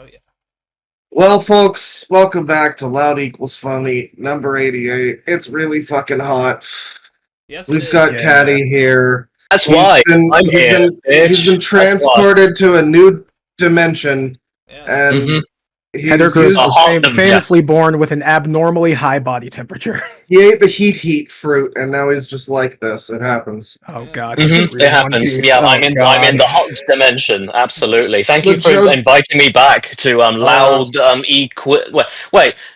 Oh yeah. Well, folks, welcome back to Loud Equals Funny, number 88. It's really fucking hot. Yes, We've got Caddy here. That's why I'm here. He's been transported to a new dimension, Yeah. and Heather Gross was famously born with an abnormally high body temperature. He ate the heat fruit, and now he's just like this. It happens. Oh god, it happens. Yeah, I'm in the hot dimension. Absolutely. Thank you for inviting me back to loud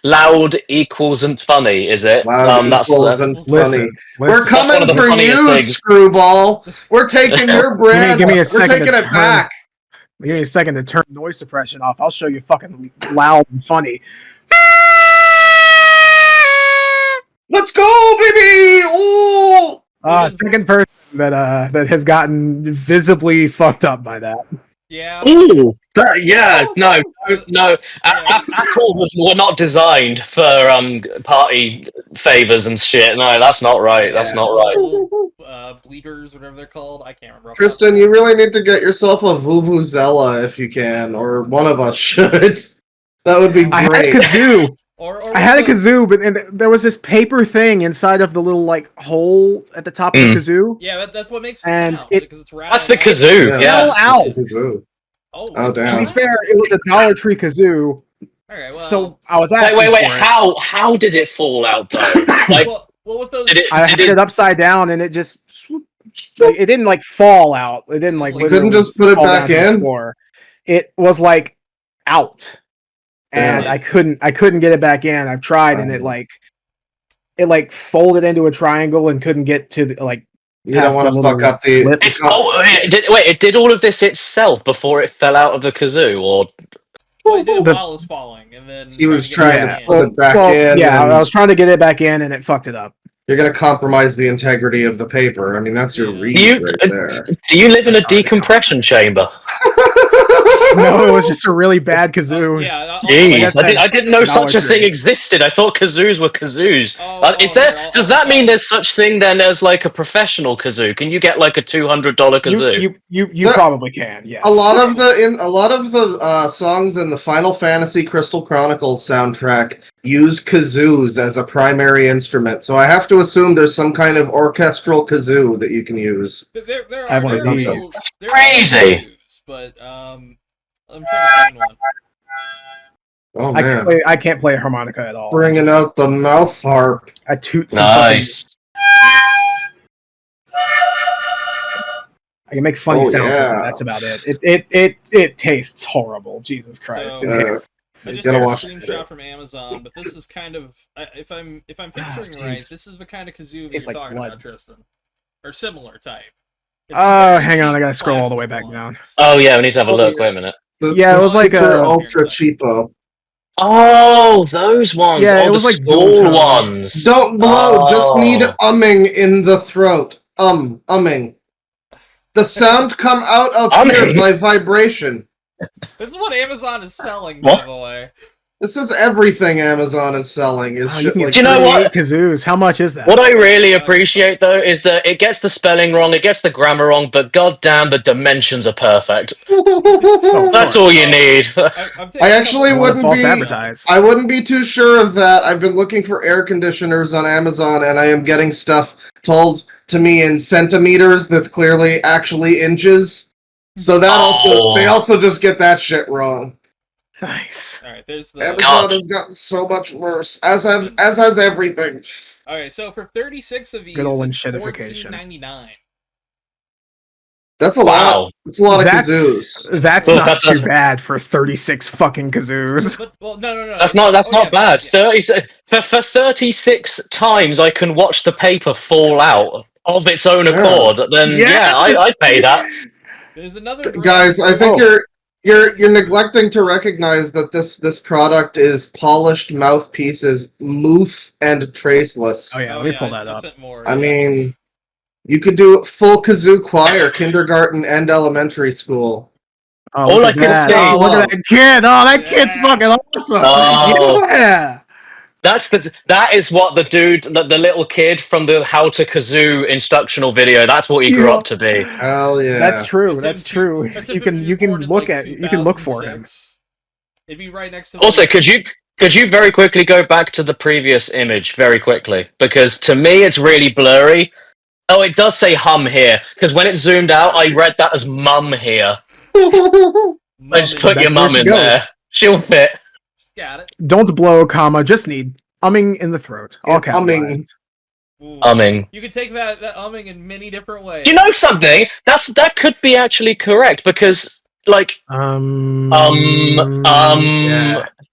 loud equals and funny. Is it? Loud equals and funny. Listen, we're coming for you, things. Screwball. We're taking your brand. Give me a second. We're taking it back. Give me a second to turn noise suppression off. I'll show you fucking loud and funny. Let's go, baby! Oh! Second person that has gotten visibly fucked up by that. Yeah. Ooh, no. Apples were not designed for party favors and shit. No, that's not right. That's not right. Bleeders, whatever they're called. I can't remember. Tristan, you really need to get yourself a Vuvuzela if you can, or one of us should. That would be great. I had a kazoo. I had a kazoo, but there was this paper thing inside of the little hole at the top of the kazoo. Yeah, that's what makes it sound, because it's that's the kazoo. Yeah. Out. Kazoo. Oh, damn. To be fair, it was a Dollar Tree kazoo. Okay, well, so I was asking wait. How did it fall out though? Like, well, with those, I had it upside down, and it just it didn't like fall out. It didn't like. You couldn't just put it back in. It was like out. And I couldn't get it back in. I've tried, and it folded into a triangle and couldn't get to the, like. You don't want to fuck up the. It did all of this itself before it fell out of the kazoo, or. Well, it did it while it was falling, and then he was trying to put it back in. Yeah, I was trying to get it back in, and it fucked it up. You're gonna compromise the integrity of the paper. I mean, that's your read right there. Do you live in a decompression chamber? No, it was just a really bad kazoo. Jeez, I didn't know such a thing existed. I thought kazoos were kazoos. Does that mean there's such thing then as like a professional kazoo? Can you get like a $200 kazoo? You probably can. Yes. A lot of the songs in the Final Fantasy Crystal Chronicles soundtrack use kazoos as a primary instrument, so I have to assume there's some kind of orchestral kazoo that you can use. There I have one of these. That's crazy. But I'm trying to find one. Oh man, I can't play a harmonica at all. Bringing out the mouth harp. I toot some nice. I can make funny sounds. Yeah. That's about it. It tastes horrible. Jesus Christ. I just got a screenshot from Amazon, but this is kind of if I'm picturing right, this is the kind of kazoo that you're talking about, Tristan, or similar type. Hang on, I gotta scroll all the way back down. Oh yeah, we need to have a look. Wait a minute. It was like a ultra cheapo. Oh, those ones. Yeah, it was like small ones. Don't blow. Just need umming in the throat. Umming. The sound come out of here by vibration. This is what Amazon is selling, by the way. This is everything Amazon is selling. Is shit like do you know what? Kazoos. How much is that? What I really appreciate though is that it gets the spelling wrong, it gets the grammar wrong, but goddamn, the dimensions are perfect. That's all you need. I actually wouldn't be. I wouldn't be too sure of that. I've been looking for air conditioners on Amazon, and I am getting stuff told to me in centimeters that's clearly actually inches. So that they also just get that shit wrong. Nice. All right, there's the Amazon has gotten so much worse, as has everything. All right, so for 36 of these, good old it's shitification. $14.99. That's a lot. That's a lot of kazoos. That's not too bad for 36 fucking kazoos. But, well, no. That's not bad. 30 for 36 times I can watch the paper fall out of its own accord. Then I'd pay that. There's another guys. I think you're neglecting to recognize that this product is polished mouthpieces, smooth and traceless. Oh yeah, let me pull that up. I mean, you could do full kazoo choir, kindergarten and elementary school. Oh, all I can say, look at that kid! Oh, that kid's fucking awesome! Oh. Yeah. That is what the dude, the little kid from the How to Kazoo instructional video. That's what he grew up to be. Hell yeah, that's true. That's true. You can look for him. It'd be right next to. Also, could you very quickly go back to the previous image very quickly? Because to me, it's really blurry. Oh, it does say hum here. Because when it zoomed out, I read that as mum here. I just put your mum in there. She'll fit. Got it. Don't blow, comma. Just need umming in the throat. All umming. Umming. You could take that umming in many different ways. Do you know something? That could be actually correct because, like, yeah,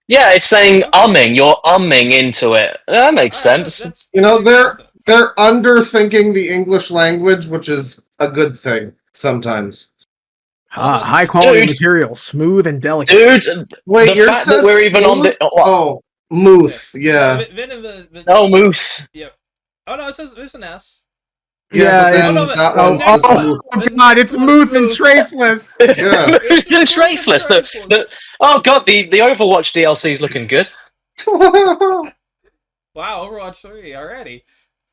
it's saying umming. You're umming into it. That makes sense. You know, they're underthinking the English language, which is a good thing sometimes. High quality material, smooth and delicate. Dude, wait, the fact that we're even on the Muth, yeah. Oh, Muth. Yep. Oh no, it says there's an S. Yeah, oh god, it's Muth and Traceless. Yeah, Muth and Traceless. Oh god, the Overwatch DLC is looking good. Wow, Overwatch 3 already.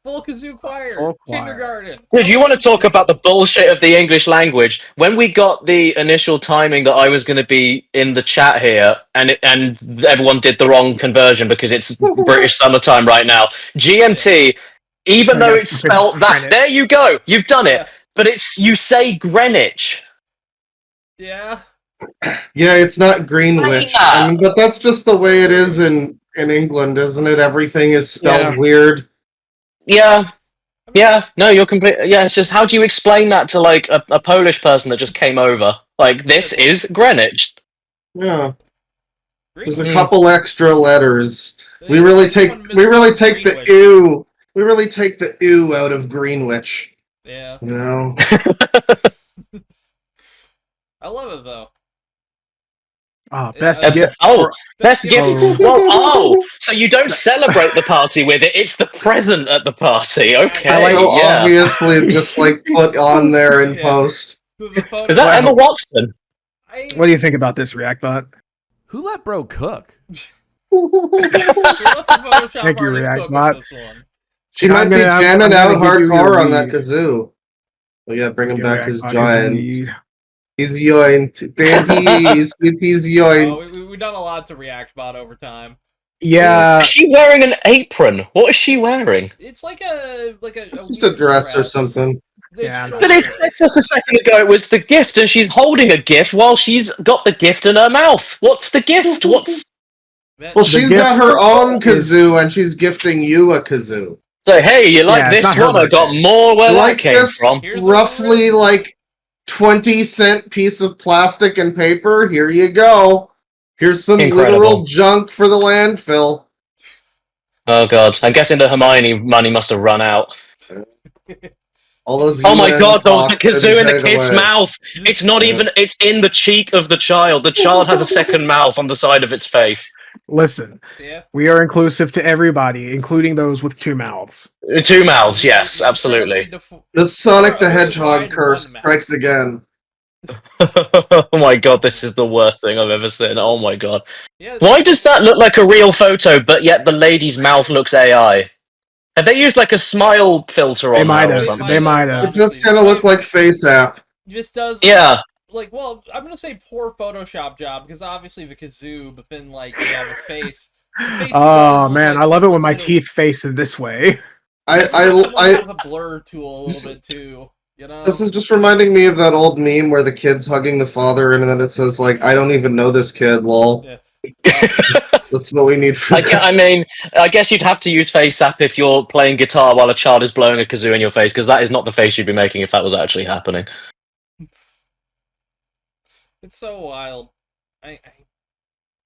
Full Kazoo choir. Kindergarten. Dude, you want to talk about the bullshit of the English language? When we got the initial timing that I was going to be in the chat here, and everyone did the wrong conversion because it's British summertime right now. GMT, even though it's spelled that, there you go, you've done it. But you say Greenwich. Yeah. Yeah, it's not Greenwich. I mean, but that's just the way it is in England, isn't it? Everything is spelled weird. Yeah. No, you're complete. Yeah, it's just how do you explain that to like a Polish person that just came over? Like, this is Greenwich. Yeah. There's a couple extra letters. We really take the ew. We really take the ew out of Greenwich. Yeah. You know. I love it though. Oh, best gift. Best gift. Well, so you don't celebrate the party with it. It's the present at the party. Okay. I like obviously just like put on there in post. Is that Emma Watson? What do you think about this, ReactBot? Who let bro cook? Thank you, ReactBot. She might be jamming out hardcore on that kazoo. Oh yeah, bring him back his giant. He's yoint. There he is. He's yoint. We've done a lot to ReactBot over time. Yeah. Is she wearing an apron? What is she wearing? It's like a it's just a dress or something. Yeah. But it's just a second ago it was the gift, and she's holding a gift while she's got the gift in her mouth. What's the gift? What's? Well, she's got her own kazoo, and she's gifting you a kazoo. So hey, you like this one? I got more where that came from. Roughly like 20-cent piece of plastic and paper. Here you go. Here's some literal junk for the landfill. Oh god, I'm guessing the Hermione money must have run out. All those. Oh my god, the kazoo in the kid's mouth. It's not even. It's in the cheek of the child. The child has a second mouth on the side of its face. Listen, we are inclusive to everybody, including those with two mouths. Two mouths, yes, absolutely. The Sonic the Hedgehog curse strikes again. Oh my god, this is the worst thing I've ever seen. Oh my god. Why does that look like a real photo, but yet the lady's mouth looks AI? Have they used like a smile filter on that or something? They might have. It does kind of look like FaceApp. This does. Yeah. Like, well, I'm gonna say poor Photoshop job because obviously the kazoo, but then like you have a face. Oh man, I love it when my teeth face in this way. I have a blur tool a little bit too. You know. This is just reminding me of that old meme where the kid's hugging the father, and then it says like, "I don't even know this kid." Lol. Yeah. That's what we need for I mean, I guess you'd have to use FaceApp if you're playing guitar while a child is blowing a kazoo in your face, because that is not the face you'd be making if that was actually happening. It's so wild.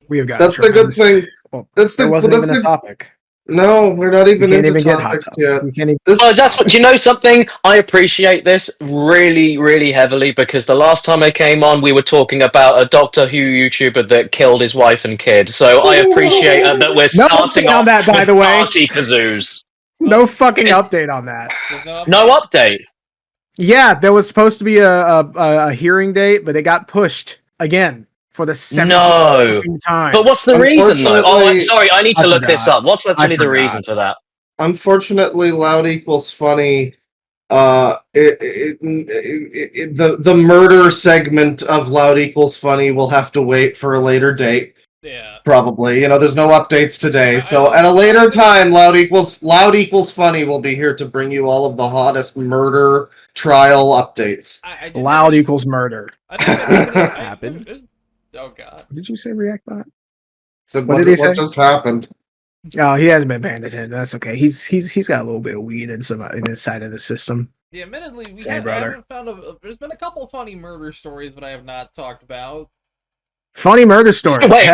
We have got. That's the good thing. Well, that's the. Wasn't that's even the a topic. No, we're not even into topics yet. That's what. Do you know something? I appreciate this really, really heavily because the last time I came on, we were talking about a Doctor Who YouTuber that killed his wife and kid. So I appreciate that we're starting off on that, by with the way. party kazoos. No fucking update on that. No update. Yeah, there was supposed to be a hearing date, but it got pushed again for the 17th time. But what's the reason though? Oh, I'm sorry, I need to look this up. What's actually the reason for that? Unfortunately, loud equals funny. The murder segment of loud equals funny will have to wait for a later date. Yeah. Probably. There's no updates today. So at a later time, Loud equals funny will be here to bring you all of the hottest murder trial updates. Loud equals murder. What's happened? Oh god. Did you say react bot? So what did he say? What just happened? Oh, he hasn't been paying attention. That's okay. He's got a little bit of weed in his side of the system. Yeah, admittedly, I haven't found there's been a couple funny murder stories that I have not talked about. Funny murder stories. Wait,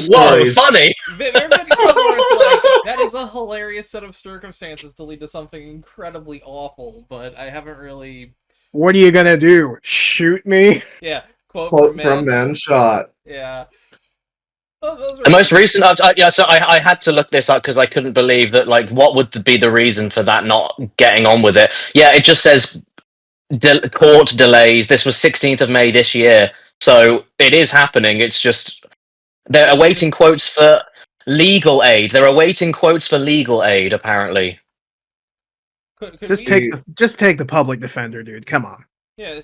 stories. Funny. There have been some where it's like, that is a hilarious set of circumstances to lead to something incredibly awful, but I haven't really... What are you gonna do? Shoot me? Yeah, quote from Man Shot. Yeah. The most recent, so I had to look this up because I couldn't believe that, like, what would be the reason for that not getting on with it? Yeah, it just says court delays. This was 16th of May this year, so it is happening. It's just they're awaiting quotes for legal aid. They're awaiting quotes for legal aid, apparently. Just take the public defender, dude. Come on. Yeah.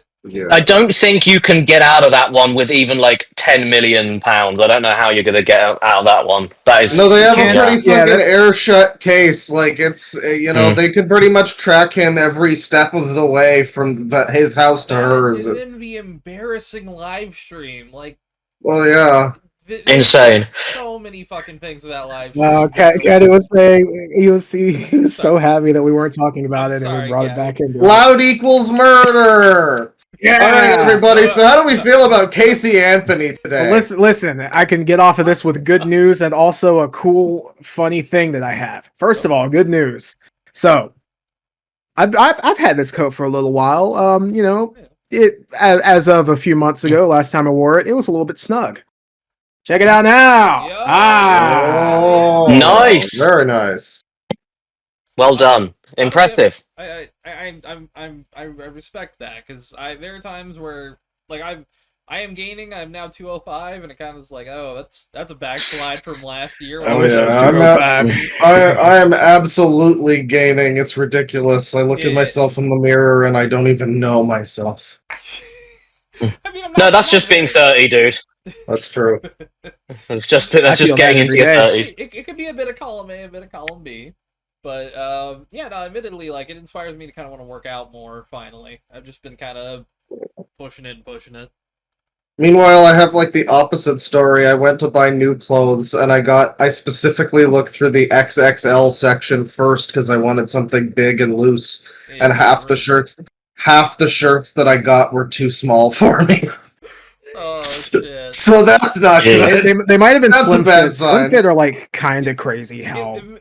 I don't think you can get out of that one with even like £10 million. I don't know how you're going to get out of that one. That is no, they have a pretty fucking air shut case. Like it's they could pretty much track him every step of the way from his house to hers. And then the embarrassing live stream, like. Well, yeah. Insane. So many fucking things about live stream. Caddy was saying he was so happy that we weren't talking about it and we brought it back into Loud equals murder. Yeah. All right, everybody. So, how do we feel about Casey Anthony today? Well, listen. I can get off of this with good news and also a cool, funny thing that I have. First of all, good news. So, I've had this coat for a little while. It as of a few months ago, last time I wore it, it was a little bit snug. Check it out now. Yo. Oh, nice. Very nice. Well done. Impressive. I respect that because there are times where like I am gaining. I'm now 205, and it kind of is like, oh, that's a backslide from last year. I am absolutely gaining. It's ridiculous. I look at myself in the mirror and I don't even know myself. That's just being 30, dude. That's true. That's just getting into your 30s. It could be a bit of column A, a bit of column B. But, admittedly, like, it inspires me to kind of want to work out more, finally. I've just been kind of pushing it. Meanwhile, I have, like, the opposite story. I went to buy new clothes, and I specifically looked through the XXL section first, because I wanted something big and loose, and half the shirts that I got were too small for me. Oh, shit. So that's not good. They might have been slim fit. Slim fit are like kind of crazy.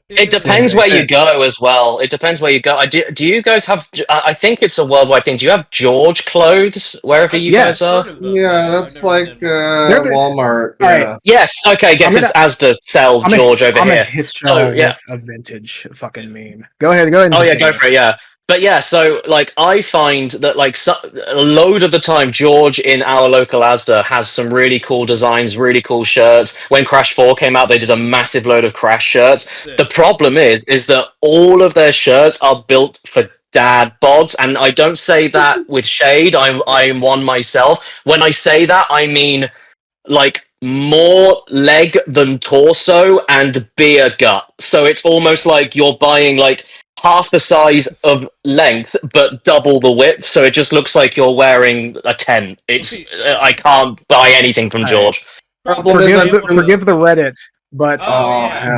It depends where you go as well. It depends where you go. Do you guys have? I think it's a worldwide thing. Do you have George clothes wherever you guys are? Yeah, that's like Walmart. Yeah. Right. Yes. Okay. Yeah, because Asda sell George over here. So yeah, a vintage fucking meme. Go ahead. Oh yeah, go for it. Yeah. But yeah, so like I find that like a load of the time, George in our local Asda has some really cool designs, really cool shirts. When Crash 4 came out, they did a massive load of Crash shirts. Yeah. The problem is that all of their shirts are built for dad bods, and I don't say that with shade. I'm one myself. When I say that, I mean like more leg than torso and beer gut. So it's almost like you're buying like half the size of length but double the width, so it just looks like you're wearing a tent. I can't buy anything from George. Forgive the Reddit, but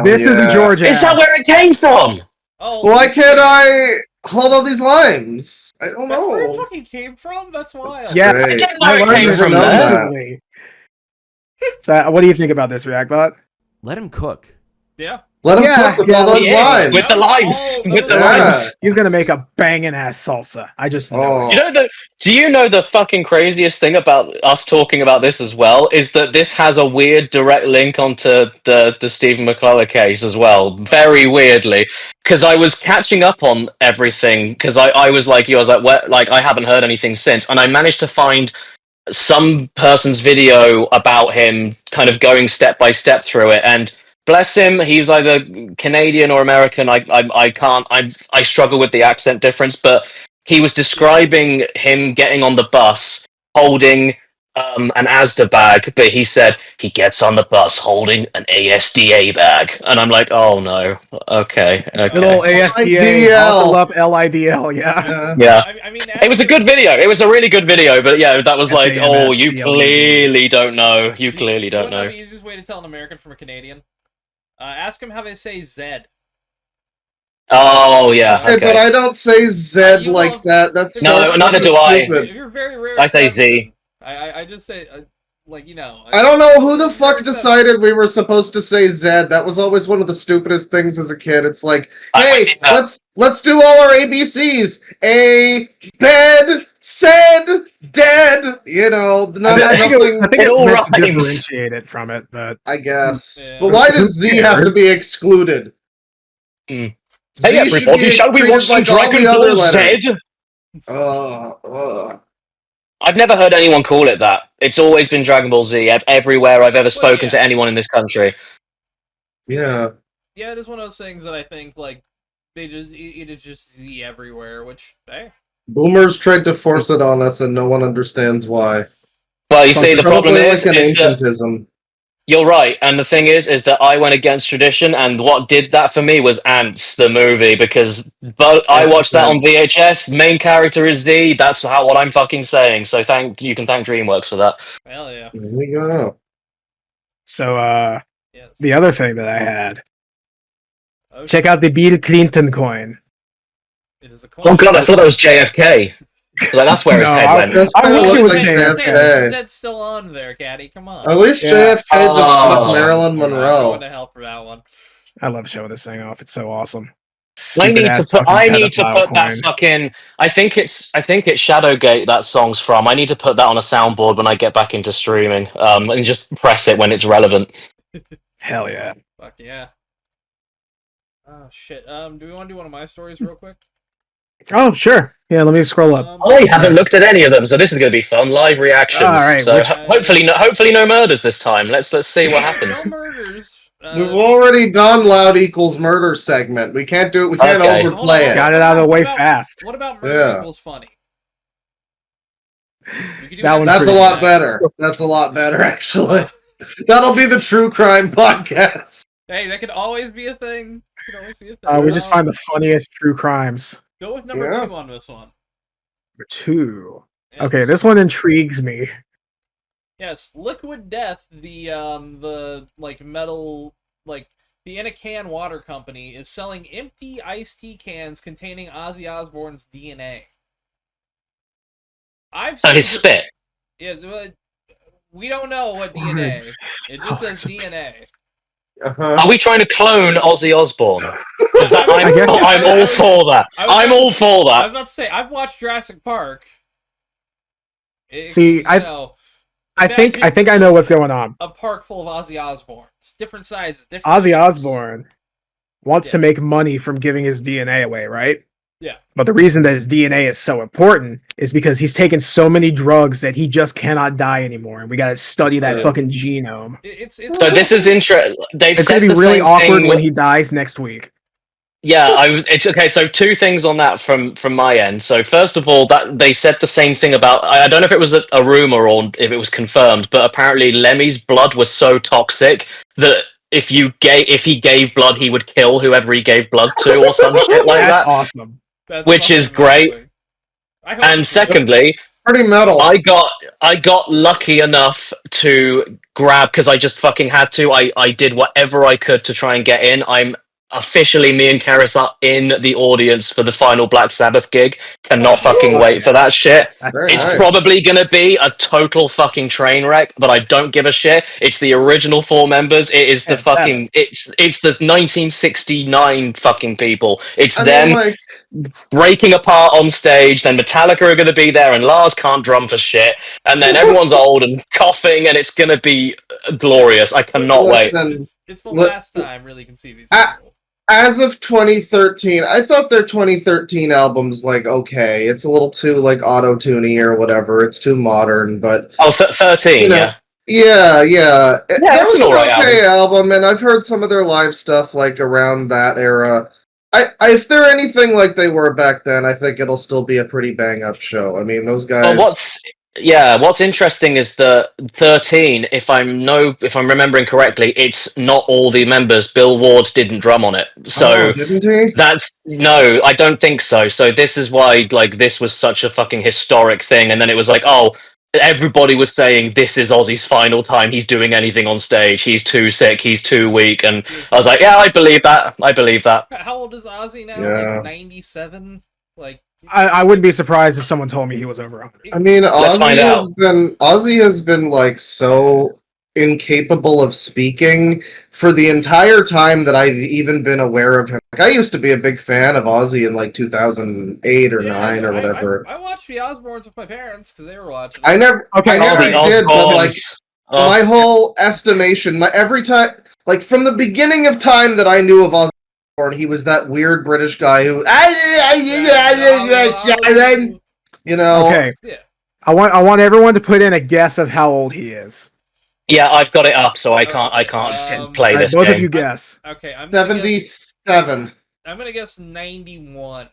this isn't George. Is that where it came from? Why can't I hold all these limes? I don't know. That's where it fucking came from? That's wild. Yes, I learned it from recently. So, what do you think about this, Reactbot? Let him cook. Yeah. Let him cook with all those limes. With the limes. He's gonna make a banging ass salsa. I just know. Do you know the fucking craziest thing about us talking about this as well is that this has a weird direct link onto the Stephen McCullough case as well. Very weirdly, because I was catching up on everything because I was like you. I was like, I haven't heard anything since, and I managed to find some person's video about him kind of going step by step through it, and bless him, he's either Canadian or American. I struggle with the accent difference, but he was describing him getting on the bus holding an Asda bag, but he said he gets on the bus holding an ASDA bag, and I'm like, oh no, okay. Little ASDA. I also love LIDL. Yeah. I mean, it was a good video. It was a really good video, but yeah, that was like, oh, you clearly don't know. You clearly don't know. The easiest way to tell an American from a Canadian. Ask him how they say Zed. Oh yeah. Okay, but I don't say Zed like that. That's no, neither do I. You're very rare. I say Z. I just say like, you know. I don't know who the fuck decided we were supposed to say Zed. That was always one of the stupidest things as a kid. It's like, hey, let's do all our ABCs. A, bed, said, dead. You know, I think it's meant to differentiate it from it, but I guess. Yeah. But why does Z have to be excluded? Hey everybody, shall we watch some Dragon Ball Z? I've never heard anyone call it that. It's always been Dragon Ball Z everywhere I've ever spoken to anyone in this country. Yeah. Yeah, it is one of those things that I think, like, it is just Z everywhere, which, hey. Boomers tried to force it on us and no one understands why. Well, you see, the problem is... like an ancientism. You're right, and the thing is that I went against tradition, and what did that for me was Ants, the movie, because I watched that on VHS, main character is Z, that's what I'm fucking saying, so you can thank DreamWorks for that. Hell yeah. There we go. So, the other thing that I had, check out the Bill Clinton coin. It is a coin. Oh god, I thought that was JFK. Like, that's where his head went. I wish it was JFK. That's still on there, Caddy. Come on. At least JFK just fucked Marilyn Monroe. Going to hell for that one. I love showing this thing off. It's so awesome. I need to put that fucking. I think it's Shadowgate that song's from. I need to put that on a soundboard when I get back into streaming. And just press it when it's relevant. Hell yeah. Fuck yeah. Oh shit. Do we want to do one of my stories real quick? Oh, sure. Yeah, let me scroll up. I haven't looked at any of them, so this is going to be fun. Live reactions. All right, so hopefully no murders this time. Let's see what happens. No murders. We've already done loud equals murder segment. We can't do it. We can't overplay it. Got it out of the way fast. What about murder equals funny? That's a lot better. That's a lot better, actually. That'll be the true crime podcast. Hey, that could always be a thing. We just find the funniest true crimes. Go with number 2 on this one. Number 2. Yes. Okay, this one intrigues me. Yes, Liquid Death, the like metal, like the in a can water company, is selling empty iced tea cans containing Ozzy Osbourne's DNA. His spit. Yeah, but we don't know what DNA. It just says DNA. Are we trying to clone Ozzy Osbourne? I'm all for that. I'm all for that. I was about to say, I've watched Jurassic Park. I think I know what's going on. A park full of Ozzy Osbournes, different sizes, different. Ozzy Osbourne wants to make money from giving his DNA away, right? Yeah. But the reason that his DNA is so important is because he's taken so many drugs that he just cannot die anymore, and we got to study that fucking genome. So this is interesting. It's going to be really awkward when he dies next week. Yeah, it's okay. So 2 things on that from my end. So first of all, that they said the same thing about. I don't know if it was a rumor or if it was confirmed, but apparently Lemmy's blood was so toxic that if he gave blood, he would kill whoever he gave blood to, or some shit like that. That's awesome. Which is great. And secondly, pretty metal. I got lucky enough to grab, because I just fucking had to. I did whatever I could to try and get in. I'm officially, me and Karis are in the audience for the final Black Sabbath gig. Cannot fucking wait for that shit. It's probably gonna be a total fucking train wreck, but I don't give a shit. It's the original 4 members. It is the fucking it's the 1969 fucking people. It's them breaking apart on stage. Then Metallica are gonna be there, and Lars can't drum for shit. And then everyone's old and coughing, and it's gonna be glorious. I cannot wait. It's the last time really can see these people. As of 2013, I thought their 2013 album's like okay. It's a little too like auto-tuney or whatever. It's too modern, but 13, yeah. Yeah. That was an okay album, and I've heard some of their live stuff like around that era. If they're anything like they were back then, I think it'll still be a pretty bang-up show. I mean, those guys. Yeah, what's interesting is that 13, if I'm remembering correctly, it's not all the members. Bill Ward didn't drum on it. Oh, So didn't he? no, I don't think so. So this is why like this was such a fucking historic thing, and then it was like, oh, everybody was saying this is Ozzy's final time he's doing anything on stage. He's too sick, he's too weak, and I was like, yeah, I believe that. I believe that. How old is Ozzy now? Yeah. Like 97? Like I wouldn't be surprised if someone told me he was over 100. I mean, Let's find out. Ozzy has been like so incapable of speaking for the entire time that I've even been aware of him. Like, I used to be a big fan of Ozzy in like 2008 or 9 or whatever. I watched the Osbournes with my parents because they were watching. I never did, but like my whole estimation, every time, like from the beginning of time that I knew of Ozzy, he was that weird British guy who, you know. Okay. Yeah. I want everyone to put in a guess of how old he is. Yeah, I've got it up, so I can't play this both game. of you guess. Okay, I'm 77. I'm gonna guess 91.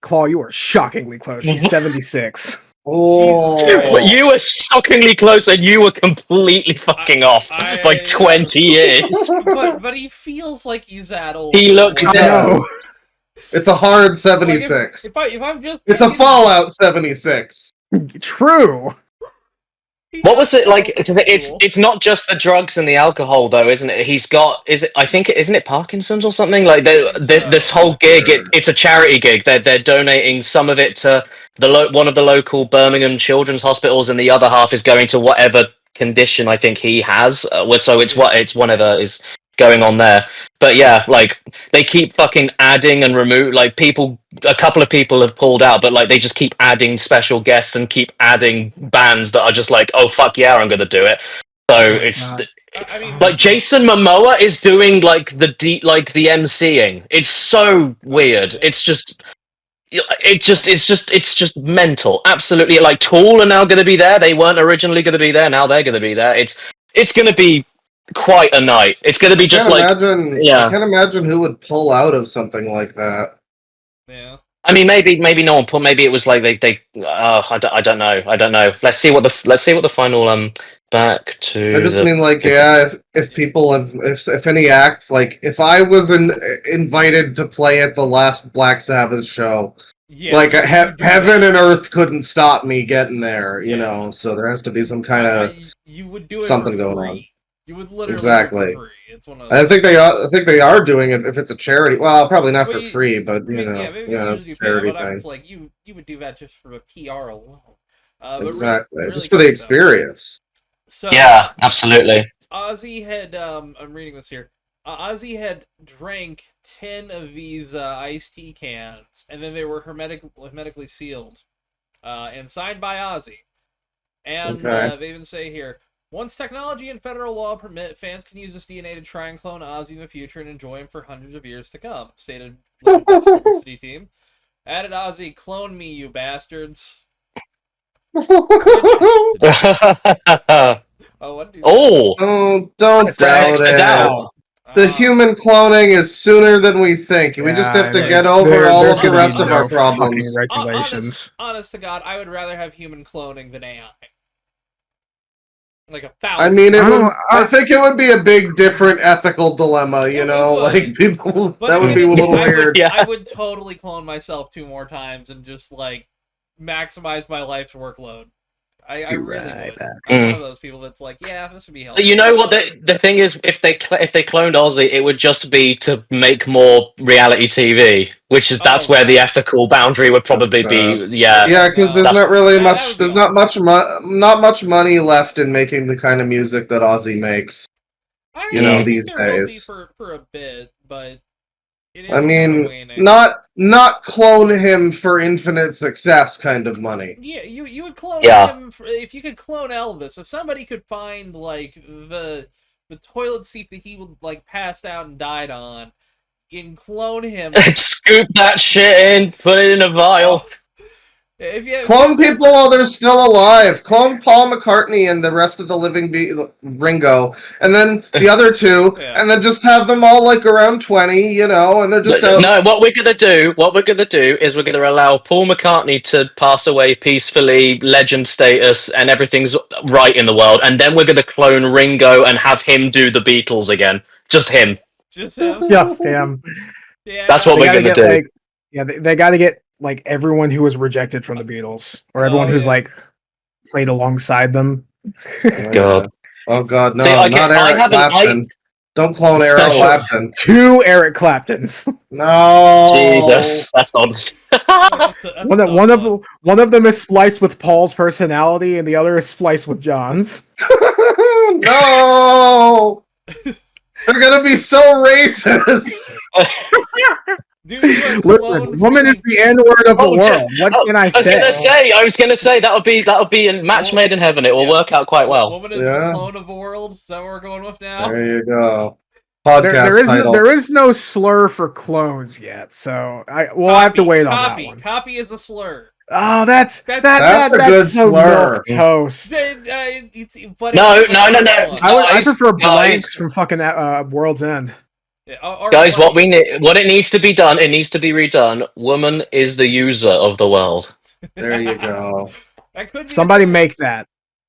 Claw, you are shockingly close. He's 76. Oh, You were shockingly close, and you were completely fucking off by 20 years. But he feels like he's that old. He looks dead. It's a hard 76. Like if I'm just, it's a Fallout 76. True. What was it like? It's not just the drugs and the alcohol, though, isn't it? Isn't it Parkinson's or something? Like this whole gig, it's a charity gig. They're donating some of it to one of the local Birmingham children's hospitals, and the other half is going to whatever condition I think he has. So it's whatever is going on there. But yeah, like they keep fucking adding and remove like people. A couple of people have pulled out, but like they just keep adding special guests and keep adding bands that are just like, oh fuck yeah, I'm gonna do it. So like Jason Momoa is doing like the MCing. It's so weird. It's just mental. Absolutely. Like Tool are now going to be there. They weren't originally going to be there. Now they're going to be there. It's going to be quite a night. It's going to be just like I can't imagine who would pull out of something like that. Yeah. I mean, maybe no one pulled. Maybe it was like they. I don't know. Let's see what the final back to. I just mean like if people have if any acts like if I was invited to play at the last Black Sabbath show. Yeah, like heaven and earth couldn't stop me getting there, you know. So there has to be some kind of you would do it something for going free. on. You would literally exactly. do it for free. It's one of I think they are doing it if it's a charity. Well, probably not for free, but it's a charity thing. It's like you would do that just for the PR alone. Exactly, really just for the experience. So yeah, absolutely. Ozzy had I'm reading this here. Ozzy had drank 10 of these iced tea cans, and then they were hermetically sealed, and signed by Ozzy. And they even say here, once technology and federal law permit, fans can use this DNA to try and clone Ozzy in the future and enjoy him for hundreds of years to come, stated the publicity team. Added Ozzy, clone me, you bastards. What did you say? Don't doubt it. The human cloning is sooner than we think. We just have to get over all of the rest of our problems. Regulations. Honest to God, I would rather have human cloning than AI. Like 1,000. I mean, I think it would be a big, different ethical dilemma. You know, like people. That would be a little weird. I would totally clone myself 2 more times and just like maximize my life's workload. I really would. I'm one of those people that's like, yeah, this would be helpful. You know what the thing is? If they cloned Ozzy, it would just be to make more reality TV, that's where the ethical boundary would probably be. Yeah, because there's not really much. There's not much money left in making the kind of music that Ozzy makes. These days. For a bit, but. I mean, not clone him for infinite success kind of money. Yeah, you would clone him if you could clone Elvis. If somebody could find like the toilet seat that he would like passed out and died on, and clone him, scoop that shit in, put it in a vial. Clone people while they're still alive. Clone Paul McCartney and the rest of the living Ringo, and then the other two, and then just have them all like around 20, and they're just out. No, what we're gonna do is we're gonna allow Paul McCartney to pass away peacefully, legend status, and everything's right in the world, and then we're gonna clone Ringo and have him do the Beatles again. Just him. Just him. Just him. Yeah. That's what we're gonna do. They got to get like everyone who was rejected from the Beatles, or everyone who's like played alongside them. God. Oh God, no, See, not Eric Clapton. Don't clone Eric Clapton. 2 Eric Claptons. No. Jesus, that's odd. One of them is spliced with Paul's personality, and the other is spliced with John's. No. They're gonna be so racist. Dude, listen, woman is the N-word of the world. What can I say? I was gonna say that'll be a match made in heaven. It will work out quite well. Woman is the clone of the world. Is that what we're going with now? There you go. Podcast title. There is no slur for clones yet, so we'll have to wait on that one. Copy is a slur. Oh, that's a good so slur. Toast. No. I prefer blanks from fucking World's End. Guys, what it needs to be done, it needs to be redone. Woman is the user of the world. There you go. Somebody make that.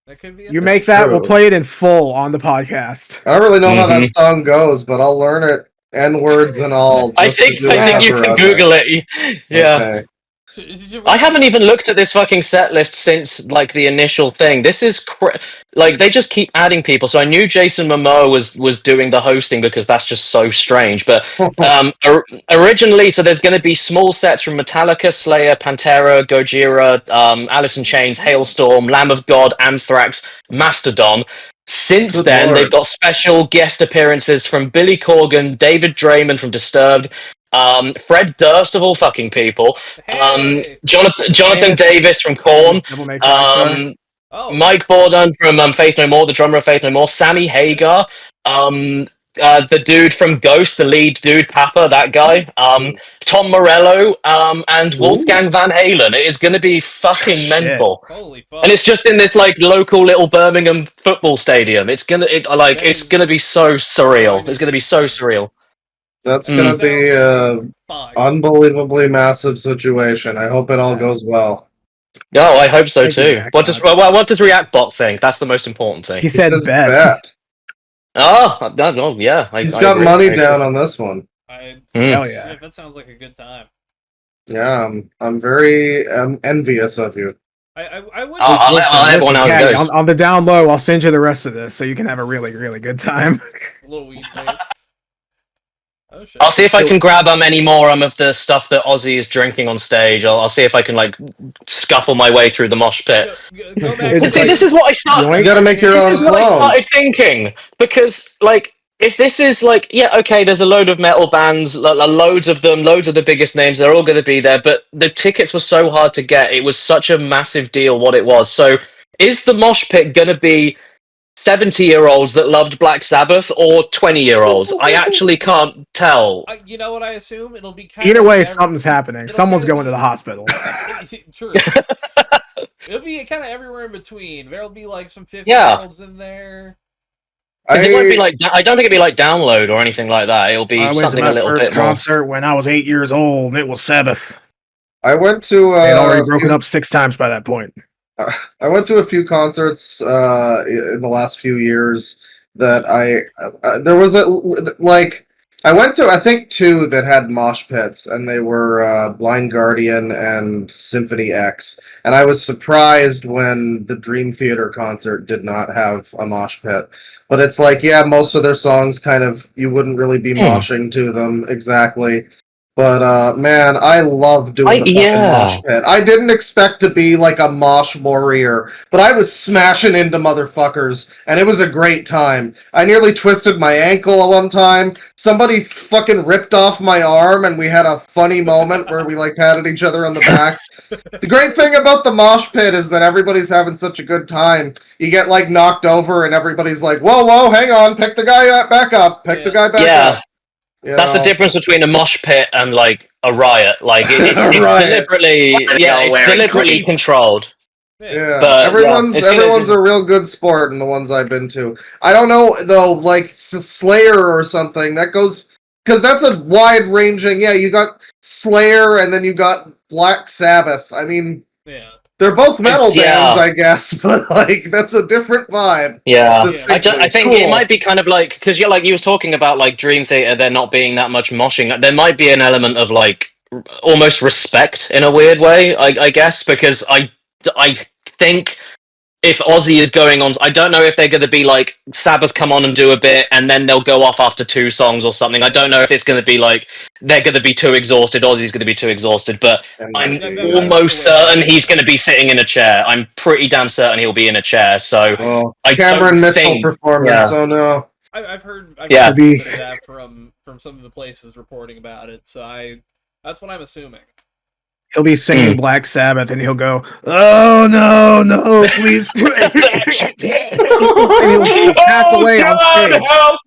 That could be. You make that. We'll play it in full on the podcast. I don't really know how that song goes, but I'll learn it. N-words and all. I think you can Google it. Yeah. Okay. I haven't even looked at this fucking set list since like the initial thing. This is like they just keep adding people. So I knew Jason Momoa was doing the hosting because that's just so strange. But originally, so there's going to be small sets from Metallica, Slayer, Pantera, Gojira, Alice in Chains, Hailstorm, Lamb of God, Anthrax, Mastodon. Since then, they've got special guest appearances from Billy Corgan, David Draymond from Disturbed, Fred Durst of all fucking people, Jonathan Davis from Korn, Mike Borden from Faith No More, the drummer of Faith No More, Sammy Hagar, the dude from Ghost, the lead dude, Papa, that guy, Tom Morello, and Wolfgang Van Halen. It is going to be fucking mental. Holy fuck. And it's just in this like local little Birmingham football stadium. It's gonna be so surreal. It's gonna be so surreal. That's gonna be an unbelievably massive situation. I hope it all goes well. No, I hope so too. What does Reactbot think? That's the most important thing. He said bet. Oh, no, yeah. He's got money down on this one. Hell yeah. That sounds like a good time. Yeah, I'm very envious of you. I would. I'll let everyone know how it goes. On the down low, I'll send you the rest of this so you can have a really, really good time. A little weed. Oh, shit. I'll see if I can grab any more of the stuff that Ozzy is drinking on stage. I'll see if I can like scuffle my way through the mosh pit. Go back this is what I started. You gotta make your own clone. This is what I started thinking because like. If this is like, yeah, okay, there's a load of metal bands, loads of them, loads of the biggest names, they're all going to be there, but the tickets were so hard to get. It was such a massive deal what it was. So is the mosh pit going to be 70-year-olds that loved Black Sabbath or 20-year-olds? I actually can't tell. You know what I assume? It'll be kind either way, something's happening. Someone's going to the hospital. True. It'll be kind of everywhere in between. There'll be like some 50-year-olds in there. It won't be like I don't think it'd be like Download or anything like that. It'll be something a little bit more. I went to my first concert when I was 8 years old, and it was Sabbath. I went to. They had already broken up 6 times by that point. I went to a few concerts in the last few years that there was I went to I think 2 that had mosh pits, and they were Blind Guardian and Symphony X, and I was surprised when the Dream Theater concert did not have a mosh pit. But it's like, yeah, most of their songs kind of, you wouldn't really be moshing to them exactly. But, man, I love doing the fucking mosh pit. I didn't expect to be like a mosh warrior, but I was smashing into motherfuckers, and it was a great time. I nearly twisted my ankle one time. Somebody fucking ripped off my arm, and we had a funny moment where we, like, patted each other on the back. The great thing about the mosh pit is that everybody's having such a good time. You get, like, knocked over, and everybody's like, whoa, hang on, pick the guy back up, pick the guy back up. That's the difference between a mosh pit and like a riot. Like it's Riot. deliberately, Y'all it's wearing deliberately cleats? controlled. Yeah, But, everyone's it's gonna everyone's be- a real good sport in the ones I've been to. I don't know though, like Slayer or something that goes because that's a wide ranging. Yeah, you got Slayer and then you got Black Sabbath. I mean, Yeah. they're both metal Yeah. bands, I guess, but like that's a different vibe. Yeah, Distinctly. I think Cool. it might be kind of like because you were talking about like Dream Theater, there not being that much moshing. There might be an element of like almost respect in a weird way, I guess, because I think if Ozzy is going on, I don't know if they're going to be like Sabbath come on and do a bit, and then they'll go off after 2 songs or something. I don't know if it's going to be like they're going to be too exhausted, Ozzy's going to be too exhausted, but I'm almost certain he's going to be sitting in a chair. I'm pretty damn certain he'll be in a chair. So Cameron Mitchell performance. Oh no. I've heard a Yeah. bit of that from some of the places reporting about it, so that's what I'm assuming. He'll be singing Black Sabbath, and he'll go, "Oh no, please!" and he'll pass away on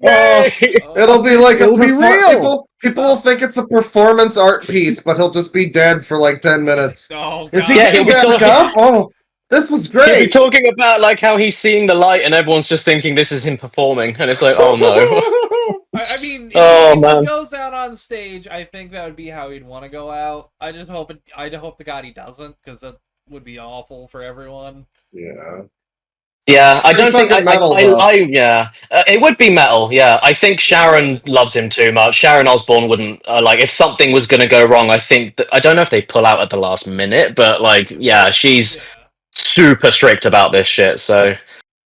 stage. It'll be like It'll be real. People will think it's a performance art piece, but he'll just be dead for like 10 minutes. Oh, Is he Yeah, getting he'll be back talking- up? Oh, this was He'll be great. talking about like how he's seeing the light, and everyone's just thinking this is him performing, and it's like, oh no. I mean, Oh, if man. he goes out on stage, I think that would be how he'd want to go out. I hope to God he doesn't, because that would be awful for everyone. Yeah. Yeah, I don't think metal, it would be metal. Yeah, I think Sharon loves him too much. Sharon Osbourne wouldn't like if something was going to go wrong. I think I don't know if they pull out at the last minute, but like, yeah, she's super strict about this shit. So,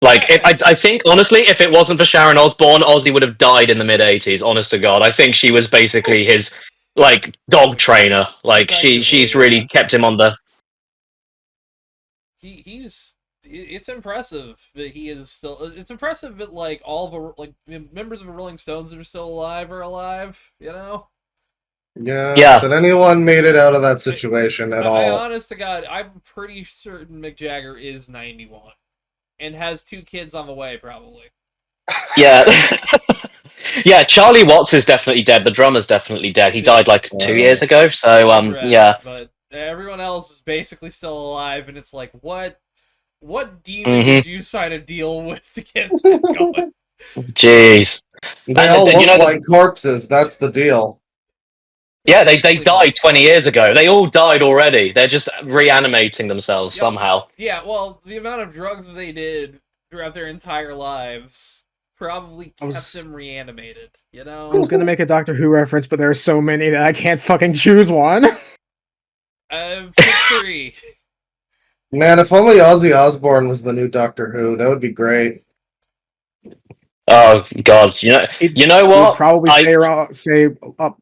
like, I think honestly, if it wasn't for Sharon Osbourne, Ozzy would have died in the mid '80s. Honest to God, I think she was basically his like dog trainer. Like she's really kept him on the. It's impressive that he is still. It's impressive that like all the members of the Rolling Stones that are still alive are alive. You know. Yeah. That anyone made it out of that situation at all? Honest to God, I'm pretty certain Mick Jagger is 91 and has 2 kids on the way, probably. Yeah. Yeah, Charlie Watts is definitely dead. The drummer's definitely dead. He died like 2 years ago. So yeah. But everyone else is basically still alive, and it's like, what demon did you sign a deal with to get that going? Jeez. They all look like corpses. That's the deal. Yeah, they died 20 years ago. They all died already. They're just reanimating themselves somehow. Yeah, well, the amount of drugs they did throughout their entire lives probably kept them reanimated, you know? I was gonna make a Doctor Who reference, but there are so many that I can't fucking choose one. Pick 3. Man, if only Ozzy Osbourne was the new Doctor Who, that would be great. Oh God, you know what? He'd probably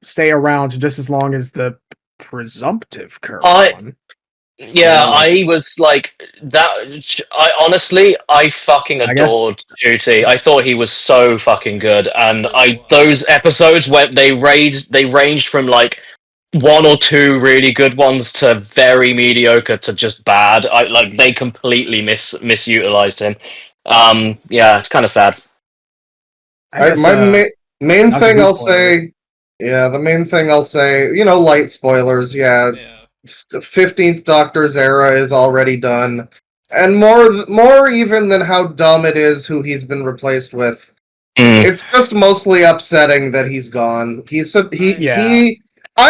stay around just as long as the presumptive current one. Yeah, I was like that. I fucking adored Duty. I thought he was so fucking good, and those episodes where they ranged from like 1 or 2 really good ones to very mediocre to just bad. They completely misutilized him. Yeah, it's kind of sad. The main thing I'll say, light spoilers, 15th Doctor's era is already done. And more even than how dumb it is who he's been replaced with. It's just mostly upsetting that he's gone. I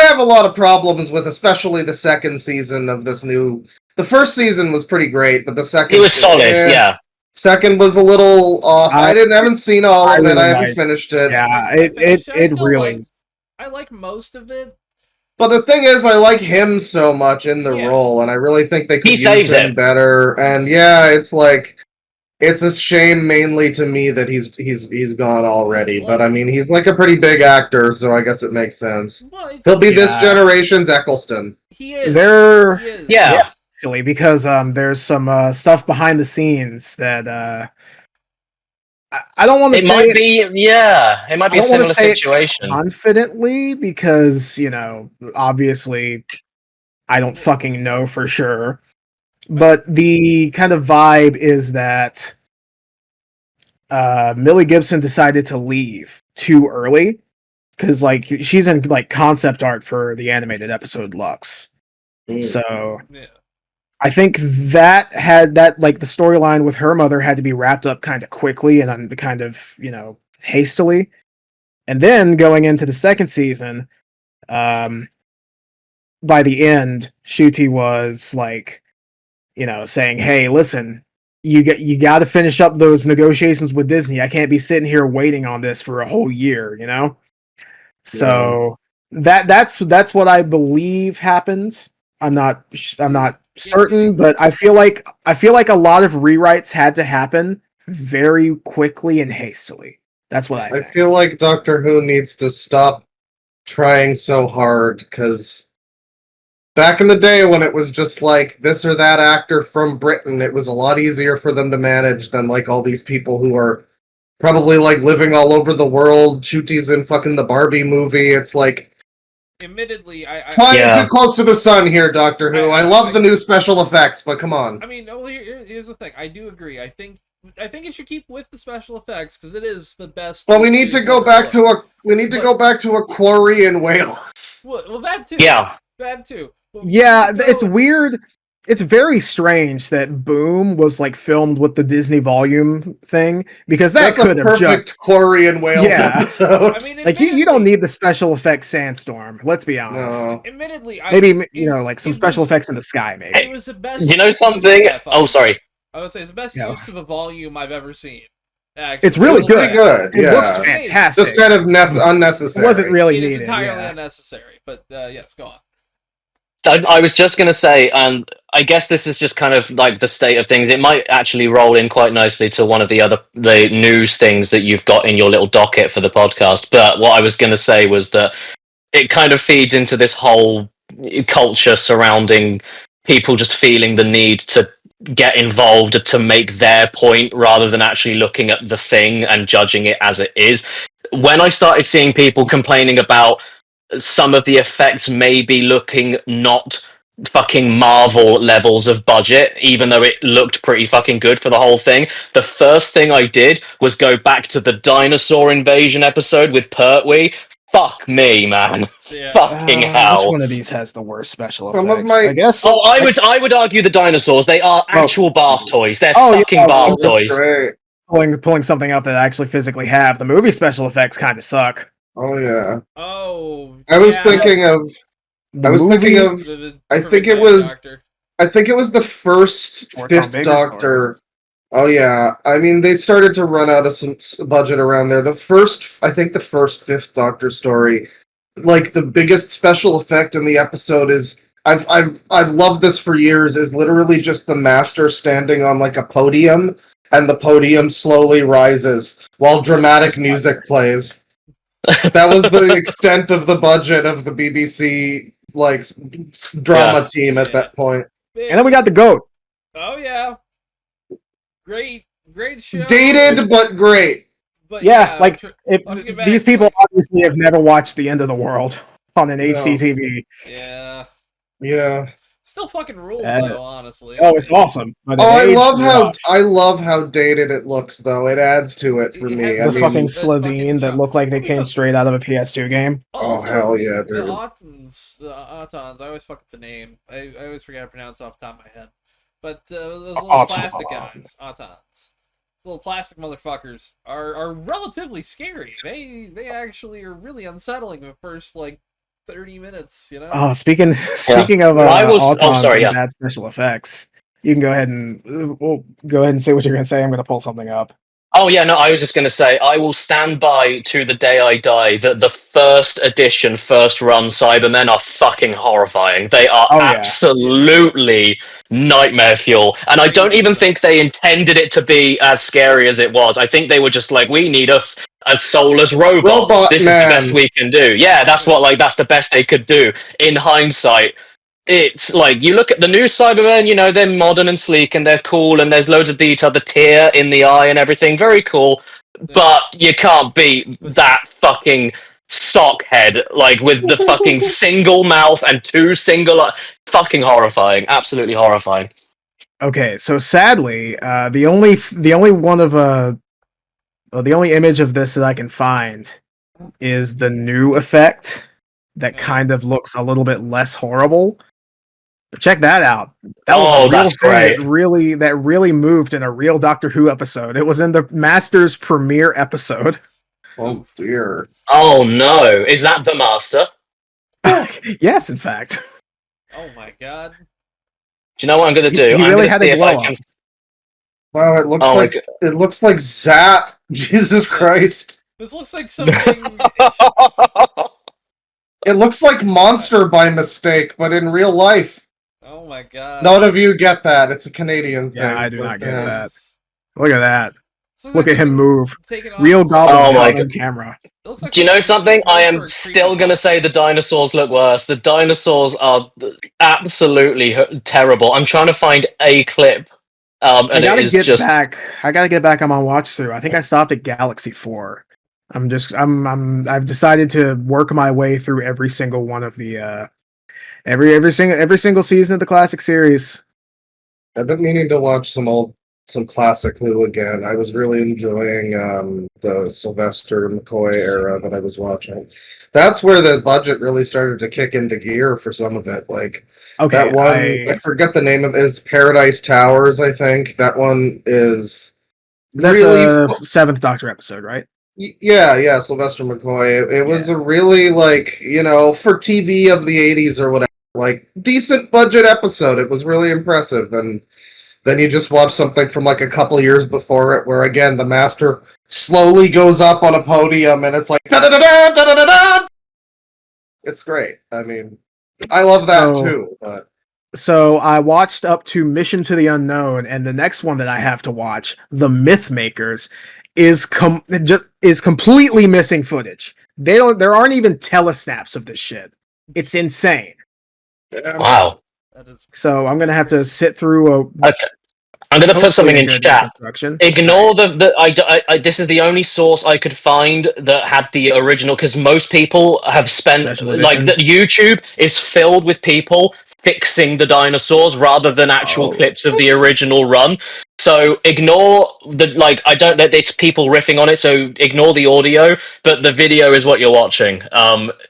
have a lot of problems with especially the second season of this new. The first season was pretty great, but the second it was solid, yeah. Second was a little off. I haven't seen all of it. I haven't finished it. Yeah, it really. I like most of it. But the thing is, I like him so much in the role, and I really think they could use him better. And yeah, it's like it's a shame mainly to me that he's gone already. But I mean, he's like a pretty big actor, so I guess it makes sense. Well, he'll be this generation's Eccleston. He is. Yeah. Actually, because there's some stuff behind the scenes that I don't want to say might be it might be a similar situation confidently, because obviously I don't fucking know for sure, but the kind of vibe is that Millie Gibson decided to leave too early, because like she's in like concept art for the animated episode Lux. So Yeah. I think that had that like the storyline with her mother had to be wrapped up kind of quickly and kind of hastily, and then going into the second season, by the end, Shuti was like, saying, "Hey, listen, you got to finish up those negotiations with Disney. I can't be sitting here waiting on this for a whole year, So that's what I believe happened. I'm not certain, but I feel like a lot of rewrites had to happen very quickly and hastily. That's what I think. I feel like Doctor Who needs to stop trying so hard, because back in the day when it was just like this or that actor from Britain, it was a lot easier for them to manage than like all these people who are probably like living all over the world. Chuti's in fucking the Barbie movie. It's like, admittedly, flying too close to the sun here, Doctor Who. I love the new special effects, but come on. I mean, well, here's the thing. I do agree. I think it should keep with the special effects because it is the best. Well, we need to go back to a quarry in Wales. Well, that too. Yeah, that too. Yeah, it's weird. It's very strange that Boom was like filmed with the Disney volume thing, because that's could a have perfect quarry in Wales episode. I mean, like you don't need the special effects sandstorm. Let's be honest. No. Admittedly, maybe like some special effects in the sky. Maybe it was the best. You know something? Oh, sorry. I would say it's the best use of the volume I've ever seen. Actually. It's really good. It looks fantastic. Just kind of unnecessary. It wasn't really needed. It's entirely unnecessary. But yes, go on. I was just going to say, and I guess this is just kind of like the state of things. It might actually roll in quite nicely to one of the news things that you've got in your little docket for the podcast. But what I was going to say was that it kind of feeds into this whole culture surrounding people just feeling the need to get involved to make their point rather than actually looking at the thing and judging it as it is. When I started seeing people complaining about some of the effects may be looking not fucking Marvel levels of budget, even though it looked pretty fucking good for the whole thing, the first thing I did was go back to the dinosaur invasion episode with Pertwee. Fuck me, man. Yeah. Fucking hell. Which one of these has the worst special Some effects? of my- I guess. Oh, I would argue the dinosaurs. They are actual bath toys. They're fucking bath toys. Great. Pulling something out that I actually physically have. The movie special effects kind of suck. Oh yeah. Oh. I was thinking of. I think it was the first Fifth Doctor. Oh yeah. I mean, they started to run out of some budget around there. I think the first Fifth Doctor story, like the biggest special effect in the episode is I've loved this for years, is literally just the Master standing on like a podium, and the podium slowly rises while dramatic music plays. That was the extent of the budget of the BBC drama team at that point. And then we got the goat. Oh yeah. Great show. Dated but great. But if these people obviously have never watched The End of the World on an HDTV. Yeah. Yeah. Still fucking rules though, honestly. Oh, it's awesome. But I love how dated it looks though. It adds to it for me. The fucking Slovene that look like they came straight out of a PS2 game. Oh hell yeah, dude. The Autons, I always fuck up the name. I always forget how to pronounce it off the top of my head. But those little plastic guys, Autons. Little plastic motherfuckers are relatively scary. They actually are really unsettling the first 30 minutes, Oh, speaking of Autons and bad special effects, you can go ahead and say what you're gonna say. I'm gonna pull something up. Oh yeah, no, I was just going to say, I will stand by to the day I die that the first edition, first run Cybermen are fucking horrifying. They are absolutely nightmare fuel. And I don't even think they intended it to be as scary as it was. I think they were just like, we need a soulless robot. This is the best we can do. Yeah, that's that's the best they could do. In hindsight, it's like, you look at the new Cybermen, they're modern and sleek and they're cool and there's loads of detail, the tear in the eye and everything, very cool. But you can't beat that fucking sockhead, with the fucking single mouth and two single fucking horrifying, absolutely horrifying. Okay, so sadly, the only image of this that I can find is the new effect that kind of looks a little bit less horrible. But check that out. That was a real that's thing great. that really moved in a real Doctor Who episode. It was in the Master's premiere episode. Oh dear. Oh no, is that the Master? Yes, in fact. Oh my god. Do you know what I'm going to do? He I'm really going to had see a if I glow can. up. Wow, it looks like Zat. Jesus Christ. This looks like something. It looks like Monster by mistake, but in real life. Oh my god. None of you get that. It's a Canadian thing. Yeah, I do not get yeah. that. Look at that. So Look at him move. off Real goblin Oh my on camera. Like do you know something? I am still going to say the dinosaurs look worse. The dinosaurs are absolutely terrible. I'm trying to find a clip. And I gotta it is get just back. I gotta get back on my watch through. I think I stopped at Galaxy 4. I've decided to work my way through every single one of the every single season of the classic series. I've been meaning to watch some classic Who again. I was really enjoying the Sylvester McCoy era that I was watching. That's where the budget really started to kick into gear for some of it. Like that one, I forget the name of it, is Paradise Towers, I think. That one is that's really a Seventh Doctor episode, right? Yeah, Sylvester McCoy. It was a really, like, for TV of the 80s or whatever, like, decent budget episode. It was really impressive. And then you just watch something from, like, a couple years before it where, again, the Master slowly goes up on a podium and it's like, da-da-da-da, da-da-da-da! It's great. I mean, I love that, too. But so I watched up to Mission to the Unknown, and the next one that I have to watch, The Myth Makers, is completely missing footage. There aren't even telesnaps of this shit. It's insane. wow. So I'm gonna have to sit through Okay. I'm going to put something in chat. Ignore this is the only source I could find that had the original, because most people have spent, like, YouTube is filled with people fixing the dinosaurs rather than actual clips of the original run. So ignore it's people riffing on it, so ignore the audio, but the video is what you're watching.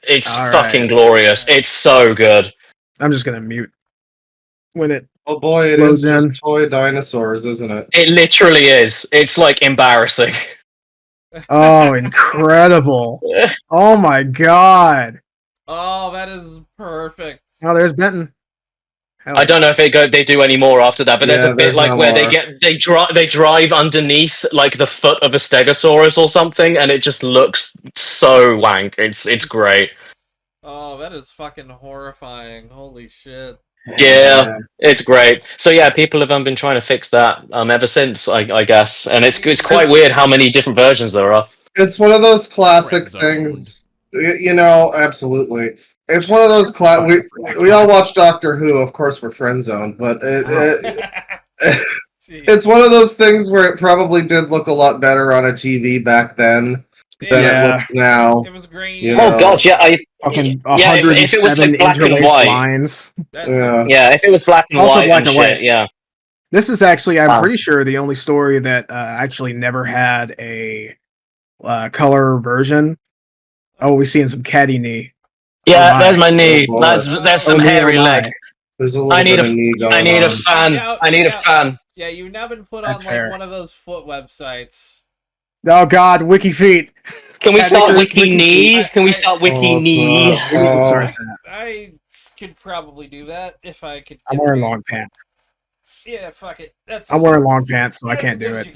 It's fucking glorious. It's so good. I'm just going to mute when it oh boy, it is just toy dinosaurs, isn't it? It literally is. It's, like, embarrassing. Oh, incredible. Oh my god. Oh, that is perfect. Oh, there's Benton. I don't know if they do any more after that, but there's a bit like where they drive underneath, like, the foot of a Stegosaurus or something, and it just looks so wank. It's great. Oh, that is fucking horrifying. Holy shit. Yeah, it's great. So yeah, people have been trying to fix that ever since, I guess, and it's quite weird how many different versions there are. It's one of those classic things, absolutely. It's one of those we all watch Doctor Who, of course we're friend zoned, but it's one of those things where it probably did look a lot better on a TV back then than it looks now. It was great. Oh god, yeah, if it was like black and white lines. Yeah, if it was black and white and shit, yeah. This is actually, I'm pretty sure, the only story that actually never had a color version. Oh, we're seeing some Caddy knee. Yeah, there's my knee. There's some hairy leg. There's a little bit of knee going on. I need a fan. I need a fan. Yeah, you've now been put on like one of those foot websites. Oh god, wiki feet. Can we start wiki knee? Can we start wiki knee? I could probably do that if I could. I'm wearing long pants. Yeah, fuck it. I'm wearing long pants, so I can't do it.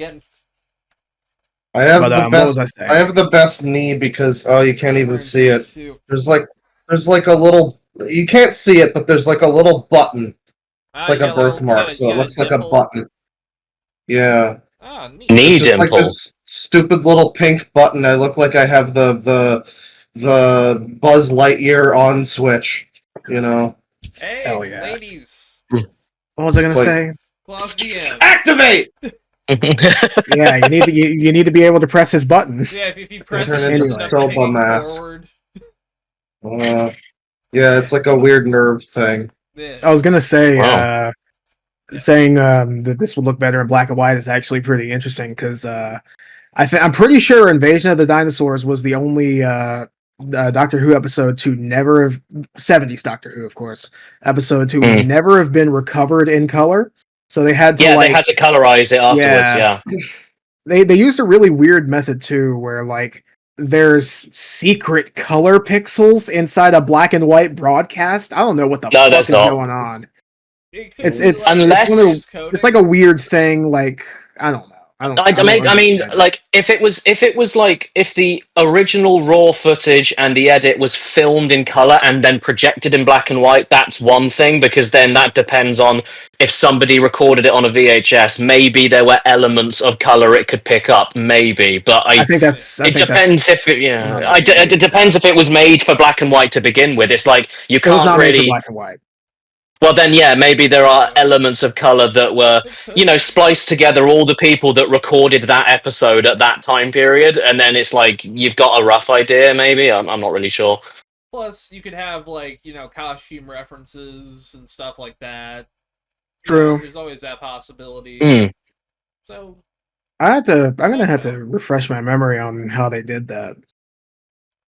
I have I have the best knee because you can't even see it. There's like a little, you can't see it, but there's like a little button. It's like a birthmark, so it looks like a button. Yeah. Knee dimple. Like this stupid little pink button. I look like I have the Buzz Lightyear on switch. Hey, hell yeah, ladies. What was I gonna say? Activate. Yeah, you need to be able to press his button. Yeah, if you press it, it's forward. Yeah, it's like a weird nerve thing. Yeah. I was gonna say, saying that this would look better in black and white is actually pretty interesting because I'm pretty sure Invasion of the Dinosaurs was the only Doctor Who episode to never have 70s Doctor Who, of course, episode to never have been recovered in color. So they had to they had to colorize it afterwards. Yeah. They used a really weird method too, where like there's secret color pixels inside a black and white broadcast. I don't know what the fuck is going on. It's like a weird thing. Like I don't know. I mean, like if the original raw footage and the edit was filmed in color and then projected in black and white, that's one thing, because then that depends on if somebody recorded it on a VHS. Maybe there were elements of color it could pick up, maybe, but it depends if it depends if it was made for black and white to begin with. It's like you can't it was not really made for black and white. Well, then, yeah, maybe there are elements of color that were, spliced together, all the people that recorded that episode at that time period, and then it's like, you've got a rough idea, maybe? I'm not really sure. Plus, you could have, costume references and stuff like that. True. There's always that possibility. So... I'm gonna have to refresh my memory on how they did that.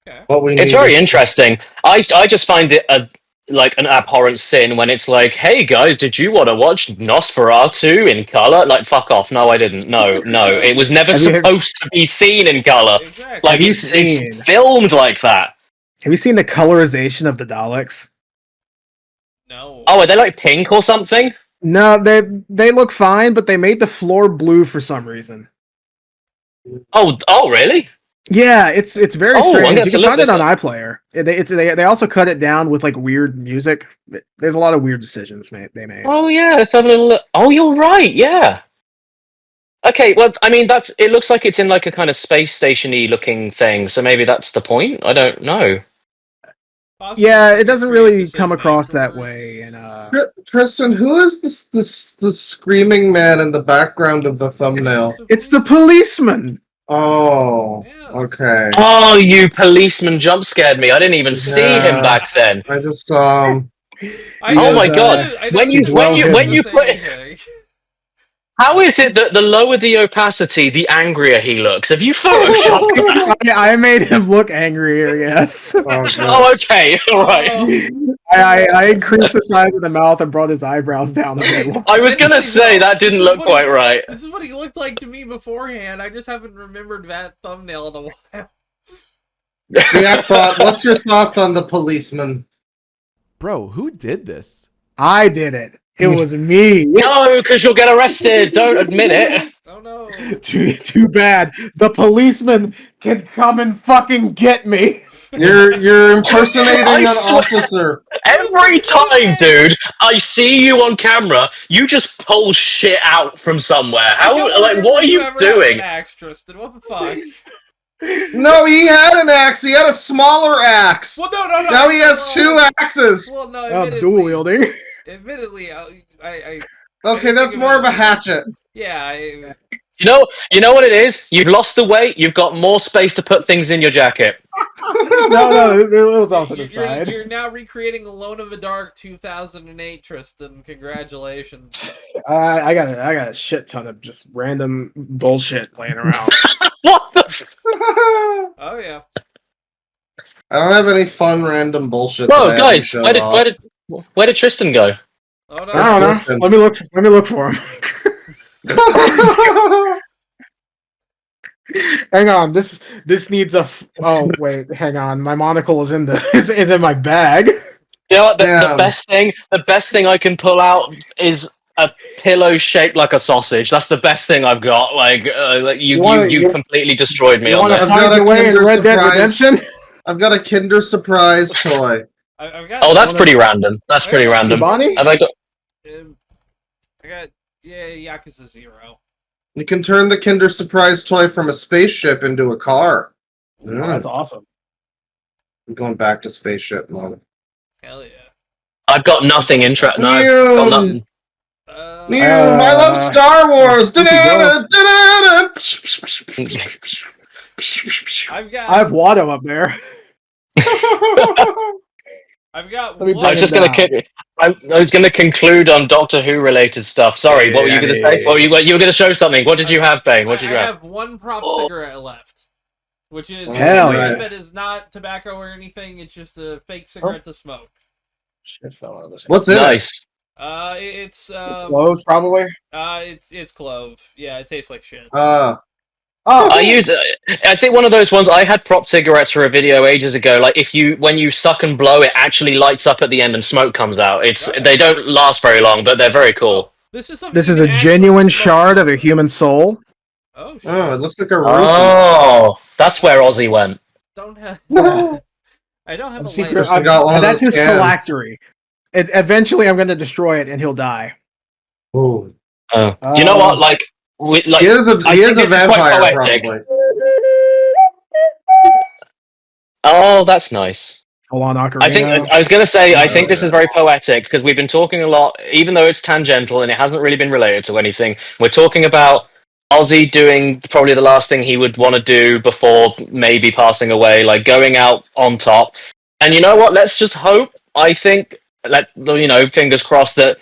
Okay. It's very interesting. I just find it an abhorrent sin when it's like, hey guys, did you want to watch Nosferatu in color? Like, fuck off. No, I didn't. No. It was never supposed to be seen in color. Exactly. Like, it's filmed like that. Have you seen the colorization of the Daleks? No. Oh, are they like pink or something? No, they look fine, but they made the floor blue for some reason. Oh, really? Yeah, it's very strange. You can find it on iPlayer. They also cut it down with like weird music. There's a lot of weird decisions they made. Oh yeah, let's have a little look. Oh, you're right. Yeah. Okay, well, I mean it looks like it's in like a kind of space station-y looking thing. So maybe that's the point. I don't know. Possibly. Yeah, it doesn't really come across that way. And Tristan, who is the screaming man in the background of the thumbnail? It's the policeman. Oh, okay. Oh, you policeman jump scared me. I didn't even see him back then. I just saw him. Oh my god! When you put it, how is it that the lower the opacity, the angrier he looks? Have you photoshopped that? I made him look angrier. Yes. Oh, okay, all right. I increased the size of the mouth and brought his eyebrows down a bit. I was gonna say that didn't look quite right. This is what he looked like to me beforehand. I just haven't remembered that thumbnail in a while. Reactbot, what's your thoughts on the policeman? Bro, who did this? I did it. It was me. No, because you'll get arrested. Don't admit it. Oh no. Too bad. The policeman can come and fucking get me. You're impersonating an officer. Every time, dude, I see you on camera, you just pull shit out from somewhere. What are you doing? Tristan, what the fuck? No, he had an axe. He had a smaller axe. Well, no. Now he has two axes. Well, no, dual wielding. Admittedly, okay, that's more of a hatchet. Yeah. You know what it is? You've lost the weight. You've got more space to put things in your jacket. No, it was off to the side. You're now recreating Alone in the Dark 2008, Tristan. Congratulations. I got a shit ton of just random bullshit laying around. What the? Oh yeah. I don't have any fun random bullshit. Bro, guys, where did Tristan go? Oh, no. I don't know. Let me look for him. Hang on, this needs a. Oh wait, hang on. My monocle is in in my bag. You know what? The best thing I can pull out is a pillow shaped like a sausage. That's the best thing I've got. You completely destroyed me on that. I've got a Red Dead Redemption. I've got a Kinder Surprise toy. That's pretty random. That's pretty random. Subani? Have I got? I got Yakuza 0. You can turn the Kinder Surprise toy from a spaceship into a car. Oh, that's awesome. I'm going back to spaceship mode. Hell yeah. I've got nothing interesting. No, I've got nothing. I love Star Wars. I have Watto up there. I've got Let me one. I was just going to. I was going to conclude on Doctor Who related stuff. Sorry, what were you going to say? Well, you were going to show something. What did you have, Bane? What did you I have? have one prop cigarette left, which is Hell if yeah. it is not tobacco or anything, it's just a fake cigarette to smoke. Shit fell out of this. What's in it? Nice. It's Clothes, probably. it's clove. Yeah, it tastes like shit. I think one of those ones. I had prop cigarettes for a video ages ago. Like when you suck and blow, it actually lights up at the end and smoke comes out. They don't last very long, but they're very cool. This is something. This is a genuine shard of a human soul. Oh shit! Oh, it looks like a rupee. Oh, that's where Ozzy went. Don't have. I don't have a secret. lighter. That's his phylactery. Eventually, I'm going to destroy it, and he'll die. Ooh. Do you know what? Like he is a vampire, probably. Oh, that's nice. Full on ocarina. I was going to say, I think this is very poetic because we've been talking a lot, even though it's tangential and it hasn't really been related to anything. We're talking about Ozzy doing probably the last thing he would want to do before maybe passing away, like going out on top. And you know what? Let's just hope. I think, fingers crossed that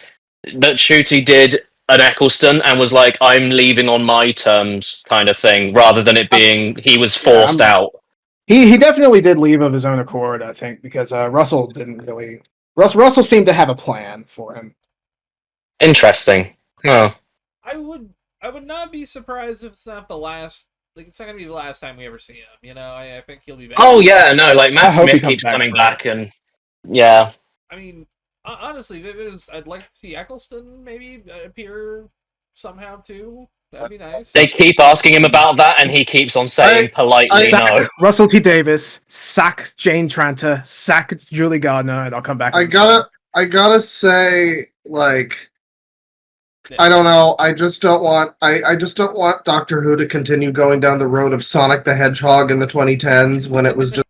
Shooty did an Eccleston and was like, I'm leaving on my terms kind of thing, rather than it being he was forced out. He definitely did leave of his own accord, I think, because Russell didn't really. Russell seemed to have a plan for him. Interesting. Oh. I would not be surprised if it's not the last. Like, it's not gonna be the last time we ever see him. You know, I think he'll be back. Oh yeah, no, like Matt Smith keeps coming back, and yeah. I mean, honestly, if it is, I'd like to see Eccleston maybe appear somehow too. That'd be nice. They keep asking him about that, and he keeps on saying politely no. Russell T. Davis, sack Jane Tranter, sack Julie Gardner, and I'll come back. I gotta say, like, I don't know. I just don't want Doctor Who to continue going down the road of Sonic the Hedgehog in the 2010s when it was just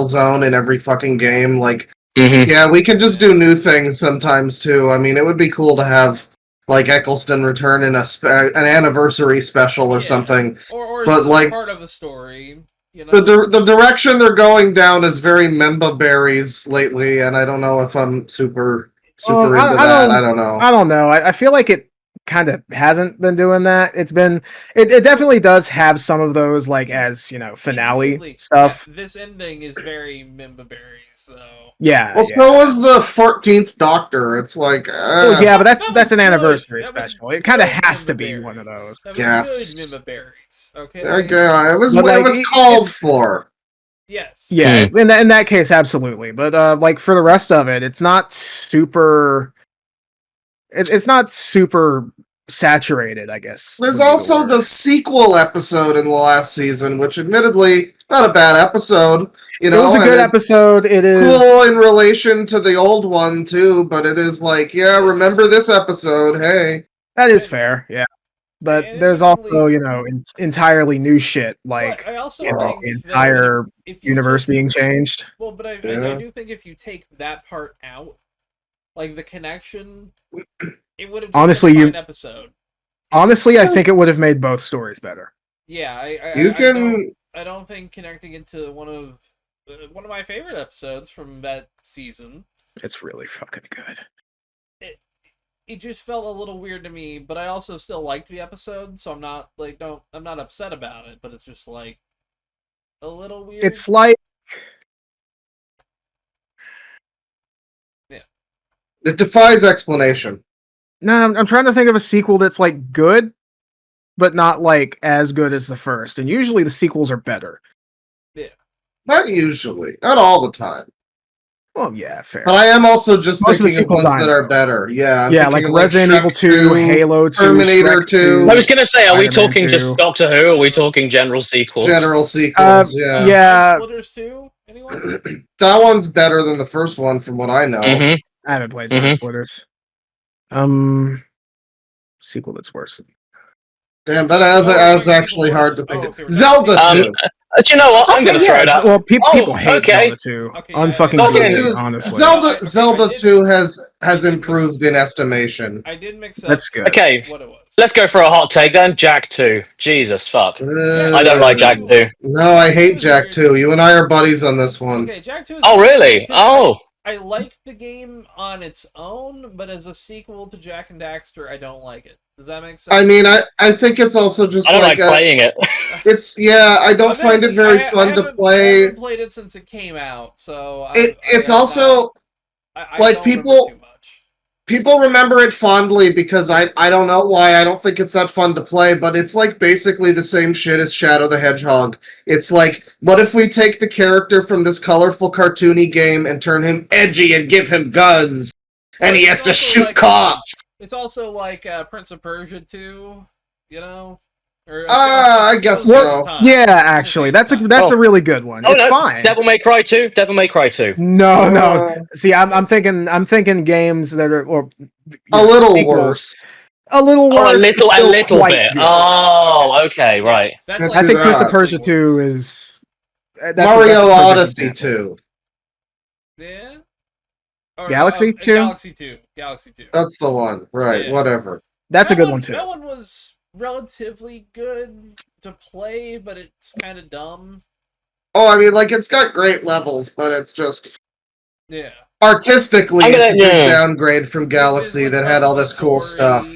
zone in every fucking game. Like, yeah, we could just do new things sometimes too. I mean, it would be cool to have like Eccleston return in an anniversary special or something. Or but like part of a story. You know? The direction they're going down is very Memba Berries lately, and I don't know if I'm super into that. I don't know. I don't know. I feel like it kind of hasn't been doing that. It definitely does have some of those, like, as finale stuff. Yeah, this ending is very Memba Berries, so yeah. Well, so was the 14th Doctor. It's like, yeah, but that's an anniversary special. It kind of has to be one of those. That was good Memba Berries. Okay. It was called for. Yes. Yeah. In that case, absolutely. But like for the rest of it, it's not super. It's not super saturated, I guess. There's also the sequel episode in the last season, which admittedly not a bad episode. It was a good episode. It is cool in relation to the old one too, but it is like, yeah, remember this episode? Hey, that is fair. Yeah, but there's also entirely new shit, like I also the entire universe being changed. Well, but I do think if you take that part out, like the connection, it would have honestly been a fine episode. Honestly, I think it would have made both stories better. Yeah, I don't think connecting into one of my favorite episodes from that season. It's really fucking good. It just felt a little weird to me, but I also still liked the episode, so I'm not upset about it. But it's just like a little weird. It's like. It defies explanation. No, I'm trying to think of a sequel that's like good, but not like as good as the first. And usually the sequels are better. Yeah. Not usually. Not all the time. Well, yeah, fair. But I am also just thinking of ones that are better. Yeah. Yeah, like Resident Evil 2, Halo 2, Terminator 2. I was going to say, are we talking just Doctor Who, or are we talking general sequels? General sequels, yeah. Yeah. Splitters 2? Anyone? That one's better than the first one, from what I know. Mm-hmm. I haven't played Splitters. Sequel that's worse. Damn, that is actually hard to think of. Zelda 2. Do you know what? I'm going to throw it out. Well, people hate Zelda 2. Zelda 2 has improved in estimation. I did mix up. That's good. Okay, what it was. Let's go for a hot take then. Jak 2. Jesus fuck. I don't like Jak 2. No, I hate Jak 2. You and I are buddies on this one. Okay, Jak 2 is really? Oh. I like the game on its own, but as a sequel to Jak and Daxter, I don't like it. Does that make sense? I mean, I think it's also just I don't like like playing it. it's I don't find it very fun to play. I haven't played it since it came out, so It's also I like don't remember too much. people remember it fondly because I don't know why. I don't think it's that fun to play, but it's like basically the same shit as Shadow the Hedgehog. It's like, what if we take the character from this colorful cartoony game and turn him edgy and give him guns, and he has to shoot cops? It's also like Prince of Persia 2, you know? Or, I guess so. Yeah, actually, that's a really good one. It's fine. Devil May Cry 2. Devil May Cry 2. No. See, I'm thinking games that are a little worse. A little worse. A little bit. Good. Oh, okay, right. I think Prince of Persia 2 is Mario Odyssey 2. Yeah. Galaxy 2. Galaxy 2. That's the one, right? Yeah. Whatever. That's a good one too. That one was relatively good to play, but it's kind of dumb. Oh, I mean, like, it's got great levels, but it's just artistically, it's a big downgrade from Galaxy that had all this cool stuff.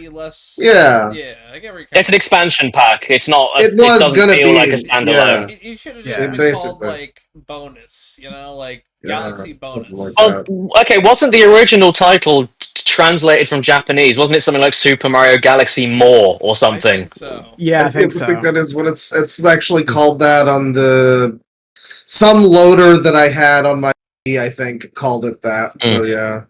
Yeah, I get where you're it's an expansion pack. It's not. It doesn't feel like a standalone. It should have just been called like bonus, like Galaxy bonus. Okay, wasn't the original title translated from Japanese? Wasn't it something like Super Mario Galaxy More or something? I think so. Yeah, I think so. I think that is what it's actually called. That on some loader that I had on my, I think called it that. So yeah.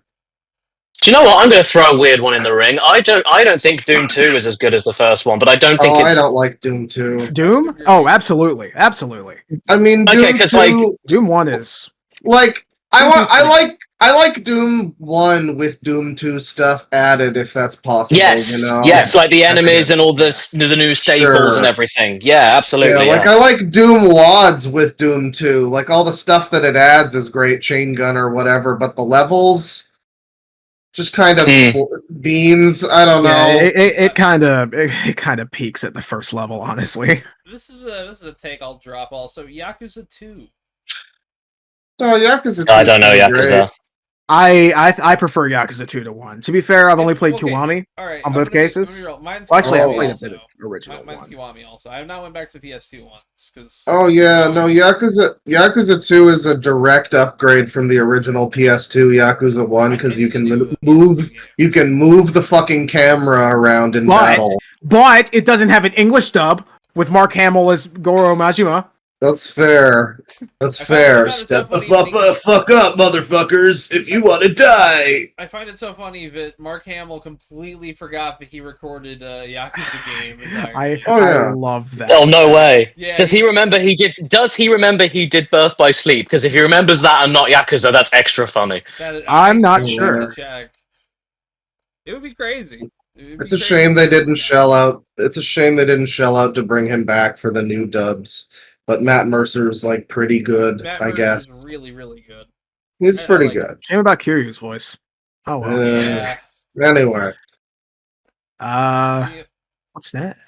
Do you know what? I'm going to throw a weird one in the ring. I don't think Doom 2 is as good as the first one, but I don't think I don't like Doom 2. Doom? Oh, absolutely. I mean, Doom 2, Doom 1 is like I like Doom 1 with Doom 2 stuff added, if that's possible. Yes, like the enemies and all the new staples and everything. Yeah, absolutely. Yeah, I like Doom WADs with Doom 2. Like, all the stuff that it adds is great, chain gun or whatever, but the levels just kind of beans. I don't know. It kind of peaks at the first level, honestly. This is a take I'll drop also. Yakuza 2. Oh, Yakuza 2. I don't know Yakuza. I prefer Yakuza 2 to 1. To be fair, I've only played Kiwami on both cases. Mine's actually, I played a bit of original. Mine's Kiwami also. I have not went back to the PS2 once because. Oh yeah, no, Yakuza 2 is a direct upgrade from the original PS2 Yakuza 1 because you can move the fucking camera around in battle. But it doesn't have an English dub with Mark Hamill as Goro Majima. That's fair. That's fair. Step the fuck up, motherfuckers, if you want to die. I find it so funny that Mark Hamill completely forgot that he recorded a Yakuza game. I love that. Oh, no way. Yeah, Does he remember he did Birth by Sleep? Because if he remembers that and not Yakuza, that's extra funny. I'm not sure. It would be crazy. It's a shame they didn't shell out. It's a shame they didn't shell out to bring him back for the new dubs. But Matt Mercer's like pretty good, I guess. Matt Mercer's really, really good. He's pretty good. Shame about Kiryu's voice. Oh well. Anyway. What's next?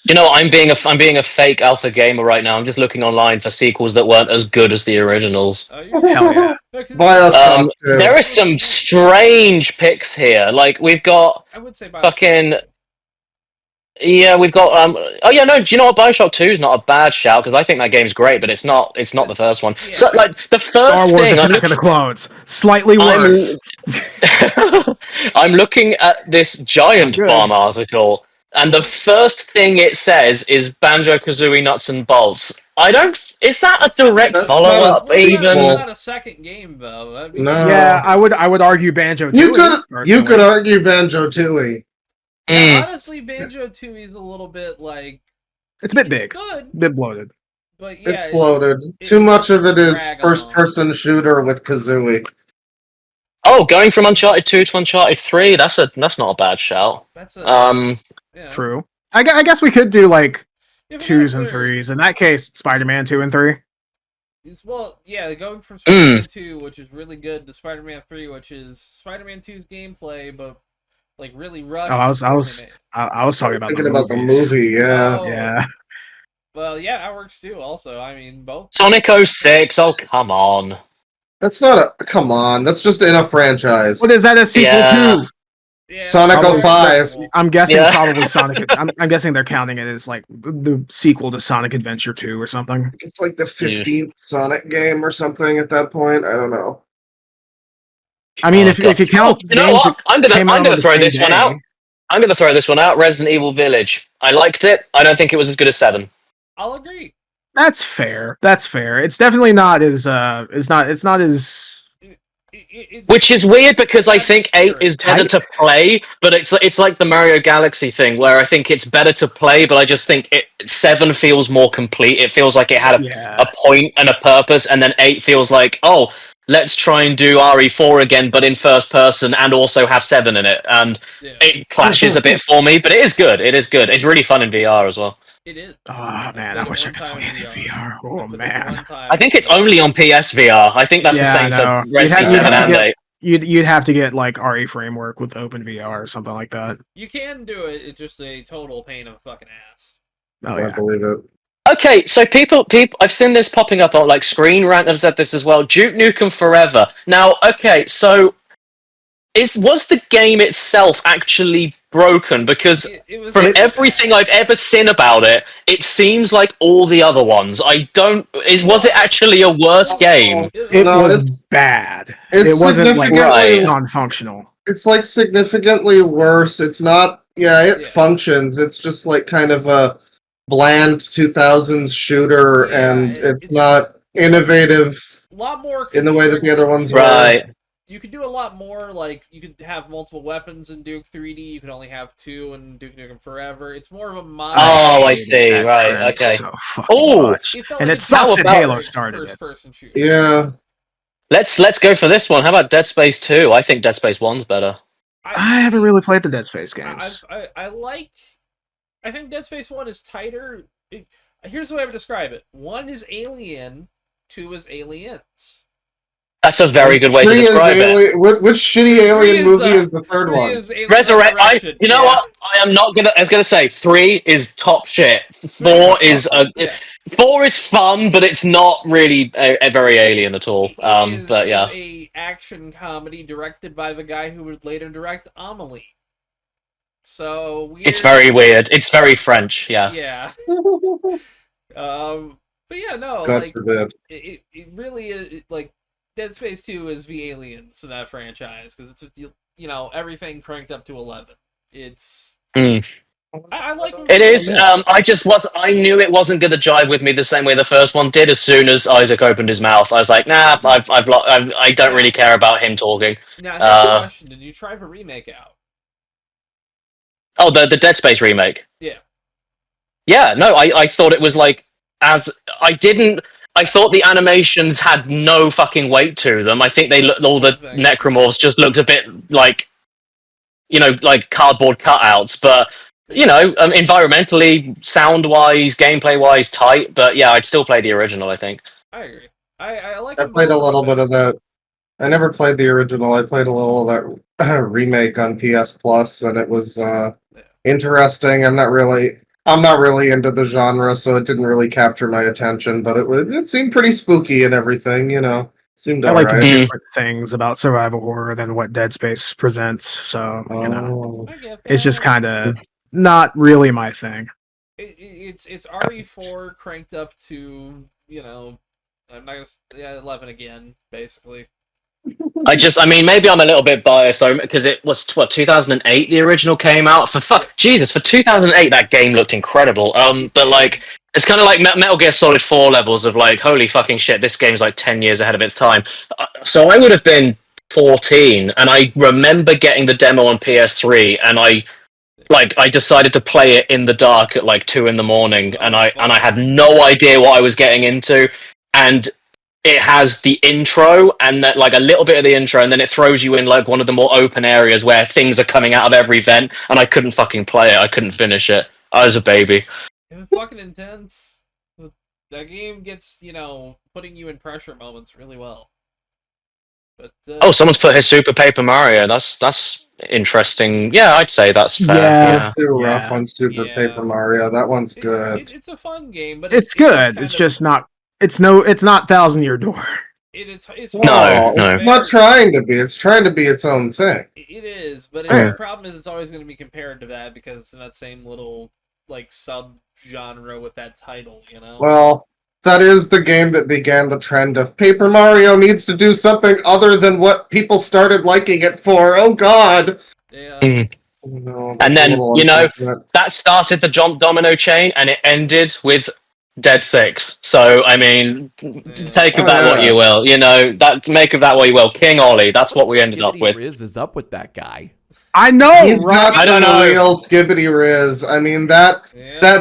You know, I'm being a fake alpha gamer right now. I'm just looking online for sequels that weren't as good as the originals. Oh, yeah. Hell yeah. There are some strange picks here. Like we've got fucking. Yeah, we've got. Oh yeah, no. Do you know what? BioShock 2 is not a bad shout because I think that game's great, but it's not the first one. Yeah. So like the first Star Wars thing. Attack of the Clones, slightly worse. I'm looking at this Giant Bomb article, and the first thing it says is Banjo-Kazooie Nuts and Bolts. I don't. Is that a direct follow-up? Even it's not a second game though. No. Yeah, I would argue Banjo. You could argue Banjo-Tooie. Honestly, Banjo-Tooie is a little bit like... It's a bit big. Good. A bit bloated. But yeah, it's bloated. Too much of it is first-person shooter with Kazooie. Oh, going from Uncharted 2 to Uncharted 3, that's not a bad shout. True. I guess we could do like 2s and 3s. In that case, Spider-Man 2 and 3. Well, yeah, going from Spider-Man 2, which is really good, to Spider-Man 3, which is Spider-Man 2's gameplay, but like really rushed. Oh, I was talking about the movie. Yeah, yeah. Well, yeah, that works too. Also, I mean, both. Sonic 06. Oh, come on. That's not a. Come on, that's just in a franchise. What is that a sequel to? Yeah, Sonic Probably 05. I'm guessing Yeah. probably Sonic. I'm guessing they're counting it as like the sequel to Sonic Adventure 2 or something. It's like the 15th Sonic game or something at that point. I don't know. I mean, Oh, if God. you count you know games what? that came out I'm on gonna the throw same this one out. day, I'm gonna throw this one out. Resident Evil Village. I liked it. I don't think it was as good as 7. I'll agree. that's fair. That's fair. It's definitely not as it's not as Which is weird because I think 8 is better Tight. to play, but it's like the Mario Galaxy thing where I think it's better to play, but I just think 7 feels more complete. It feels like it had yeah. a point and a purpose, and then 8 feels like, oh, let's try and do RE4 again, but in first person, and also have 7 in it, and Yeah. it clashes a bit for me. But it is good. It is good. It's really fun in VR as well. It is. Oh man, I wish I could play it in VR. Oh man, I think it's only on PSVR. I think that's the yeah, I same know. for Resi 7 and 8. You'd have to get like RE framework with OpenVR or something like that. You can do it. It's just a total pain in the fucking ass. Oh I yeah. believe it. Okay, so people, I've seen this popping up on like Screen Rant have said this as well. Duke Nukem Forever. Now, okay, so was the game itself actually broken? Because It was from everything I've ever seen about it, it seems like all the other ones. Was it actually a worse game? It was bad. It wasn't like Right. non-functional. It's like significantly worse. It's not. Yeah, it functions. It's just like kind of a bland 2000s shooter, and it's not innovative a lot more in the way that the other ones Right. were. You could do a lot more, like, you could have multiple weapons in Duke 3D, you could only have 2 in Duke Nukem Forever. It's more of a mod. Oh, I see, right, okay. So fucking much. And it sucks that Halo started it. First-person shooter. Yeah. Let's go for this one. How about Dead Space 2? I think Dead Space 1's better. I haven't really played the Dead Space games. I think Dead Space 1 is tighter. Here's the way I would describe it. 1 is Alien, 2 is Aliens. That's a very good way to describe it. Which shitty alien movie is the third one? Resurrection. You know what? I was gonna say 3 is top shit. 4 is 4 is fun, but it's not really a very alien at all. But yeah, it's a action comedy directed by the guy who would later direct Amelie. So weird. It's very weird. It's very French. Yeah. Yeah. But yeah, no. God like, forbid. It really is like. Dead Space 2 is the Aliens in that franchise because it's everything cranked up to 11. It's I like it is. I knew it wasn't going to jive with me the same way the first one did. As soon as Isaac opened his mouth, I was like, nah, I don't really care about him talking. Now, here's a question: did you try the remake out? Oh, the Dead Space remake. Yeah. Yeah. No, I thought it was like I thought the animations had no fucking weight to them. I think all the necromorphs just looked a bit like, like cardboard cutouts. But, environmentally, sound-wise, gameplay-wise, tight. But yeah, I'd still play the original, I think. I agree. I like. I played a little bit of that. I never played the original. I played a little of that remake on PS Plus, and it was interesting. I'm not really into the genre, so it didn't really capture my attention, but it seemed pretty spooky and everything, Seemed I like alright. different things about survival horror than what Dead Space presents, so it's just kind of not really my thing. It's RE4 cranked up to I'm not gonna 11 again, basically. Maybe I'm a little bit biased because it was 2008 the original came out. For 2008 that game looked incredible. But like it's kind of like Metal Gear Solid 4 levels of like holy fucking shit, this game's like 10 years ahead of its time. So I would have been 14, and I remember getting the demo on PS3, and I decided to play it in the dark at like 2 a.m, and I had no idea what I was getting into, and it has the intro and like a little bit of the intro, and then it throws you in like one of the more open areas where things are coming out of every vent, and I couldn't fucking play it. I couldn't finish it. I was a baby. It was fucking intense. That game gets, putting you in pressure moments really well. But someone's put his Super Paper Mario. That's interesting. Yeah, I'd say that's fair. Yeah. Too rough on Super Paper Mario. That one's good. It's a fun game, but it's good. It's just not. It's not Thousand Year Door. It's No, it's not trying to be. It's trying to be its own thing. It is, but the problem is it's always going to be compared to that because it's in that same little like sub genre with that title, you know. Well, that is the game that began the trend of Paper Mario needs to do something other than what people started liking it for. Oh God. Yeah. No, and then that started the domino chain, and it ended with Dead 6. So I mean, take of that what you will. You know, make of that what you will. King Ollie. That's what we ended up with. Riz is up with that guy. I know, he's right? got some real skibbity riz. I mean that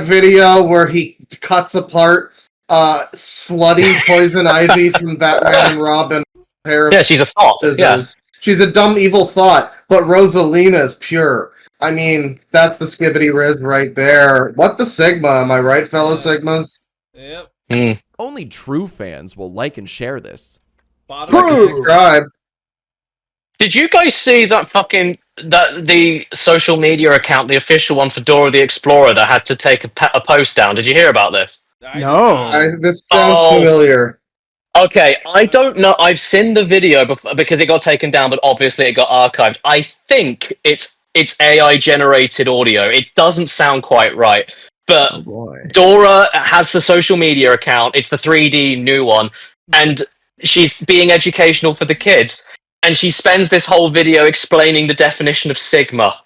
video where he cuts apart slutty Poison Ivy from Batman and Robin. Yeah, she's a thought. Yeah. She's a dumb evil thought, but Rosalina is pure. I mean, that's the skibbity riz right there. What the Sigma? Am I right, fellow Sigmas? Yep. Only true fans will like and share this. Subscribe. Did you guys see that the social media account, the official one for Dora the Explorer, that had to take a post down? Did you hear about this? No. This sounds familiar. Okay, I don't know. I've seen the video because it got taken down, but obviously it got archived. I think it's AI generated audio. It doesn't sound quite right. But Dora has the social media account. It's the 3D new one, and she's being educational for the kids. And she spends this whole video explaining the definition of Sigma.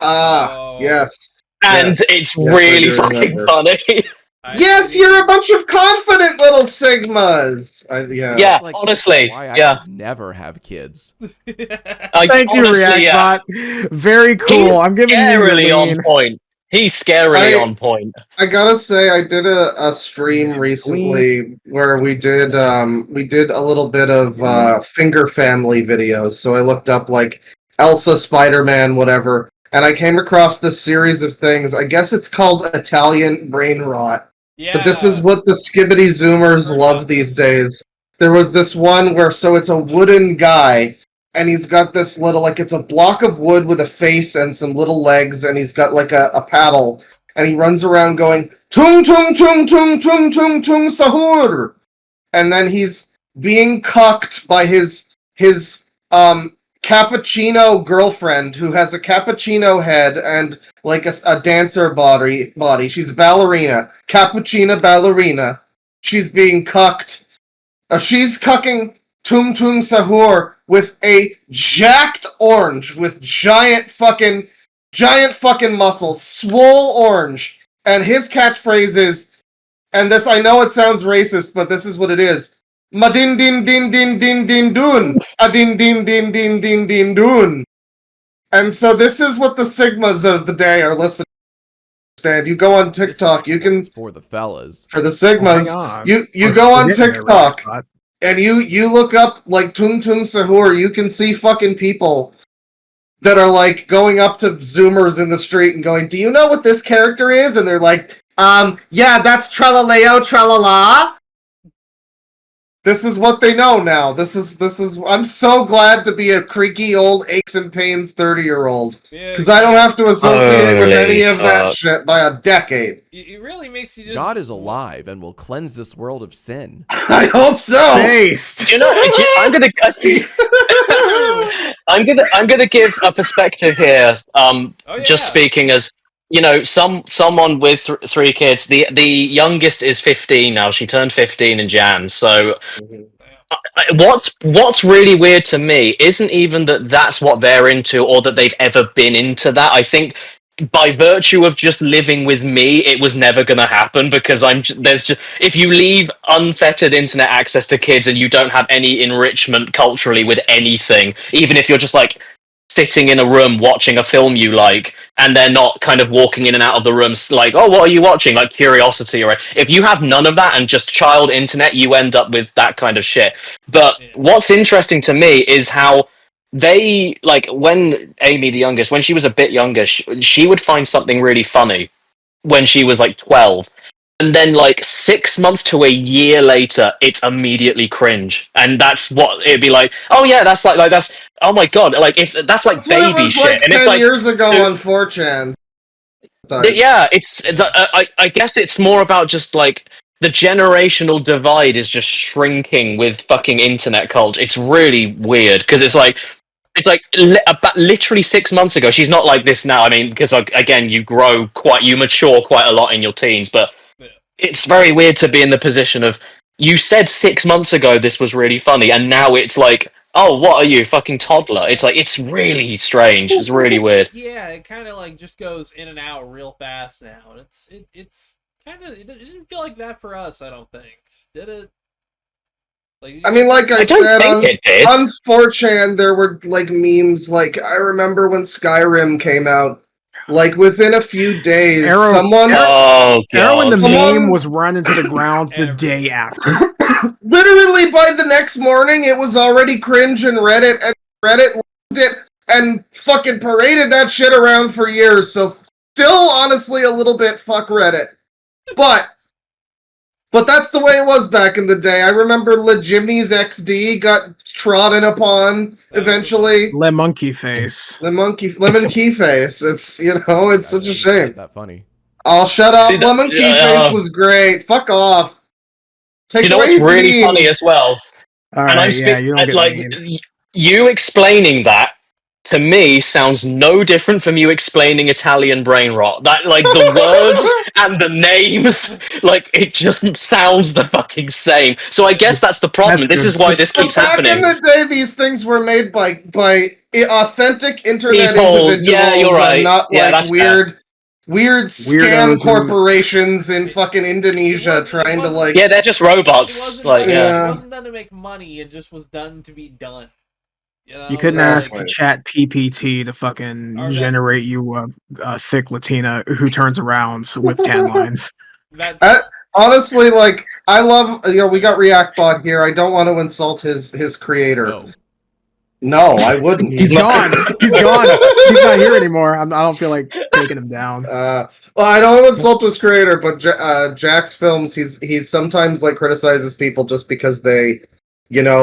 Yes. And it's really fucking funny. Yes, you're a bunch of confident little Sigmas. Yeah, like, honestly. Why I yeah. could never have kids. Thank you, Reactbot. Very cool. He's I'm giving you scarily on point. He's scarily on point. I gotta say, I did a stream recently where we did a little bit of Finger Family videos. So I looked up like Elsa, Spider-Man, whatever, and I came across this series of things. I guess it's called Italian brain rot. Yeah. But this is what the skibbity zoomers love these days. There was this one where it's a wooden guy, and he's got this little, like, it's a block of wood with a face and some little legs, and he's got like a paddle, and he runs around going tung tung tung tung tung tung tung sahur, and then he's being cucked by his cappuccino girlfriend who has a cappuccino head and like a dancer body. She's a ballerina, cappuccino ballerina. She's being cucked. She's cucking Tung Tung Sahur with a jacked orange with giant fucking muscles, swole orange. And his catchphrase is, and this, I know it sounds racist, but this is what it is. Ma din din din din din din dun. A din din din din din din dun. And so this is what the Sigmas of the day are listening to. You go on TikTok, you can for the fellas. For the Sigmas, you go on TikTok and you look up like Tung Tung Sahur, you can see fucking people that are like going up to Zoomers in the street and going, "Do you know what this character is?" And they're like, yeah, that's Tralaleo Tralala. This is what they know now. This is. I'm so glad to be a creaky old aches and pains 30-year-old because I don't have to associate with any of that shit by a decade. It really makes you just. God is alive and will cleanse this world of sin. I hope so. Based. You know, I'm gonna give a perspective here. Just speaking as. You know, someone with three kids. The youngest is 15 now. She turned 15 in Jan. So, what's really weird to me isn't even that that's what they're into or that they've ever been into that. I think by virtue of just living with me, it was never going to happen because if you leave unfettered internet access to kids and you don't have any enrichment culturally with anything, even if you're just like sitting in a room watching a film you like, and they're not kind of walking in and out of the rooms like, oh, what are you watching? Like curiosity, or if you have none of that and just child internet, you end up with that kind of shit. But what's interesting to me is how they, like, when Amy, the youngest, when she was a bit younger, she would find something really funny when she was like 12. And then, like 6 months to a year later, it's immediately cringe, and that's what it'd be like. Oh yeah, that's like that's. Oh my god, like if that's like baby what it was shit, like and 10 it's like years ago on 4chan. Yeah, it's. I guess it's more about just like the generational divide is just shrinking with fucking internet culture. It's really weird because it's like about literally 6 months ago. She's not like this now. I mean, because again, you mature quite a lot in your teens, but it's very weird to be in the position of you said 6 months ago this was really funny, and now it's like, oh, what are you, fucking toddler? It's like, it's really strange. It's really weird. Yeah, it kind of like just goes in and out real fast now, and it's kind of it didn't feel like that for us. I don't think, did it? Like, I mean, like I don't said, think it did. on 4chan, there were, like, memes, like, I remember when Skyrim came out, like, within a few days, someone... Oh, Arrow in the Someone- meme was run into the ground the day after. Literally, by the next morning, it was already cringe in Reddit, and Reddit loved it, and fucking paraded that shit around for years, so still, honestly, a little bit fuck Reddit. But that's the way it was back in the day. I remember Jimmy's XD got trodden upon eventually. Le monkey face. Lemon key face. It's, it's such a shame. That funny. Oh, shut up. See, Lemon key face was great. Fuck off. Take you know away what's really Steam. funny as well? All And right, I'm you don't get mean. you explaining that to me sounds no different from you explaining Italian brain rot. That, like, the words and the names, like, it just sounds the fucking same. So I guess that's the problem. That's This good. is why this keeps happening. Back in the day, these things were made by authentic internet People, individuals, yeah, you're right. and not Yeah, like that's weird scam Weirdos corporations in fucking Indonesia trying to, like... Yeah, they're just It robots. wasn't, Like, done, yeah. it wasn't done to make money. It just was done to be done. You couldn't Exactly. ask Chat PPT to fucking Okay. generate you a thick Latina who turns around with 10 lines. That's, Honestly, like, I love... we got ReactBot here. I don't want to insult his creator. No. No, I wouldn't. He's gone. He's gone. He's not here anymore. I don't feel like taking him down. Well, I don't want to insult his creator, but Jack's films, he's sometimes, like, criticizes people just because they,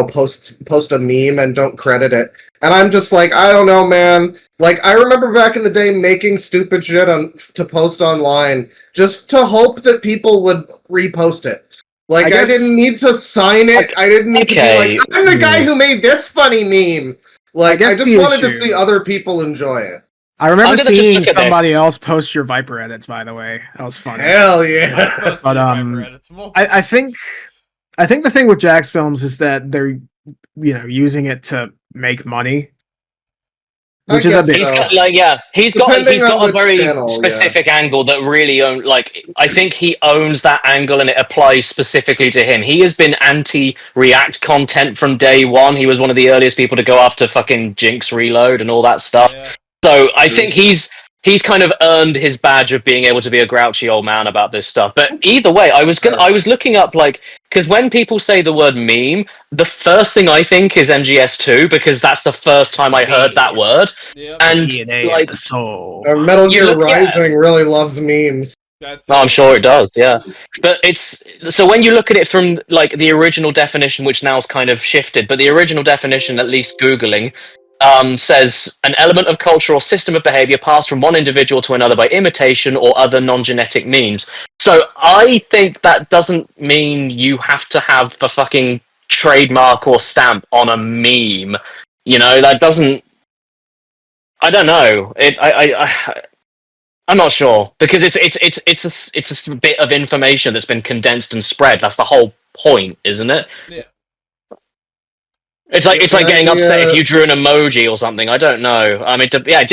post a meme and don't credit it. And I'm just like, I don't know, man. Like, I remember back in the day making stupid shit to post online just to hope that people would repost it. Like, I didn't need to sign it. I didn't need to be like, I'm the guy who made this funny meme. Like, I just wanted to see other people enjoy it. I remember seeing somebody else post your Viper edits, by the way. That was funny. Hell yeah. But I think the thing with Jack's films is that they're using it to make money. Which is a bit. He's got a very specific angle that really I think he owns that angle and it applies specifically to him. He has been anti-React content from day one. He was one of the earliest people to go after fucking Jinx Reload and all that stuff. Yeah. So I think he's kind of earned his badge of being able to be a grouchy old man about this stuff. But either way, I was looking up, because when people say the word meme, the first thing I think is MGS2, because that's the first time I heard that word. Yep. And DNA of the soul. Metal Gear Rising really loves memes. I'm sure it does, yeah. But so when you look at it from the original definition, which now's kind of shifted, but the original definition, at least Googling, says an element of culture or system of behavior passed from one individual to another by imitation or other non-genetic means. So I think that doesn't mean you have to have the fucking trademark or stamp on a meme. That doesn't. I don't know. I'm not sure, because it's a bit of information that's been condensed and spread. That's the whole point, isn't it? Yeah. It's like getting upset if you drew an emoji or something. I don't know. I mean, I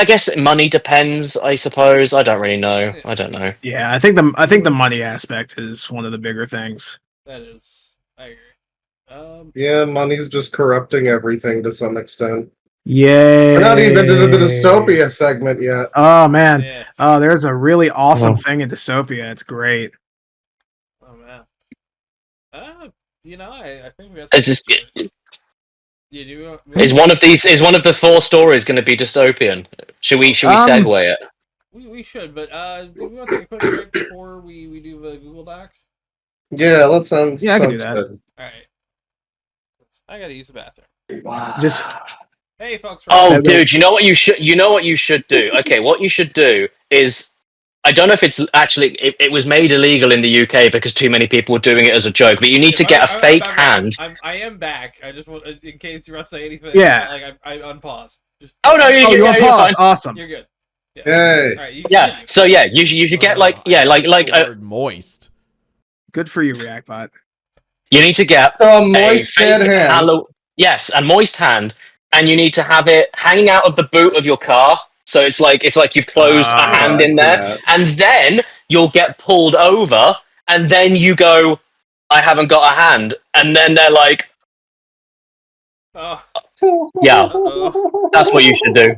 guess money depends. I suppose. I don't really know. I don't know. Yeah, I think the money aspect is one of the bigger things. That is, I agree. Yeah, money's just corrupting everything to some extent. Yeah. We're not even into the dystopia segment yet. Oh man. Yeah. Oh, there's a really awesome thing in dystopia. It's great. Oh man. I think we got. Is one of the 4 stories going to be dystopian? Should we segue it? We should, but do we want to take a quick break before we do the Google Doc? Yeah, that sounds. Yeah, I can do that. Good. All right. I gotta use the bathroom. Wow. Just. Hey, folks. Oh, dude, you know what you should do? Okay, what you should do is I don't know if it's actually it was made illegal in the UK because too many people were doing it as a joke. But you need to get a fake hand. I am back. I just want, in case you want to say anything. Yeah. Like I unpause. Just, Oh no, you you're pause. fine. Awesome. You're good. Yeah. Yay. All right, Yeah. So yeah, you should get like the word moist. Good for you, ReactBot. you need to get A moist fake dead hand. yes, a moist hand, and you need to have it hanging out of the boot of your car. So it's like you've closed a hand I in see there, that. and then you'll get pulled over, and then you go, "I haven't got a hand," and then they're like, Oh. "Yeah, Uh-oh. that's what you should do."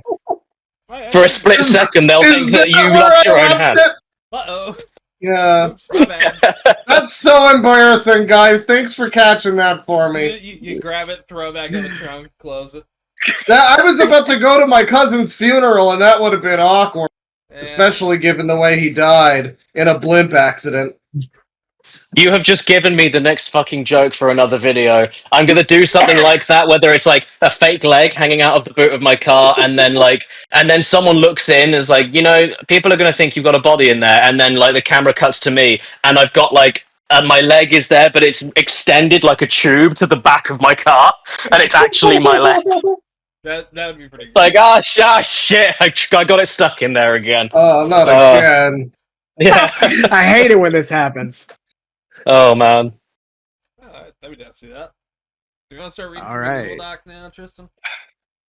For a split second, they'll think that you where lost I your own left hand. it? Uh-oh. Yeah. Oops, my bad. That's so embarrassing, guys. Thanks for catching that for me. You grab it, throw it back in the trunk, close it. I was about to go to my cousin's funeral, and that would have been awkward. Yeah. Especially given the way he died in a blimp accident. You have just given me the next fucking joke for another video. I'm gonna do something like that, whether it's like a fake leg hanging out of the boot of my car, and then someone looks in and is like, people are gonna think you've got a body in there, and then like the camera cuts to me, and I've got like my leg is there, but it's extended like a tube to the back of my car, and it's actually my leg. That would be pretty good. Like, shit, I got it stuck in there again. Oh, not again. Yeah. I hate it when this happens. Oh man. Let me not see that. You want to start reading All from the right. Google Doc now, Tristan?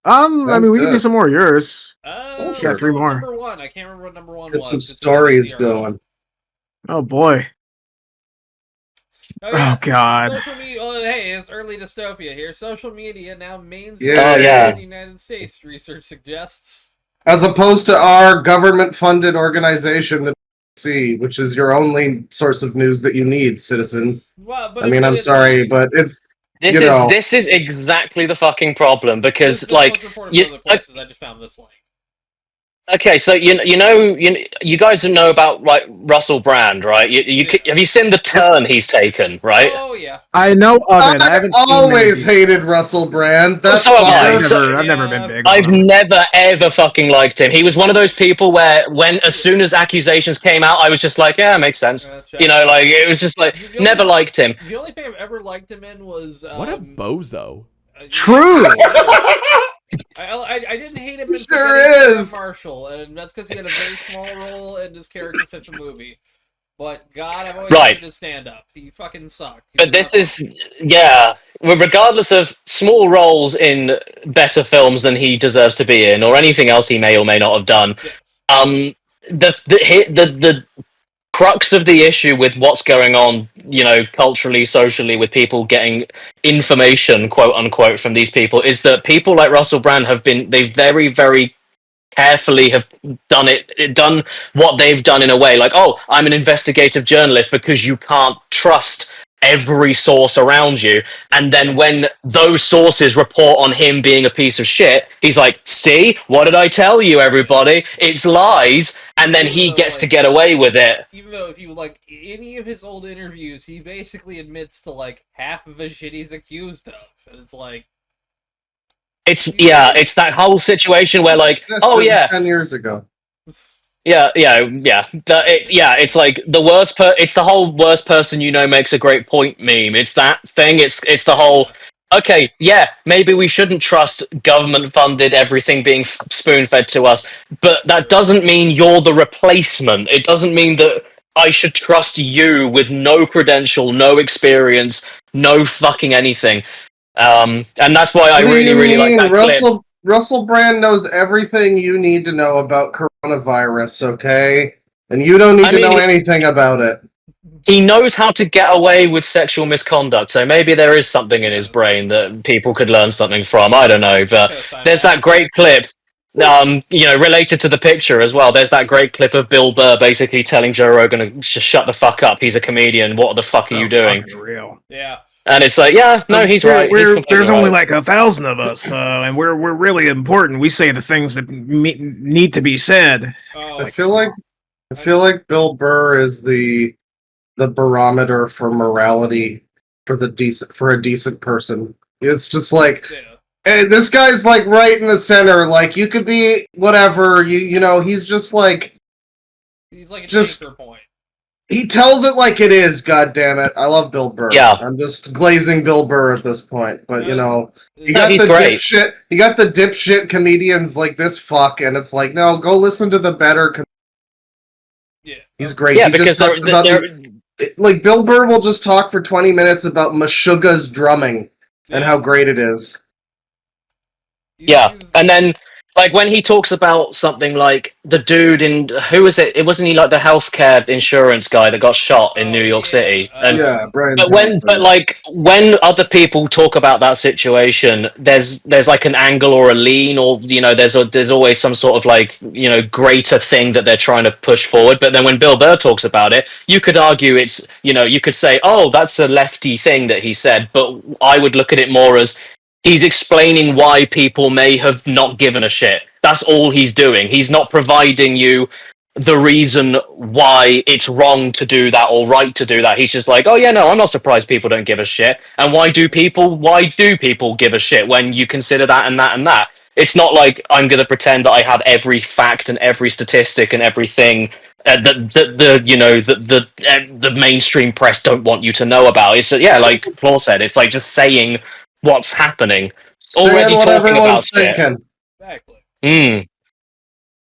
I mean, we can do some more of yours. Sure. Got 3 more. Number one. I can't remember what number one Get was. some It's stories CRT. going. Oh boy. Yeah. Oh god. Social media. Oh, hey, it's early dystopia here. Social media now mainstream Yeah. Oh, yeah. in the United States. Research suggests. As opposed to our government-funded organization, the BBC, which is your only source of news that you need, citizen. Well, but I mean, I'm sorry, but it's This is exactly the fucking problem because this like was reported from other places. I just found this link. okay, so you guys know about like Russell Brand, right? Have you seen the turn he's taken, right? Oh yeah. I know of it. I I haven't seen always many. hated Russell Brand. That's So have I. fucker. I've never been big on I've him. never ever fucking liked him. He was one of those people where as soon as accusations came out, I was just like, yeah, makes sense. Like it was just like never liked him. The only thing I've ever liked him in was What a bozo. True. I didn't hate him in Sure Forgetting is. Sarah Marshall, and that's because he had a very small role and his character fit the movie. But God, I've always Right. hated his stand-up. He fucking sucked. He But was this not is, yeah, well, regardless of small roles in better films than he deserves to be in, or anything else he may or may not have done, funny. Yes. the crux of the issue with what's going on, culturally, socially, with people getting information, quote unquote, from these people, is that people like Russell Brand they very, very carefully have done what they've done in a way like, oh, I'm an investigative journalist, because you can't trust every source around you, and then when those sources report on him being a piece of shit, he's like, see, what did I tell you, everybody, it's lies, and then he gets to get away with it. Even though if you like any of his old interviews, he basically admits to like half of the shit he's accused of, and it's like, it's that whole situation where like, oh yeah, 10 years ago. It's like the worst. It's the whole worst person makes a great point meme. It's that thing. It's the whole. Okay, yeah, maybe we shouldn't trust government-funded everything being spoon-fed to us, but that doesn't mean you're the replacement. It doesn't mean that I should trust you with no credential, no experience, no fucking anything. And that's why I really, really like that clip. Russell Brand knows everything you need to know about coronavirus, okay? And you don't need to know anything about it. He knows how to get away with sexual misconduct, so maybe there is something in his brain that people could learn something from. I don't know, but there's that great clip, related to the picture as well. There's that great clip of Bill Burr basically telling Joe Rogan to just shut the fuck up. He's a comedian. What the fuck are you doing? Real. Yeah. And it's like, yeah, no, he's right. There's only like 1,000 of us, and we're really important. We say the things that need to be said. Oh, I feel like Bill Burr is the barometer for morality for a decent person. It's just like, hey, this guy's like right in the center. Like, you could be whatever. He's just like, He's like an Just- anchor point. He tells it like it is, god damn it. I love Bill Burr. Yeah. I'm just glazing Bill Burr at this point. But you know, you got he's the great. dipshit comedians like this fuck, and it's like, no, go listen to the better Yeah. He's great. Yeah, he because just talks about like Bill Burr will just talk for 20 minutes about Meshuggah's drumming and how great it is. Yeah, and then like when he talks about something like the dude in who was it? It wasn't he like the healthcare insurance guy that got shot in New York City? And Yeah, Brian but like when other people talk about that situation, there's like an angle or a lean, or you know, there's always some sort of like, you know, greater thing that they're trying to push forward. But then when Bill Burr talks about it, you could argue it's, you know, you could say, oh, that's a lefty thing that he said, but I would look at it more as he's explaining why people may have not given a shit. That's all he's doing. He's not providing you the reason why it's wrong to do that or right to do that. He's just like, oh yeah, no, I'm not surprised people don't give a shit. And why do people give a shit when you consider that and that and that? It's not like I'm going to pretend that I have every fact and every statistic and everything that the mainstream press don't want you to know about. It's yeah, like Paul said, it's like just saying what's happening. Already what talking about everyone's shit. thinking. Exactly.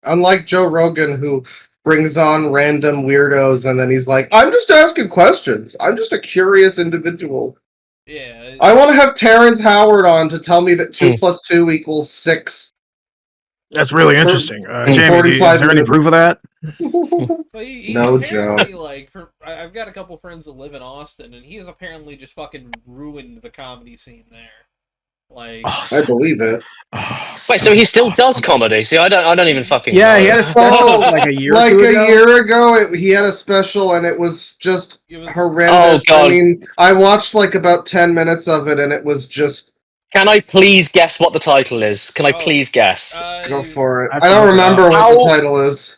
Unlike Joe Rogan, who brings on random weirdos and then he's like, I'm just asking questions. I'm just a curious individual. Yeah. I want to have Terrence Howard on to tell me that 2 + 2 = 6. That's really interesting. Jamie, is there any proof of that? Well, he No apparently, joke. like, I've got a couple friends that live in Austin, and he has apparently just fucking ruined the comedy scene there. Like, I believe it. Wait, so he still does comedy? See, I don't even fucking. Yeah, know. he had a special like a year. Like or two a ago. year ago, he had a special, and it was just horrendous. Oh, God. I mean, I watched like about 10 minutes of it, and it was just. Can I please guess what the title is? Can I please guess? Go for it. I I don't remember what the How- title is.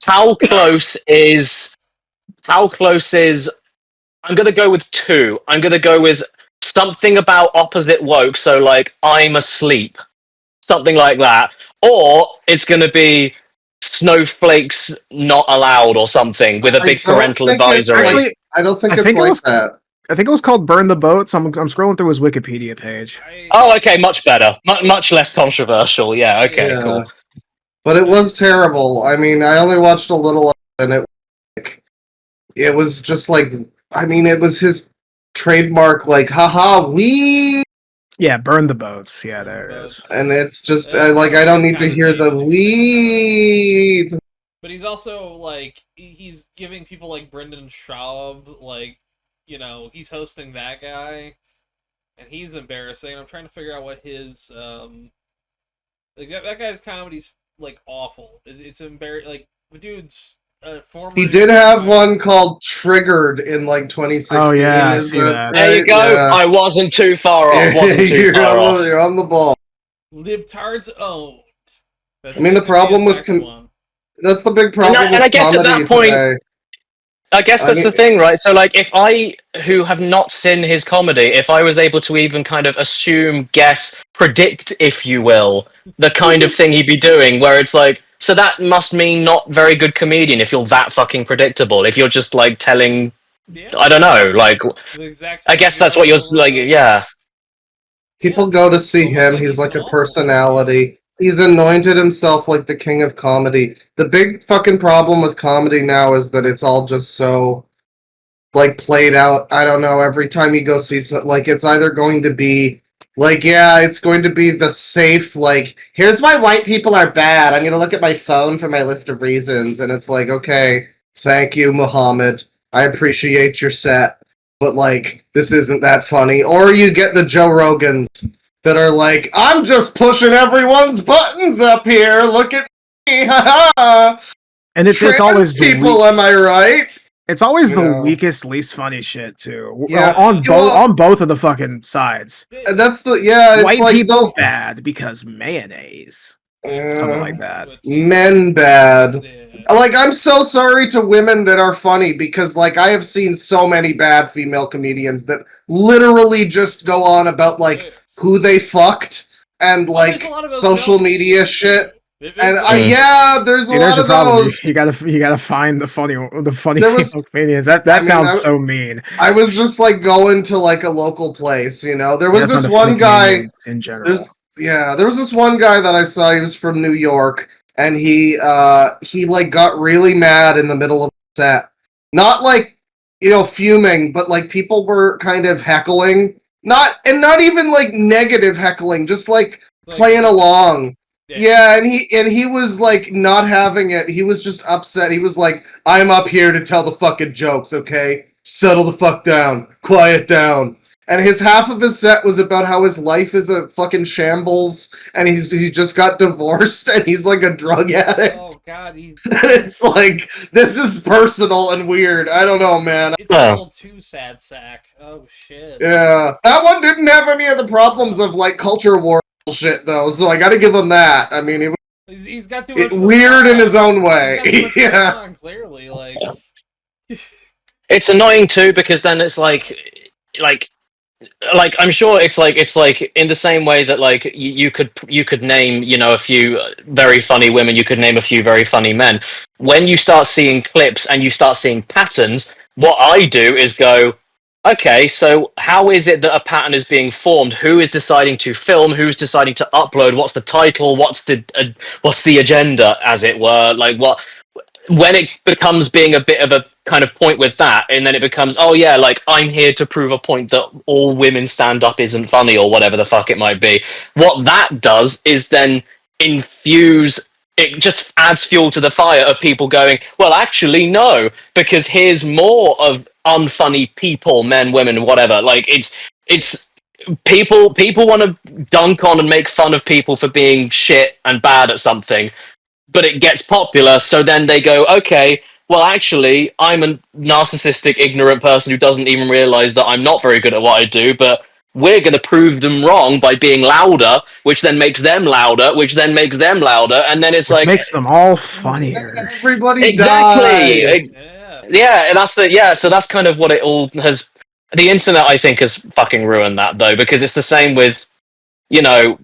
How close is? I'm gonna go with 2. I'm gonna go with something about opposite woke. So like, I'm asleep, something like that, or it's gonna be snowflakes not allowed or something with a big parental advisory. I don't think I it's think it like was- that. I think it was called "Burn the Boats." I'm scrolling through his Wikipedia page. Oh, okay, much better, much less controversial. Yeah, okay, Yeah. cool. But it was terrible. I mean, I only watched a little of it, and it was just like, I mean, it was his trademark, like, haha, we. Yeah, "Burn the Boats." Yeah, there it is. And it's just like, I don't need to hear the weed. But he's also like, he's giving people like Brendan Schaub, like, you know, he's hosting that guy, and he's embarrassing. I'm trying to figure out what his like that guy's comedy's like awful. It's embarrassing. Like the dude's former. He did have one called Triggered in like 2016. Oh yeah, I is see that. There you go. Yeah. I wasn't too far off. Wasn't too you're, far off. you're on the ball. Libtards owned. I mean, the problem with that's the big problem And with I guess at comedy that point, today. I guess that's the thing, right? So, like, if I, who have not seen his comedy, if I was able to even kind of assume, guess, predict, if you will, the kind of thing he'd be doing, where it's like, so that must mean not very good comedian if you're that fucking predictable. If you're just, like, telling, I don't know, like, I guess that's what you're, like, yeah. People go to see him. He's like a personality. He's anointed himself like the king of comedy. The big fucking problem with comedy now is that it's all just so, like, played out. I don't know. Every time you go see, like, it's either going to be, like, yeah, it's going to be the safe, like, here's why white people are bad. I'm going to look at my phone for my list of reasons. And it's like, okay, thank you, Muhammad. I appreciate your set. But, like, this isn't that funny. Or you get the Joe Rogans that are like, I'm just pushing everyone's buttons up here. Look at me. And it's always people, am I right? It's always the weakest, least funny shit too. Yeah. On both of the fucking sides. And that's the it's white like people bad because mayonnaise. Something like that. Men bad. Like, I'm so sorry to women that are funny because, like, I have seen so many bad female comedians that literally just go on about, like, who they fucked and, like, social media shit. And there's a there's lot a of problem. those. You gotta find the funny There was- female comedians. That I mean, sounds so mean. I was just like going to like a local place, you know. There was You gotta this find the funny one guy. comedians in general. There was this one guy that I saw. He was from New York, and he like got really mad in the middle of the set. Not like, you know, fuming, but like people were kind of heckling. Not even like negative heckling, just like playing along. Yeah, and he was like not having it. He was just upset. He was like, "I'm up here to tell the fucking jokes, okay? Settle the fuck down. Quiet down." And half of his set was about how his life is a fucking shambles, and he just got divorced, and he's like a drug addict. Oh god, and it's like, this is personal and weird. I don't know, man. It's a little too sad sack. Oh shit. Yeah, that one didn't have any of the problems of like culture war shit though, so I got to give him that. I mean, he's got too much weird in his own way. Yeah, clearly, like it's annoying too because then it's like I'm sure it's like in the same way that like you could name, you know, a few very funny women, you could name a few very funny men. When you start seeing clips and you start seeing patterns, what I do is go, okay, so how is it that a pattern is being formed? Who is deciding to film? Who's deciding to upload? What's the title? What's the agenda, as it were? Like what? When it becomes being a bit of a kind of point with that, and then it becomes, oh yeah, like I'm here to prove a point that all women stand up isn't funny or whatever the fuck it might be. What that does is then infuse, it just adds fuel to the fire of people going, well, actually, no, because here's more of unfunny people, men, women, whatever. Like it's people want to dunk on and make fun of people for being shit and bad at something. But it gets popular, so then they go, okay, well, actually, I'm a narcissistic, ignorant person who doesn't even realize that I'm not very good at what I do, but we're going to prove them wrong by being louder, which then makes them louder, which then makes them louder, and then it's like... makes them all funnier. Everybody dies! Yeah, and so that's kind of what it all has... The internet, I think, has fucking ruined that, though, because it's the same with, you know...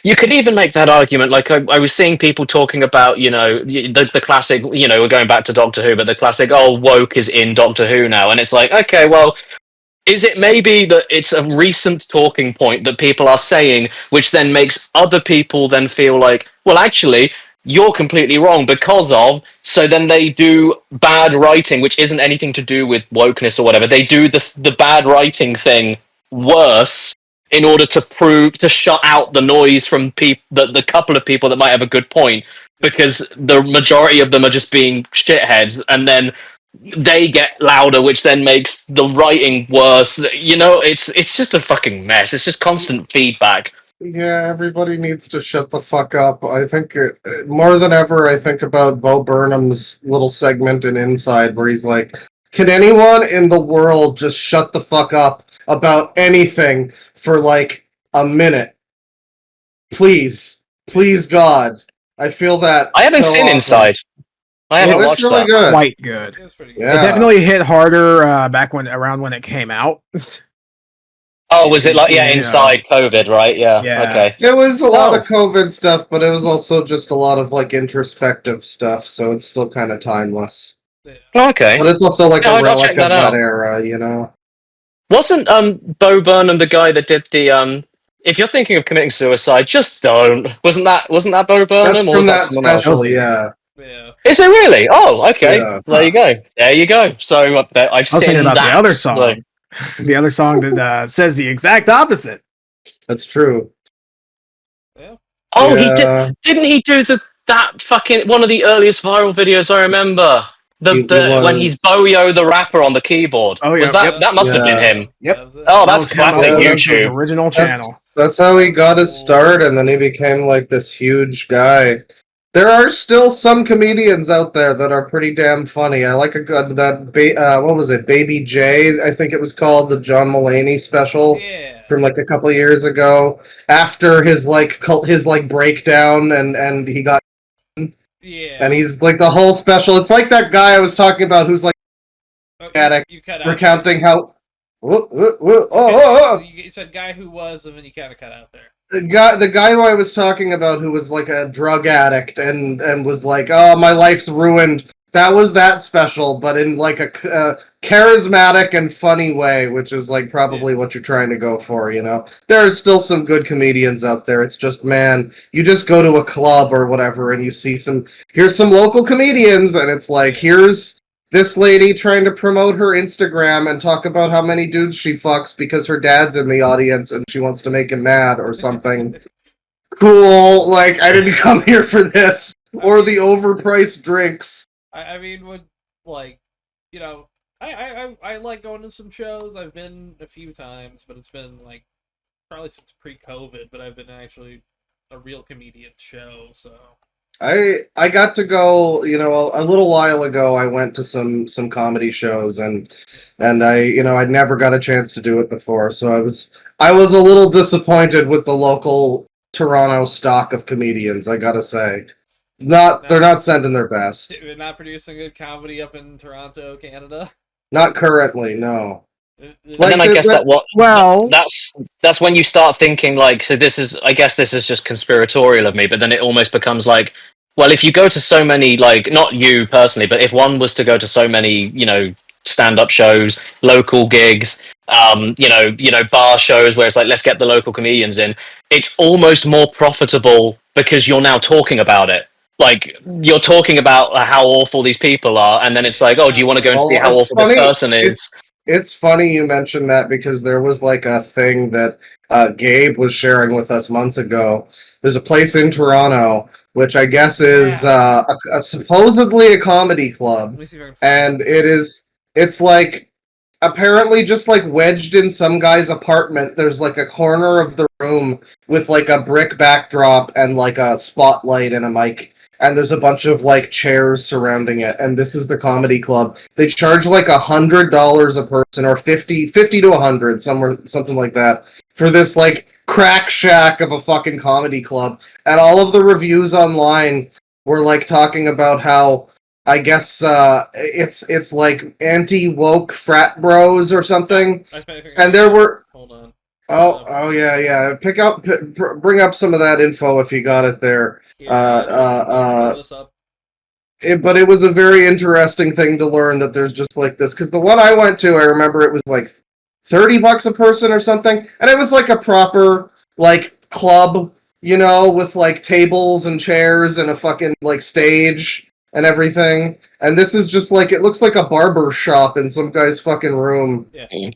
You could even make that argument, like I was seeing people talking about, you know, the classic, you know, we're going back to Doctor Who, but the classic, oh, woke is in Doctor Who now, and it's like, okay, well, is it maybe that it's a recent talking point that people are saying, which then makes other people then feel like, well, actually, you're completely wrong because of, so then they do bad writing, which isn't anything to do with wokeness or whatever, they do the bad writing thing worse, in order to shut out the noise from the couple of people that might have a good point, because the majority of them are just being shitheads, and then they get louder, which then makes the writing worse. You know, it's just a fucking mess. It's just constant feedback. Yeah, everybody needs to shut the fuck up. I think more than ever, I think about Bo Burnham's little segment in Inside where he's like, can anyone in the world just shut the fuck up about anything for like a minute? Please. Please, God. I feel that I haven't so seen often. Inside. I haven't It's watched really that. good. Quite good. It was pretty Yeah. It definitely hit harder around when it came out. Oh, was it like, Yeah. Inside COVID, right? Yeah. Yeah. Okay. It was a lot of COVID stuff, but it was also just a lot of like introspective stuff, so it's still kind of timeless. Okay. But it's also like Yeah, a I'll relic check of that that out. era, you know? Wasn't Bo Burnham the guy that did the if you're thinking of committing suicide, just don't. Wasn't that Bo Burnham? That's or from was that someone else? special, yeah. Yeah. Is it really? Oh, okay. Yeah. There you go. There you go. So I've I was seen thinking about that. the other song. The other song that says the exact opposite. That's true. Oh, Yeah. Didn't he do that fucking one of the earliest viral videos I remember? When he's Boyo the rapper on the keyboard. Oh, yeah, Was that yep. that must have been Yeah. him? Yep. Oh, That that's was him classic uploading to his YouTube. original channel. That's how he got his start, and then he became like this huge guy. There are still some comedians out there that are pretty damn funny. I like what was it, Baby J, I think it was called, the John Mulaney special from like a couple years ago. After his breakdown, and he got and he's like the whole special. It's like that guy I was talking about who's like addict, recounting how. You said guy who was, and then you kind of cut out there. the guy who I was talking about, who was like a drug addict and was like, "Oh, my life's ruined." That was that special, but in like a charismatic and funny way, which is like probably what you're trying to go for. You know, there are still some good comedians out there. It's just, man, you just go to a club or whatever, and you see here's some local comedians, and it's like, here's this lady trying to promote her Instagram and talk about how many dudes she fucks because her dad's in the audience and she wants to make him mad or something. Cool. Like, I didn't come here for this. Or the overpriced drinks. I mean, would, like, you know, I like going to some shows. I've been a few times, but it's been, like, probably since pre-COVID, but I've been actually a real comedian show, so... I got to go, you know, a little while ago. I went to some comedy shows, and I'd never got a chance to do it before, so I was a little disappointed with the local Toronto stock of comedians. I gotta say, they're not sending their best. They're not producing good comedy up in Toronto, Canada. Not currently, no. And then I guess that's when you start thinking, like, so I guess this is just conspiratorial of me, but then it almost becomes like, well, if you go to so many, like, not you personally, but if one was to go to so many, you know, stand-up shows, local gigs, bar shows where it's like, let's get the local comedians in, it's almost more profitable because you're now talking about it. Like, you're talking about how awful these people are, and then it's like, oh, do you want to go and see how awful this person is? It's funny you mentioned that, because there was like a thing that Gabe was sharing with us months ago. There's a place in Toronto, which I guess is a supposedly a comedy club, and it's like apparently just like wedged in some guy's apartment. There's like a corner of the room with like a brick backdrop and like a spotlight and a mic. And there's a bunch of like chairs surrounding it, and this is the comedy club. They charge like $100 a person, or 50 to 100, something like that, for this like crack shack of a fucking comedy club. And all of the reviews online were like talking about how, I guess it's like anti-woke frat bros or something. And there were. Hold on. Oh yeah. Bring up some of that info if you got it there. But it was a very interesting thing to learn that there's just like this, because the one I went to, I remember it was like $30 a person or something, and it was like a proper like club, you know, with like tables and chairs and a fucking like stage and everything. And this is just like, it looks like a barber shop in some guy's fucking room.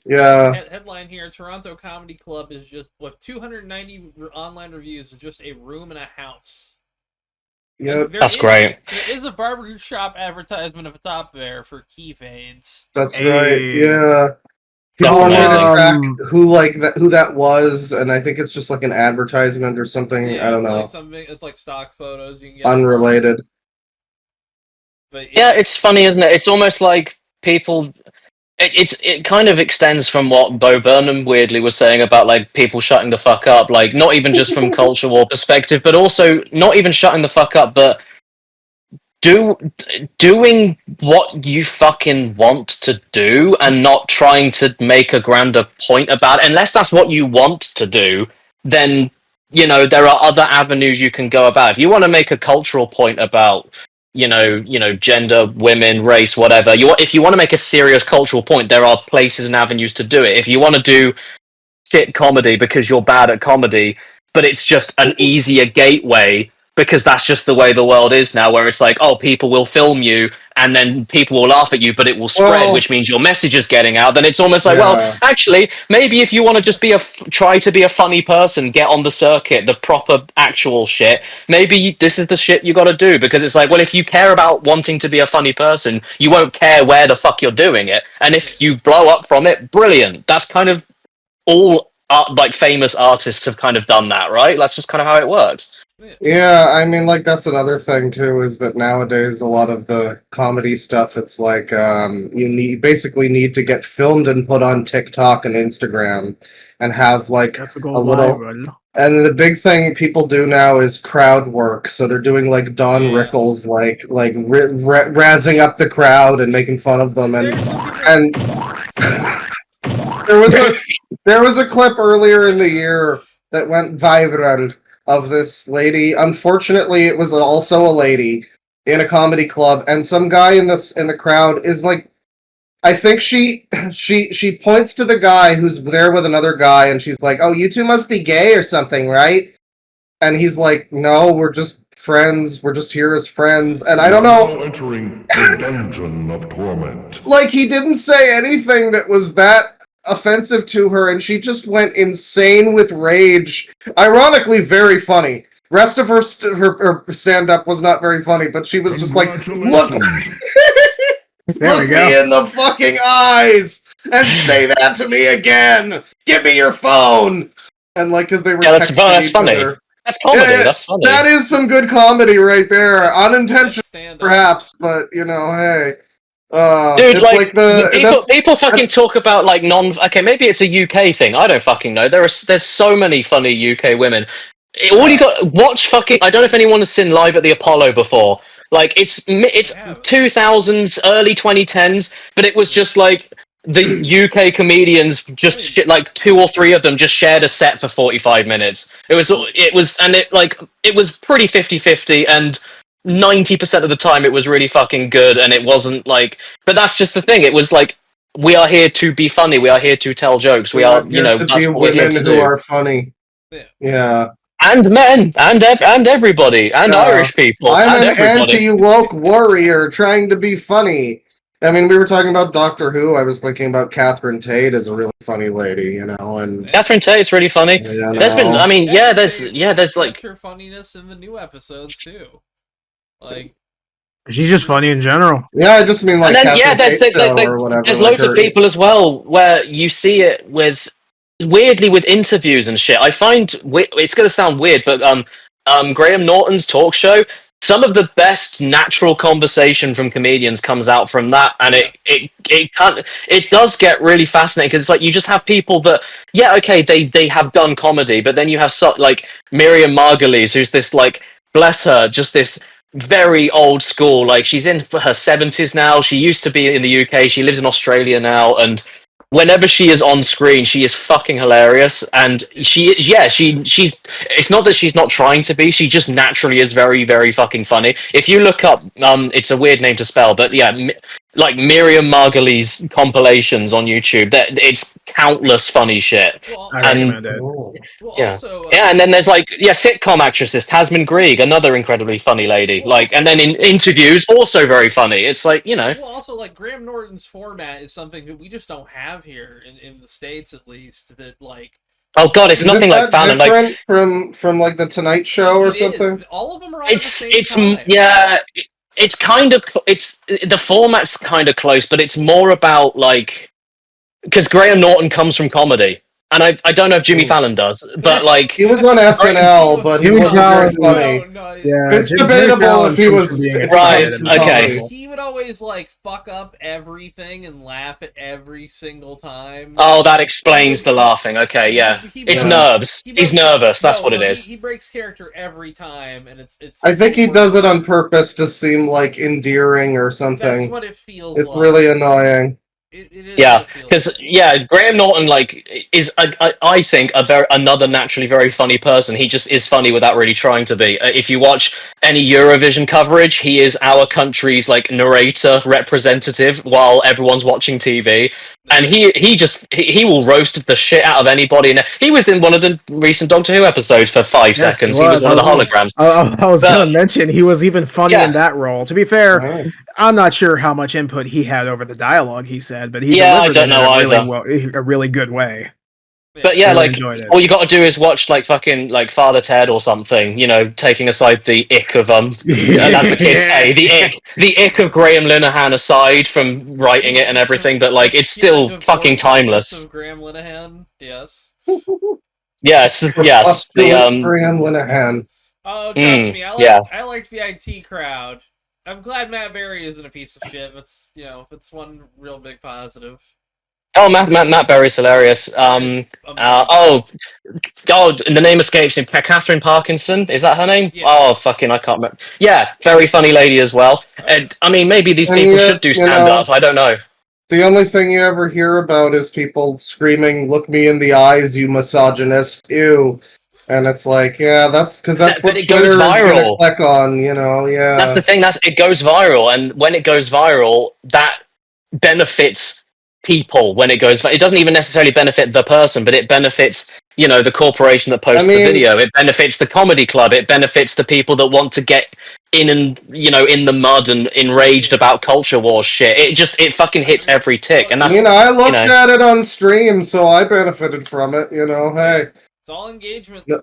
Yeah. Headline here: Toronto Comedy Club is just, with 290 online reviews, just a room in a house. Yep. That's great. There is a barber shop advertisement at the top there for key fades. That's right. Yeah. People wanted to track who that was, and I think it's just like an advertisement or something. Yeah, I don't know. It's like stock photos you can get. Unrelated. But yeah, it's funny, isn't it? It's almost like people. It kind of extends from what Bo Burnham weirdly was saying about like people shutting the fuck up, like not even just from culture war perspective, but also not even shutting the fuck up, but doing what you fucking want to do and not trying to make a grander point about it. Unless that's what you want to do, then you know there are other avenues you can go about. If you want to make a cultural point about you know, gender, women, race, whatever. If you want to make a serious cultural point, there are places and avenues to do it. If you want to do shit comedy because you're bad at comedy, but it's just an easier gateway because that's just the way the world is now, where it's like, oh, people will film you and then people will laugh at you, but it will spread, which means your message is getting out. Then it's almost like, well, actually, maybe if you want to just try to be a funny person, get on the circuit, the proper actual shit, maybe this is the shit you got to do, because it's like, well, if you care about wanting to be a funny person, you won't care where the fuck you're doing it. And if you blow up from it, brilliant. That's kind of all like famous artists have kind of done that, right? That's just kind of how it works. Yeah, I mean, like, that's another thing too, is that nowadays a lot of the comedy stuff, it's like you basically need to get filmed and put on TikTok and Instagram and have like a little viral. And the big thing people do now is crowd work, so they're doing like Don Rickles, like razzing up the crowd and making fun of them, and there was a clip earlier in the year that went viral of this lady. Unfortunately, it was also a lady in a comedy club, and some guy in the crowd is like, I think she points to the guy who's there with another guy, and she's like, "Oh, you two must be gay or something, right?" And he's like, "No, we're just friends. We're just here as friends." And I don't know. Now entering the dungeon of torment. Like, he didn't say anything that was that offensive to her, and she just went insane with rage. Ironically, very funny. Rest of her stand-up was not very funny, but she was just like, "Look, look me in the fucking eyes and say that to me again. Give me your phone." And like, because they were that's texting each funny. other. That's comedy. That's funny. That is some good comedy right there. Unintentional, perhaps, but you know, hey. Dude, it's people fucking talk about like okay, maybe it's a UK thing. I don't fucking know. There's so many funny UK women. All you got watch fucking. I don't know if anyone has seen Live at the Apollo before. Like it's 2000s, early 2010s, but it was just like the UK comedians just like 2 or 3 of them just shared a set for 45 minutes. It was pretty 50-50, and 90% of the time it was really fucking good, and it wasn't like, but that's just the thing. It was like, we are here to be funny. We are here to tell jokes. We are, you know, to that's be what we're here women to who do. are funny. Yeah. And men, and everybody, and Irish people. I'm and an anti-woke warrior trying to be funny. I mean, we were talking about Doctor Who. I was thinking about Catherine Tate as a really funny lady, you know, and Catherine Tate's really funny. There's been, I mean, there's like her funniness in the new episodes too. Like, she's just funny in general. Yeah, I just mean like Catherine Tate show or whatever. There's loads of people as well where you see it with, weirdly, with interviews and shit. I find it's going to sound weird, but Graham Norton's talk show, some of the best natural conversation from comedians comes out from that, and it does get really fascinating, because it's like you just have people that, yeah, okay, they have done comedy, but then you have like Miriam Margolyes, who's this, like, bless her, just this very old school, like, she's in her 70s now. She used to be in the UK. She lives in Australia now, and whenever she is on screen, she is fucking hilarious, and she's. It's not that she's not trying to be; she just naturally is very, very fucking funny. If you look up, it's a weird name to spell, but yeah, like Miriam Margolyes compilations on YouTube, it's countless funny shit. Well, I recommend it. And then there's like sitcom actresses, Tasman Grieg, another incredibly funny lady. And then in interviews, also very funny. It's like, you know. Well, also, like, Graham Norton's format is something that we just don't have here in the States, at least. That, like, oh god, it's nothing like Fallon. Like from like the Tonight Show or something. All of them are on at the same time. Yeah. It's kind of, the format's kind of close, but it's more about, like, because Graham Norton comes from comedy, and I don't know if Jimmy Fallon does, but like, he was on SNL, but he wasn't very funny. Yeah, it's debatable if he was right. Okay, he would always like fuck up everything and laugh at every single time. Oh, that explains the laughing. Okay, yeah, it's nerves. He's nervous. That's what it is. He breaks character every time, and it's. I think he does it on purpose to seem like endearing or something. That's what it feels. It's really annoying. It is, yeah, because Graham Norton is I think another naturally very funny person. He just is funny without really trying to be. If you watch any Eurovision coverage, he is our country's like narrator representative while everyone's watching TV, and he will roast the shit out of anybody. And he was in one of the recent Doctor Who episodes for 5 seconds. He was one of the holograms. I was going to mention he was even funny in that role. To be fair, I'm not sure how much input he had over the dialogue he said, but he delivered it in a really good way. But yeah, like, all you got to do is watch like fucking like Father Ted or something, you know, taking aside the ick of as the kids say, the ick of Graham Linehan aside from writing it and everything, but like it's still fucking timeless. Of Graham Linehan, yes. yes. Graham Linehan. Oh, trust me, I liked the IT crowd. I'm glad Matt Berry isn't a piece of shit. That's, you know, that's one real big positive. Oh, Matt Berry's hilarious. God, the name escapes him. Catherine Parkinson, is that her name? Yeah. Oh, fucking, I can't remember. Yeah, very funny lady as well. And I mean, maybe these people should do stand up. I don't know. The only thing you ever hear about is people screaming, "Look me in the eyes, you misogynist!" Ew. And it's like, yeah, that's because that's But what it goes Twitter is going to viral. click on, you know, yeah. That's the thing. It goes viral, and when it goes viral, that benefits people. When it goes, it doesn't even necessarily benefit the person, but it benefits the corporation that posts the video. It benefits the comedy club. It benefits the people that want to get in and in the mud and enraged about culture war shit. It fucking hits every tick, and that's. I looked at it on stream, so I benefited from it. Hey. It's all engagement. Yeah,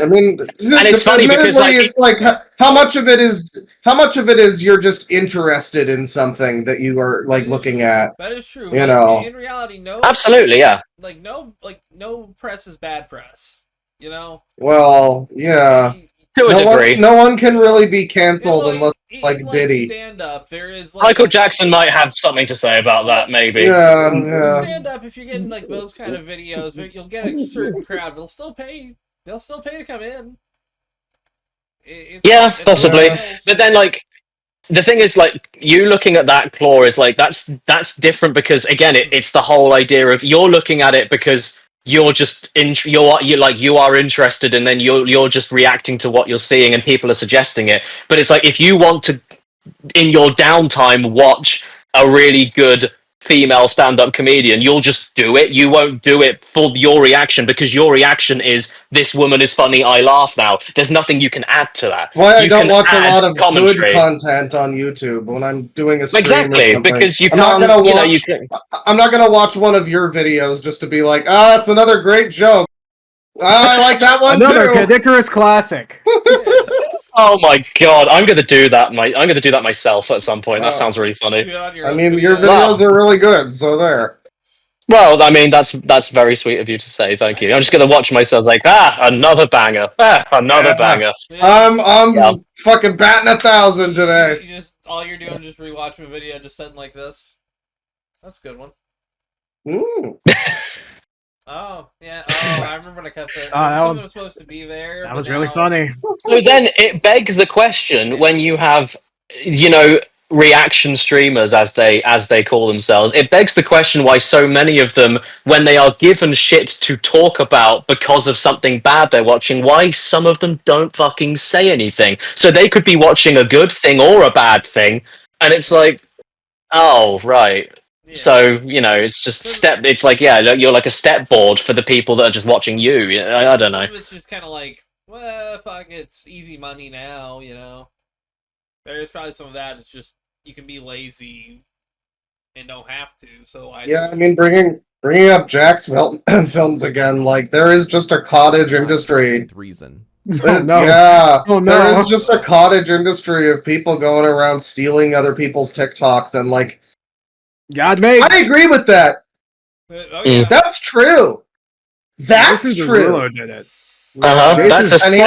I mean, and it's funny because it's like how much of it is you're just interested in something that you are like looking at. That is true. In reality, no. Absolutely, yeah. No press is bad press. Well, yeah. To a degree. No one can really be canceled unless Diddy. Stand up. There is Michael Jackson might have something to say about that, maybe. Yeah. Stand up. If you're getting those kind of videos, you'll get a certain crowd. They'll still pay. They'll still pay to come in. It's possibly. But then, the thing is, you looking at that claw is that's different because again, it's the whole idea of you're looking at it because you're just you are interested, and then you're just reacting to what you're seeing, and people are suggesting it. But it's like if you want to, in your downtime, watch a really good female stand-up comedian, you'll just do it. You won't do it for your reaction because your reaction is this woman is funny, I laugh now. There's nothing you can add to that. Why I don't watch a lot of good content on YouTube when I'm doing a stream exactly because I'm not gonna watch one of your videos just to be like, that's another great joke. I like that one another too. Icarus classic. Oh my god, I'm gonna do that. I'm gonna do that myself at some point. That sounds really funny. I mean, your videos are really good, so there. Well, I mean, that's very sweet of you to say. Thank you. I'm just gonna watch myself like, another banger, another banger. I'm fucking batting 1,000 today. All you're doing is just rewatching a video, just sitting like this. That's a good one. Oh, yeah. Oh, I remember when I kept it. Something was supposed to be there. That was really funny. So then it begs the question: when you have, reaction streamers as they call themselves, it begs the question why so many of them, when they are given shit to talk about because of something bad they're watching, why some of them don't fucking say anything. So they could be watching a good thing or a bad thing, and it's like, oh right. Yeah. So it's just it's like you're like a step board for the people that are just watching you. I don't know. It's just kind of like, well, fuck, it's easy money now. There's probably some of that. It's just you can be lazy and don't have to. So I mean, bringing up Jack's films again. Like there is just a cottage industry. Reason. Oh, no. Yeah. Oh, no. There is just a cottage industry of people going around stealing other people's TikToks and like. God made. I agree with that. Oh, yeah. That's true. That's true. Did it. That's he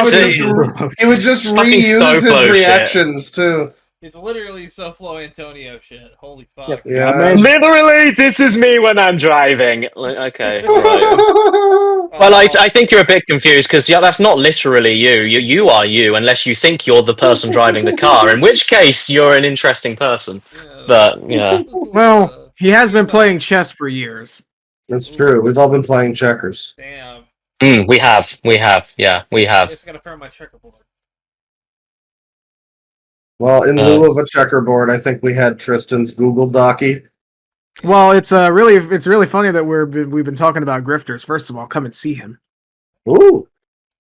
would just reuse his reactions too. It's literally SoFlo Antonio shit. Holy fuck. Yeah. Literally, this is me when I'm driving. Okay, right. Well, I think you're a bit confused because that's not literally you. You are you, unless you think you're the person driving the car. In which case, you're an interesting person. But well, he has been playing chess for years. That's true. We've all been playing checkers. Damn. We have. Yeah, we have. I just gotta firm my checkerboard. Well, in lieu of a checkerboard, I think we had Tristan's Google Docky. Well, it's really funny that we've been talking about grifters. First of all, come and see him. Ooh.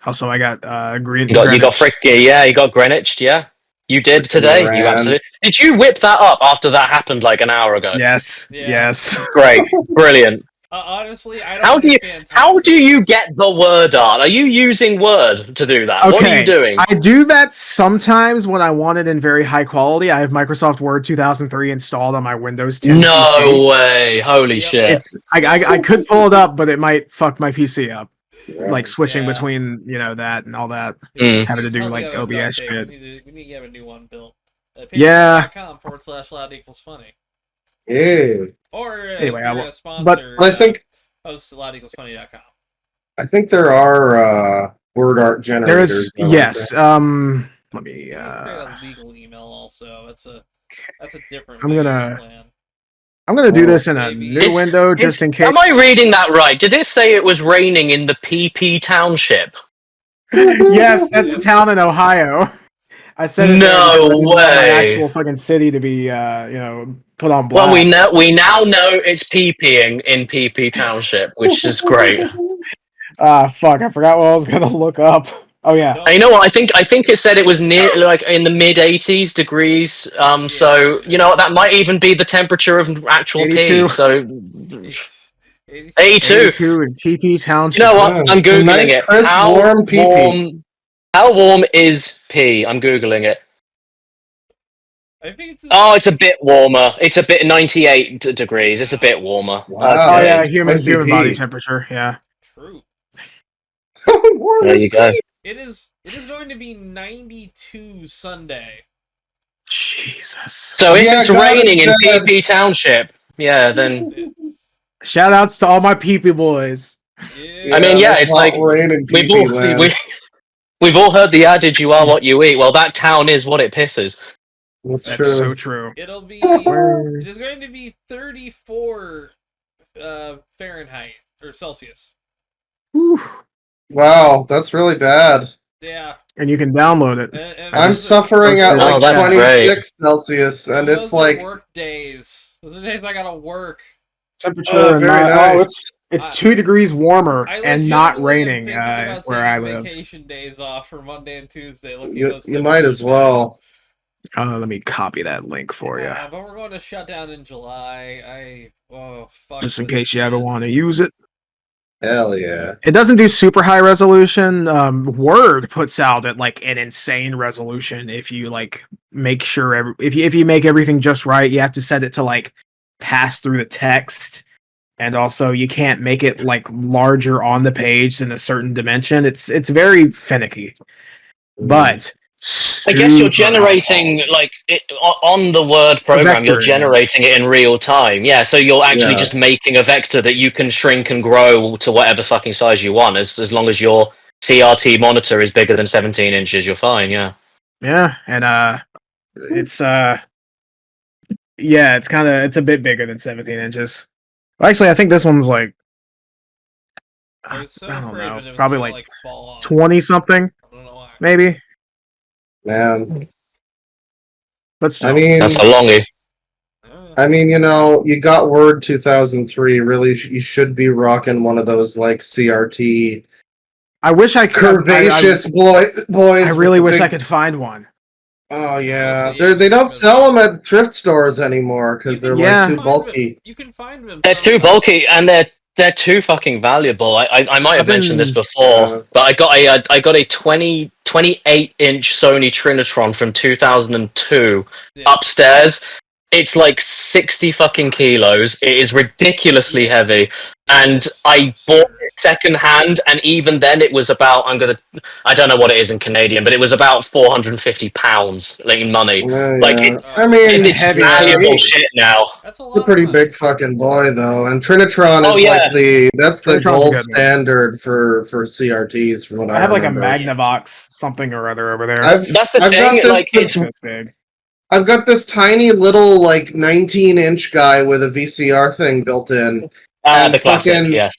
Also, I got Green. You got Fricky, yeah. You got Greenwich, yeah. You did today. You absolutely did. You whip that up after that happened like an hour ago? Yes. Yeah. Yes. Great. Brilliant. Honestly, I don't understand. How do you get the word art? Are you using Word to do that? Okay. What are you doing? I do that sometimes when I want it in very high quality. I have Microsoft Word 2003 installed on my Windows 10 No PC. way. Holy shit. I could pull it up, but it might fuck my PC up. Yeah. Like switching between, that and all that. Having to do like OBS shit. We need to have a new one built. patreon.com/loud=funny. Yeah. Or anyway, a sponsor, but I think host loud=funny.com. I think there are word art generators. There is, yes. Let me. Create a legal email also. That's a different. I'm gonna. Plan. I'm gonna do this in a Maybe. new window just in case. Am I reading that right? Did it say it was raining in the PP Township? Yes, that's a town in Ohio. I said it there because I No didn't want my way. actual fucking city to be, put on Well, blast. we now know it's PPing in PP Township, which is great. Fuck, I forgot what I was gonna look up. Oh yeah, And you know what? I think it said it was near like in the mid 80s degrees. So you know that might even be the temperature of actual 82. P. So 82. 82 in TP Township. You know what? Yeah, I'm googling nice, it. crisp, warm PP. How warm is P? I'm googling it. I think it's. Oh, it's a bit warmer. It's a bit 98 degrees. It's a bit warmer. Wow. Oh Okay. yeah, human Spicy body P. temperature. Yeah. True. Warm There as you go. P. It is going to be 92 Sunday. Jesus. So if Yeah, it's God raining is in dead. PP Township, yeah, then Shout outs to all my PP boys. Yeah. I mean, yeah, that's it's hot like rain in we've PP all land. we've all heard the adage "you are what you eat." Well, that town is what it pisses. That's That's true. so true. It'll be. Where- It is going to be 34 Fahrenheit or Celsius. Whew. Wow, that's really bad. Yeah. And you can download it. And I'm those are- suffering at Oh, like that's 26 Celsius, and those it's are like work days. Those are days I gotta work. Temperature oh, and very not, nice. it's 2 degrees warmer I and not legitimately am raining thinking about where I taking live. vacation days off for Monday and Tuesday. Looking at You, those you might as temperatures. well. Let me copy that link for you, Yeah, but we're going to shut down in July. Fuck. just in this case you ever shit. want to use it. Hell yeah. It doesn't do super high resolution. Word puts out at like an insane resolution if you like make sure if you make everything just right. You have to set it to like pass through the text, and also you can't make it like larger on the page than a certain dimension. It's very finicky, but I guess you're super generating like on the Word program. You're vector generating it in real time. Yeah, so you're actually Yeah. just making a vector that you can shrink and grow to whatever fucking size you want. As long as your CRT monitor is bigger than 17 inches, you're fine. Yeah. Yeah, and it's it's a bit bigger than 17 inches. Well, actually, I think this one's like I was so I don't afraid know, when it was probably gonna, like fall off. 20 something, I don't know why. maybe. Man. But still, I mean, That's a longie. you got Word 2003. Really, you should be rocking one of those like CRT I wish I could. curvaceous boys. I really wish I could find one. Oh yeah, Honestly, yeah, they don't because- sell them at thrift stores anymore because they're Yeah. like too bulky. You can find them. They're too bulky and they're too fucking valuable. I might have mentioned this before, but I got a 28-inch Sony Trinitron from 2002 upstairs. It's like 60 fucking kilos. It is ridiculously heavy, and I bought it secondhand. And even then, it was about I don't know what it is in Canadian, but it was about £450 like in money. Like Yeah. it, I mean, it's heavy, valuable right? shit now. That's a lot. It's a pretty of money. big fucking boy though, and Trinitron Oh, is yeah. like the Trinitron's a gold good one. standard for CRTs from what I I have like a remember. Magnavox something or other over there. That's the I've thing. got this, Like it's This big. I've got this tiny little like 19-inch guy with a VCR thing built in. And the classic. fucking, Yes.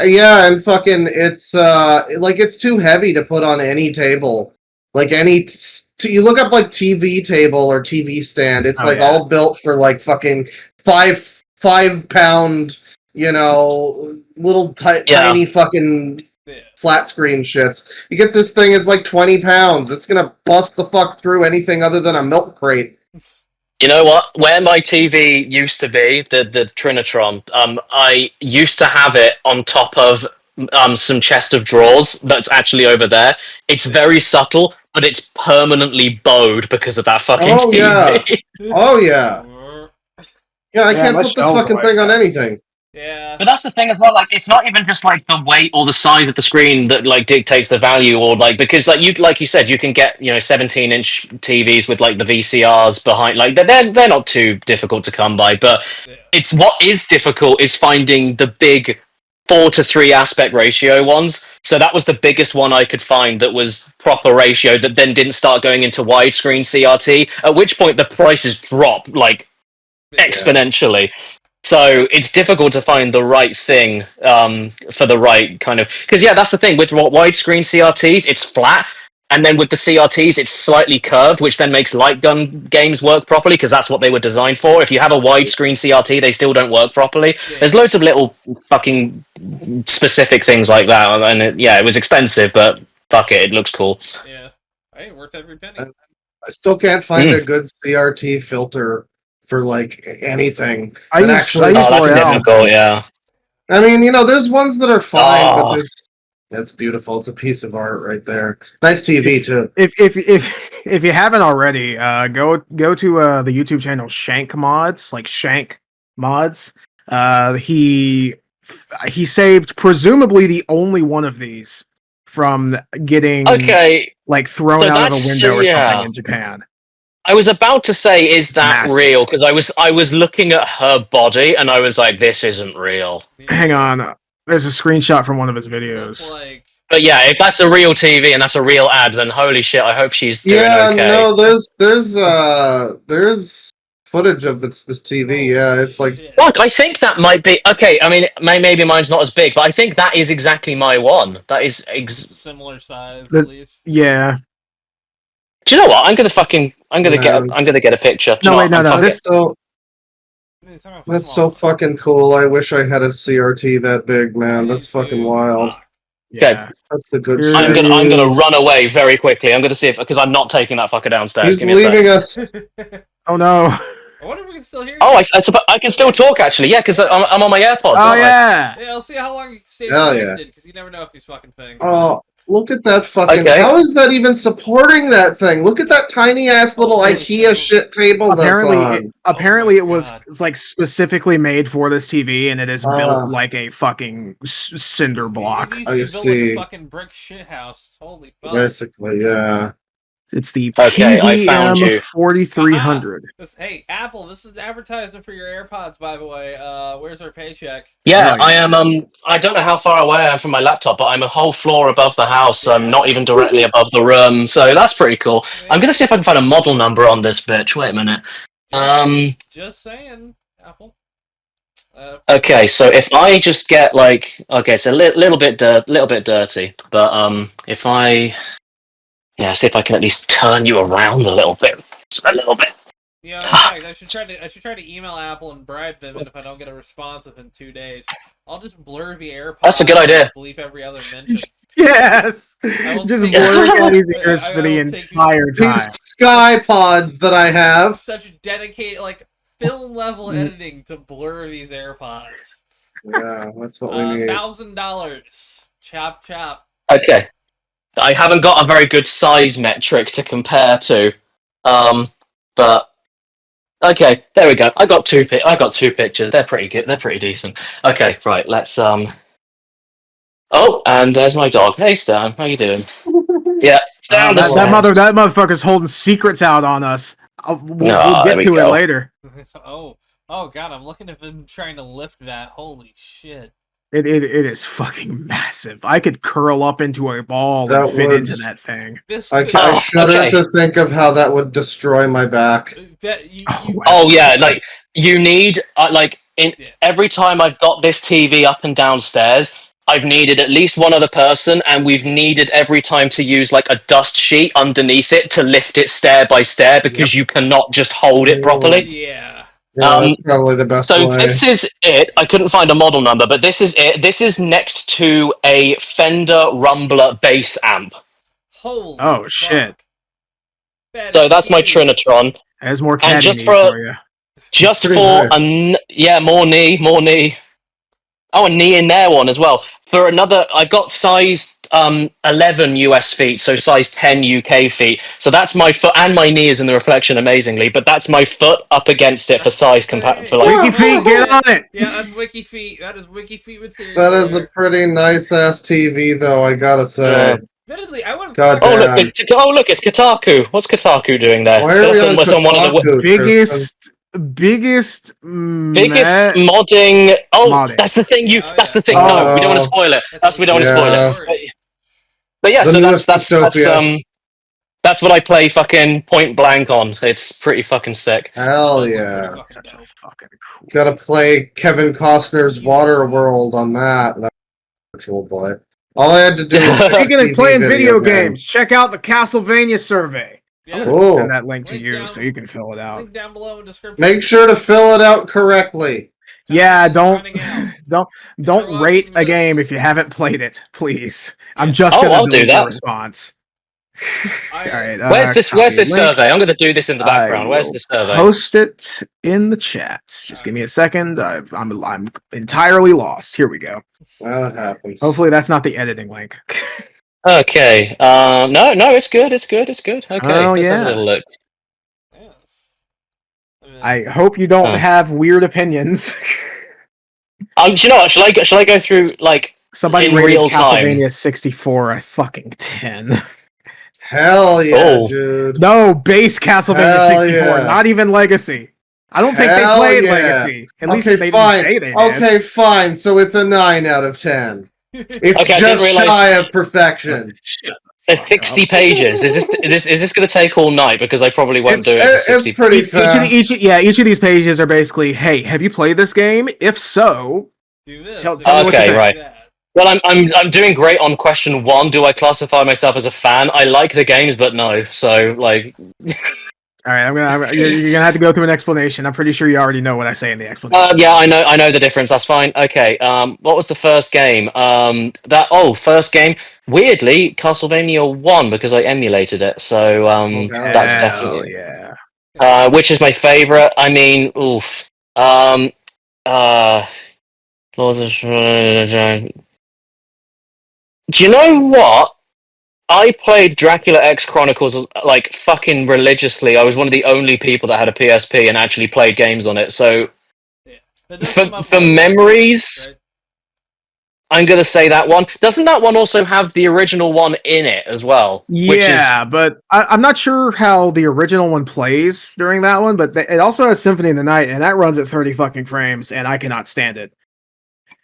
yeah, and fucking it's like it's too heavy to put on any table. Like you look up like TV table or TV stand, it's like all built for like fucking 5 pound, little tiny fucking flat screen shits. You get this thing, it's like 20 pounds. It's gonna bust the fuck through anything other than a milk crate. You know what? Where my TV used to be, the Trinitron, I used to have it on top of some chest of drawers that's actually over there. It's very subtle, but it's permanently bowed because of that fucking Oh, TV. yeah. Oh yeah. Yeah, I can't my put this shelves fucking are thing like on that. anything. Yeah. But that's the thing as well. Like, it's not even just like the weight or the size of the screen that like dictates the value, or like because like you said, you can get 17-inch TVs with like the VCRs behind. Like they're not too difficult to come by. But it's what is difficult is finding the big 4:3 aspect ratio ones. So that was the biggest one I could find that was proper ratio. That then didn't start going into widescreen CRT. At which point the prices drop like exponentially. So it's difficult to find the right thing for the right kind of... Because, yeah, that's the thing. With widescreen CRTs, it's flat. And then with the CRTs, it's slightly curved, which then makes light gun games work properly, because that's what they were designed for. If you have a widescreen CRT, they still don't work properly. Yeah. There's loads of little fucking specific things like that. And it was expensive, but fuck it, it looks cool. Yeah. Hey, worth every penny. I still can't find a good CRT filter for like anything. That's difficult, yeah. I mean, there's ones that are fine, but that's beautiful. It's a piece of art right there. Nice TV too. If you haven't already, go to the YouTube channel Shank Mods, like Shank Mods. He saved presumably the only one of these from getting thrown out of a window or something in Japan. I was about to say, is that real? Because I was looking at her body and I was like, this isn't real. Hang on. There's a screenshot from one of his videos. But yeah, if that's a real TV and that's a real ad, then holy shit, I hope she's doing okay. Yeah, no, there's footage of this TV. Yeah, it's like... Fuck, I think that might be... Okay, I mean, maybe mine's not as big, but I think that is exactly my one. That is... Similar size, at least. Yeah. Do you know what? I'm gonna get a picture. No. That's so fucking cool. I wish I had a CRT that big, man. That's fucking wild. Yeah. That's the good shit. I'm gonna run away very quickly. I'm gonna see if, because I'm not taking that fucker downstairs. He's leaving us. Oh no. I wonder if we can still hear you. Oh, I can still talk actually. Yeah, because I'm on my AirPods. Oh yeah. Yeah, I'll see how long he stays connected, because you never know if he's fucking things. Oh, look at that fucking... How is that even supporting that thing? Look at that tiny ass little IKEA shit table apparently it was like specifically made for this TV, and it is built like a fucking cinder block. I see. Like a fucking brick shit house. Holy fuck. Basically, yeah. It's the I found you. 4300. Hey, Apple, this is an advertisement for your AirPods, by the way. Where's our paycheck? Yeah, I am. I don't know how far away I am from my laptop, but I'm a whole floor above the house. I'm not even directly above the room, so that's pretty cool. Yeah. I'm gonna see if I can find a model number on this bitch. Wait a minute. Just saying, Apple. Okay, so if I just get like, okay, it's a little bit dirty, but if I... Yeah, see if I can at least turn you around a little bit. Yeah, in fact, I should try to email Apple and bribe them, and if I don't get a response within 2 days, I'll just blur the AirPods. That's a good idea. Bleep every other mention. Yes. Just blur Caddy's ears for the entire time. These SkyPods that I have. Such dedicated, like film level editing to blur these AirPods. Yeah, that's what we need. $1,000. Chop. Okay. I haven't got a very good size metric to compare to, but okay, there we go. I got two pictures. They're pretty good. They're pretty decent. Okay, right. Let's Oh, and there's my dog. Hey, Stan, how you doing? Yeah, that motherfucker's holding secrets out on us. We'll get to it later. Oh god, I'm looking at him trying to lift that. Holy shit. It is fucking massive. I could curl up into a ball and fit into that thing. I shudder to think of how that would destroy my back. Oh yeah, like you need every time I've got this TV up and downstairs, I've needed at least one other person, and we've needed every time to use like a dust sheet underneath it to lift it stair by stair, because you cannot just hold it properly. Yeah. Yeah, that's probably the best way. This is it. I couldn't find a model number, but this is it. This is next to a Fender Rumbler bass amp. Holy fuck. Shit. So that's my Trinitron. There's more Caddy for you. Just for more knee. Oh, a knee in there one as well. For another, I've got size 11 US feet, so size 10 UK feet. So that's my foot, and my knee is in the reflection amazingly, but that's my foot up against it for size for like... Wiki feet, get on it! Yeah, that's Wiki feet. That is Wiki feet material. That is a pretty nice ass TV, though, I gotta say. Admittedly, I would. Look, it's Kotaku. What's Kotaku doing there? Why are we on Kotaku, biggest modding. Oh, modding. That's the thing. That's the thing. No, we don't want to spoil it. We don't want to spoil it. But yeah, so that's That's what I play fucking Point Blank on. It's pretty fucking sick. Hell yeah. Such a fucking cool. Gotta play Kevin Costner's Waterworld on that. That's Virtual Boy. All I had to do was Speaking of playing video games, check out the Castlevania Survey. Yeah. I'm gonna send that link to you down, so you can fill it out. Link down below in description. Make sure to fill it out correctly. Yeah, don't rate a game if you haven't played it, please. I'm just gonna I'll do that. The response. All right. Where's this survey? I'm going to do this in the background. Where's the survey? Post it in the chat. Just give me a second. I'm entirely lost. Here we go. Well, it happens. Hopefully that's not the editing link. Okay. No, it's good. It's good. Okay. Let's have a little look. Yes. I hope you don't have weird opinions. Do you know what? Shall I go through like somebody in rated real Castlevania time? 64 a fucking 10. Hell yeah, dude. No, base Castlevania 64, not even Legacy. I don't think they played Legacy. At least they didn't say they did. Okay, fine. So it's a 9 out of 10. It's just shy of perfection. There's 60 pages. Is this going to take all night? Because I probably won't do it. It's pretty fast. Each of these pages are basically, hey, have you played this game? If so, do this. Tell me what you think. Right. Well, I'm doing great on question 1. Do I classify myself as a fan? I like the games, but no. So like. All right, you're gonna have to go through an explanation. I'm pretty sure you already know what I say in the explanation. Yeah, I know the difference. That's fine. Okay. What was the first game? First game. Weirdly, Castlevania 1 because I emulated it. So that's definitely which is my favorite. I mean, oof. Do you know what? I played Dracula X Chronicles like fucking religiously. I was one of the only people that had a PSP and actually played games on it. So for memories, right? I'm gonna say that one. Doesn't that one also have the original one in it as well? Yeah, but I'm not sure how the original one plays during that one. But it also has Symphony of the Night, and that runs at 30 fucking frames, and I cannot stand it.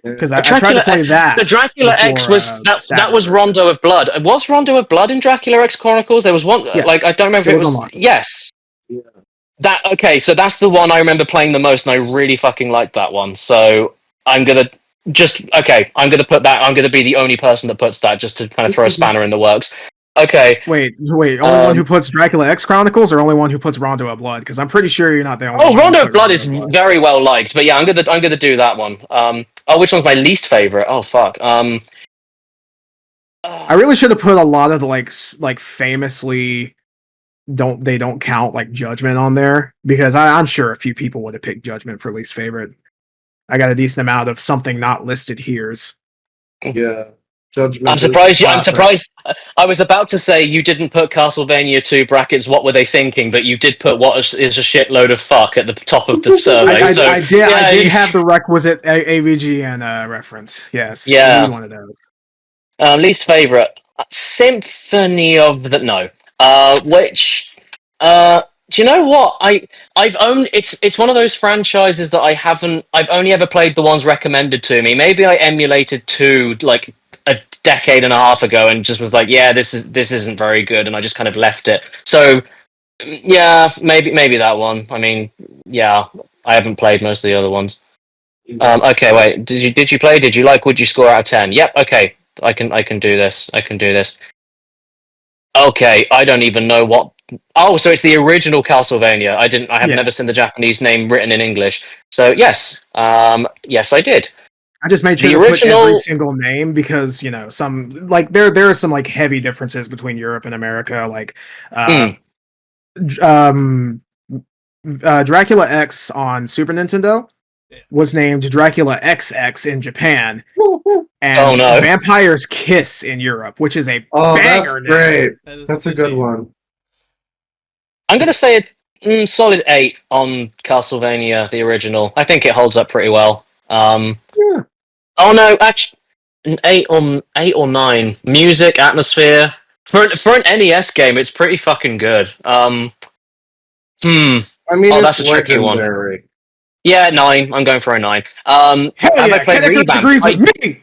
Because I tried to play that. The Dracula X was that was Rondo of Blood. Was Rondo of Blood in Dracula X Chronicles? There was one like I don't remember if it was. Yes. Yeah. So that's the one I remember playing the most, and I really fucking liked that one. So I'm gonna I'm gonna put that. I'm gonna be the only person that puts that just to kind of throw a spanner in the works. Okay. Wait. Only one who puts Dracula X Chronicles, or only one who puts Rondo of Blood? Because I'm pretty sure you're not the only. Oh, Rondo of Blood is very well liked, but yeah, I'm gonna do that one. Which one's my least favorite? Oh fuck. I really should have put a lot of the like famously don't count like Judgment on there, because I'm sure a few people would have picked Judgment for least favorite. I got a decent amount of something not listed here's. Yeah. Judgment. I'm surprised. I was about to say you didn't put Castlevania 2 brackets. What were they thinking? But you did put what is a shitload of fuck at the top of the survey. I did have the requisite AVGN reference. Yes. Yeah. One of those. Least favorite Symphony of the No. Do you know what? I've only it's one of those franchises that I've only ever played the ones recommended to me. Maybe I emulated 2 like a decade and a half ago and just was like, yeah, this isn't very good, and I just kind of left it. So yeah, maybe that one. I mean, yeah, I haven't played most of the other ones. Okay, wait. Did you play? Did you like? Would you score out of 10? Yep. Okay, I can do this. I can do this. Okay, I don't even know what. Oh, so it's the original Castlevania. I have never seen the Japanese name written in English. So yes, yes, I did. I just made sure to put every single name because some like there are some like heavy differences between Europe and America. Like, Dracula X on Super Nintendo was named Dracula XX in Japan, and Vampire's Kiss in Europe, which is a banger. That's great. That's a good one. I'm gonna say a solid 8 on Castlevania the original. I think it holds up pretty well. Yeah. Oh no, actually, an 8 or 9. Music, atmosphere for an NES game, it's pretty fucking good. I mean, that's a tricky one. Yeah, 9. I'm going for a 9. Hell yeah, Kenneth agrees with me.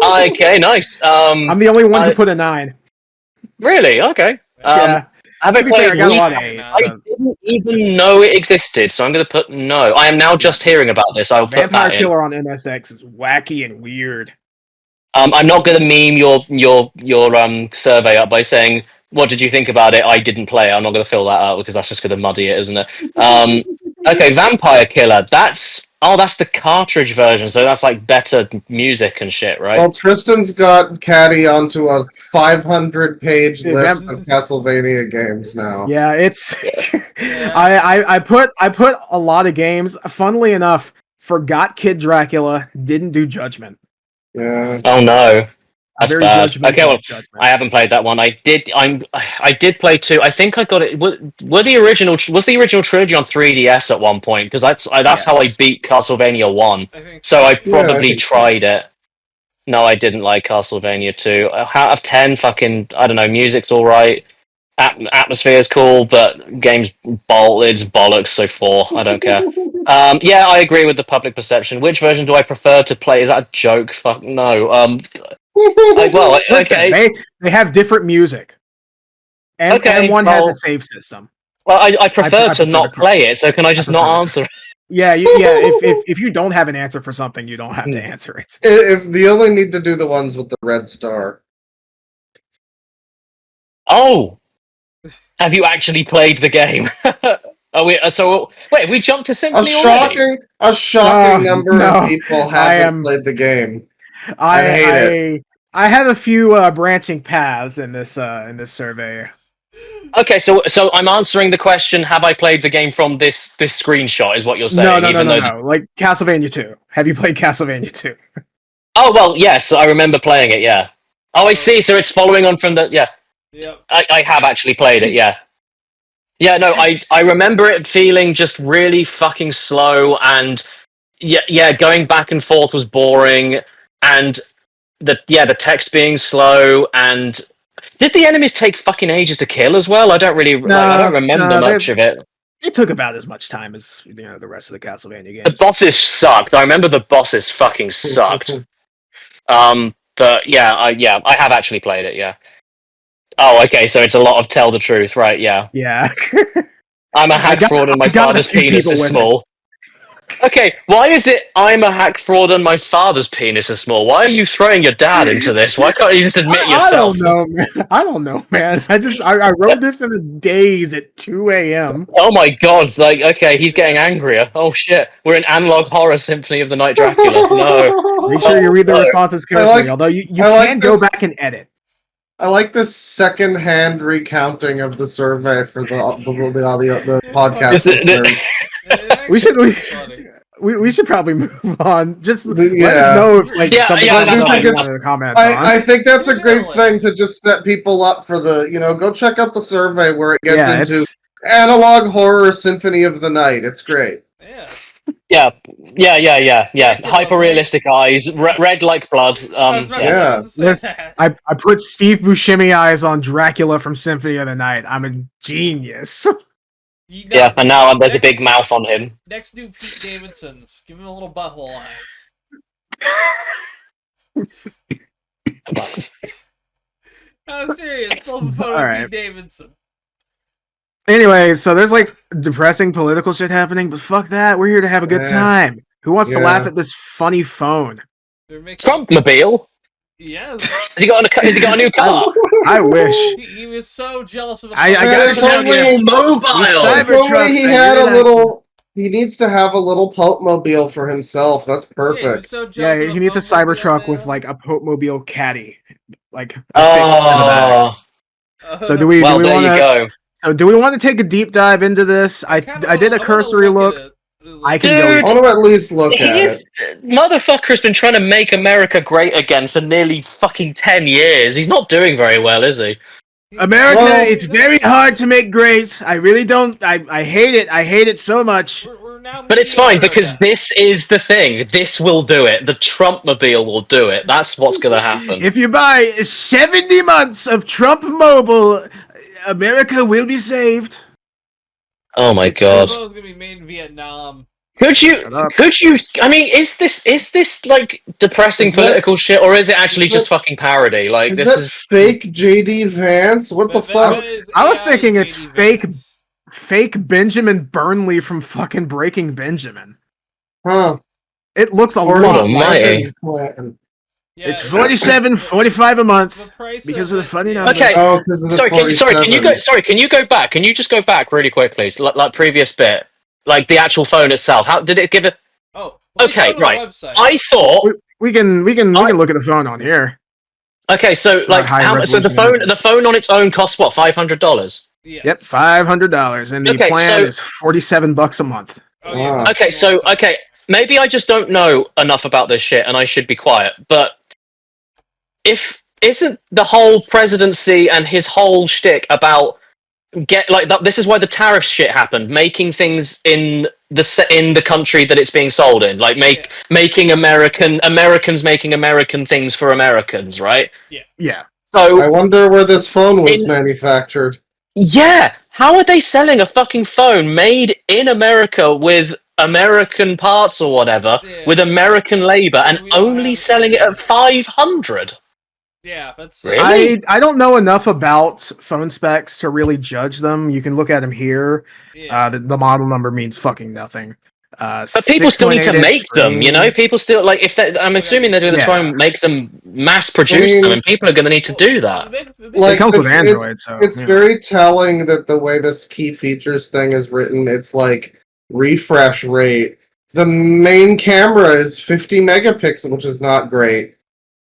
Okay, nice. I'm the only one who put a 9. Really? Okay. Yeah. Have I To be fair, I played got a Wii? lot of Probably A's. not. I didn't even know it existed, so I'm going to put no. I am now just hearing about this. I'll put Vampire that in. Killer on MSX is wacky and weird. I'm not going to meme your survey up by saying what did you think about it. I didn't play it. I'm not going to fill that out because that's just going to muddy it, isn't it? Okay, Vampire Killer. That's the cartridge version, so that's like better music and shit, right? Well, Tristan's got Caddy onto a 500-page Dude, list of Castlevania games now. Yeah, it's. Yeah. I put a lot of games. Funnily enough, forgot Kid Dracula. Didn't do Judgment. Yeah. Oh no, that's Very bad. judgmental Okay, well, Judgment. I haven't played that one. I did play two. I think I got it. Was the original trilogy on 3DS at one point? Because that's how I Yes. beat Castlevania 1. I think So I Yeah, I probably think so. tried it. No, I didn't like Castlevania 2. Out of 10, fucking, I don't know, music's alright. Atmosphere's cool, but game's it's bollocks, so 4. I don't care. Yeah, I agree with the public perception. Which version do I prefer to play? Is that a joke? Fuck no. Listen, Okay. they have different music, and Okay, one has well- a save system. Well, I prefer I to prefer not the- play it, so can I just prefer not the- answer? Yeah, if you don't have an answer for something, you don't have to answer it. If you only need to do the ones with the red star. Oh! Have you actually played the game? Wait, we jumped to A Symphony already? shocking number no, of people haven't played the game. I hate it. I have a few branching paths in this survey. Okay, so I'm answering the question: have I played the game from this screenshot? Is what you're saying? No. Like Castlevania 2. Have you played Castlevania 2? Oh well, yes, I remember playing it. Yeah. Oh, I see. So it's following on from the. Yeah. Yep. I have actually played it. Yeah. Yeah. No, I remember it feeling just really fucking slow, and yeah, going back and forth was boring, and the text being slow, and did the enemies take fucking ages to kill as well? I don't remember much of it. It took about as much time as the rest of the Castlevania games. The bosses sucked. I remember the bosses fucking sucked. But yeah, I have actually played it. Yeah. Oh, okay. So it's a lot of tell the truth, right? Yeah. Yeah. I'm a hack fraud and my father's penis is small. Okay, why is it I'm a hack fraud and my father's penis is small? Why are you throwing your dad into this? Why can't you just admit yourself? I don't know, man. I wrote this in a daze at 2 a.m. Oh my god, like, okay, he's getting angrier. Oh shit, we're in analog horror Symphony of the Night Dracula. No. Make sure you read the No. responses carefully, although you can go back and edit. I like this second-hand recounting of the survey for the podcast listeners. We should probably move on. Just let us Yeah. know if something that's like fine. this in the comments. I think that's a great thing to just set people up for the, go check out the survey where it gets into analog horror Symphony of the Night. It's great. Yeah. Hyper realistic eyes, red like blood. Yeah. I put Steve Buscemi eyes on Dracula from Symphony of the Night. I'm a genius. Yeah, and now there's a big mouth on him. Next do Pete Davidson's. Give him a little butthole eyes. I'm serious. Pull up a photo of Pete Davidson. Anyway, so there's depressing political shit happening, but fuck that. We're here to have a good time. Who wants to laugh at this funny phone? Trumpmobile? Yes. Has he got a new car? I wish. He was so jealous of a I got If only mobile. If only he had a little. He needs to have a little Pope mobile for himself. That's perfect. Yeah, he needs a Cybertruck with a Pope mobile caddy, So do we? Well, do we there wanna, you go. So do we want to take a deep dive into this? I did a cursory look. I can I want to at least look at it. Motherfucker's been trying to make America great again for nearly fucking 10 years. He's not doing very well, is he? America, it's very hard to make great. I really don't. I hate it. I hate it so much. But it's fine because this is the thing. This will do it. The Trumpmobile will do it. That's what's going to happen. If you buy 70 months of Trump Mobile, America will be saved. Oh my god. It's going to be made in Vietnam. Could you? I mean, is this like depressing political shit, or is it actually just fucking parody? Like, is that fake JD Vance? What the fuck? I was thinking it's fake Benjamin Burnley from fucking Breaking Benjamin. Huh? It looks a lot like it's $47.45 a month because of the funny numbers. Okay. Can you go back? Can you just go back really quickly, like previous bit, like the actual phone itself? How did it give it? Oh, okay, right. I thought we can look at the phone on here. Okay, so like so the phone on its own costs what, $500? Yeah. Yep, $500, and the plan is $47 a month. Oh, yeah. Okay, maybe I just don't know enough about this shit, and I should be quiet. But isn't the whole presidency and his whole shtick about this is why the tariff shit happened, making things in the country that it's being sold in, like making Americans making American things for Americans, right? Yeah. So I wonder where this phone was manufactured. Yeah, how are they selling a fucking phone made in America with American parts or whatever, with American labor, and only selling it at $500? Yeah, that's really. I don't know enough about phone specs to really judge them. You can look at them here. Yeah. The model number means fucking nothing. But people still need to make them, you know. People still I'm assuming they're going to try and make them, mass produce them, and people are going to need to do that. Like, it comes with Android, so it's very telling that the way this key features thing is written, it's like refresh rate. The main camera is 50 megapixels, which is not great.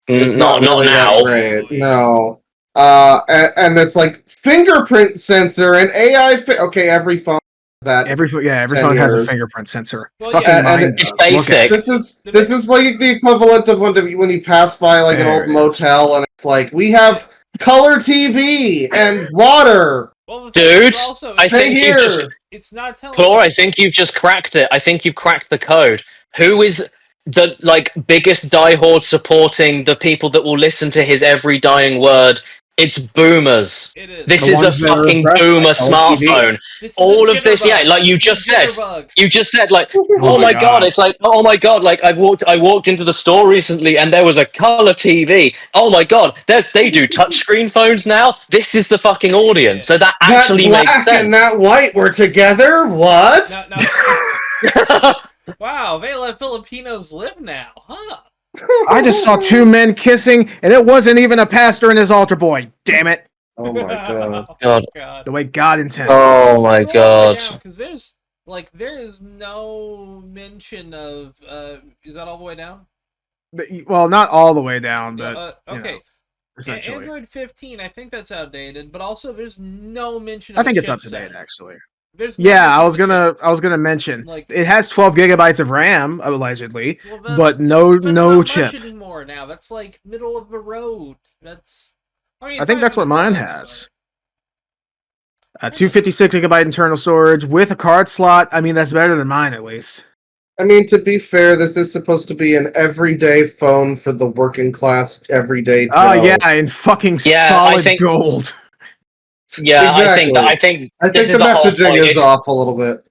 It's not really now. That great. No. And it's like fingerprint sensor and AI. Okay, every phone has that. Every phone has a fingerprint sensor. Well, fucking mine it's does. basic. This is like the equivalent of when you pass by like an old motel and it's like, we have color TV and water. Well, dude, also, I think you just. It's not telling. Claw, I think you've just cracked it. I think you've cracked the code. Who is the biggest diehard supporting the people that will listen to his every dying word? It's boomers. It is. This is a fucking boomer smartphone. All of this, like you just said. You just said, like, oh my god, it's like, oh my god, like I walked into the store recently and there was a color TV. Oh my god, they do touchscreen phones now. This is the fucking audience. So that actually makes sense. That black and that white were together. What? Wow, they let Filipinos live now, huh? I just saw two men kissing, and it wasn't even a pastor and his altar boy. Damn it! Oh my god! God. The way God intended. Oh my god! Because there is no mention of. Is that all the way down? Well, not all the way down, but okay. You know, essentially, Android 15, I think that's outdated, but also there's no mention. I think it's up to date, actually. No I was gonna mention it has 12 gigabytes of RAM allegedly, but no chip anymore. Now that's like middle of the road. I think that's what mine has. 256 gigabyte internal storage with a card slot. I mean, that's better than mine at least. I mean, to be fair, this is supposed to be an everyday phone for the working class everyday. Oh yeah, in fucking solid gold. Yeah, exactly. I think the messaging is off a little bit.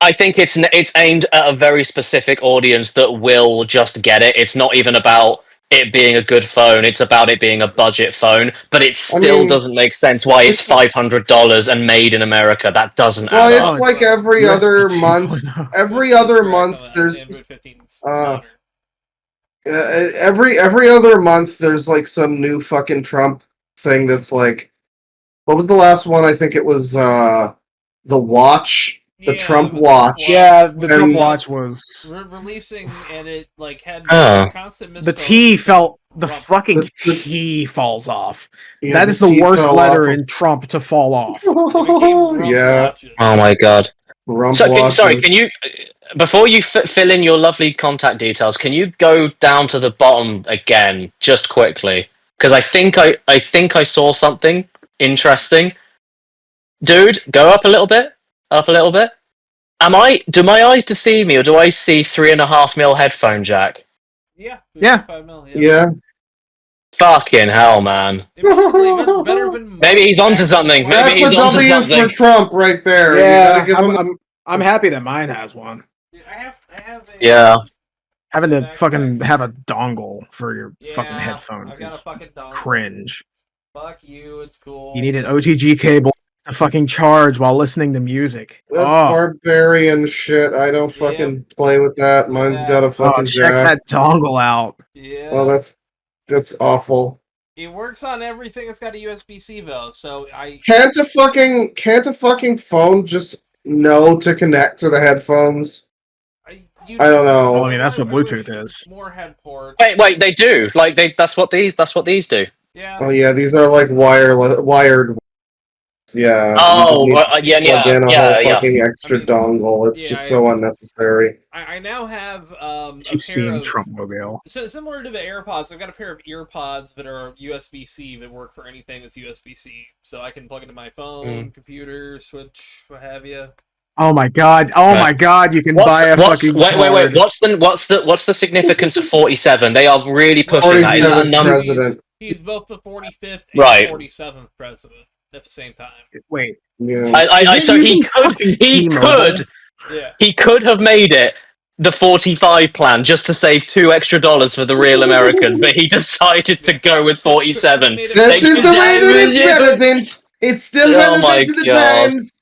I think it's aimed at a very specific audience that will just get it. It's not even about it being a good phone. It's about it being a budget phone. But it still doesn't make sense why it's $500 and made in America. That doesn't add up. Well, it's like every other month. Every other month, there's every other month there's like some new fucking Trump thing that's like. What was the last one? I think it was the watch, the Trump watch. Yeah, the Trump watch was releasing, and it like had constant misspelling. The T fell. The fucking T falls off. Yeah, that is the worst letter in Trump to fall off. Yeah. Oh my god. Sorry, can you before you fill in your lovely contact details? Can you go down to the bottom again, just quickly? Because I think I saw something interesting. Dude, go up a little bit. Do my eyes deceive me, or do I see 3.5mm headphone jack? Yeah. Fucking hell, man. That's better than maybe he's onto something. Maybe That's he's a onto W something. for Trump right there. Yeah, I'm happy that mine has one. I have a Yeah. Having to backpack. fucking have a dongle for your fucking Yeah, headphones I've got a is fucking dongle. cringe. Fuck you, it's cool. You need an OTG cable to fucking charge while listening to music. That's barbarian shit. I don't fucking play with that. Mine's got a fucking check jack. that dongle out. Yeah. Well, that's awful. It works on everything that's got a USB-C though, so I can't a fucking phone just know to connect to the headphones? I don't know. Well, I mean, that's what Bluetooth is. More head ports. Wait, they do. Like that's what these do. Yeah. Oh yeah, these are like wired. Yeah. Oh, you just need to plug in a whole fucking extra dongle. It's just so unnecessary. I now have Keep seeing Trump mobile. So similar to the AirPods, I've got a pair of earpods that are USB-C that work for anything that's USB-C. So I can plug into my phone, computer, Switch, what have you. Oh my god! Oh my god! You can buy a fucking. Wait! What's the significance of 47? They are really pushing that. Is that a number? President. He's both the 45th and Right. 47th president at the same time. Wait. Yeah. So he could have made it the 45 plan just to save $2 for the real Americans, but he decided to go with 47. This is the way that it's relevant. It's still relevant to the times.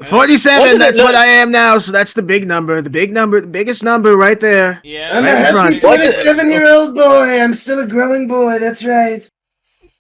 47, that's what I am now, so that's the big number. The biggest number right there. Yeah. I'm a healthy 47-year-old boy. I'm still a growing boy, that's right.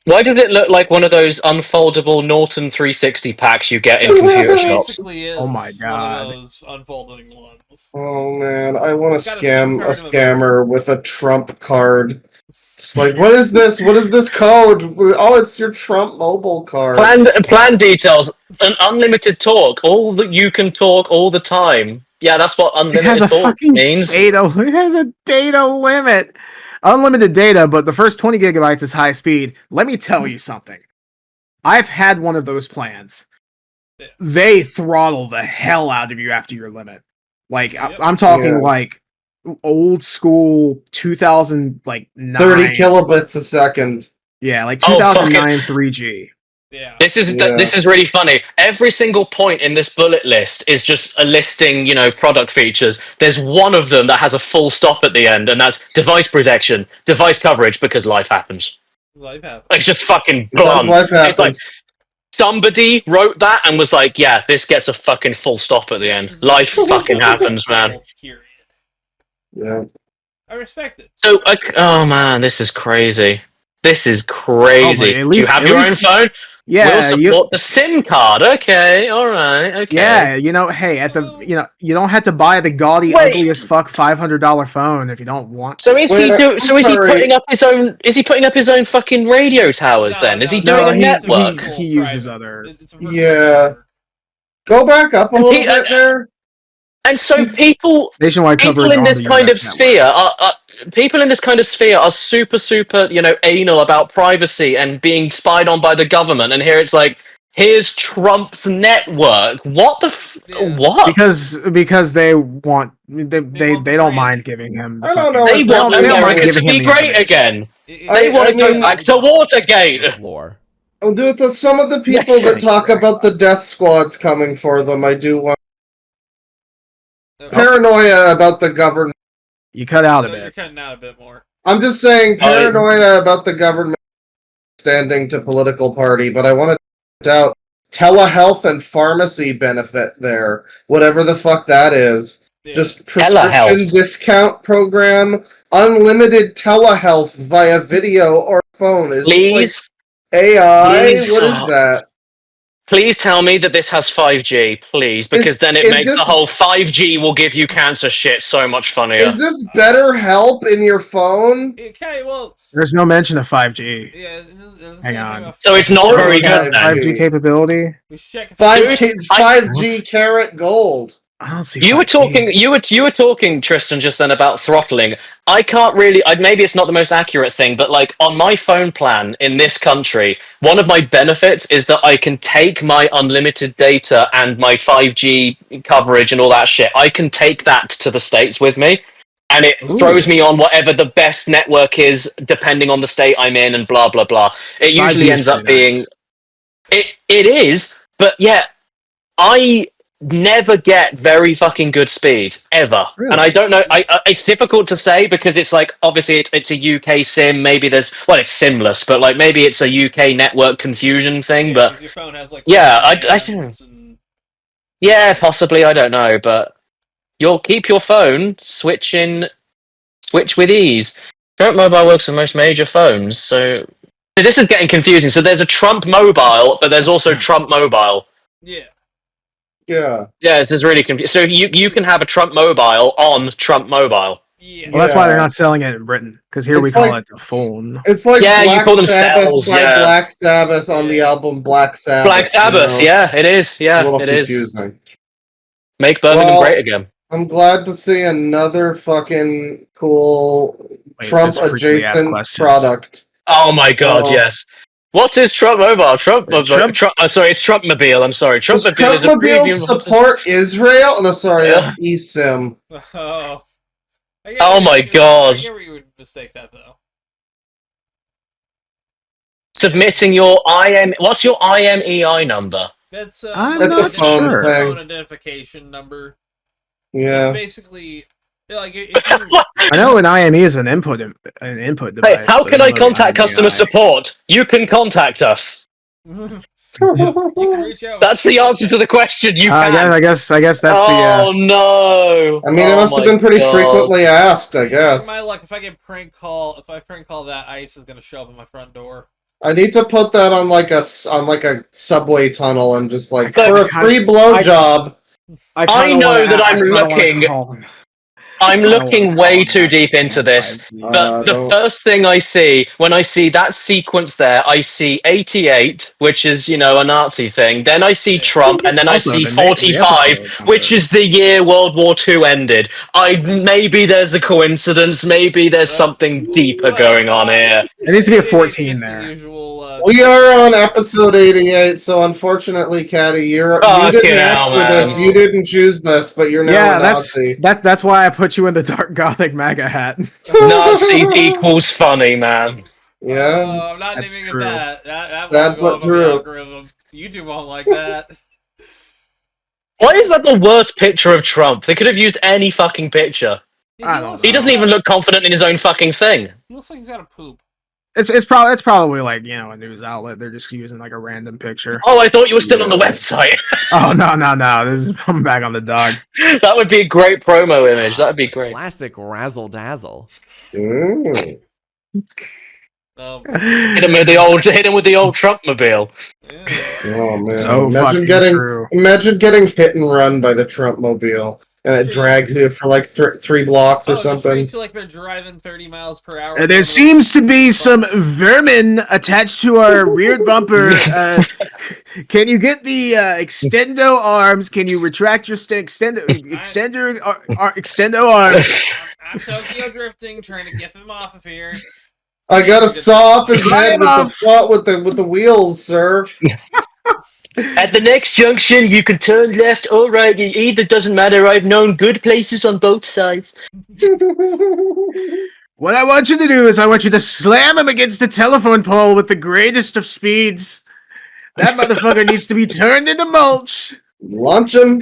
Why does it look like one of those unfoldable Norton 360 packs you get in computer shops? Basically is oh my god. one of those unfolding ones. Oh man, I want to scam a scammer with a Trump card. Just like, what is this? What is this code? Oh, it's your Trump mobile card. Plan details. An unlimited talk. All that you can talk all the time. Yeah, that's what unlimited talk means. It has a data limit. Unlimited data, but the first 20 gigabytes is high speed. Let me tell you something. I've had one of those plans. They throttle the hell out of you after your limit. Like, I'm talking like old school 2000 like 30 kilobits a second. Yeah, like 2009 3G. Yeah. This is really funny. Every single point in this bullet list is just a listing, product features. There's one of them that has a full stop at the end, and that's device protection, device coverage, because life happens. Life happens. It's just fucking blunt. Life happens. It's like somebody wrote that and was like, yeah, this gets a fucking full stop at the end. Life fucking happens, man. Period. Yeah. I respect it. So, oh man, this is crazy. This is crazy. Oh, do you have your own phone? Yeah, we'll support the SIM card. Okay, all right, okay. Yeah, hey, you don't have to buy the gaudy, ugly as fuck $500 phone if you don't want. So is he putting up his own? Is he putting up his own fucking radio towers? Then is he doing a network? He uses other. Yeah. Go back up a little bit there. And so people in this kind of sphere are super, anal about privacy and being spied on by the government. And here it's like, here's Trump's network. What the what? Because they want they don't mind giving him. I don't know. They want America to be great again. They want to go back to Watergate. I'll do it with some of the people that talk about the death squads coming for them. I do want. Paranoia about the government. You cut out a bit. You're cutting out a bit more. I'm just saying paranoia about the government standing to political party, but I want to point out telehealth and pharmacy benefit there. Whatever the fuck that is. Yeah. Just prescription discount program, unlimited telehealth via video or phone. Is this like AI? What is that? Please tell me that this has 5G, please, because then it makes the whole 5G will give you cancer shit so much funnier. Is this better help in your phone? Okay, well... There's no mention of 5G. Yeah, hang on. So it's not very good. 5G capability. 5G carat gold. I don't see. You were talking, Tristan, just then about throttling. I can't really. Maybe it's not the most accurate thing, but like on my phone plan in this country, one of my benefits is that I can take my unlimited data and my 5G coverage and all that shit. I can take that to the States with me, and it throws me on whatever the best network is, depending on the state I'm in, and blah blah blah. It usually ends up being. It is, but yeah, never get very fucking good speed ever. Really? And I don't know. It's difficult to say because it's like obviously it's a UK sim. Maybe there's it's SIMless, but like maybe it's a UK network confusion thing. Yeah, but 'cause your phone has like yeah, certain I bands and yeah, possibly I don't know, but you'll keep your phone switch with ease. Trump Mobile works on most major phones, so this is getting confusing. So there's a Trump Mobile, but there's also Trump Mobile. yeah. Yeah. Yeah, this is really confusing. So you can have a Trump Mobile on Trump Mobile. Yeah. Well, that's why they're not selling it in Britain, because here we It's call like- it the phone. It's like Yeah, you Black call them Sabbath cells, by yeah. Black Sabbath on the Yeah. album Black Sabbath. Black Sabbath, yeah, it is. A Yeah, little it is. confusing. Make Birmingham Well, great again. I'm glad to see another fucking cool Trump just frequently asked adjacent questions. product. Oh my god, Oh. yes. What is Trump Mobile? Trump- Sorry, it's Trumpmobile. I'm sorry. Does Trumpmobile is a Trumpmobile premium. support Israel? No, sorry, Yeah. that's eSIM. Oh. Oh my God. I get where you would mistake that though. Submitting your IM. What's your IMEI number? That's I'm That's a not phone sure. thing. phone identification number. Yeah. It's basically like if you, I know an IME is an input device. Hey, how but can I I don't know contact customer IMEI. support? You can contact us. you can reach out. That's the answer to the question. You I can. guess that's Oh the. no! I mean, it Oh must have my been pretty God. frequently asked, I guess. My luck, if I prank call that, ICE is gonna show up at my front door. I need to put that on like a subway tunnel and just like I for a kinda- free blowjob. I know that I'm looking. I'm looking way too deep into this. But the don't- first thing I see when I see that sequence there, I see 88, which is, a Nazi thing. Then I see Yeah. Trump, and then I Also see the name of the 45, episode. which is the year World War II ended. Maybe there's a coincidence. Maybe there's something deeper going on here. There needs to be a Maybe 14 just there. The usual, We are on episode 88, so unfortunately, Caddy, you Fucking didn't ask hell, for this. man. You didn't choose this, but you're now Yeah, a Nazi. that's why I put you in the dark gothic MAGA hat. Nazis equals funny, man. Yeah, I'm not that's naming true. it that. That Sad won't go but up on the true. algorithm. YouTube won't like that. Why is that the worst picture of Trump? They could have used any fucking picture. I don't looks He know. doesn't even look confident in his own fucking thing. He looks like he's got a poop. It's probably like a news outlet. They're just using like a random picture. Oh, I thought you were still on the website. Oh no! This is I'm back on the dog. That would be a great promo image. That would be great. Classic razzle dazzle. Mm. Hit him with the old Trumpmobile. Yeah. Oh man! So imagine fucking true. getting hit and run by the Trumpmobile, and it drags you for like 3 blocks or It something. treats you like they're driving 30 miles per hour. There seems to be some vermin attached to our rear bumper. Can you get the extendo arms? Can you retract your extendo arms? I'm Tokyo drifting, trying to get them off of here. I gotta saw off his head with the wheels, sir. At the next junction, you can turn left or right. Either doesn't matter. I've known good places on both sides. What I want you to do is I want you to slam him against the telephone pole with the greatest of speeds. That motherfucker needs to be turned into mulch. Launch him.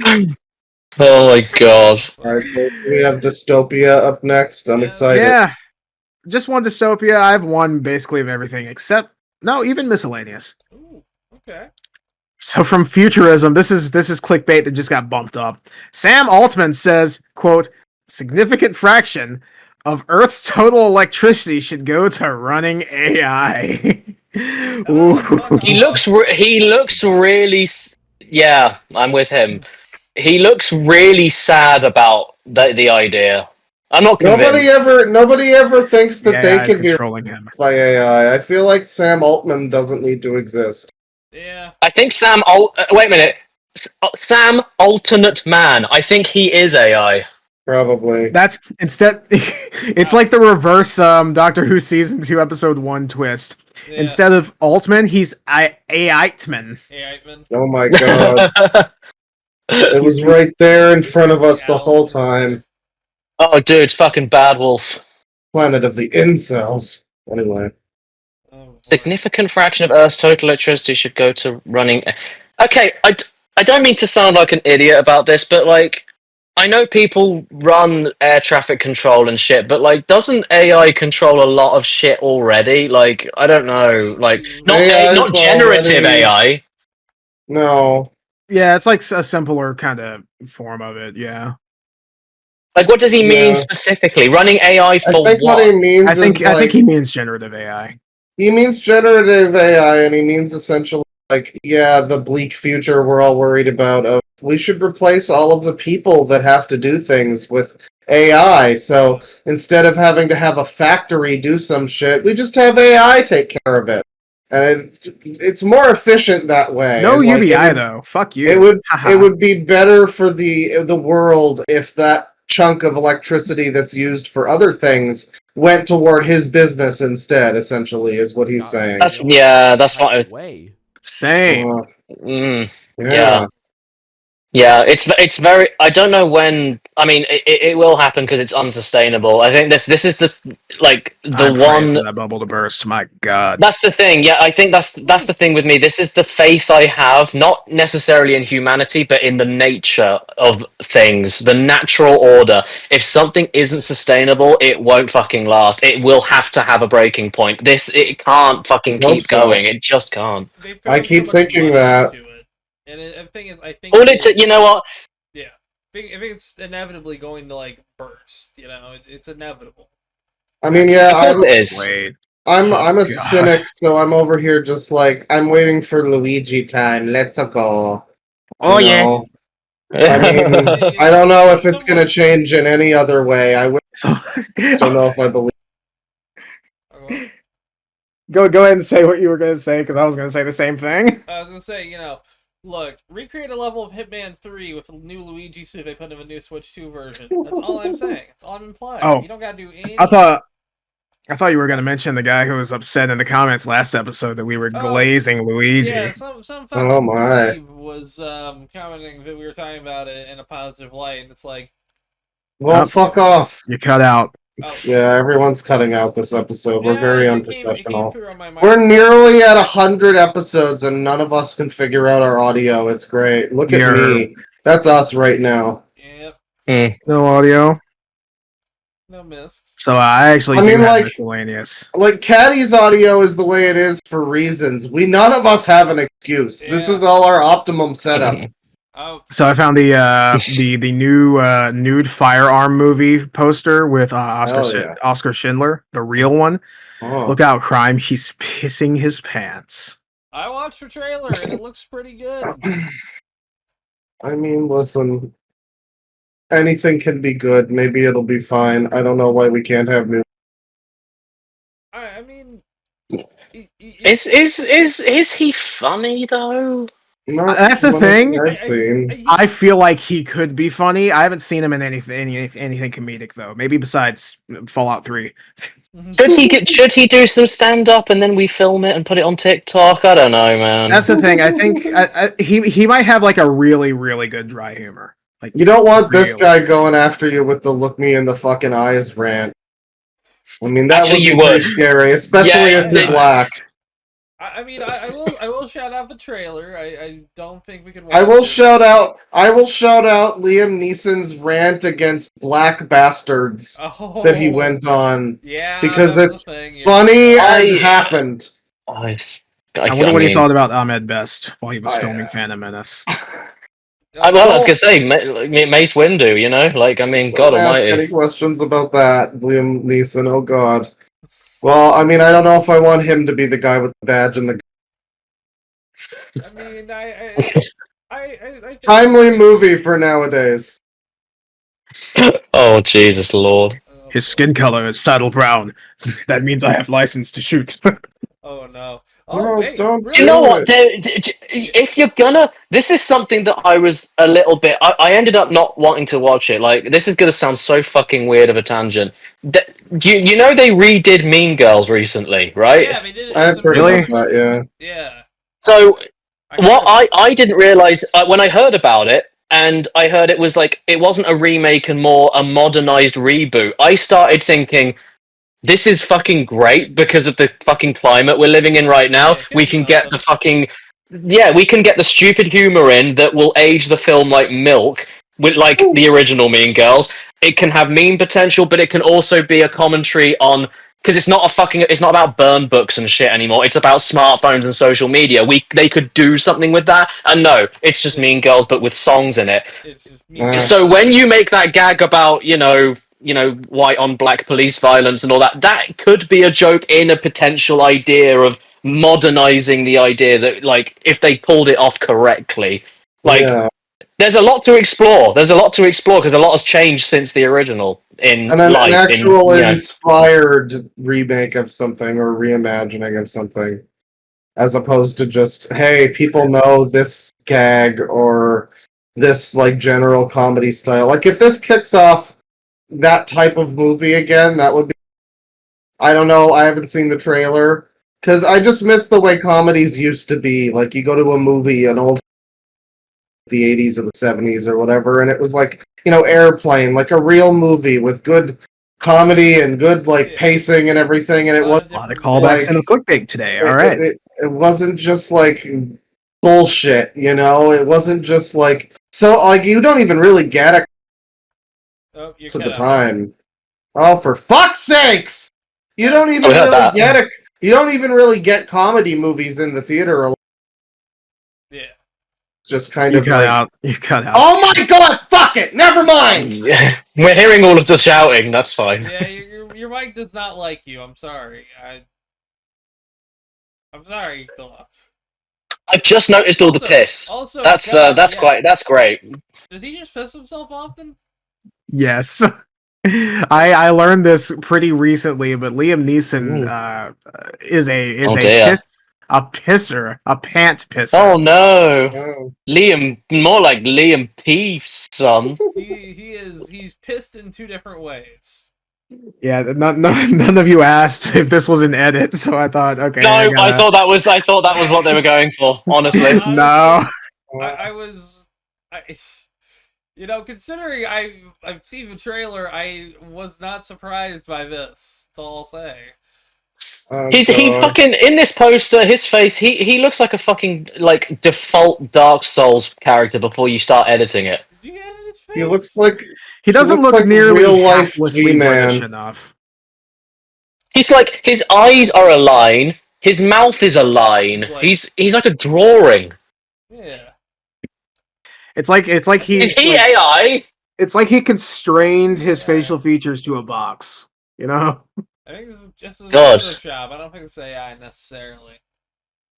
Oh my god. Alright, so we have Dystopia up next. I'm excited. Yeah. Just one dystopia. I have one basically of everything except even miscellaneous. Ooh, okay. So from Futurism, this is clickbait that just got bumped up. Sam Altman says, quote, significant fraction of Earth's total electricity should go to running AI. Ooh. He looks really. Yeah, I'm with him. He looks really sad about the idea. I'm not convinced. Nobody ever thinks that they AI is can be controlling him. by AI. I feel like Sam Altman doesn't need to exist. Yeah. I think wait a minute. Sam Alternate Man. I think he is AI. Probably. That's instead. It's like the reverse Doctor Who season 2 episode 1 twist. Yeah. Instead of Altman, he's AI-tman. Hey, Eitman. Oh my god. It was right there in front of us the whole time. Oh, dude, fucking Bad Wolf. Planet of the incels. Anyway. Oh, boy. Significant fraction of Earth's total electricity should go to running. Okay, I don't mean to sound like an idiot about this, but like, I know people run air traffic control and shit, but like, doesn't AI control a lot of shit already? Like, I don't know, like, AI not is generative already- AI. No. Yeah, it's like a simpler kind of form of it. Yeah, Like, what does he mean Yeah. specifically? Running AI I for think what he means I think is like he means generative AI. he means generative AI, and he means essentially like, yeah, the bleak future we're all worried about. Of we should replace all of the people that have to do things with AI. So instead of having to have a factory do some shit, we just have AI take care of it, and it's more efficient that way. No And, like, UBI though. Fuck you. It would Haha. it would be better for the world if that chunk of electricity that's used for other things went toward his business instead. Essentially, is what he's saying. That's that's what I was. Way. Same. Mm, Yeah. yeah. It's very. I don't know when. I mean, it will happen because it's unsustainable. I think this is the I'm praying one. for that bubble to burst. My God. That's the thing. Yeah, I think that's the thing with me. This is the faith I have, not necessarily in humanity, but in the nature of things, the natural order. If something isn't sustainable, it won't fucking last. It will have to have a breaking point. It can't fucking Hope keep so. going. It just can't. They I thrown keep so much thinking money that. into it. And the thing is, I think All it it. will- You know what? Yeah, I think it's inevitably going to like burst. You know, it's inevitable. I mean, yeah, Of course it is. Wait. I'm Oh, a God. cynic, so I'm over here just like I'm waiting for Luigi time. Let's go. Oh You yeah. know? I mean, I don't know if it's gonna change in any other way. I So don't know if I believe. go ahead and say what you were gonna say because I was gonna say the same thing. I was gonna say, you know, look, recreate a level of Hitman 3 with a new Luigi suit they put in a new Switch 2 version. That's all I'm saying. That's all I'm implying. Oh. You don't gotta do any. I thought you were gonna mention the guy who was upset in the comments last episode that we were glazing Luigi. Yeah, some fucking Oh, my. dweeb was commenting that we were talking about it in a positive light, and it's like, Well, fuck off. You cut out. oh, Yeah, everyone's cutting out this episode. We're very it came unprofessional. through on my We're microphone. nearly at 100 episodes, and none of us can figure out our audio. It's great. Look at me. That's us right now. Yep, No audio. no misks. So I actually I do mean, have like- miscellaneous. Like, Caddy's audio is the way it is for reasons. None of us have an excuse. This Yeah. is all our optimum setup. Oh, So I found the new nude firearm movie poster with Hell yeah. Oscar Schindler, the real one. Oh. Look out, crime! He's pissing his pants. I watched the trailer and it looks pretty good. I mean, listen. Anything can be good. Maybe it'll be fine. I don't know why we can't have new. I mean, Is he funny though? That's the thing. I've seen. I feel like he could be funny. I haven't seen him in anything comedic though. Maybe besides Fallout 3. Should he do some stand up and then we film it and put it on TikTok? I don't know, man. That's the thing. I think he might have like a really really good dry humor. Like You don't want this really. guy going after you with the look me in the fucking eyes rant. I mean, that Actually, would you be pretty would. scary, especially Yeah, if you're it- black. I mean, I will shout out the trailer. I don't think we could. I will watch it. shout out Liam Neeson's rant against black bastards Oh, that he went on Yeah, because that was it's the thing, yeah. funny and I- happened. I wonder what he mean- thought about Ahmed Best while he was Oh, filming yeah. Phantom Menace. I was gonna say Mace Windu, you know, like I mean, God Don't ask any Almighty. questions about that, Liam Neeson. Oh God. Well, I mean, I don't know if I want him to be the guy with the badge and the I mean, I timely movie for nowadays. Oh Jesus Lord! His skin color is saddle brown. That means I have license to shoot. Oh no! No, Oh wait, don't really? Do you know what? it. If you're gonna, this is something that I was a little bit. I ended up not wanting to watch it. Like this is gonna sound so fucking weird of a tangent. You know they redid Mean Girls recently, right? Yeah, they did it. I've as a heard Really? about that. Yeah. So I what heard- I didn't realize when I heard about it, and I heard it was like it wasn't a remake and more a modernized reboot. I started thinking, this is fucking great because of the fucking climate we're living in right now. Yeah, We give can me get the something. fucking yeah, we can get the stupid humor in that will age the film like milk, with like the original Mean Girls. It can have meme potential, but it can also be a commentary on, because it's not about burn books and shit anymore. It's about smartphones and social media. They could do something with that, and no, it's just Mean Girls but with songs in it. It's just Mean So Girls. when you make that gag about white on black police violence and all that, that could be a joke in a potential idea of modernizing the idea that, like, if they pulled it off correctly, like. Yeah. There's a lot to explore. There's a lot to explore because a lot has changed since the original in And an life. actual inspired remake of something or reimagining of something, as opposed to just, hey, people know this gag or this like general comedy style. Like if this kicks off that type of movie again, that would be. I don't know. I haven't seen the trailer because I just miss the way comedies used to be. Like you go to a movie, an old the 80s or the 70s or whatever, and it was like, Airplane, like a real movie with good comedy and good pacing and everything, and it was a lot of callbacks in the clickbait today. All right, it wasn't just like bullshit, it wasn't just like, so like you don't even really get it to the time. Oh, for fuck's sakes, you don't even really get it. You don't even really get comedy movies in the theater a lot. Yeah. Just kind you of cut like, out. You cut out. Oh my god! Fuck it! Never mind. Yeah, we're hearing all of the shouting. That's fine. Yeah, your mic does not like you. I'm sorry. I'm sorry, Gloff. I've just noticed all the piss. Also, that's great. Does he just piss himself often? Yes. I learned this pretty recently, but Liam Neeson is a pisser, a pant pisser. Oh no, Liam, more like Liam P. Son. He's pissed in two different ways. Yeah, none of you asked if this was an edit, so I thought, okay. No, I thought that was what they were going for. Honestly, no. I was, considering I've seen the trailer, I was not surprised by this. That's all I'll say. He fucking, in this poster, his face, he looks like a fucking like default Dark Souls character before you start editing it. Did you edit his face? He looks like he doesn't look like nearly real life British enough. He's like, his eyes are a line, his mouth is a line. He's like a drawing. Yeah. It's like he is he AI? It's like he constrained his facial features to a box. I think this is just a Photoshop. I don't think it's AI necessarily.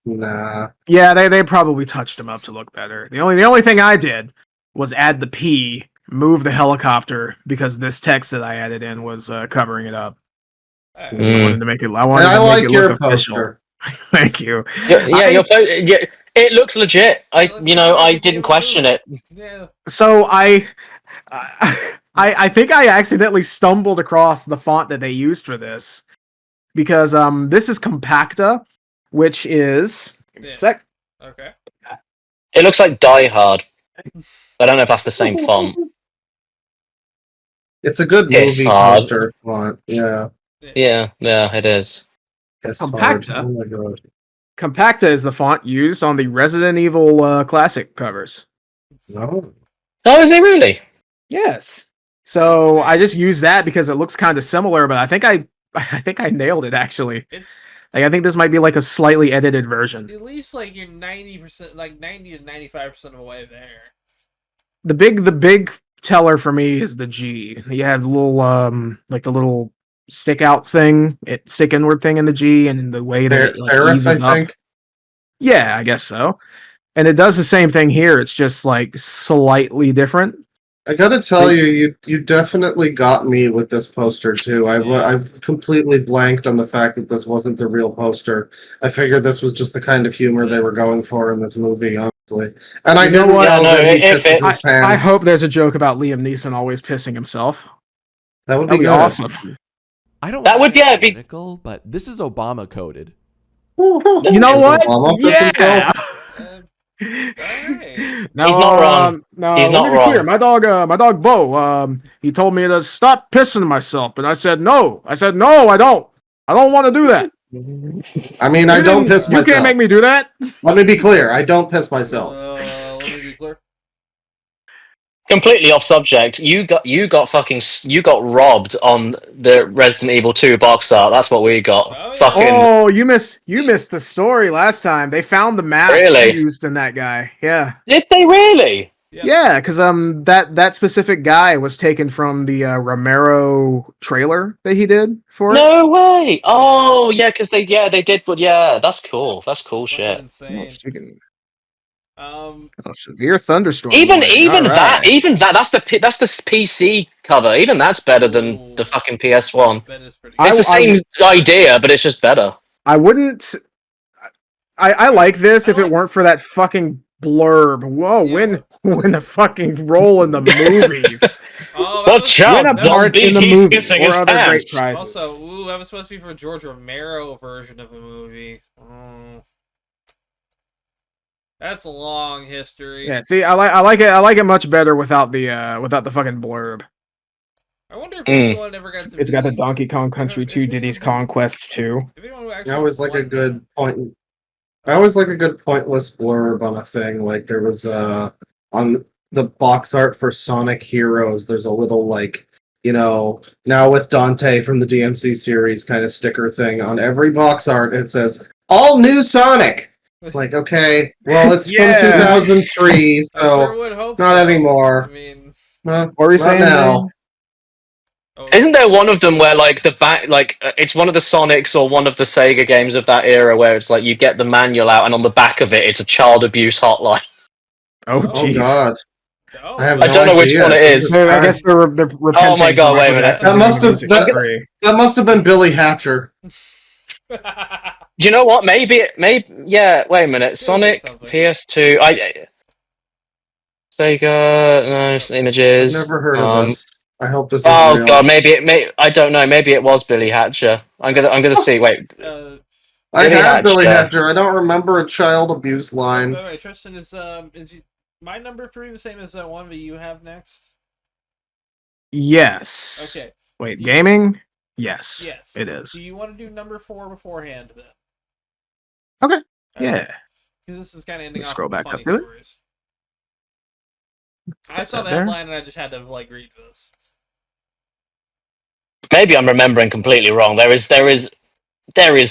Nah. Yeah, they probably touched him up to look better. The only thing I did was add the P, move the helicopter, because this text that I added in was covering it up. I wanted to make it. I like your poster. Thank you. Yeah, it looks legit. I didn't question it. Yeah. So I think I accidentally stumbled across the font that they used for this, because this is Compacta, which is Okay. It looks like Die Hard. I don't know if that's the same font. It's a good movie poster font. Yeah. Yeah, it is. Compacta. Oh my god. Compacta is the font used on the Resident Evil classic covers. No. Oh, is it really? Yes. So I just used that because it looks kind of similar, but I think I nailed it actually. I think this might be like a slightly edited version. At least like you're 90%, like 90 to 95% of the way there. The big teller for me is the G. You have the little like the little stick out thing, stick inward thing in the G, and the way that it eases up. Yeah, I guess so. And it does the same thing here. It's just like slightly different. I gotta tell you definitely got me with this poster too. I've completely blanked on the fact that this wasn't the real poster. I figured this was just the kind of humor they were going for in this movie, honestly. And I didn't know that he pisses his pants. I hope there's a joke about Liam Neeson always pissing himself. That would be awesome. I don't that would be political, but this is Obama coded. You know what? Yeah. No, he's not wrong. No, he's not wrong. Clear. My dog Bo. He told me to stop pissing myself, but I said no. I don't want to do that. I mean, I don't piss myself. You can't make me do that. Let me be clear. I don't piss myself. Let me be clear. Completely off subject. You got robbed on the Resident Evil 2 box art. That's what we got. Oh, yeah. Fucking Oh, you missed the story last time. They found the mask Really? used in that guy. Yeah. Did they really? Yeah, because that specific guy was taken from the Romero trailer that he did for it. No way. Oh yeah, because they did. But yeah, that's cool. That's cool Fucking shit. insane. Severe thunderstorm. Even warning. that, Alright. that's the PC cover. Even that's better than the fucking PS1. That is pretty It's the same idea, but it's just better. I wouldn't. I like this if it weren't for that fucking blurb. Whoa, win a fucking role in the movies. Watch out, win a part in zombies, the he's movie pissing or his other great pants. prizes. Also, that was supposed to be for a George Romero version of a movie. That's a long history. Yeah, see, I like it much better without the fucking blurb. I wonder if anyone ever got to. It's got the Donkey Kong Country 2, Diddy's Conquest 2. That was like a good point. I always like a good pointless blurb on a thing. Like there was on the box art for Sonic Heroes. There's a little like now with Dante from the DMC series kind of sticker thing on every box art. It says all new Sonic. Like okay, well it's from 2003, so sure would hope not so. anymore. I mean, what are you saying now? Isn't there one of them where like the back, like it's one of the Sonics or one of the Sega games of that era where it's like you get the manual out and on the back of it it's a child abuse hotline. Oh God. I have I don't know which one it is. So I guess they're repenting. Oh my god! Wait a minute. That must have been Billy Hatcher. Do you know what? Maybe. Yeah. Wait a minute. Sonic PS2. Sega. No images. I've never heard of this. I hope this is Oh real. god, I don't know. Maybe it was Billy Hatcher. I'm gonna see. Wait. I have Billy Hatcher. I don't remember a child abuse line. Wait, Tristan, is my number 3 the same as that one that you have next? Yes. Okay. Wait, gaming? Yes. Yes. It is. Do you want to do number 4 beforehand then? Okay. Yeah. Because this is kind of ending off Scroll with back funny up to it. stories. I saw the there. headline and I just had to read this. Maybe I'm remembering completely wrong. There is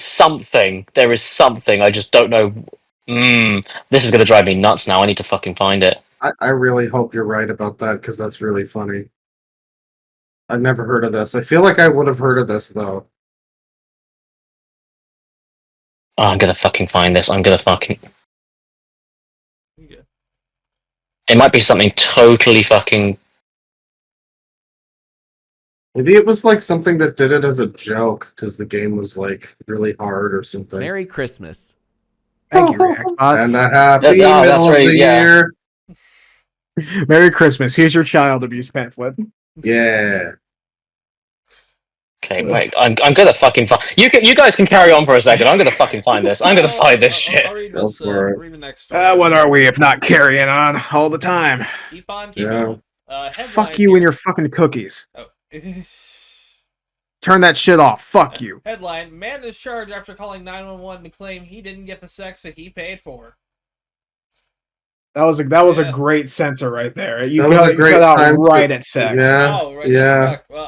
something. I just don't know. This is gonna drive me nuts now. I need to fucking find it. I really hope you're right about that because that's really funny. I've never heard of this. I feel like I would have heard of this though. Oh, I'm gonna fucking find this. It might be something totally fucking. Maybe it was like something that did it as a joke because the game was like really hard or something. Merry Christmas. Thank you, ReactPod. And a happy middle of the year. Merry Christmas. Here's your child abuse pamphlet. Yeah. Okay, wait. I'm gonna fucking find. You guys can carry on for a second. I'm gonna fucking find this. I'm gonna find this shit. I'll read the next story. What are we if not carrying on all the time? Keep on. Fuck you and your fucking cookies. Oh. Turn that shit off. Fuck you. Headline: Man is charged after calling 911 to claim he didn't get the sex that he paid for. That was a great censor right there. You That was a great cut out time right at sex. Yeah. Oh, right. Yeah. Well,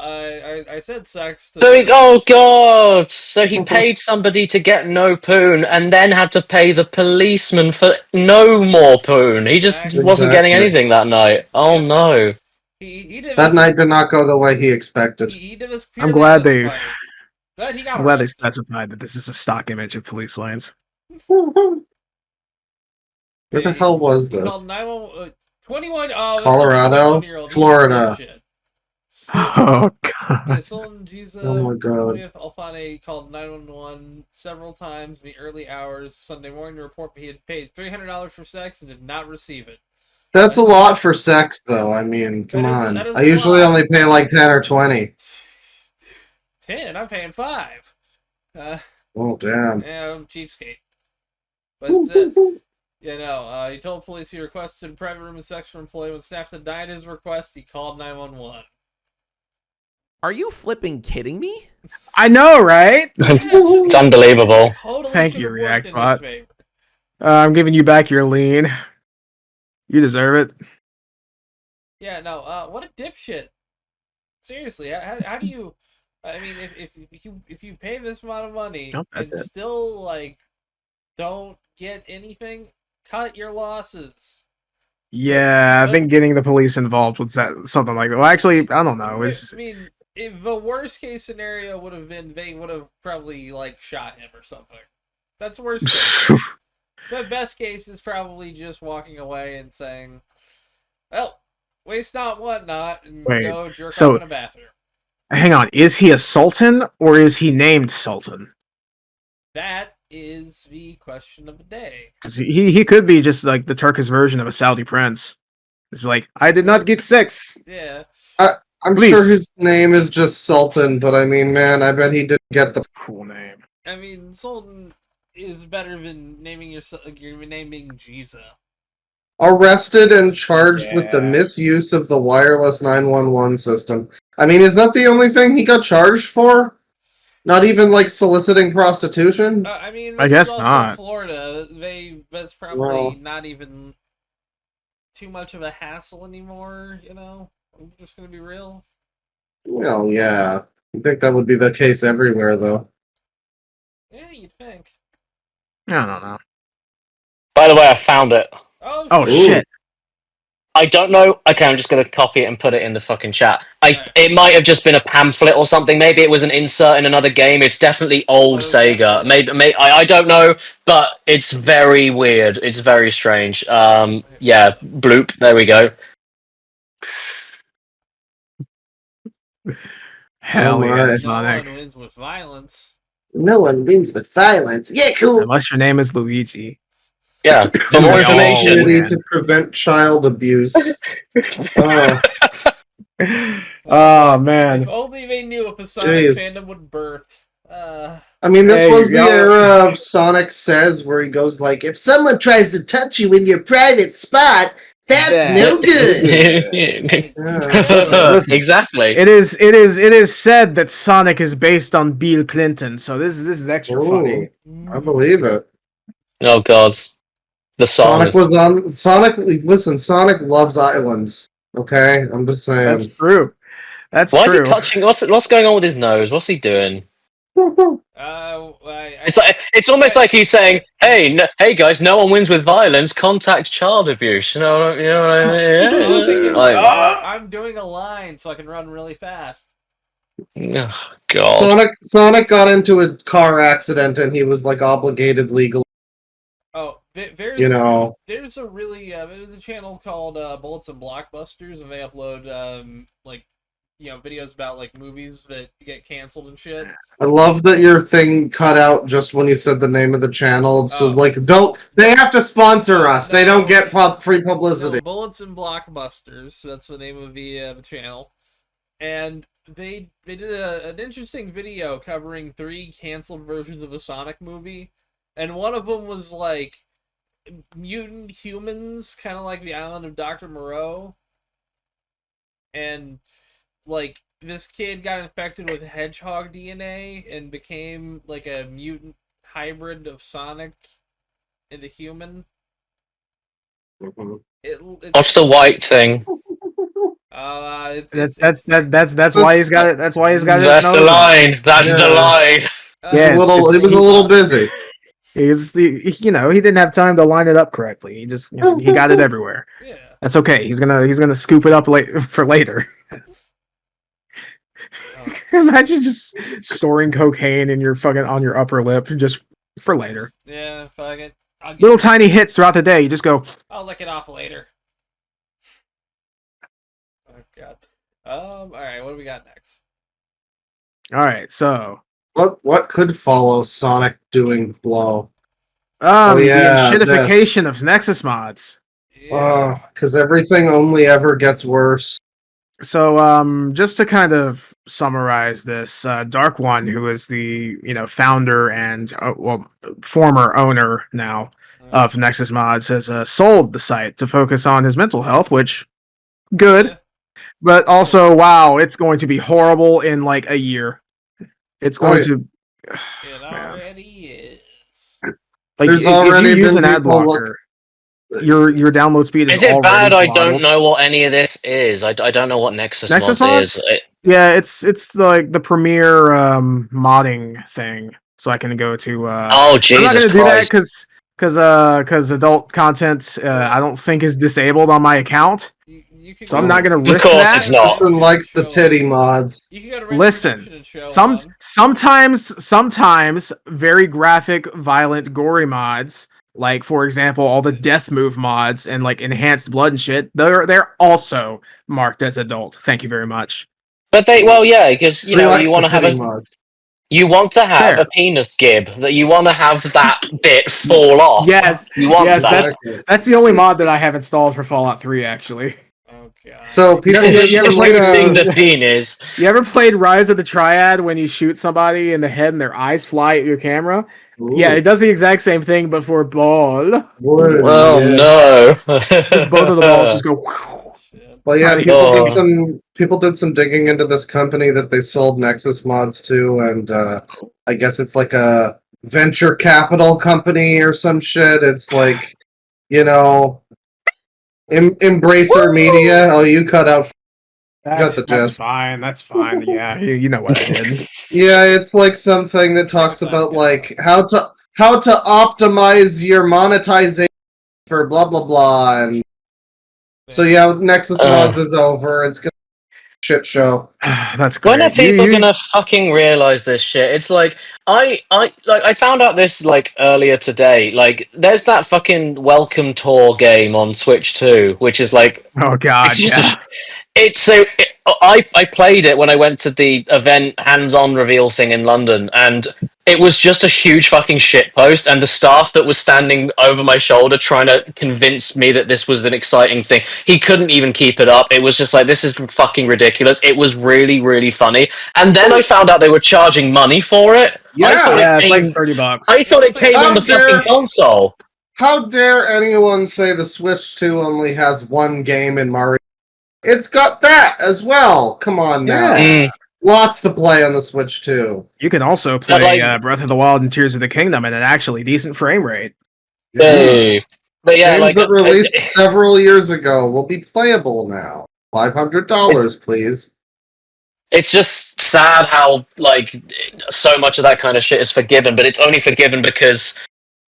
I said sex. Oh god! So he paid somebody to get no poon, and then had to pay the policeman for no more poon. He just wasn't getting anything that night. Oh no! That night did not go the way he expected. I'm glad they specified that this is a stock image of police lines. Where the hell was this? 21. Colorado, Florida. Oh god! Oh my god! Alfane called 911 several times in the early hours Sunday morning to report that he had paid $300 for sex and did not receive it. That's a lot for sex, though. I mean, come on. I usually only pay like 10 or 20. 10? I'm paying 5. Oh damn! Yeah, I'm cheapskate. But he told police he requested private room and sex for employee. When staff denied his request, he called 911. Are you flipping kidding me? I know, right? It's unbelievable. Totally Thank should you, have worked in his Reactbot. favor. I'm giving you back your lean. You deserve it. Yeah, no. What a dipshit. Seriously, how do you? I mean, if you pay this amount of money Nope, and that's it. still like don't get anything, cut your losses. Yeah, I think getting the police involved with that something like that. Well, actually, I don't know. I mean, if the worst case scenario would have been they would have probably like shot him or something. That's worst case. The best case is probably just walking away and saying, "Well, waste not, want not," and Wait, go jerk so- off in a bathroom. Hang on, is he a sultan or is he named Sultan? That is the question of the day. Because he could be just like the Turkish version of a Saudi prince. It's like, I did not get sex. Yeah. I'm Please. sure his name is just Sultan, but I mean, man, I bet he didn't get the Cool name. I mean, Sultan is better than naming yourself. You're naming Giza. arrested and charged with the Yeah. misuse of the wireless 911 system. I mean, is that the only thing he got charged for? Not even like soliciting prostitution? I mean, I this guess is also not. Florida. That's probably Well. not even too much of a hassle anymore. You know, I'm just gonna be real. Well, yeah. I think that would be the case everywhere, though. Yeah, you'd think. I don't know. By the way, I found it. Oh, Ooh. shit. I don't know. Okay, I'm just going to copy it and put it in the fucking chat. Right. It might have just been a pamphlet or something. Maybe it was an insert in another game. It's definitely old Oh, Sega. definitely. Maybe I don't know, but it's very weird. It's very strange. Yeah, bloop. There we go. Hell Oh yeah, my. No Sonic. one wins with violence. No one wins with violence. Yeah, cool. Unless your name is Luigi. Yeah. For more We all information, win. Opportunity to prevent child abuse. Oh, Oh, If man. only they knew if a Sonic Jeez. fandom would birth. I mean, this Hey, was the y'all- era of Sonic Says, where he goes like, "If someone tries to touch you in your private spot, that's no good." Listen. Exactly. It is said that Sonic is based on Bill Clinton, so this is extra funny. I believe it. Oh god, the song. Sonic was on Sonic. Listen, Sonic loves islands. Okay, I'm just saying. That's true. That's Why is true. he touching? What's going on with his nose? What's he doing? It's almost like he's saying, "Hey, hey guys, no one wins with violence. Contact child abuse." You know what I mean? Like, I'm doing a line so I can run really fast. oh god. Sonic got into a car accident and he was like obligated legally. Oh, there's there's a really there's a channel called Bullets and Blockbusters, and they upload like videos about like movies that get canceled and shit. I love that your thing cut out just when you said the name of the channel. So Oh. they have to sponsor us. They No. don't get free publicity. No, Bullets and Blockbusters. That's the name of the channel, and they did an interesting video covering 3 canceled versions of a Sonic movie, and one of them was like mutant humans, kind of like the island of Dr. Moreau, and like this kid got infected with Hedgehog DNA and became like a mutant hybrid of Sonic into human. What's the white thing? That's why he's got it. That's why he's got it. That's the line. That's the line. He was a little busy. He didn't have time to line it up correctly. He just he got it everywhere. Yeah. That's okay. He's gonna scoop it up for later. Imagine just storing cocaine in your on your upper lip just for later. Yeah, fuck it. Little tiny hits throughout the day. You just go. I'll lick it off later. Oh god. All right. What do we got next? All right. So what could follow Sonic doing blow? the shitification of Nexus Mods. Yeah. Because everything only ever gets worse. So, just to kind of summarize this, Dark One, who is the founder and former owner now of Nexus Mods, has sold the site to focus on his mental health, which good. Yeah. But also, wow, it's going to be horrible in like a year. It's going to. It already is. Like, There's if already you use been an ad people blocker, your download speed is Is it already bad? I throttled. don't know what any of this is. I don't know what Nexus Nexus Mods is. Mods? Yeah, it's like the premier modding thing. So I can go to. Oh Jesus I'm not going to do that Christ! because adult content I don't think is disabled on my account. So I'm not going to risk Of course that. it's not. Tristan likes the titty mods. You can go to Red Listen, Redemption and show them. sometimes very graphic, violent, gory mods, like for example, all the death move mods and like enhanced blood and shit, they're also marked as adult. Thank you very much. But yeah, because He likes you want the to have titty a mods. Fair. a penis gib, that you want to have that bit fall off. Yes, You want yes, that. that's the only mod that I have installed for Fallout 3, actually. Oh god. So people You did ever some, played, Shooting the penis. You ever played Rise of the Triad when you shoot somebody in the head and their eyes fly at your camera? Yeah, it does the exact same thing, but for a ball. Well, no. Just both of the balls just go. Well, yeah, Oh. people did some digging into this company that they sold Nexus Mods to, and I guess it's like a venture capital company or some shit. It's like, Embracer Media. Oh, you cut out. That's the gist. fine. That's fine. Yeah, you know what I did. Yeah, it's like something that talks about like how to optimize your monetization for blah blah blah, and so yeah, Nexus Mods is over. It's gonna be a shit show. That's great. When are people gonna fucking realize this shit? It's like I found out this like earlier today. Like, there's that fucking Welcome Tour game on Switch 2, which is like, oh god, I played it when I went to the event hands-on reveal thing in London, and it was just a huge fucking shitpost, and the staff that was standing over my shoulder trying to convince me that this was an exciting thing, he couldn't even keep it up. It was just like, this is fucking ridiculous. It was really, really funny. And then I found out they were charging money for it. Yeah, it's like $30. I thought it came on the fucking console. How dare anyone say the Switch 2 only has one game in Mario? It's got that as well. Come on now. Yeah. Lots to play on the Switch 2. You can also play Breath of the Wild and Tears of the Kingdom at an actually decent frame rate. Hey. But yeah, games that released several years ago will be playable now. $500, please. It's just sad how like so much of that kind of shit is forgiven, but it's only forgiven because,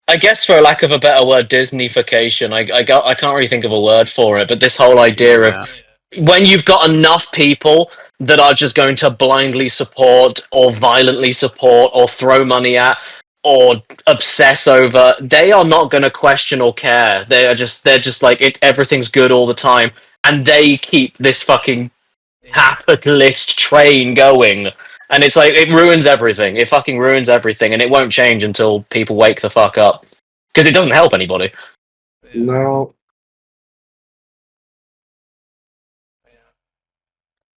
I guess, for lack of a better word, Disneyfication. I can't really think of a word for it, but this whole idea of when you've got enough people that are just going to blindly support or violently support or throw money at or obsess over, they are not going to question or care. They're just like, everything's good all the time, and they keep this fucking capitalist train going. And it's like, it ruins everything. It fucking ruins everything, and it won't change until people wake the fuck up. Because it doesn't help anybody. No.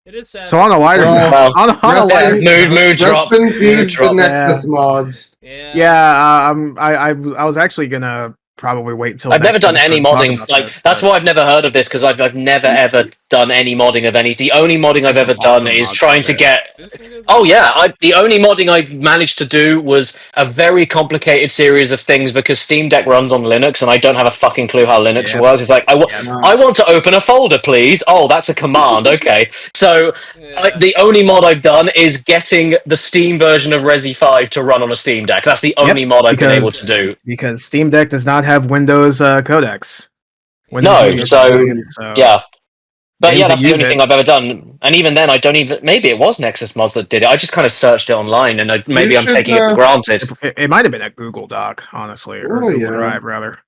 It is sad. So on a lighter note, mood drop. Rest in peace, the Nexus Mods. Yeah, I was actually gonna probably wait until I've never done any modding. That's why I've never heard of this, because I've never ever done any modding of anything. The only modding I've ever done is trying to get. Oh yeah, the only modding I managed to do was a very complicated series of things, because Steam Deck runs on Linux and I don't have a fucking clue how Linux works. It's like, I want to open a folder, please. Oh, that's a command. Okay, so the only mod I've done is getting the Steam version of Resi 5 to run on a Steam Deck. That's the only mod I've been able to do. Because Steam Deck does not have Windows codecs. Yeah. But yeah, that's the only thing I've ever done. And even then, I don't even... Maybe it was Nexus Mods that did it. I just kind of searched it online, and maybe I'm taking it for granted. It might have been a Google Doc, honestly, or Google Drive, rather.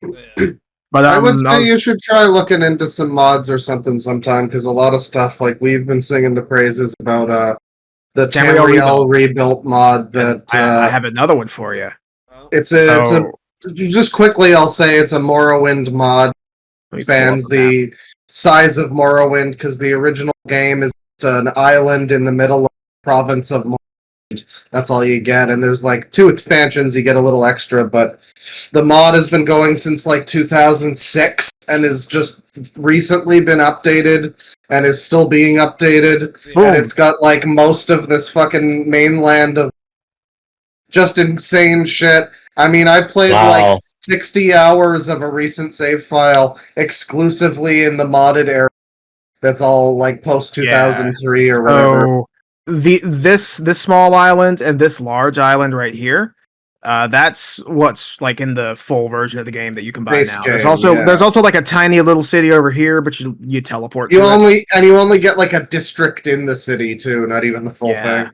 But I would say you should try looking into some mods or something sometime, because a lot of stuff, like, we've been singing the praises about the Tamriel rebuilt mod that... I have another one for you. Just quickly, I'll say it's a Morrowind mod. Expands the size of Morrowind, because the original game is an island in the middle of the province of Morrowind. That's all you get, and there's like 2 expansions, you get a little extra, but the mod has been going since like 2006 and has just recently been updated and is still being updated. Boom. And it's got like most of this fucking mainland of just insane shit. I mean, I played like 60 hours of a recent save file exclusively in the modded area. That's all like post 2003 or whatever. This small island and this large island right here, that's what's like in the full version of the game that you can buy Base now. game, There's also like a tiny little city over here, but you teleport. You only get like a district in the city too, not even the full thing.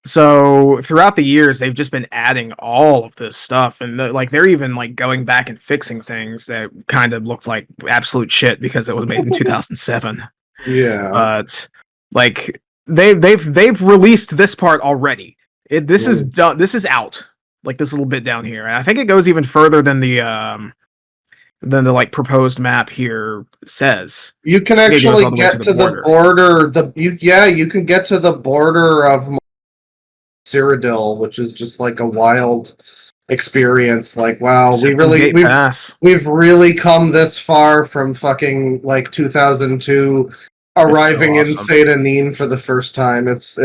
So throughout the years, they've just been adding all of this stuff, and they're even like going back and fixing things that kind of looked like absolute shit because it was made in 2007. Yeah, but like they've released this part already. This is done. This is out. Like this little bit down here, and I think it goes even further than the like proposed map here says. You can actually get to the border. You can get to the border of Cyrodiil, which is just like a wild experience. Like, wow, we've really come this far from fucking like 2002 arriving in Satanin for the first time. It's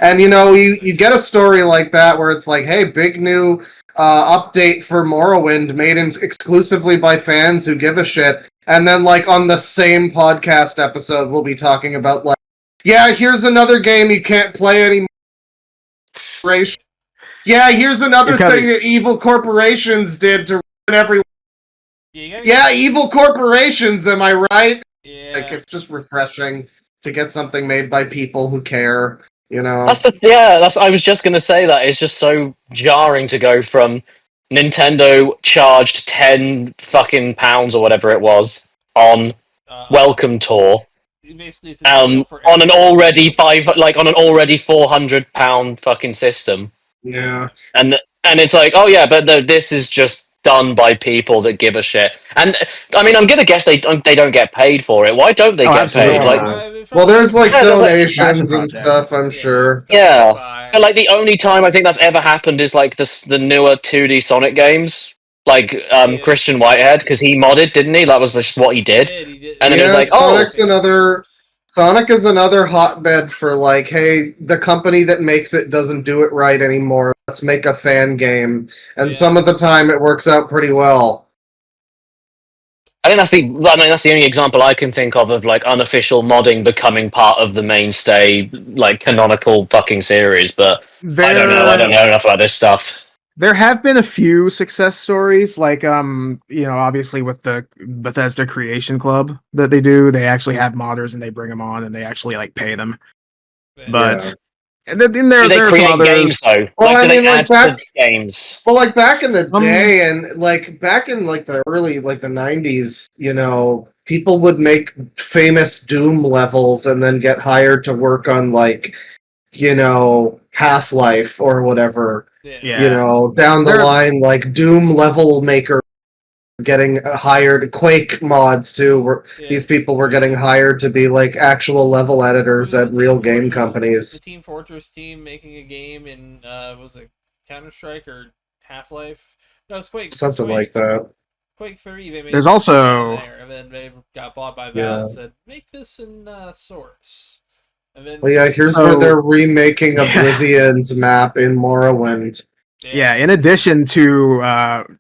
and you get a story like that where it's like, hey, big new update for Morrowind made exclusively by fans who give a shit, and then like on the same podcast episode we'll be talking about like, yeah, here's another game you can't play anymore. Yeah, here's another thing that evil corporations did to ruin everyone. Yeah, evil corporations, am I right? Yeah. Like, it's just refreshing to get something made by people who care, I was just gonna say that. It's just so jarring to go from Nintendo charged £10 or whatever it was on Welcome Tour. On an already £400 fucking system. Yeah. And it's like, oh yeah, but this is just done by people that give a shit. And I mean, I'm gonna guess they don't get paid for it. Why don't they get paid? Well, there's like donations and stuff, I'm sure. Yeah. But like the only time I think that's ever happened is like the newer 2D Sonic games. Like Christian Whitehead, because he modded, didn't he? That was just what he did. And then it was like, Sonic is another hotbed for like, hey, the company that makes it doesn't do it right anymore. Let's make a fan game. And some of the time it works out pretty well. I think that's the only example I can think of like unofficial modding becoming part of the mainstay, like canonical fucking series, but I don't know enough about this stuff. There have been a few success stories, like obviously with the Bethesda Creation Club that they do. They actually have modders and they bring them on and they actually like pay them. But and then there are some others. Games, though? Well, I mean, like games. Well, like back in the day, and like back in like the early like the 90s, people would make famous Doom levels and then get hired to work on like Half-Life or whatever. Down the line, like Doom level maker getting hired, Quake mods too. These people were getting hired to be like actual level editors at real game companies. The Team Fortress team making a game in was it Counter-Strike or Half-Life? No, it's Quake. Something like that. Quake 3. They made There's also there, and then they got bought by Valve and said, make this in Source. And then, here's where they're remaking Oblivion's map in Morrowind. Yeah, in addition to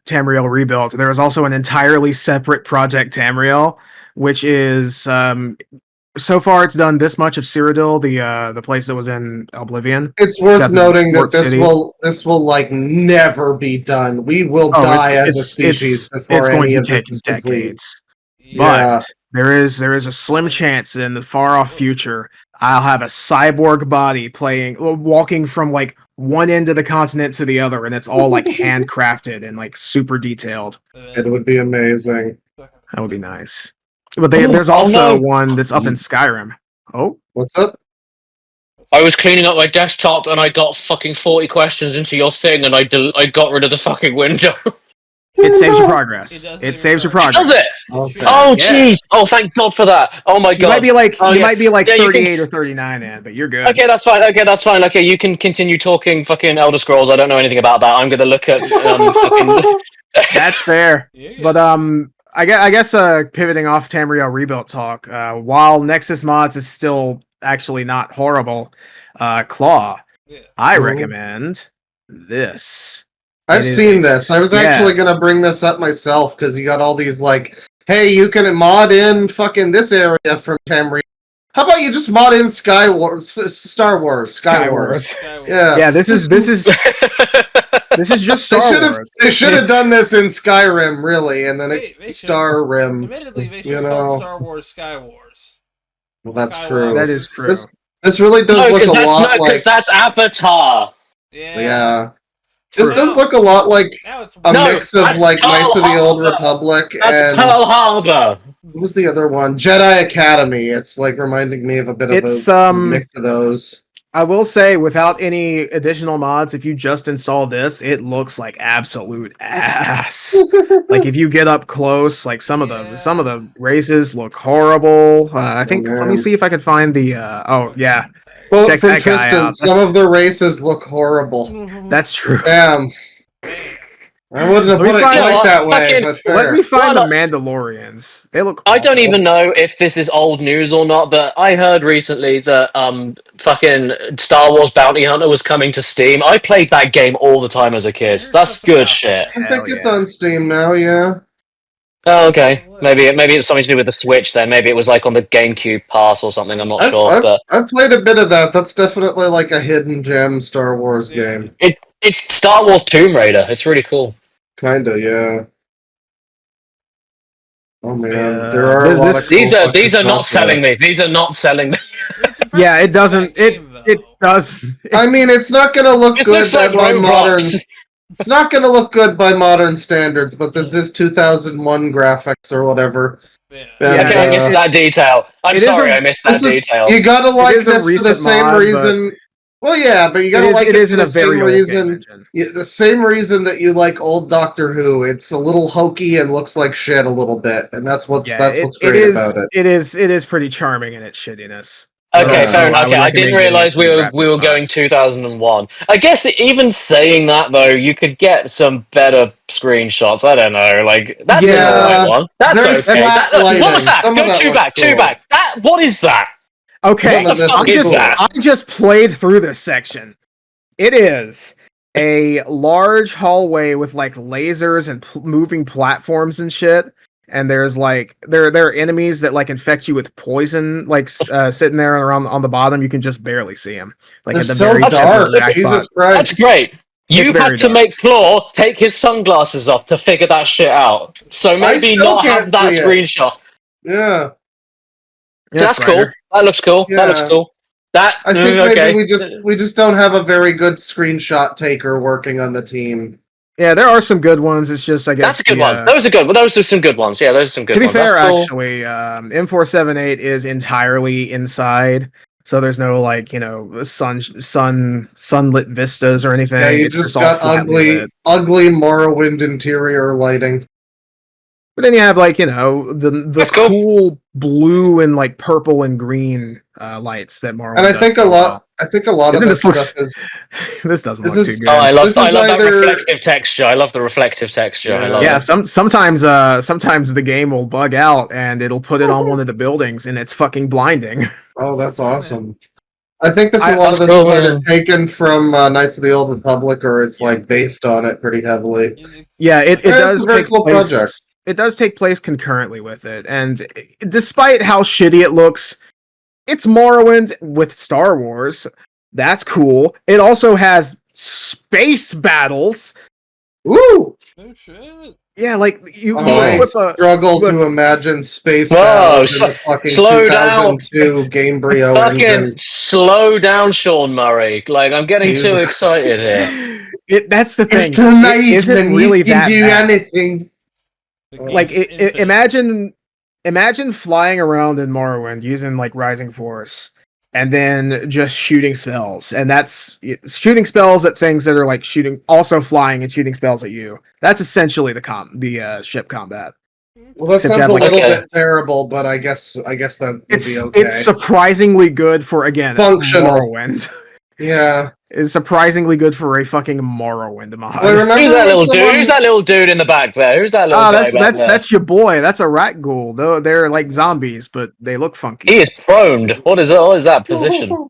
Tamriel Rebuilt, there is also an entirely separate project Tamriel, which is so far it's done this much of Cyrodiil, the place that was in Oblivion. It's worth noting that this will like never be done. We will die as a species before it's going any to of take this is decades. complete. But there is a slim chance in the far off future I'll have a cyborg body walking from like one end of the continent to the other, and it's all like handcrafted and like super detailed. It would be amazing. That would be nice. But there's also one that's up in Skyrim. Oh, what's up? I was cleaning up my desktop and I got fucking 40 questions into your thing, and I got rid of the fucking window. It saves your progress. It does It save saves your your progress. Does it? Okay. Oh, Yeah. jeez. Oh, thank God for that. Oh my You God. might be like Oh, you yeah. might be like Yeah, you can- 38 or 39 in, but you're good. Okay, that's fine. Okay, that's fine. Okay, you can continue talking fucking Elder Scrolls. I don't know anything about that. I'm gonna look at fucking. That's fair. Yeah. But I guess pivoting off Tamriel Rebuilt talk, while Nexus Mods is still actually not horrible, Claw, Yeah. I Ooh. recommend this. I've It is seen a- this. I was actually yes. gonna bring this up myself because you got all these like, hey, you can mod in fucking this area from Tamriel. How about you just mod in Star Wars? Skywars. Skyward. Yeah, this is just They Star should have. Wars. They should have It's- done this in Skyrim, really, and then They it should. Starrim. Admittedly, they should You have called know. Star Wars Sky Wars. Well, that's Skywalkers. true. That is true. This really does No, look because a lot that's like. that's Avatar. Yeah. Yeah. This Now- does look a lot like Now it's a No, mix of that's like Pearl Knights of the Old Harbor. Republic That's and Pearl Harbor. what was the other one? Jedi Academy. It's like reminding me of a bit of It's a mix of those. I will say, without any additional mods, if you just install this, it looks like absolute ass. Like if you get up close, like some of the races look horrible. I think let me man. see if I can find the. Oh yeah, Quote check from that guy Tristan: out. some of the races look horrible. that's true. Damn. I wouldn't have Let me put it find- quite that way, fucking- but fair. Let me find Well, the Mandalorians. They look. I don't awful. even know if this is old news or not, but I heard recently that fucking Star Wars Bounty Hunter was coming to Steam. I played that game all the time as a kid. Here's That's something good about shit. I Hell think it's yeah. on Steam now, yeah. Oh, okay. Maybe it's something to do with the Switch then. Maybe it was like on the GameCube Pass or something. I'm not sure, but I've played a bit of that. That's definitely like a hidden gem Star Wars Yeah. game. it's Star Wars Tomb Raider. It's really cool. Kinda, yeah. Oh man, Yeah, there are a lot of These cool are these fucking are not stuff in selling this. me. These are not selling me. It's impressive Yeah, it for doesn't. that game, though. It does. I mean, it's not gonna look This good looks like by modern. Roblox. It's not gonna look good by modern standards, but this is 2001 graphics or whatever. Yeah. And, Okay, I missed that detail. I'm it is sorry, a- I missed that This is detail. you gotta like is a this for the recent same mod, but- reason. Well, yeah, but you gotta like it it is for in the a very same old reason. game engine. Yeah, the same reason that you like old Doctor Who. It's a little hokey and looks like shit a little bit, and that's what's Yeah, that's it- what's it great is. about it. It is pretty charming in its shittiness. Okay, Yeah. fair enough. I would Okay, I didn't recommend getting realize it we for were graphics going mods. 2001. I guess even saying that though, you could get some better screenshots. I don't know, like that's an Yeah, alright one. That's very okay. flat What lighting. was that? Some of Go that two looks back, two cool. back. What is that? Okay, What the this fuck is is cool. that? I just played through this section. It is a large hallway with like lasers and moving platforms and shit. And there's like there are enemies that like infect you with poison, like sitting there around on the bottom. You can just barely see them. Like They're at the so very tip of dark. the rack Jesus spot. That's Christ. great. You very had to dark. make Claw take his sunglasses off to figure that shit out. So maybe still not can't have that see it. screenshot. Yeah, So that's cool. brighter. That looks cool. Yeah. That looks cool. That I think okay. maybe we just don't have a very good screenshot taker working on the team. Yeah, there are some good ones. It's just I guess That's a good the, one. Those are good. Those are some good ones. Yeah, those are some good to be ones. fair, That's cool. actually, M478 is entirely inside, so there's no like sunlit vistas or anything. Yeah, you It's just all got flatly lit. ugly Morrowind interior lighting. But then you have like the That's cool. cool blue and like purple and green lights that Morrowind. And I does think a so lot of Isn't this this looks- stuff is this doesn't This look is- too good. Oh, I love This is that either- reflective texture. I love the reflective texture. I love Yeah, it. sometimes the game will bug out and it'll put it on one of the buildings and it's fucking blinding. oh, that's awesome. I think a lot of that's this cool, is either man. taken from Knights of the Old Republic or it's like based on it pretty heavily. Yeah, it Yeah, it's does a very take cool place. project. It does take place concurrently with it, and despite how shitty it looks, it's Morrowind with Star Wars. That's cool. It also has space battles. Woo! Oh shit. Yeah, like you I with a struggle to imagine space Whoa, battles in the fucking slow down. 2002 Gamebryo Fucking engine. slow down, Sean Murray. Like I'm getting too Jesus. excited here. That's the thing. It's amazing. It isn't really you can that do bad. anything. Like imagine flying around in Morrowind using like Rising Force and then just shooting spells, and that's shooting spells at things that are like shooting, also flying and shooting spells at you. That's essentially the ship combat. Well, that Except sounds you have, a like, little Okay. bit terrible, but I guess that would be okay. It's surprisingly good for, again, Functional. Morrowind. Yeah. It's surprisingly good for a fucking Morrowind mod. Well, I remember Who's that when little someone- dude? Who's that little dude in the back there? Who's that little guy back there? That's your boy. That's a rat ghoul. Though they're like zombies, but they look funky. He is proned. What is that position?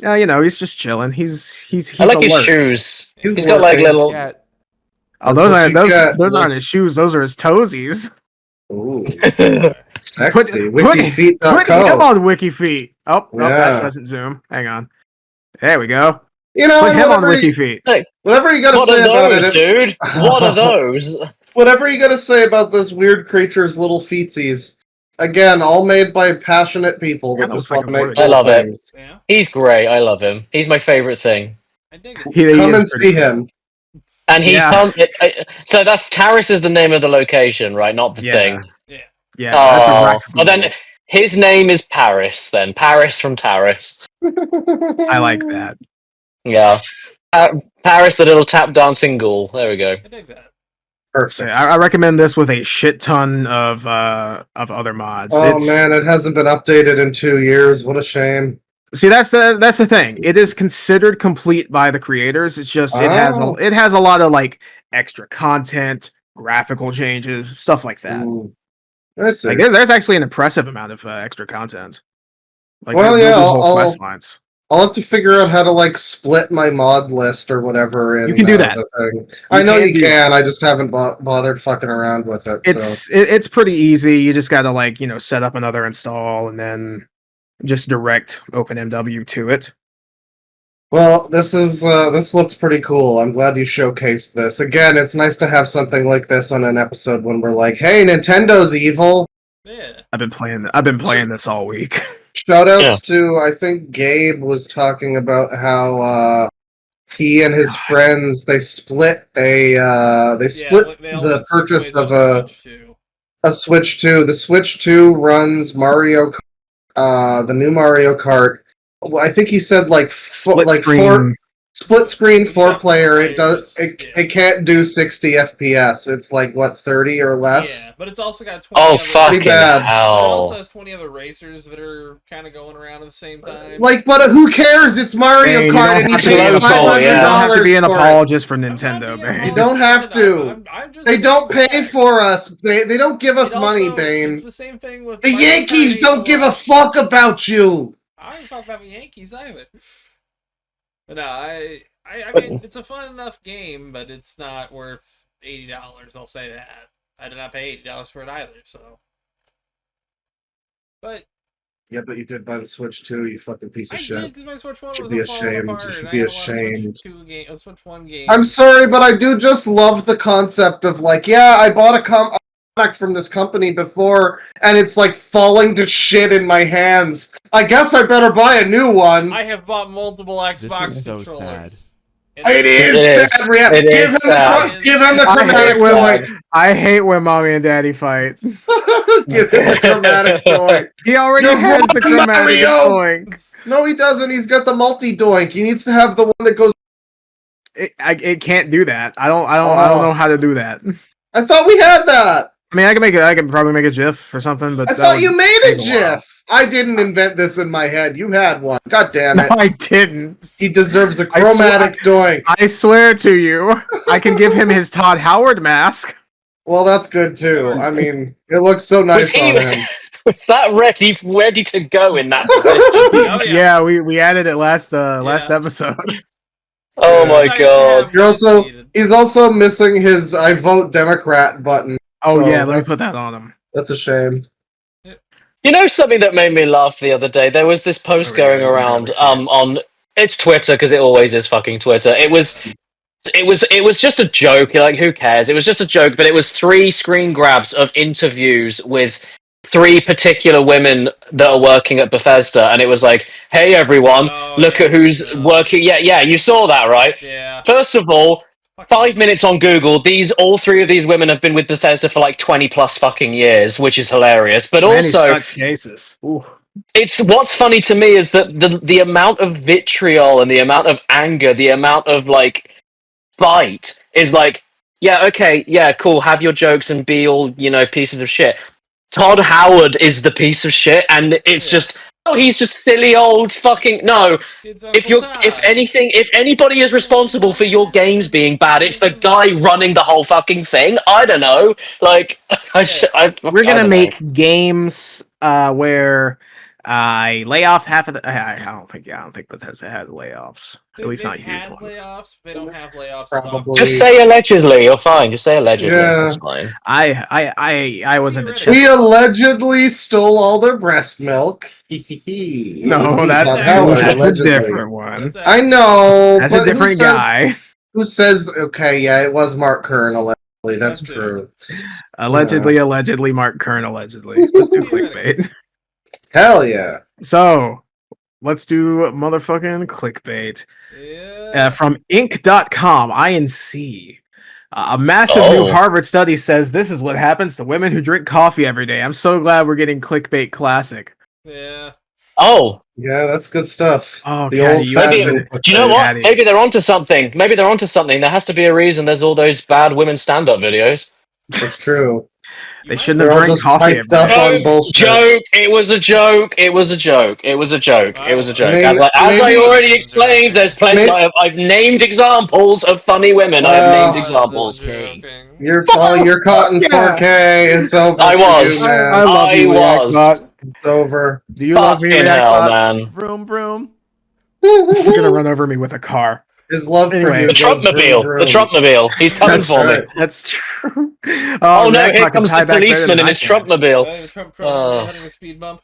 You know, he's just chilling. He's I like his alert. shoes. He's He's got like working. little. Yeah. Oh, That's those what aren't you get. those aren't his shoes. Those are his toesies. Ooh, Put sexy. Put him Wikifeet.com. on WikiFeet. Oh, Yeah. that doesn't zoom. Hang on. There we go. You know, Put and him on whatever WikiFeet. whatever you gotta What say are about those, it, dude? What are those? whatever you gotta say about this weird creature's little feetsies. Again, all made by passionate people Yeah, that that just looks want like to a make word. I love it. things. Yeah, He's great. I love him. He's my favorite thing. I dig it. He Come is and pretty see cool. him. And he Yeah. so that's Taris is the name of the location, right? Not the Yeah. thing. Yeah, that's a rat Oh, then ghoul. his name is Paris. Then Paris from Taris. I like that. Yeah, Paris, the little tap dancing ghoul. There we go. I dig that. So Perfect. I recommend this with a shit ton of other mods. Oh man, it hasn't been updated in 2 years. What a shame. See, that's the thing. It is considered complete by the creators. It's just it has a lot of like extra content, graphical changes, stuff like that. Ooh. I see. Like there's actually an impressive amount of extra content. Like Well, they're yeah, building whole I'll- quest lines. I'll have to figure out how to like split my mod list or whatever. In, You can do that. The thing. I know can you do can. I just haven't bothered fucking around with it. So. It's pretty easy. You just gotta like set up another install and then just direct OpenMW to it. Well, this looks pretty cool. I'm glad you showcased this. Again, it's nice to have something like this on an episode when we're like, "Hey, Nintendo's evil." Yeah. I've been playing this all week. Shoutouts to, I think Gabe was talking about how he and his friends they split They all the went purchase separate of on Switch too. a Switch 2. The Switch 2 runs Mario, the new Mario Kart. Well, I think he said like Split like screen. split screen Yeah, 4-player. It players, does it. yeah. It can't do 60 FPS. It's like what 30 or less. Yeah, but it's also got 20 Oh other fucking bad. It also hell! has 20 other racers that are kind of going around at the same time. Like, but who cares? It's Mario Hey, you Kart, don't and you have to pay be an local, $500 yeah. You don't have to be an for it. apologist for I'm not Nintendo, being Bane. You don't have to. I'm just They don't saying pay facts. for us. They don't give us It money, also- Bane. It's the same thing with The Mario Kart Yankees 8 don't give a Deluxe. fuck about you. I ain't talking about the Yankees either. But no, I But- mean, it's a fun enough game, but it's not worth $80. I'll say that. I did not pay $80 for it either. So, but Yeah, but you did buy the Switch 2, you fucking piece I of did shit. because my Switch 1 Should was be falling ashamed. apart. You should and be I had a lot of ashamed. Switch 1 game. I'm sorry, but I do just love the concept of like, yeah, I bought a product from this company before, and it's like falling to shit in my hands. I guess I better buy a new one. I have bought multiple Xbox is so controllers. sad. And It is It sad, is. Rhea. It Give is him sad. give him the I chromatic hate, when joy. I hate when mommy and daddy fight. Give him the chromatic joy. He already You're has the wrong, chromatic Mario! doink. No, he doesn't. He's got the multi-doink. He needs to have the one that goes. It can't do that. I don't know how to do that. I thought we had that. I mean, I can probably make a GIF or something, but I that thought would you made a take while. GIF. I didn't invent this in my head. You had one. God damn No, it. I didn't. He deserves a I swear- chromatic doink. I swear to you, I can give him his Todd Howard mask. Well, that's good too. I mean, it looks so nice he- on him. Was that ready to go in that position? Oh, Yeah, we added it last episode. Oh Yeah. my Nice to god! have You're also validated. he's also missing his "I vote Democrat" button. Oh So yeah, let me that's- put that on him. That's a shame. You know something that made me laugh the other day? There was this post Oh, yeah, going you can around really see it. on it's Twitter because it always is fucking Twitter. It was just a joke. Like who cares? It was just a joke, but it was 3 screen grabs of interviews with 3 particular women that are working at Bethesda, and it was like, "Hey everyone, Oh, look yeah, at who's yeah. working." Yeah, you saw that, right? Yeah. First of all, Fucking- 5 minutes on Google. All 3 of these women have been with Bethesda for like 20 plus fucking years, which is hilarious. But Many also, such cases. Ooh. It's what's funny to me is that the amount of vitriol and the amount of anger, the amount of like bite is like, yeah, okay, yeah, cool, have your jokes and be all, pieces of shit. Todd Howard is the piece of shit, and it's just, oh, he's just silly old fucking no. If anybody is responsible for your games being bad, it's the guy running the whole fucking thing. I don't know, like we're gonna make games where I lay off half of the. I don't think Bethesda has layoffs. At least not huge ones. Layoffs. They don't have layoffs. Probably. Just say allegedly. You're fine. Just say allegedly. Yeah. That's fine. I was in the chat. We allegedly stole all their breast milk. No, that's a different one. I know. That's a different guy. Who says? Okay, yeah, it was Mark Kern allegedly. That's true. Allegedly, Mark Kern allegedly. Let's do clickbait. Hell yeah. So, let's do motherfucking clickbait. Yeah. From Inc.com, INC. A massive new Harvard study says this is what happens to women who drink coffee every day. I'm so glad we're getting clickbait classic. Yeah. Oh. Yeah, that's good stuff. Oh, the Caddy, old-fashioned. Do you know what? Maybe they're onto something. There has to be a reason there's all those bad women stand-up videos. That's true. They shouldn't have drank coffee. Joke. It was a joke. It was a joke. As I already explained, there's plenty. I've named examples of funny women. I've named examples. You're caught in 4K. It's over. I was. I love you, was. It's over. Do you love me, hell, man? Vroom vroom. You're gonna run over me with a car. His love for you. The Trumpmobile. The Trumpmobile. He's coming for me. That's true. Oh no! Here comes the policeman in his Trumpmobile. Having a speed bump.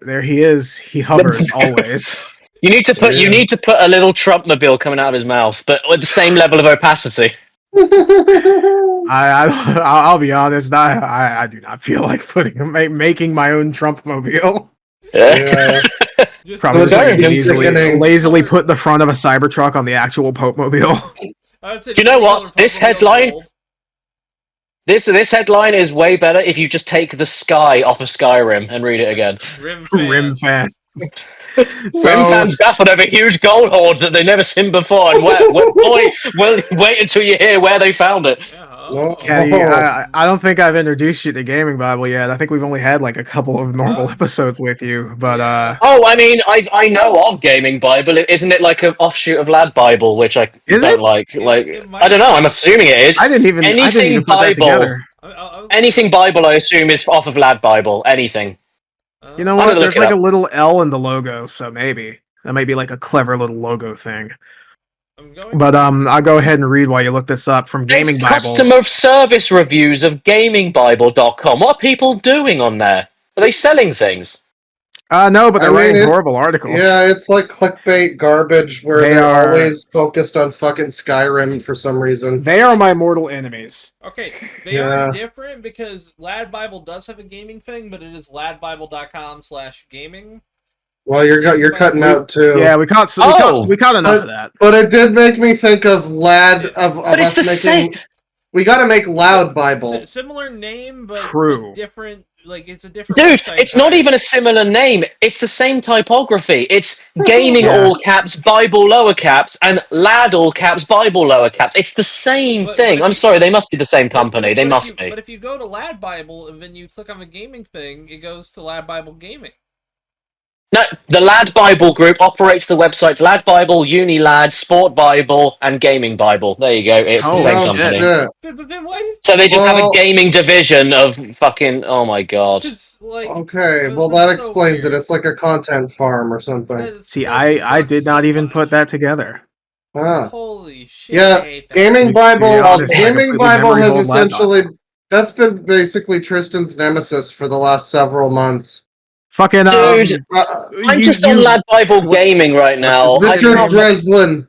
There he is. He hovers always. You need to put a little Trumpmobile coming out of his mouth, but with the same level of opacity. I'll be honest. I do not feel like making my own Trumpmobile. Yeah. Probably lazily put the front of a Cybertruck on the actual Popemobile. Do you know what? This headline is way better if you just take the sky off of Skyrim and read it again. Rim fan. Rim fans baffled over a huge gold hoard that they've never seen before, and wait until you hear where they found it. Caddy, I don't think I've introduced you to Gaming Bible yet. I think we've only had like a couple of normal episodes with you, but I mean, I know of Gaming Bible. Isn't it like an offshoot of Lad Bible, which I don't like? I don't know. I'm assuming it is. I didn't even put that together. Anything Bible, I assume, is off of Lad Bible. Anything. You know what? There's like a little L in the logo, so maybe that might be like a clever little logo thing. But I'll go ahead and read while you look this up from Gaming Bible. Customer service reviews of GamingBible.com. What are people doing on there? Are they selling things? No, but they're writing horrible articles. Yeah, it's like clickbait garbage where they're always focused on fucking Skyrim for some reason. They are my mortal enemies. Okay, they are different because Lad Bible does have a gaming thing, but it is ladbible.com/gaming. Well, you're cutting out too. Yeah, we caught enough of that. But it did make me think of us making. Same. We got to make Loud Bible. Similar name, but true. Different. Like it's a different. Dude, it's not even a similar name. It's the same typography. It's gaming all caps, Bible lower caps, and Lad all caps, Bible lower caps. It's the same thing. I'm sorry, they must be the same company. They must be. But if you go to Lad Bible and then you click on the gaming thing, it goes to Lad Bible Gaming. No, the Lad Bible group operates the websites Lad Bible, Uni Lad, Sport Bible, and Gaming Bible. There you go. It's the same company. Yeah. But then why So they just have a gaming division of fucking. Oh my god. Okay, well that explains it. It's like a content farm or something. See, I did not even put that together. Ah. Holy shit! Yeah, Gaming Bible. Gaming Bible has essentially that's been basically Tristan's nemesis for the last several months. Fucking dude, I'm just on Lad Bible Gaming right now. Richard Breslin.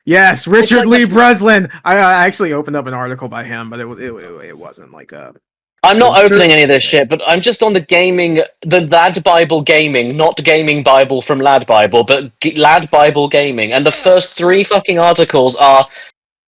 Yes, Richard Lee Breslin. I actually opened up an article by him, but it wasn't like a. I'm not opening any of this shit, but I'm just on the Lad Bible Gaming, not Gaming Bible from Lad Bible, but Lad Bible Gaming, and the first 3 fucking articles are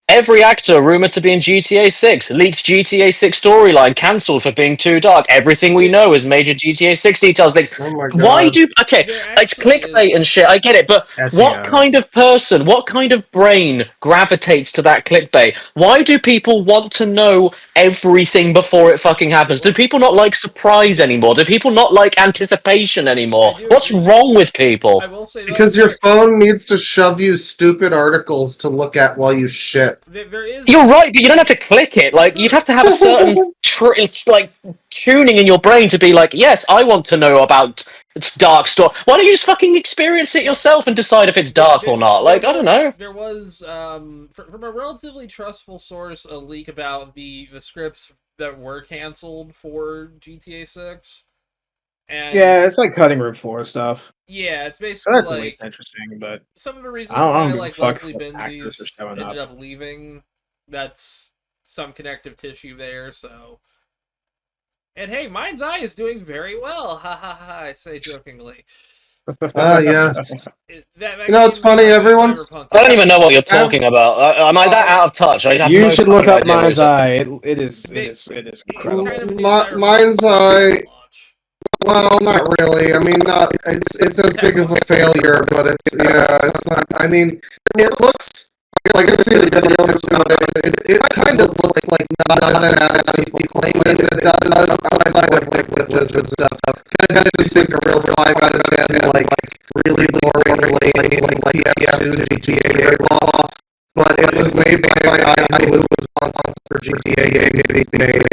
Every actor rumored to be in GTA 6, leaked GTA 6 storyline, cancelled for being too dark. Everything we know is major GTA 6 details leaked. Oh my Why god. do okay? There It's actually clickbait and is. shit. I get it, but what SEO. kind of person, what kind of brain gravitates to that clickbait? Why do people want to know everything before it fucking happens? Do people not like surprise anymore? Do people not like anticipation anymore? I do What's agree. wrong with people? I will say though, Because your phone needs to shove you stupid articles to look at while you shit. there is. You're right, but you don't have to click it. Like you'd have to have a certain like tuning in your brain to be like, yes, I want to know about its dark story. Why don't you just fucking experience it yourself and decide if it's dark or not? Like I don't know. There was from a relatively trustful source a leak about the scripts that were canceled for GTA 6. And Yeah, it's like cutting room floor stuff. yeah, it's So basically that's at like least interesting, but some of the reasons I don't why give a like fuck Leslie if actors are Benzies showing ended up. up leaving. That's some connective tissue there, so. And hey, Mind's Eye is doing very well. Ha ha ha! I say jokingly. Yes. That You know, it's game's funny, also everyone's- Cyberpunk. I don't even know what you're talking about. Am I that out of touch? I have You no should look fucking up idea what Mind's you're Eye. It is It's incredible. kind of a new Cyberpunk Mind's Eye. launch. Well, not really. I mean, not. It's as big of a failure, but it's not. I mean, it looks like I've seen the videos about it. It kind of looks like not as people claim it does outside of like Blizzard stuff. Kind of just like a real 5 out of 10, like really boring, like PS2 GTA ripoff. But it was made by a guy who was responsible for GTA games being made,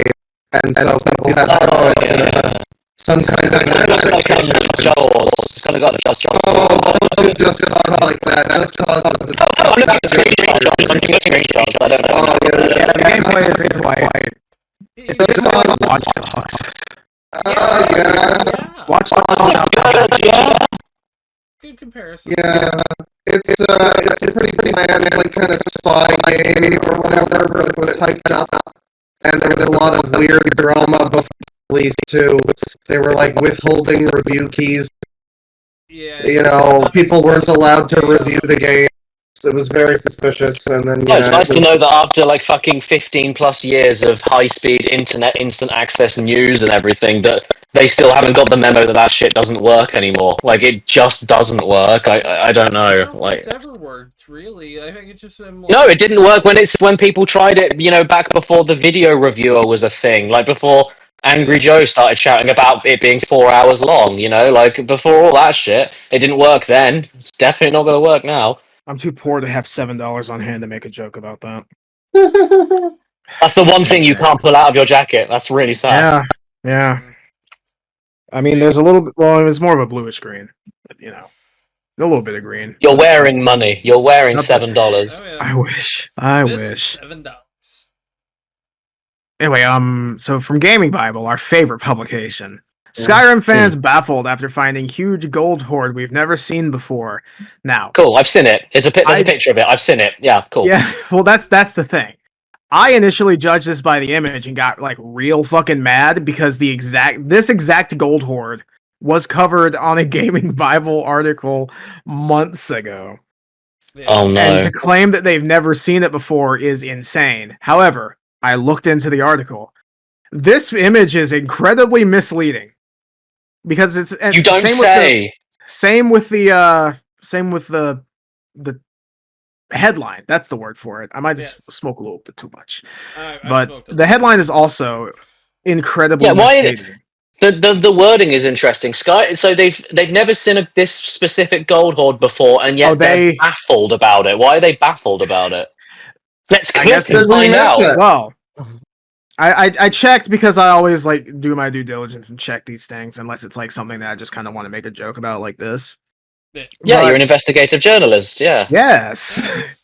and so people had Oh yeah. some kind of It looks like Just Cause. It's kind of got Just Cause. just cause like that. Just cause is Oh, I'm looking at screenshots. I'm looking at screenshots. I don't know. Yeah, the gameplay is white. Watch Dogs. Yeah. Watch Dogs. Yeah. Good comparison. Yeah, it's a pretty bland, like kind of spy game or whatever, but it was hyped up, and there was a lot of weird drama before release too. They were like withholding review keys. Yeah. You know, people weren't allowed to review the game. It was very suspicious, and then No, it's nice to know that after like fucking 15 plus years of high speed internet instant access news and everything, that they still haven't got the memo that that shit doesn't work anymore. Like it just doesn't work. I don't know. I don't think Like it's ever worked, really. I think it's just been no, it didn't work when people tried it. You know, back before the video reviewer was a thing. Like before Angry Joe started shouting about it being 4 hours long. You know, like before all that shit, it didn't work then. It's definitely not going to work now. I'm too poor to have $7 on hand to make a joke about that. That's the one thing you can't pull out of your jacket. That's really sad. Yeah. I mean, there's a little bit. Well, it's more of a bluish green, but you know, a little bit of green. You're wearing money. You're wearing Nothing. $7. Oh, yeah. I wish. I This wish. $7. Anyway, so from Gaming Bible, our favorite publication. Skyrim fans baffled after finding huge gold hoard we've never seen before. Now, Cool, I've seen it. There's a picture of it. I've seen it. Yeah, cool. yeah, well, that's the thing. I initially judged this by the image and got like real fucking mad because this exact gold hoard was covered on a Gaming Bible article months ago. Yeah. Oh no. And to claim that they've never seen it before is insane. However, I looked into the article. This image is incredibly misleading because it's You don't say. Same with the headline. That's the word for it. I might just smoke a little bit too much. But the headline is also incredibly misleading. The wording is interesting. So they've never seen this specific gold hoard before, and yet they're baffled about it. Why are they baffled about it? Let's click and find out. Well, I checked because I always like do my due diligence and check these things unless it's like something that I just kind of want to make a joke about like this. Yeah, you're an investigative journalist. Yeah. Yes.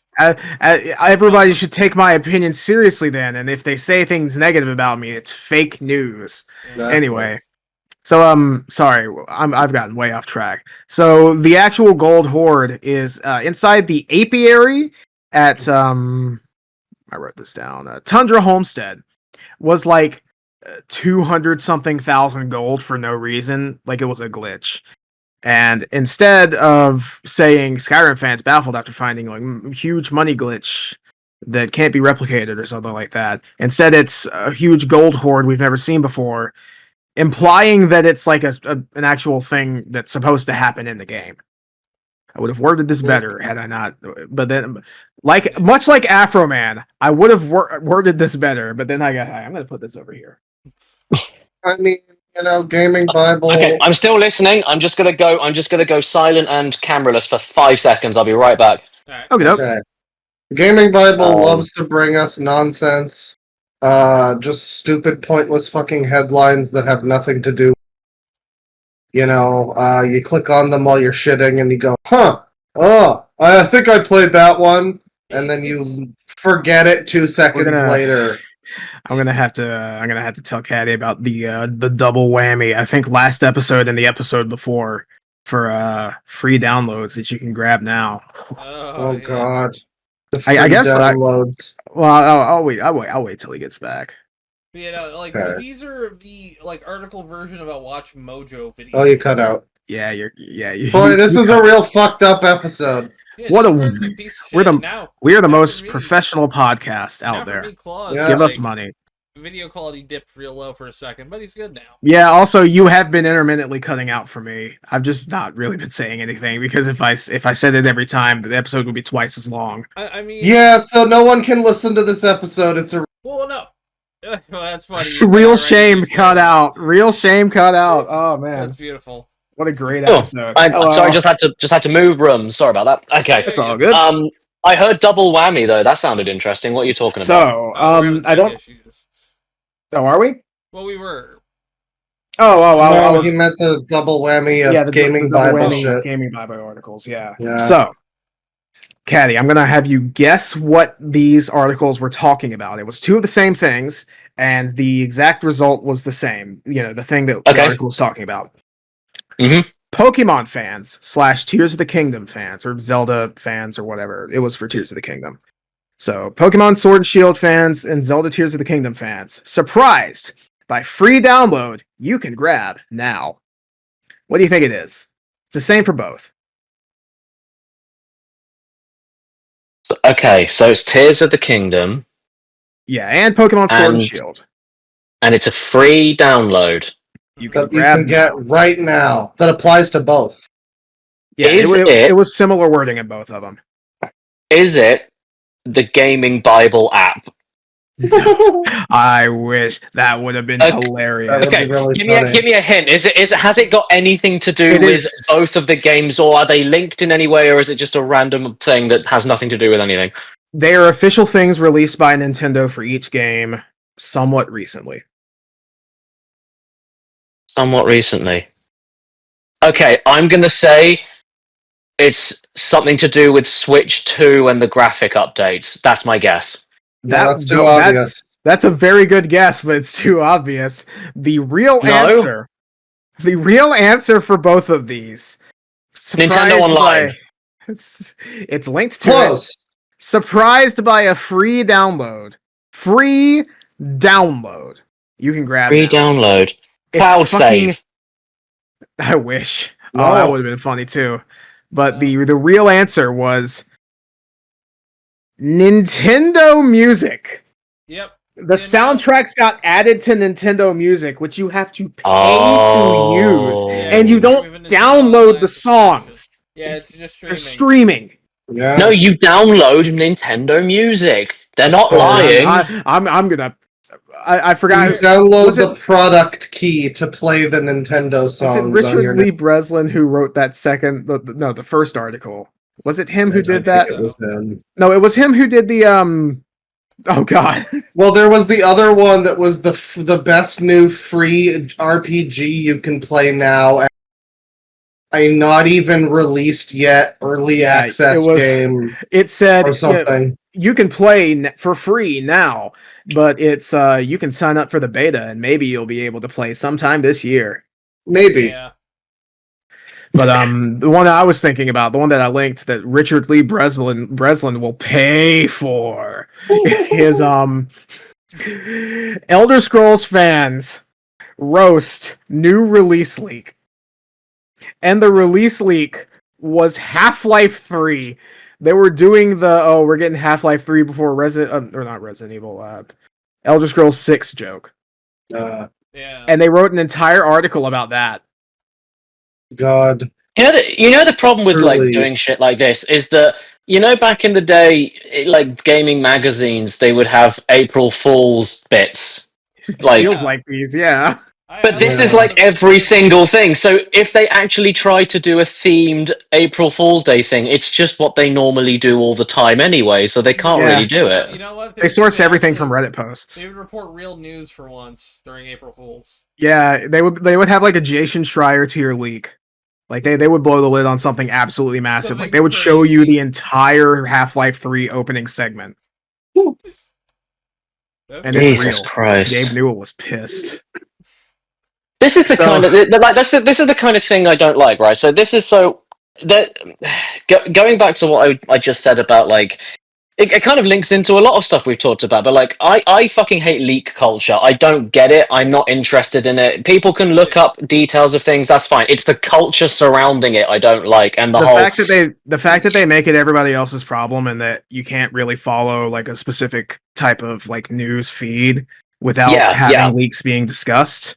Everybody should take my opinion seriously then, and if they say things negative about me, it's fake news. Exactly. Anyway, so sorry, I've gotten way off track. So the actual gold hoard is inside the apiary at I wrote this down. Tundra Homestead was like 200 something thousand gold for no reason, like it was a glitch. And instead of saying Skyrim fans baffled after finding like huge money glitch that can't be replicated or something like that. Instead, it's a huge gold hoard we've never seen before, implying that it's like an actual thing that's supposed to happen in the game. I would have worded this better had I not. But then, much like Afro Man, I would have worded this better. But then I'm going to put this over here. I mean, Gaming Bible. Okay, I'm still listening. I'm just gonna go silent and cameraless for 5 seconds. I'll be right back. Alright. Okay. Gaming Bible loves to bring us nonsense. Just stupid, pointless fucking headlines that have nothing to do. You click on them while you're shitting and you go, I think I played that one. And then you forget it 2 seconds later. I'm gonna have to tell Caddy about the double whammy. I think last episode and the episode before for free downloads that you can grab now. Oh God, the free I guess downloads. I'll wait till he gets back. Okay. These are the article version of a Watch Mojo video. Oh, you cut out. Yeah, Boy, this is a real fucked up episode. Yeah, what Discord's a piece of shit. we are the most professional podcast out there. Yeah. Give us money. Video quality dipped real low for a second, but he's good now. Yeah, also you have been intermittently cutting out for me. I've just not really been saying anything because if I said it every time, the episode would be twice as long. I mean, yeah, so no one can listen to this episode. It's a no. Well, that's funny. Real shame cut out. Real shame cut out. Oh man, that's beautiful. What a great episode. I'm sorry, just had to move rooms. Sorry about that. Okay, it's all good. I heard double whammy though. That sounded interesting. What are you talking about? So, I don't. Issues. Oh, are we? Well, we were. No, he meant the double whammy of the Gaming Bible shit. Gaming Bible articles, yeah. So, Caddy, I'm going to have you guess what these articles were talking about. It was two of the same things, and the exact result was the same. The thing that the article was talking about. Mm-hmm. Pokemon fans / Tears of the Kingdom fans, or Zelda fans, or whatever. It was for Tears of the Kingdom. So, Pokemon Sword and Shield fans and Zelda Tears of the Kingdom fans, surprised by free download you can grab now. What do you think it is? It's the same for both. So it's Tears of the Kingdom. Yeah, and Pokemon Sword and Shield. And it's a free download. You can get right now. That applies to both. Yeah, it was similar wording in both of them. Is it the Gaming Bible app? I wish that would have been hilarious. Okay, really give me a hint. Has it got anything to do with both of the games, or are they linked in any way, or is it just a random thing that has nothing to do with anything? They are official things released by Nintendo for each game somewhat recently. Somewhat recently. Okay, I'm gonna say it's something to do with Switch 2 and the graphic updates. That's my guess. That's too obvious. That's a very good guess, but it's too obvious. The real answer for both of these, Nintendo Online. It's linked to Close. Surprised by a free download. Free download. You can grab free download. Cloud save. I wish. No. Oh, that would have been funny too. But the real answer was Nintendo Music. Yep. The soundtracks got added to Nintendo Music, which you have to pay to use, and you don't download the songs. Yeah, it's just streaming. They're streaming. Yeah. No, you download Nintendo Music. They're not lying. I'm gonna. I forgot. You download the product key to play the Nintendo songs. Was it Richard Lee Breslin who wrote that the first article? Was it him who did that? It was him. No, it was him who did the Oh God. Well, there was the other one that was the best new free RPG you can play now. A not even released yet early access game. It said or something. You can play for free now, but it's you can sign up for the beta and maybe you'll be able to play sometime this year. Maybe. Yeah. But the one I was thinking about, the one that I linked that Richard Lee Breslin will pay for is Elder Scrolls fans roast new release leak. And the release leak was Half-Life 3 They were doing the we're getting Half-Life 3 before not Resident Evil, Elder Scrolls 6 joke. Yeah. And they wrote an entire article about that. God. You know the problem with like Truly. doing shit like this is that back in the day, like gaming magazines, they would have April Fool's bits. Like, feels like these, yeah. But this is like every single thing. So if they actually try to do a themed April Fool's Day thing, it's just what they normally do all the time anyway. So they can't really do it. You know what? They source everything from Reddit posts. They would report real news for once during April Fools. Yeah, they would have like a Jason Schreier tier leak. Like they would blow the lid on something absolutely massive. Something like they would show you the entire Half-Life 3 opening segment. And Jesus Christ. Gabe Newell was pissed. This is the kind of this is the kind of thing I don't like, right? So this is going back to what I just said about like it kind of links into a lot of stuff we've talked about, but like I fucking hate leak culture. I don't get it. I'm not interested in it. People can look up details of things, that's fine. It's the culture surrounding it I don't like, and the fact that they make it everybody else's problem and that you can't really follow like a specific type of like news feed without having leaks being discussed.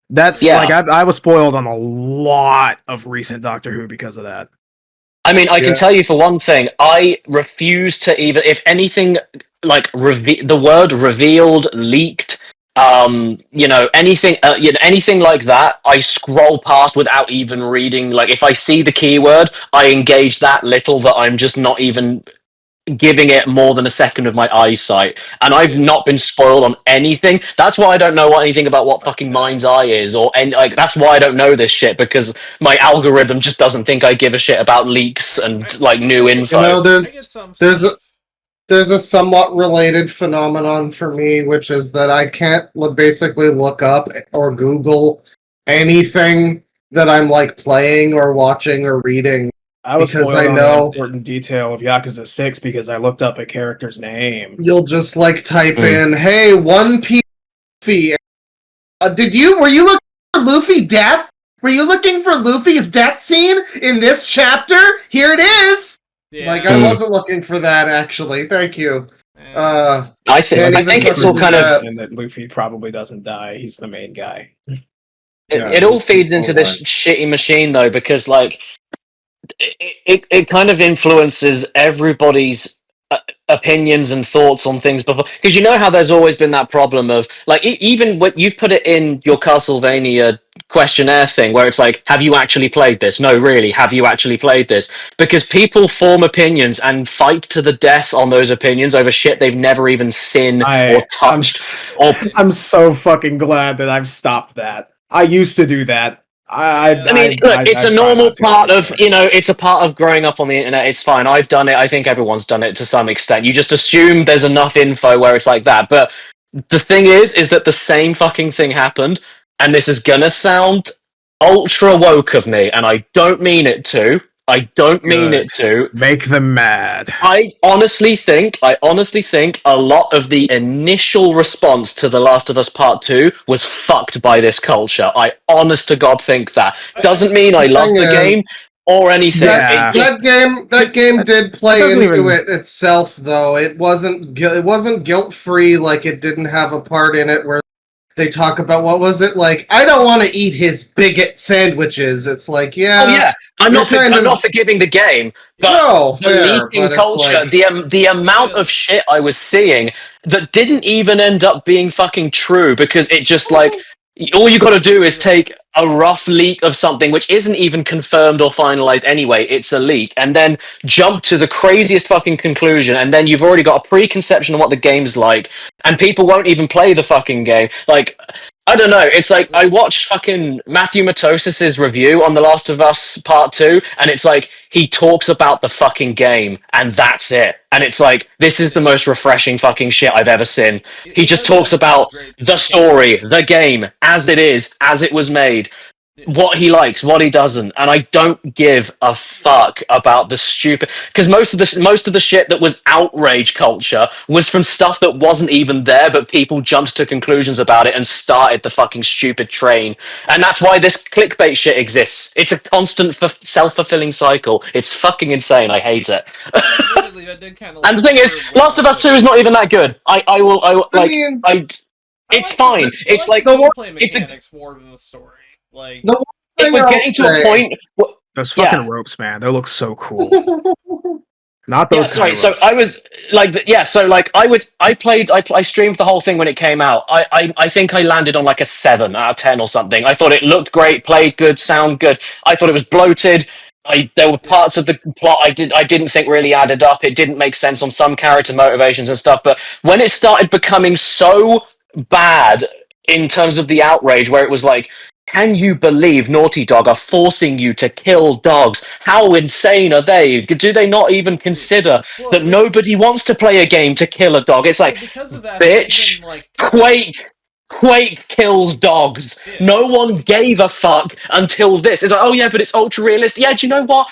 That's like I was spoiled on a lot of recent Doctor Who because of that. I mean, I can tell you for one thing, I refuse to even, if anything, like the word revealed, leaked, anything, anything like that, I scroll past without even reading. Like, if I see the keyword, I engage that little that I'm just not even giving it more than a second of my eyesight, and I've not been spoiled on anything. That's why I don't know anything about what fucking Mind's Eye is, that's why I don't know this shit, because my algorithm just doesn't think I give a shit about leaks and like new info. You know, there's a somewhat related phenomenon for me, which is that I can't basically look up or Google anything that I'm like playing or watching or reading. I was because I know important detail of Yakuza 6 because I looked up a character's name. You'll just like type in, "Hey, One Piece Luffy." Were you looking for Luffy death? Were you looking for Luffy's death scene in this chapter? Here it is. Yeah. Like I wasn't looking for that actually. Thank you. I think it's all kind of and that Luffy probably doesn't die. He's the main guy. It all feeds into this shitty machine though, because like. It kind of influences everybody's opinions and thoughts on things before, because you know how there's always been that problem of like even when you've put it in your Castlevania questionnaire thing where it's like, have you actually played this? No, really, have you actually played this? Because people form opinions and fight to the death on those opinions over shit they've never even seen or touched. I'm so fucking glad that I've stopped that. I used to do that. I mean, look, it's a normal part of, it's a part of growing up on the internet. It's fine. I've done it. I think everyone's done it to some extent. You just assume there's enough info where it's like that. But the thing is that the same fucking thing happened, and this is gonna sound ultra woke of me, and I don't mean it to. I don't mean it to. Make them mad. I honestly think a lot of the initial response to The Last of Us Part 2 was fucked by this culture. I honest to God think that. Doesn't mean I love the game or anything. That game did play into it itself, though. It wasn't guilt-free, like it didn't have a part in it where they talk about, what was it, like, I don't want to eat his bigot sandwiches. It's like, yeah. Oh, yeah. I'm not forgiving the game, but the leaking culture, like, the amount of shit I was seeing that didn't even end up being fucking true, because it just, like, all you gotta do is take a rough leak of something which isn't even confirmed or finalized anyway, it's a leak, and then jump to the craziest fucking conclusion, and then you've already got a preconception of what the game's like, and people won't even play the fucking game. Like, I don't know, it's like, I watched fucking Matthew Matosis's review on The Last of Us Part 2, and it's like, he talks about the fucking game, and that's it. And it's like, this is the most refreshing fucking shit I've ever seen. He just talks about the story, the game, as it is, as it was made, what he likes, what he doesn't, and I don't give a fuck about the stupid, because most of the shit that was outrage culture was from stuff that wasn't even there, but people jumped to conclusions about it and started the fucking stupid train, and that's why this clickbait shit exists. It's a constant self-fulfilling cycle. It's fucking insane. I hate it. that did kind of. And the thing is, Last of Us 2 is not even that good. It's fine. It's like the gameplay mechanics more than the story. Like it was getting to a point. Those fucking ropes, man. They look so cool. Not those. Yeah, sorry. So I was like, I streamed the whole thing when it came out. I think I landed on like a 7 out of 10 or something. I thought it looked great, played good, sound good. I thought it was bloated. There were parts of the plot I didn't think really added up. It didn't make sense on some character motivations and stuff. But when it started becoming so bad in terms of the outrage, where it was like, can you believe Naughty Dog are forcing you to kill dogs? How insane are they? Do they not even consider that nobody wants to play a game to kill a dog? It's like, because of that, bitch, Quake kills dogs. Yeah. No one gave a fuck until this. It's like, oh yeah, but it's ultra realistic. Yeah, do you know what?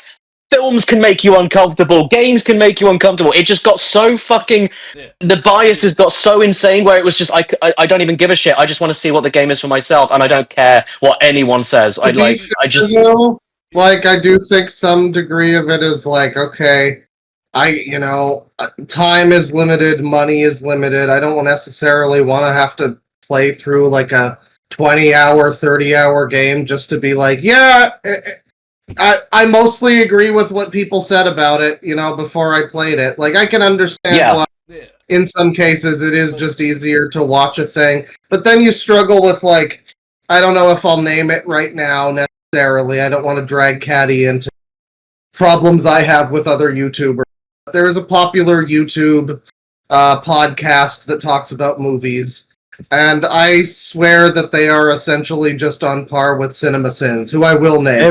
Films can make you uncomfortable. Games can make you uncomfortable. It just got so fucking... Yeah. The biases got so insane where it was just, I don't even give a shit. I just want to see what the game is for myself, and I don't care what anyone says. I do think some degree of it is like, okay, time is limited, money is limited. I don't necessarily want to have to play through like a 20-hour, 30-hour game just to be like, yeah... I mostly agree with what people said about it, before I played it. Like, I can understand why, in some cases, it is just easier to watch a thing. But then you struggle with, like, I don't know if I'll name it right now necessarily. I don't want to drag Caddy into problems I have with other YouTubers. There is a popular YouTube podcast that talks about movies. And I swear that they are essentially just on par with CinemaSins, who I will name.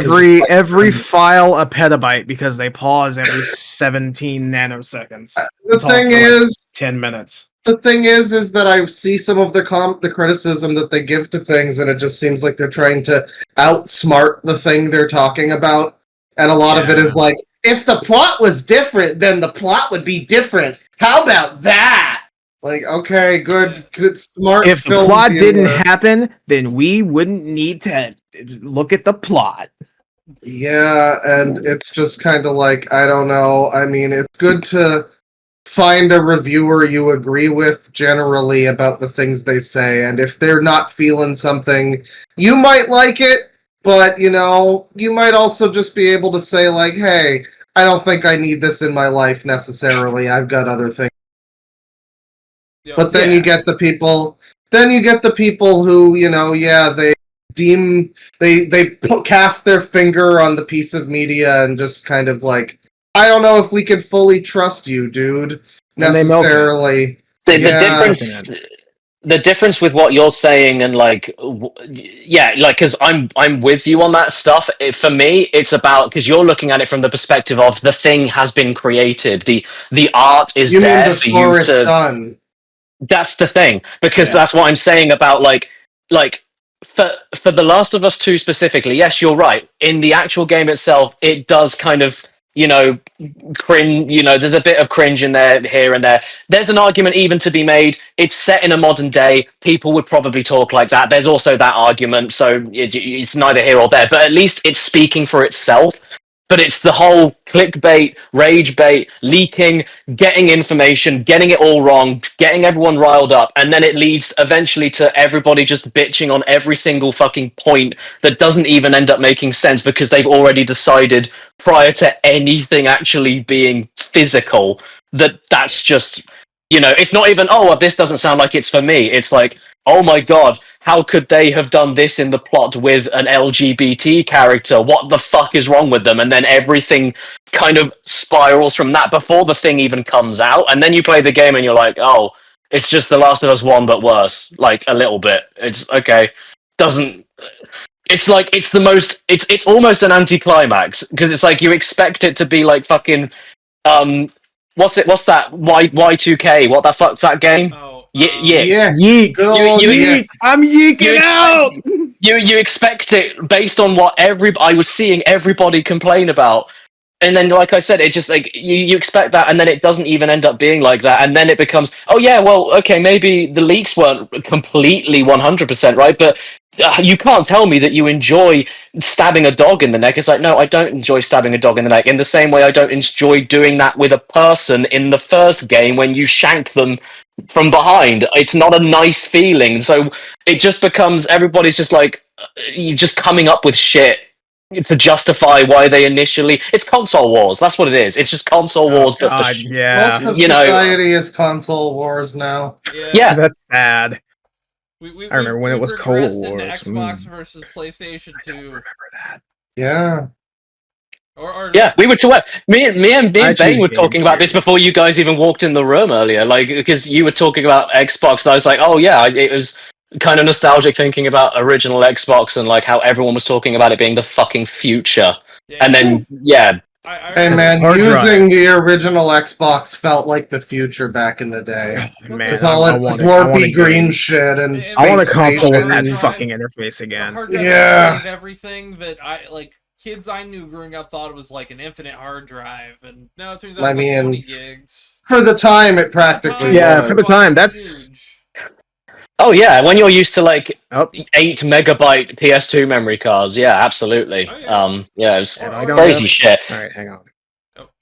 Every file a petabyte because they pause every 17 nanoseconds. The thing is, 10 minutes. The thing is that I see some of the criticism that they give to things, and it just seems like they're trying to outsmart the thing they're talking about. And a lot of it is like, if the plot was different, then the plot would be different. How about that? Like, okay, good, smart. If the plot didn't happen, then we wouldn't need to look at the plot. Yeah, and it's just kind of like, I don't know. I mean, it's good to find a reviewer you agree with generally about the things they say, and if they're not feeling something, you might like it, but, you might also just be able to say, like, hey, I don't think I need this in my life necessarily. I've got other things. But then you get the people. Then you get the people who, they cast their finger on the piece of media and just kind of like, I don't know if we can fully trust you, dude. Necessarily. The difference with what you're saying and because I'm with you on that stuff. For me, it's about, because you're looking at it from the perspective of the thing has been created. The art is there for you to. Done. That's the thing, because that's what I'm saying about for The Last of Us 2 specifically. Yes, you're right. In the actual game itself, it does kind of, cringe. There's a bit of cringe in there, here and there. There's an argument even to be made. It's set in a modern day. People would probably talk like that. There's also that argument, so it's neither here or there. But at least it's speaking for itself. But it's the whole clickbait, rage bait, leaking, getting information, getting it all wrong, getting everyone riled up, and then it leads eventually to everybody just bitching on every single fucking point that doesn't even end up making sense because they've already decided prior to anything actually being physical that that's just, it's not even, oh, this doesn't sound like it's for me. It's like, oh my god, how could they have done this in the plot with an LGBT character? What the fuck is wrong with them? And then everything kind of spirals from that before the thing even comes out. And then you play the game and you're like, oh, it's just The Last of Us 1, but worse. Like, a little bit. It's, okay. It's like, it's almost an anticlimax. Because it's like, you expect it to be like fucking, what's that? Y2K? What the fuck's that game? Oh. Yeek. I'm yeeking out. You expect it based on what I was seeing everybody complain about, and then like I said, it just like you expect that, and then it doesn't even end up being like that, and then it becomes, oh yeah, well, okay, maybe the leaks weren't completely 100% right, but you can't tell me that you enjoy stabbing a dog in the neck. It's like, no, I don't enjoy stabbing a dog in the neck. In the same way, I don't enjoy doing that with a person in the first game when you shank them from behind. It's not a nice feeling. So it just becomes everybody's just like you just coming up with shit to justify why they initially. It's console wars. That's what it is. It's just console wars, but for yeah. Most of you know, society is console wars now. yeah. That's sad. I remember when it was Cold Wars. Into Xbox versus PlayStation 2. I remember that. Yeah. Yeah, we were me and Bane were talking about this GameCube. before you guys even walked in the room earlier. Like, because you were talking about Xbox, and I was like, oh yeah, it was kind of nostalgic thinking about original Xbox and like how everyone was talking about it being the fucking future. Yeah. And then yeah, Hey man, hard using the original Xbox felt like the future back in the day. Man, It's all its glorpy green shit and I want a space console with station. that fucking interface The again. hard drive Yeah. save everything that kids I knew growing up thought it was like an infinite hard drive, and now it turns out I like mean, 20 gigs. For the time, it practically Yeah, was. for the time, that's- huge. oh yeah, when you're used to like Oh, 8 megabyte PS2 memory cards, yeah, absolutely. Oh, yeah. Yeah, it's Or- I don't crazy have- shit. all right, hang on.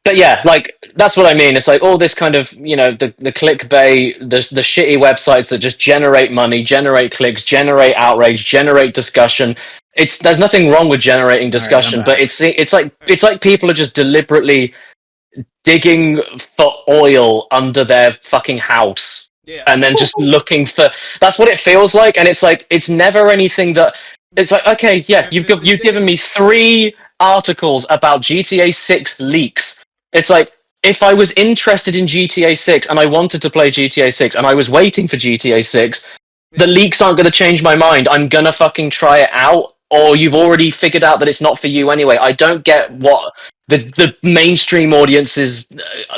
But yeah, like that's what I mean. It's like all this kind of, you know, the clickbait, the shitty websites that just generate money, generate clicks, generate outrage, generate discussion. There's nothing wrong with generating discussion, I'm but it's like people are just deliberately digging for oil under their fucking house. Yeah. And then just looking for. That's what it feels like, and it's like it's never anything that. It's like, okay, yeah, you've given me 3 articles about GTA 6 leaks. It's like, if I was interested in GTA 6 and I wanted to play GTA 6 and I was waiting for GTA 6, the leaks aren't going to change my mind. I'm going to fucking try it out, or you've already figured out that it's not for you anyway. I don't get what the mainstream audiences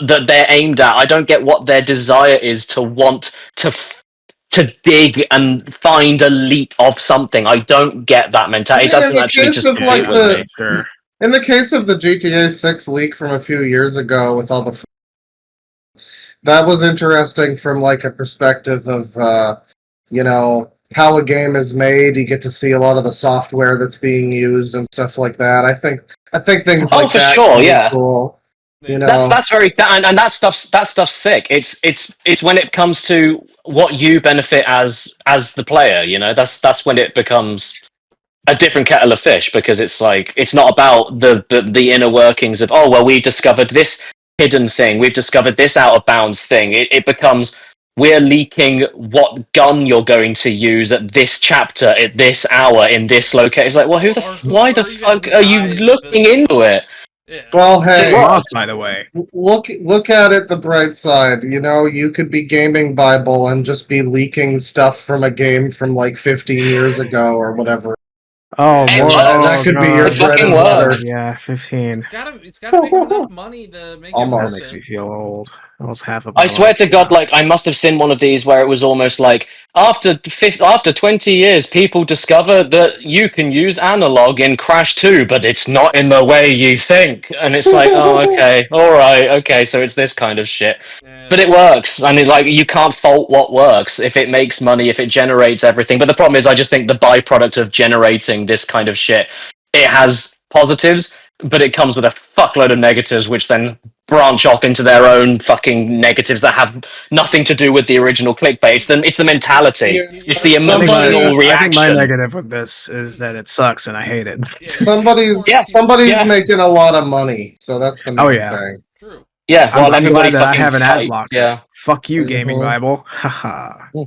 that they're aimed at. I don't get what their desire is to want to dig and find a leak of something. I don't get that mentality. It doesn't actually just compute with me. Sure. In the case of the GTA 6 leak from a few years ago with all the that was interesting from like a perspective of you know, how a game is made. You get to see a lot of the software that's being used and stuff like that. I think things like for that sure, can be yeah. cool. You know, That's very and that stuff's sick. It's when it comes to what you benefit as the player, you know, that's when it becomes a different kettle of fish, because it's like it's not about the inner workings of, oh well, we discovered this hidden thing, we've discovered this out of bounds thing. It becomes, we're leaking what gun you're going to use at this chapter at this hour in this location. It's like, well, why the fuck are you looking into it? Yeah. well, hey, Lost, by the way. look at it the bright side. You know, you could be gaming Bible and just be leaking stuff from a game from like 15 years ago or whatever. Oh, It more. works. That could be your It bread fucking and butter. works. Yeah, 15. It's gotta make enough money to make Almost. it That worth makes me it. feel old. Almost half of my I swear life. to God, like I must have seen one of these where it was almost like after 20 years, people discover that you can use analog in Crash 2, but it's not in the way you think. And it's like, oh, okay, all right, okay, so it's this kind of shit. Yeah. But it works, and you can't fault what works if it makes money, if it generates everything. But the problem is, I just think the byproduct of generating this kind of shit, it has positives, but it comes with a fuckload of negatives, which then branch off into their own fucking negatives that have nothing to do with the original clickbait. It's the mentality. Yeah. It's the Somebody- emotional I think my reaction. negative with this is that it sucks and I hate it. Yeah. Somebody's Yeah. making a lot of money, so that's the main Oh, yeah. thing. True. Yeah, I'm well, glad everybody that I fucking have an ad fight. blocker. Yeah. Fuck you, Gaming Mhm. Bible. Haha. Mm.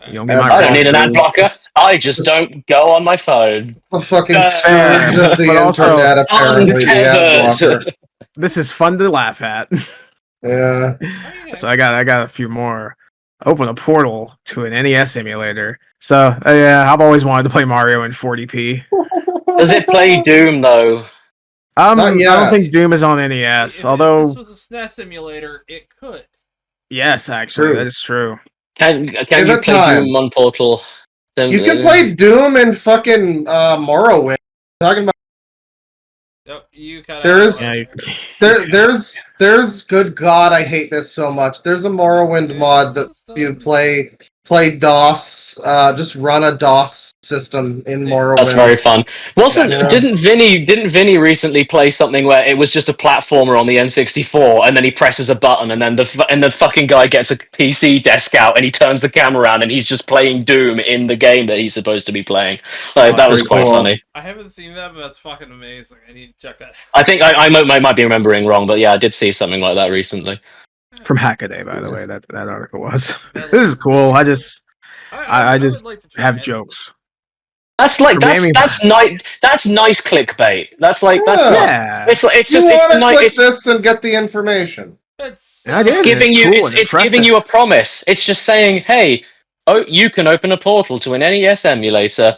You don't get my I don't need an ad Blockers. blocker. I just don't go on my phone. The fucking Fair. scourge of the But also, internet, apparently, the ad Untethered. blocker. This is fun to laugh at. Yeah. So I got a few more. Open a portal to an NES emulator. So yeah, I've always wanted to play Mario in 40p. Does it play Doom though? Not I yet. don't think Doom is on NES. If Although this was a SNES emulator, it could. yes, actually, True. that is true. Can Give you it play time. Doom on Portal? You can play Doom and fucking Morrowind. Talking about Yep, you kind There is- Yeah, there's good God, I hate this so much. There's a Morrowind mod that you play play DOS, just run a DOS system in Morrowind. That's very fun. Didn't Vinny recently play something where it was just a platformer on the N64, and then he presses a button, and then the fucking guy gets a PC desk out, and he turns the camera around, and he's just playing Doom in the game that he's supposed to be playing. Like, that was quite funny. I haven't seen that, but that's fucking amazing. I need to check that out. I think I might be remembering wrong, but yeah, I did see something like that recently. From Hackaday, by the way, that article was. This is cool. I just like to have it. jokes. That's nice clickbait. That's yeah. It's nice. Click this and get the information. It's giving you a promise. It's just saying, hey, you can open a portal to an NES emulator.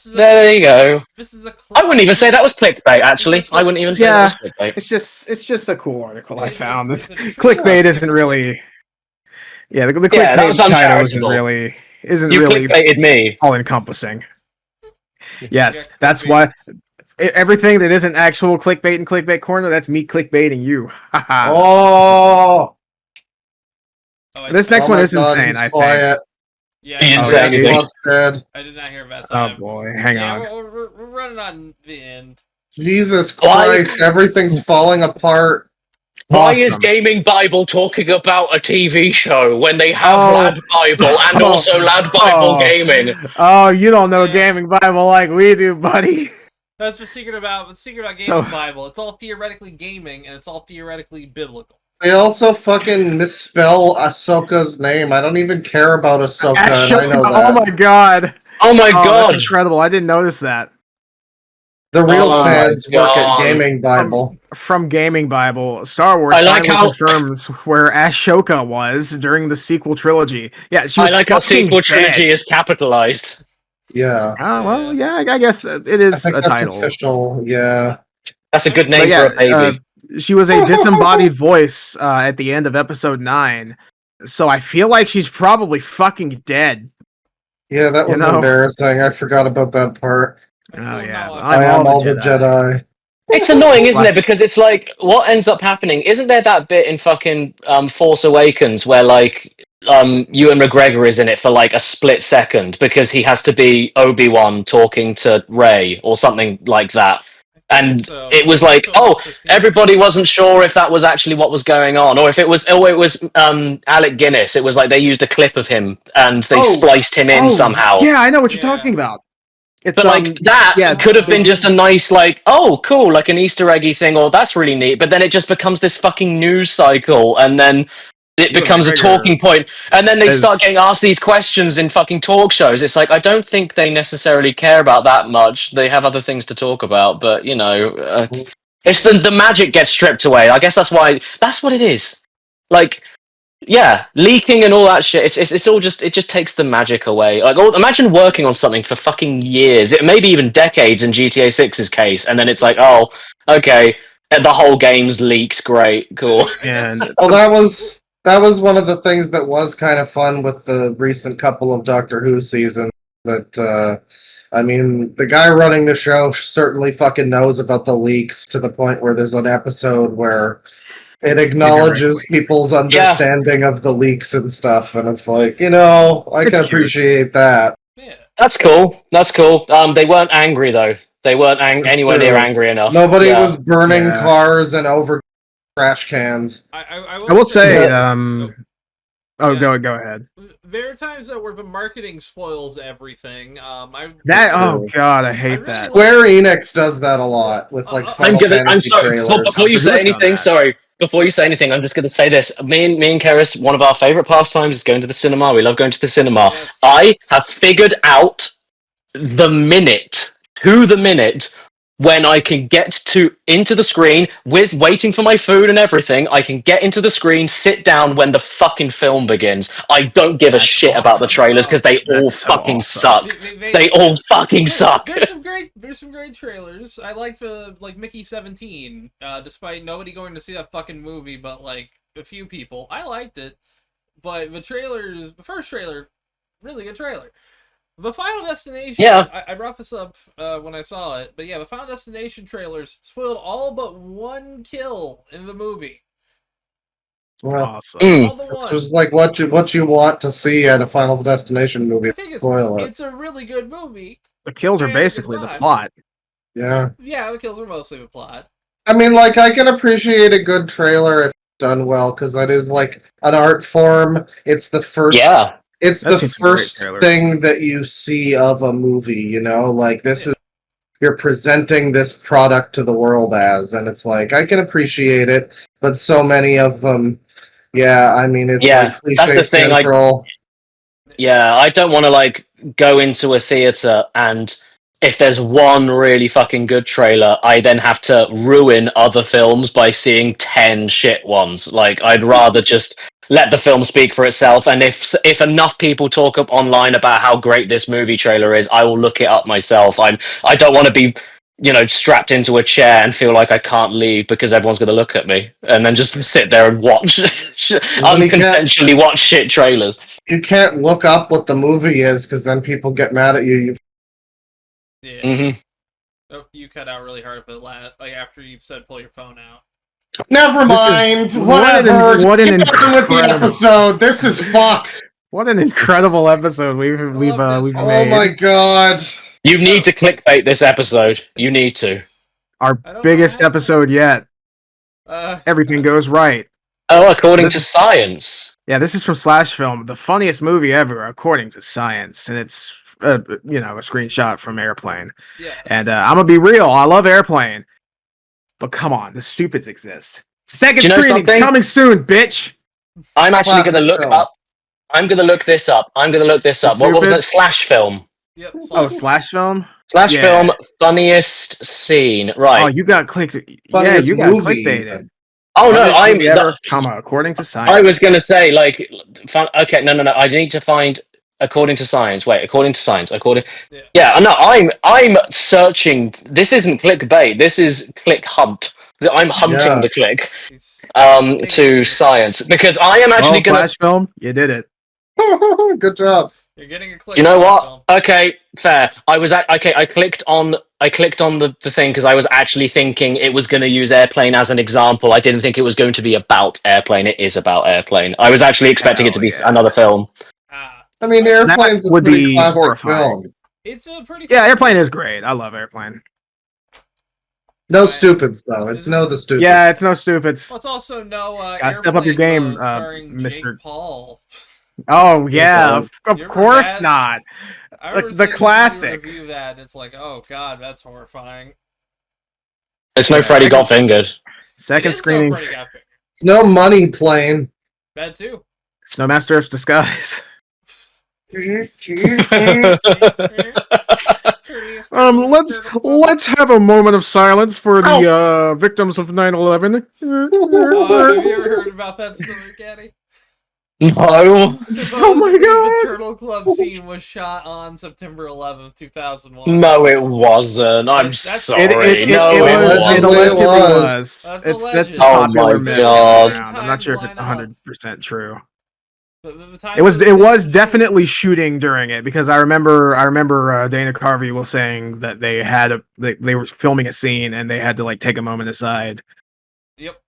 There you go. This is a I wouldn't even say that was clickbait, actually. I wouldn't even say that was clickbait. It's just a cool article I found. Clickbait isn't really. Yeah, the clickbait that was title isn't really clickbaited me. all encompassing. Yes, that's why everything that isn't actual clickbait in Clickbait Corner, that's me clickbaiting you. Oh, this next one is insane, I think. Yeah, I did not hear about Oh that. boy, hang on. We're running on the end. Jesus Christ, everything's falling apart. Why is Gaming Bible talking about a TV show when they have Lad Bible and also Lad Bible Gaming? Oh, you don't know Gaming Bible like we do, buddy. That's the secret about Gaming Bible. It's all theoretically gaming and it's all theoretically biblical. They also fucking misspell Ahsoka's name. I don't even care about Ahsoka, and I know that. Oh my god. Oh my god. That's incredible. I didn't notice that. The real fans work at Gaming Bible. From Gaming Bible, Star Wars confirms where Ashoka was during the sequel trilogy. Yeah, she was how sequel trilogy is capitalized. Yeah. Oh, well, yeah, I guess it is a title. Official, yeah. That's a good name for a baby. She was a disembodied voice at the end of episode 9. So I feel like she's probably fucking dead. Yeah, that was embarrassing. I forgot about that part. Oh yeah, I am all the Jedi. It's annoying, isn't it? Because it's like, what ends up happening? Isn't there that bit in fucking Force Awakens where like Ewan McGregor is in it for like a split second because he has to be Obi-Wan talking to Rey or something like that? And it was like, everybody wasn't sure if that was actually what was going on, or if it was. Oh, it was Alec Guinness. It was like they used a clip of him and they spliced him in somehow. Yeah, I know what you're talking about. But like that could have been just a nice like, oh cool, like an Easter eggy thing, or that's really neat. But then it just becomes this fucking news cycle, and then it becomes a talking point, and then they start getting asked these questions in fucking talk shows. It's like, I don't think they necessarily care about that much. They have other things to talk about, but you know, it's the magic gets stripped away. I guess that's what it is. Like, yeah, leaking and all that shit. It's all just, it just takes the magic away. Like, imagine working on something for fucking years, maybe even decades in GTA 6's case, and then it's like, oh, okay, the whole game's leaked. Great, cool. And well, that was one of the things that was kind of fun with the recent couple of Doctor Who seasons. That I mean, the guy running the show certainly fucking knows about the leaks to the point where there's an episode where it acknowledges people's understanding of the leaks and stuff, and it's like, I can appreciate that. Yeah. That's cool. That's cool. They weren't angry though. They weren't anywhere near angry enough. Nobody was burning cars and over trash cans. I will say, go ahead. There are times though where the marketing spoils everything. God, I hate that. Square Enix does that a lot with like Final Fantasy trailers. Before you say anything, I'm just going to say this. Me and Keris, one of our favorite pastimes is going to the cinema. We love going to the cinema. Yes. I have figured out the minute when I can get into the screen with waiting for my food and everything. I can get into the screen, sit down when the fucking film begins. I don't give a shit about the trailers because they all fucking suck. They all fucking suck. There's some great trailers. I liked Mickey 17, despite nobody going to see that fucking movie, but like a few people. I liked it, but the first trailer, really good trailer. The Final Destination, I brought this up when I saw it, but yeah, the Final Destination trailers spoiled all but one kill in the movie. Well, Awesome. All the it's ones. just like what you want to see at a Final Destination movie. I think Spoil it. it's a really good movie. The kills are Yeah, it's a basically good the time. plot. Yeah. Yeah, the kills are mostly the plot. I mean, like, I can appreciate a good trailer if done well, because that is like an art form. It's the first. Yeah. It's I've the seen some great first trailers. thing that you see of a movie. You know, like this is you're presenting this product to the world as, and it's like I can appreciate it, but so many of them, yeah. I mean, it's like cliche that's the thing. central. I don't want to like go into a theater and if there's one really fucking good trailer, I then have to ruin other films by seeing 10 shit ones. Like I'd rather just let the film speak for itself, and if enough people talk up online about how great this movie trailer is, I will look it up myself. I don't want to be strapped into a chair and feel like I can't leave because everyone's going to look at me, and then just sit there and watch unconsensually watch shit trailers. You can't look up what the movie is because then people get mad at you. Yeah. Mm-hmm. Oh, you cut out really hard like after you said pull your phone out. Never mind. Whatever. Get on with the episode. This is fucked. What an incredible episode we've made. Oh my god. You need to clickbait this episode. You need to. Our biggest episode yet. Everything goes right. Oh, according to science. Yeah, this is from Slash Film, the funniest movie ever, according to science, and it's a screenshot from Airplane. Yeah. And I'm gonna be real, I love Airplane, but come on, the stupids exist. Second screening's coming soon, bitch. I'm actually gonna look up. I'm gonna look this up. What was that? Slash Film. Yep. Slash Film. Slash Film funniest scene. Right. Oh, you got clicked. Yeah, you got clickbaited. Oh no, according to science. I was gonna say like, okay, no. I need to find according to science. Wait, according to science. Yeah, no. I'm searching. This isn't clickbait. This is click hunt. I'm hunting the click. To science because I am actually gonna Slash Film. You did it. Good job. You're getting a click. Do you know what? Okay, fair. I clicked on the thing because I was actually thinking it was going to use Airplane as an example. I didn't think it was going to be about Airplane. It is about Airplane. I was actually expecting it to be another film. I mean, Airplane's a pretty classic film. It's a pretty. Yeah, Airplane is great. I love Airplane. No stupids though. It's no the stupids. Yeah, it's no stupids. Well, it's also no. Gotta step up your game, Mr. Paul. Oh yeah, of course not. Like the classic. Review that, and it's like, oh god, that's horrifying. It's no Freddy got fingered. Second screening. It's no Money Plane. That too. It's no Master of Disguise. Let's have a moment of silence for the victims of 9/11. Have you ever heard about that story, Caddy? No. Oh my god! The Turtle Club scene was shot on September 11th, 2001. No, it wasn't. I'm sorry. It allegedly was. That's popular myth. I'm not sure if it's 100% true. It was definitely shooting during it because I remember Dana Carvey was saying that they were filming a scene and they had to like take a moment aside. Yep.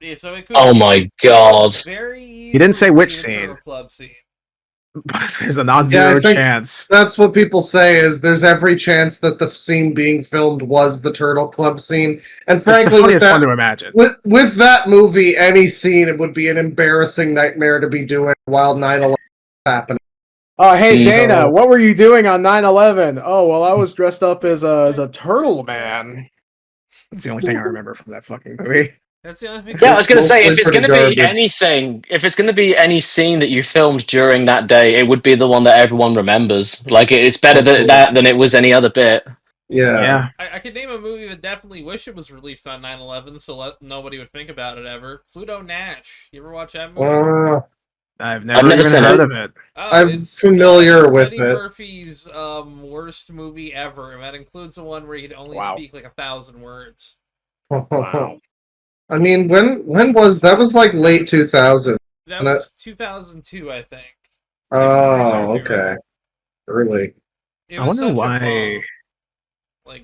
Yeah, so it could oh my god! He didn't say which scene. Club scene. There's a non-zero chance. That's what people say. Is there's every chance that the scene being filmed was the Turtle Club scene. And frankly, it's fun to imagine. With that movie, any scene it would be an embarrassing nightmare to be doing while 9/11 happening. Oh, hey Dana, what were you doing on 9/11? Oh, well, I was dressed up as a turtle man. That's the only thing I remember from that fucking movie. That's the only thing. Yeah, I was gonna say if it's gonna be anything, if it's gonna be any scene that you filmed during that day, it would be the one that everyone remembers. Like it's better than it was any other bit. Yeah. I could name a movie that definitely wish it was released on 9/11, so nobody would think about it ever. Pluto Nash. You ever watch that movie? I've never even heard of it. I'm familiar with Eddie it. Murphy's worst movie ever, and that includes the one where he'd only speak like 1,000 words. Wow. I mean, when was that? Was like late 2000. That was 2002, I think. Oh, okay. Early. I wonder why.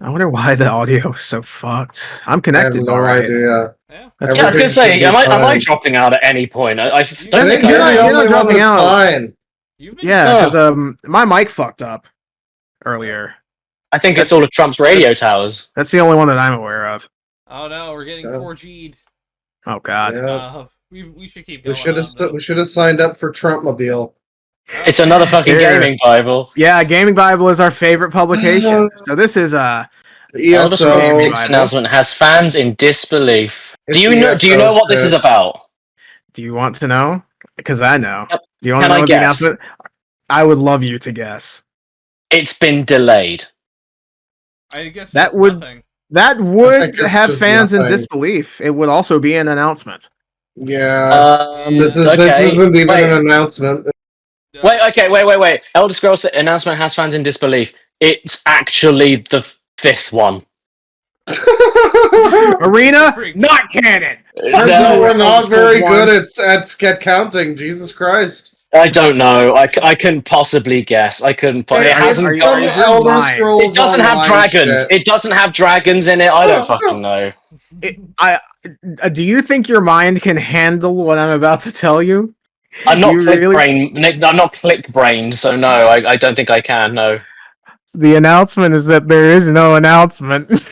I wonder why the audio is so fucked. I'm connected. I have no idea. Yeah. That's Yeah, I was gonna Everything say, should be am I fine. dropping out at any point? I I don't think think you're I the am. only one dropping that's out. fine. You've been Yeah, because my mic fucked up earlier. I think it's all of Trump's radio towers. That's the only one that I'm aware of. Oh no, we're getting 4G'd. Oh God. Yeah. We should keep We going. should have signed up for Trumpmobile. It's another fucking Here. gaming Bible. Yeah, Gaming Bible is our favorite publication. So this is Elder ESO. Scrolls Gaming 6 Bible. announcement has fans in disbelief. It's Do you know what this shit. is about? Do you want to know? Because I know. Yep. Do you want Can to I know the guess? announcement? I would love you to guess. It's been delayed. I guess That just would- nothing. That I would think it's have just fans in nothing. disbelief. It would also be an announcement. Yeah. This Okay. isn't even Wait. an announcement. Wait. Elder Scrolls announcement has fans in disbelief. It's actually the fifth one. Arena, not canon. No, we're not Elder very Scrolls good at counting. Jesus Christ. I don't know. I couldn't possibly guess. I couldn't. It hasn't. Are got- you- Elder mind. Scrolls It doesn't have Online dragons. shit. It doesn't have dragons in it. I don't fucking know. Do you think your mind can handle what I'm about to tell you? I'm not You click really- brain. I'm not click brained. So no, I don't think I can. No. The announcement is that there is no announcement.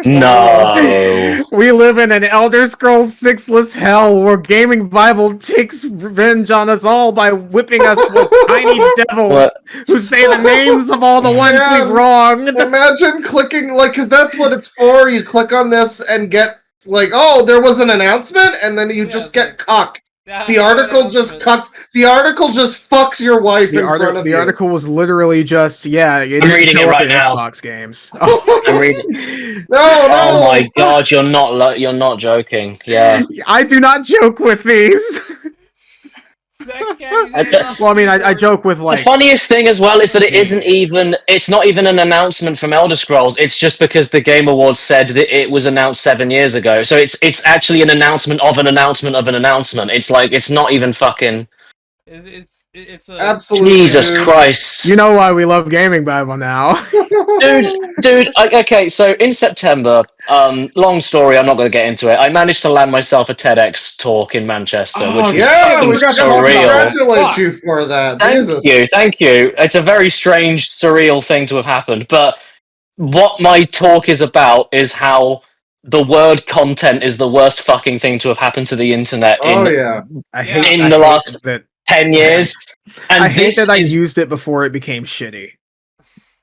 No. We live in an Elder Scrolls 6-less hell where Gaming Bible takes revenge on us all by whipping us with tiny devils What? who say the names of all the ones Yeah. we've wronged. Imagine clicking, like, because that's what it's for. You click on this and get, like, oh, there was an announcement, and then you just get cucked. The article just cucks. The article just fucks your wife in front of The you. article was literally just, it didn't reading show it up right in now. Xbox games. Oh. I'm reading. No. Oh my god, you're not joking. Yeah. I do not joke with these. Well, I mean, I joke with, The like, funniest thing as well is that Games. it's not even an announcement from Elder Scrolls. It's just because the Game Awards said that it was announced 7 years ago. So it's actually an announcement of an announcement of an announcement. It's like, it's not even fucking... It's a Absolutely. Jesus dude. Christ. you know why we love Gaming Bible now. Okay, so in September, long story, I'm not going to get into it. I managed to land myself a TEDx talk in Manchester, which was Yeah, fucking we got to surreal. congratulate you for that. Jesus. Thank you. It's a very strange, surreal thing to have happened. But what my talk is about is how the word content is the worst fucking thing to have happened to the internet I hate in the last that 10 years. And I hate this that I is, used it before it became shitty.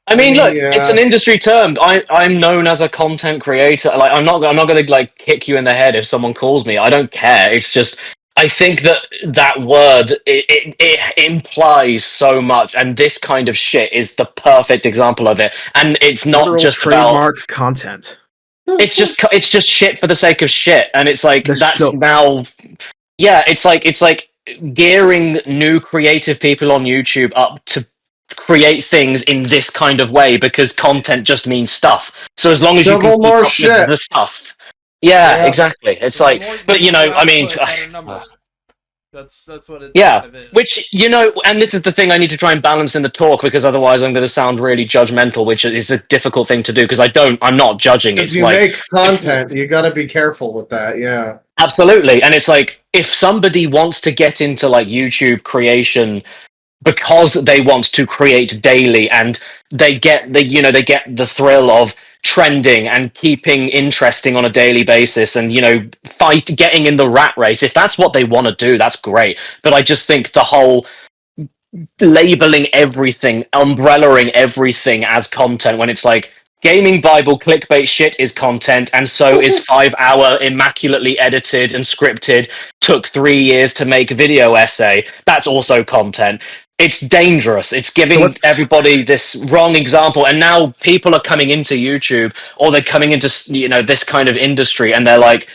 I mean, look, Yeah. it's an industry term. I'm known as a content creator. Like, I'm not going to like kick you in the head if someone calls me. I don't care. It's just, I think that word it implies so much, and this kind of shit is the perfect example of it. And it's not Literal just about trademark content. it's just shit for the sake of shit, and it's like now, yeah, it's like gearing new creative people on YouTube up to create things in this kind of way because content just means stuff. So as long as you can keep more up shit. with the stuff, yeah, Yeah. exactly. It's like, but you know, I mean. That's what it Yeah, kind of is. which, you know, and this is the thing I need to try and balance in the talk because otherwise I'm going to sound really judgmental, which is a difficult thing to do because I'm not judging. If It's you like, make content, you got to be careful with that. Yeah. absolutely. And it's like, if somebody wants to get into like YouTube creation because they want to create daily and they get the thrill of trending and keeping interesting on a daily basis and, you know, getting in the rat race, if that's what they want to do, that's great. But I just think the whole labeling everything, umbrellaing everything as content when it's like, Gaming Bible clickbait shit is content, and so is 5-hour immaculately edited and scripted, took 3 years to make video essay. That's also content. It's dangerous. It's giving everybody this wrong example, and now people are coming into YouTube or they're coming into, you know, this kind of industry, and they're like,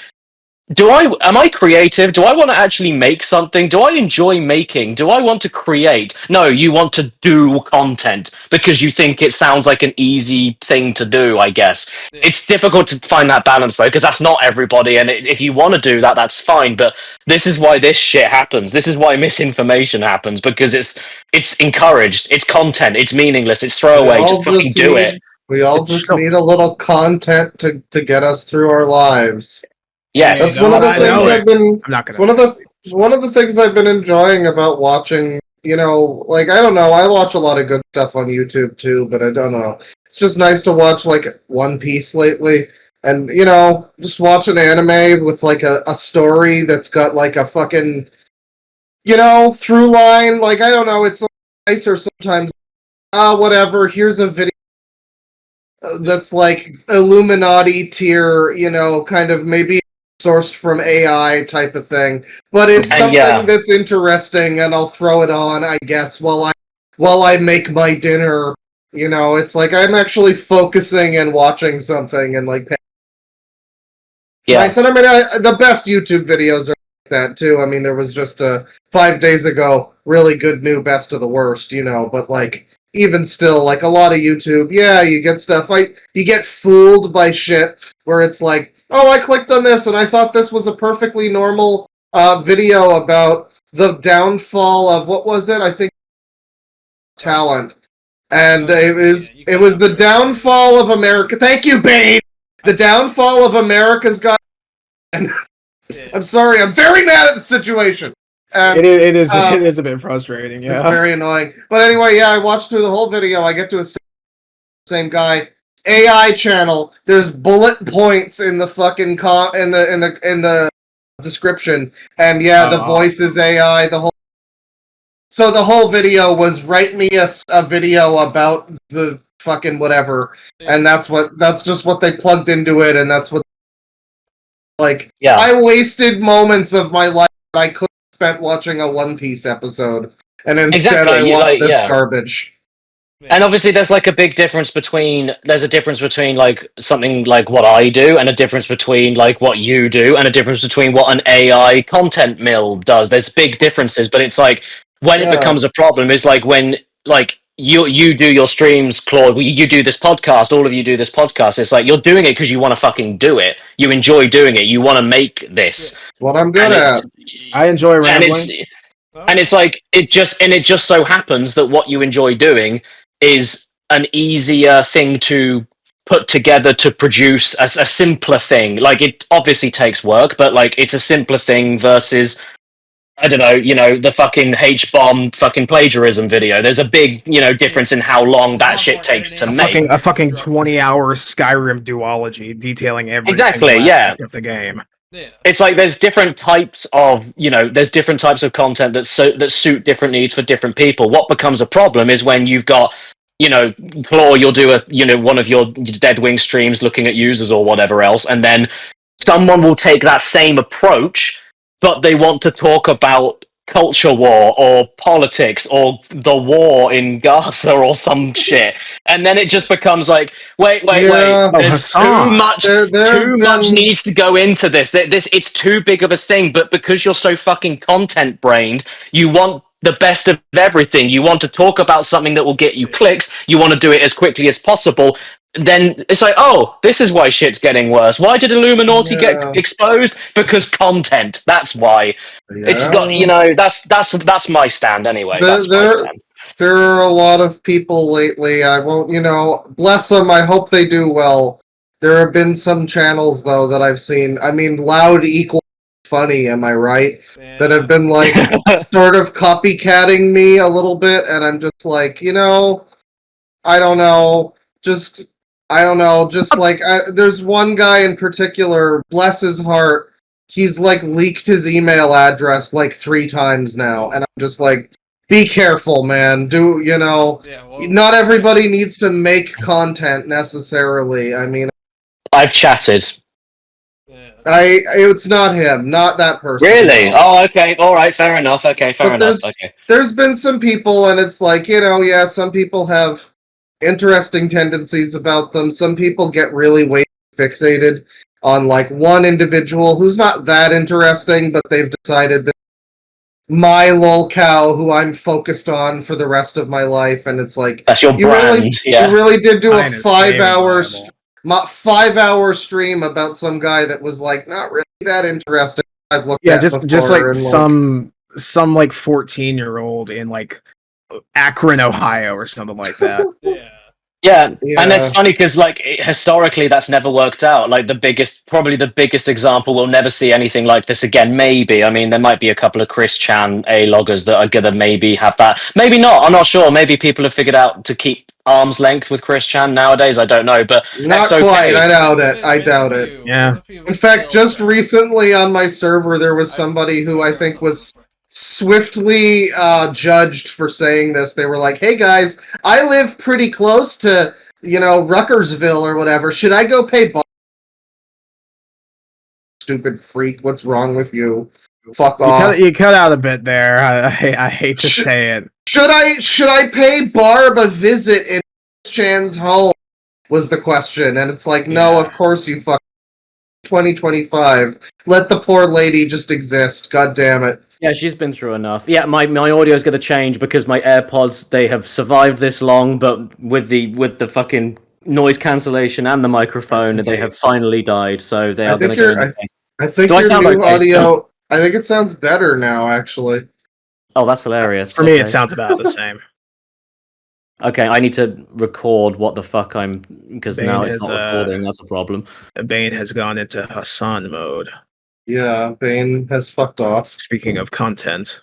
am I creative? Do I want to actually make something? Do I enjoy making? Do I want to create? No, you want to do content because you think it sounds like an easy thing to do, I guess. Yeah. It's difficult to find that balance though, because that's not everybody, and if you want to do that, that's fine, but this is why this shit happens. This is why misinformation happens, because it's encouraged, it's content, it's meaningless, it's throwaway, just fucking do it. We all just need a little content to get us through our lives. Yes, that's one of the things I've been. I'm not It's one of the things I've been enjoying about watching. You know, like I don't know. I watch a lot of good stuff on YouTube too, but I don't know. It's just nice to watch like One Piece lately, and you know, just watch an anime with like a story that's got like a fucking, you know, through line. Like I don't know. It's nicer sometimes. Whatever. Here's a video that's like Illuminati tier, you know, kind of maybe sourced from AI type of thing, but it's something that's interesting, and I'll throw it on, I guess, while I make my dinner. You know, it's like I'm actually focusing and watching something, and like, it's nice. And I mean, the best YouTube videos are like that too. I mean, there was just 5 days ago, really good new best of the worst, you know, but like. Even still, like a lot of YouTube, you get stuff you get fooled by shit where it's like, oh, I clicked on this and I thought this was a perfectly normal video about the downfall of what was it? I think talent, and it was the downfall of America. Thank you, Bane. The downfall of America's Got. I'm sorry, I'm very mad at the situation. It is a bit frustrating. Yeah, it's very annoying. But anyway, I watched through the whole video. I get to a same guy AI channel. There's bullet points in the fucking in the description, and the voice is AI. So the whole video was write me a video about the fucking whatever, and that's just what they plugged into it, and that's what I wasted moments of my life that I could. Spent watching a One Piece episode, and instead I watched this garbage. And obviously, there's like a big difference between like something like what I do, and a difference between like what you do, and a difference between what an AI content mill does. There's big differences, but it's like when it becomes a problem is like when like you do your streams, Claude. You do this podcast. All of you do this podcast. It's like you're doing it because you want to fucking do it. You enjoy doing it. You want to make this. What I'm good at. I enjoy rambling. And it's like it just so happens that what you enjoy doing is an easier thing to put together to produce a simpler thing. Like it obviously takes work, but like it's a simpler thing versus I don't know, you know, the fucking H-bomb fucking plagiarism video. There's a big, you know, difference in how long that shit takes to make. A fucking 20-hour Skyrim duology detailing every single aspect of the game. Yeah. It's like there's different types of, you know, there's different types of content that suit different needs for different people. What becomes a problem is when you've got, you know, Claw, you'll do one of your Deadwing streams looking at users or whatever else, and then someone will take that same approach, but they want to talk about culture war or politics or the war in Gaza or some shit, and then it just becomes like, wait, there's too much needs to go into this. It's too big of a thing, but because you're so fucking content brained, you want the best of everything. You want to talk about something that will get you clicks. You want to do it as quickly as possible. Then it's like, oh, this is why shit's getting worse. Why did Illuminati get exposed? Because content. That's why. It's got, you know, that's my stand anyway. There are a lot of people lately. I won't, you know, bless them. I hope they do well. There have been some channels though that I've seen. I mean, loud equals funny. Am I right? Yeah. That have been like sort of copycatting me a little bit, and I'm just like, you know, I don't know. Just like, there's one guy in particular, bless his heart, he's like leaked his email address like 3 times now, and I'm just like, be careful, man. Not everybody needs to make content necessarily. I mean, I've chatted. It's not him, not that person. Really? No. Oh, okay. All right. Fair enough. Okay. Fair enough. Okay. There's been some people, and it's like, you know, some people have interesting tendencies about them. Some people get really fixated on like one individual who's not that interesting, but they've decided that my lolcow who I'm focused on for the rest of my life, and it's like that's your brand. You really did do a 5-hour stream about some guy that was like not really that interesting. I've looked at just like some 14-year-old in like Akron, Ohio, or something like that. Yeah. Yeah, Yeah. and it's funny because, like, historically, that's never worked out. Like, probably the biggest example, we'll never see anything like this again. Maybe, I mean, there might be a couple of Chris Chan A-loggers that are gonna maybe have that. Maybe not. I'm not sure. Maybe people have figured out to keep arm's length with Chris Chan nowadays. I don't know, but Not that's okay. quite. I doubt it. I doubt it. Yeah. In fact, just recently on my server, there was somebody who I think was swiftly judged for saying this. They were like, "Hey guys, I live pretty close to, Ruckersville or whatever. Should I go pay bar?" Stupid freak! What's wrong with you? Fuck off! You cut out a bit there. I hate to say it. Should I pay Barb a visit in Chan's home? Was the question, and it's like, no, of course you fuck. 2025. Let the poor lady just exist. God damn it. Yeah, she's been through enough. Yeah, my audio is going to change because my AirPods, they have survived this long, but with the fucking noise cancellation and the microphone, they have finally died. So they are going to go. I think Do I your sound new okay audio. still? I think it sounds better now. Actually. Oh, that's hilarious. For me, it sounds about the same. Okay, I need to record what the fuck because Bane now it's is, not recording. That's a problem. Bane has gone into Hassan mode. Yeah, Bane has fucked off. Speaking of content,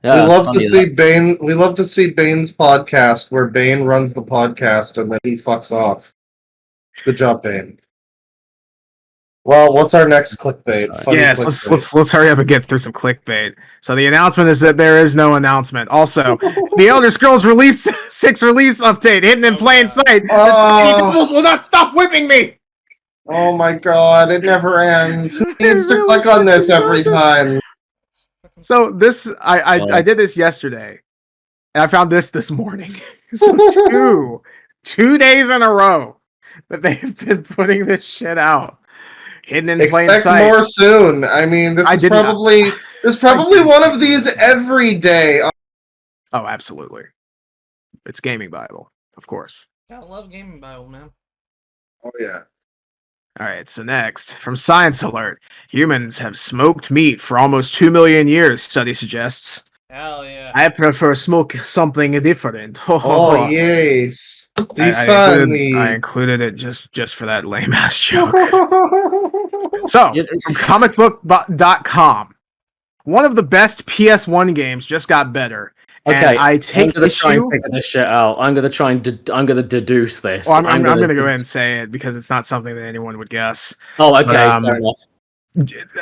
Yeah, we love to see Bane. We love to see Bane's podcast where Bane runs the podcast and then he fucks off. Good job, Bane. Well, what's our next clickbait? Yes, clickbait. let's hurry up and get through some clickbait. So the announcement is that there is no announcement. Also, the Elder Scrolls release 6 release update hidden in plain sight. The tiny devils will not stop whipping me. Oh my god, it never ends. Who needs to click on this every time? So this, I did this yesterday, and I found this morning. So two days in a row that they've been putting this shit out. Hidden in plain sight. Expect more soon. I mean, there's probably one of these every day. Oh, absolutely. It's Gaming Bible, of course. I love Gaming Bible, man. Oh yeah. All right, so next, from Science Alert, humans have smoked meat for almost 2 million years, study suggests. Hell yeah. I prefer smoke something different. Oh yes. I included it just for that lame ass joke. So, from comicbook.com, one of the best PS1 games just got better. Okay, I take I'm issue. Try and figure this shit out. I'm gonna try and I'm gonna deduce this. Well, I'm gonna go ahead and say it because it's not something that anyone would guess. Oh, okay.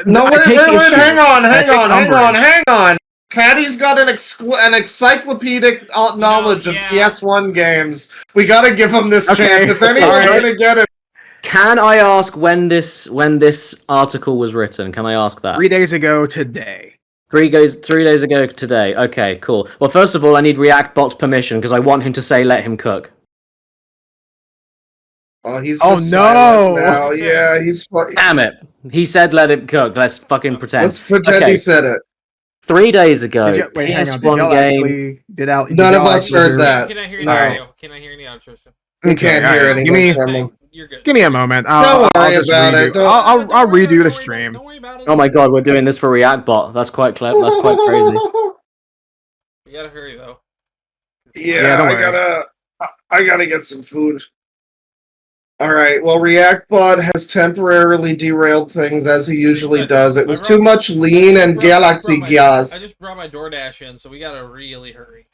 No, wait, hang on. Caddy's got an encyclopedic knowledge of PS1 games. We gotta give him this chance. If anyone's gonna get it. Can I ask when this article was written? Can I ask that? 3 days ago today. 3 days ago today. Okay, cool. Well, first of all, I need ReactBot's permission because I want him to say let him cook. Oh, he's no! Now. Yeah, he's. Damn it! He said let him cook. Let's fucking pretend. Let's pretend he said it. 3 days ago, Wait, hang on. PS1 game. None of us heard that. Can I hear No. any audio? Can I hear any audio, Tristan? We can't hear anything from him. You're good. Give me a moment. Don't worry about it. I'll redo the stream. Don't worry about it. Oh my god, we're doing this for ReactBot. That's quite clever. That's quite crazy. We gotta hurry though. Yeah, I gotta get some food. All right. Well, ReactBot has temporarily derailed things as he usually does. It was too much lean and galaxy I gas. just brought my DoorDash in, so we gotta really hurry.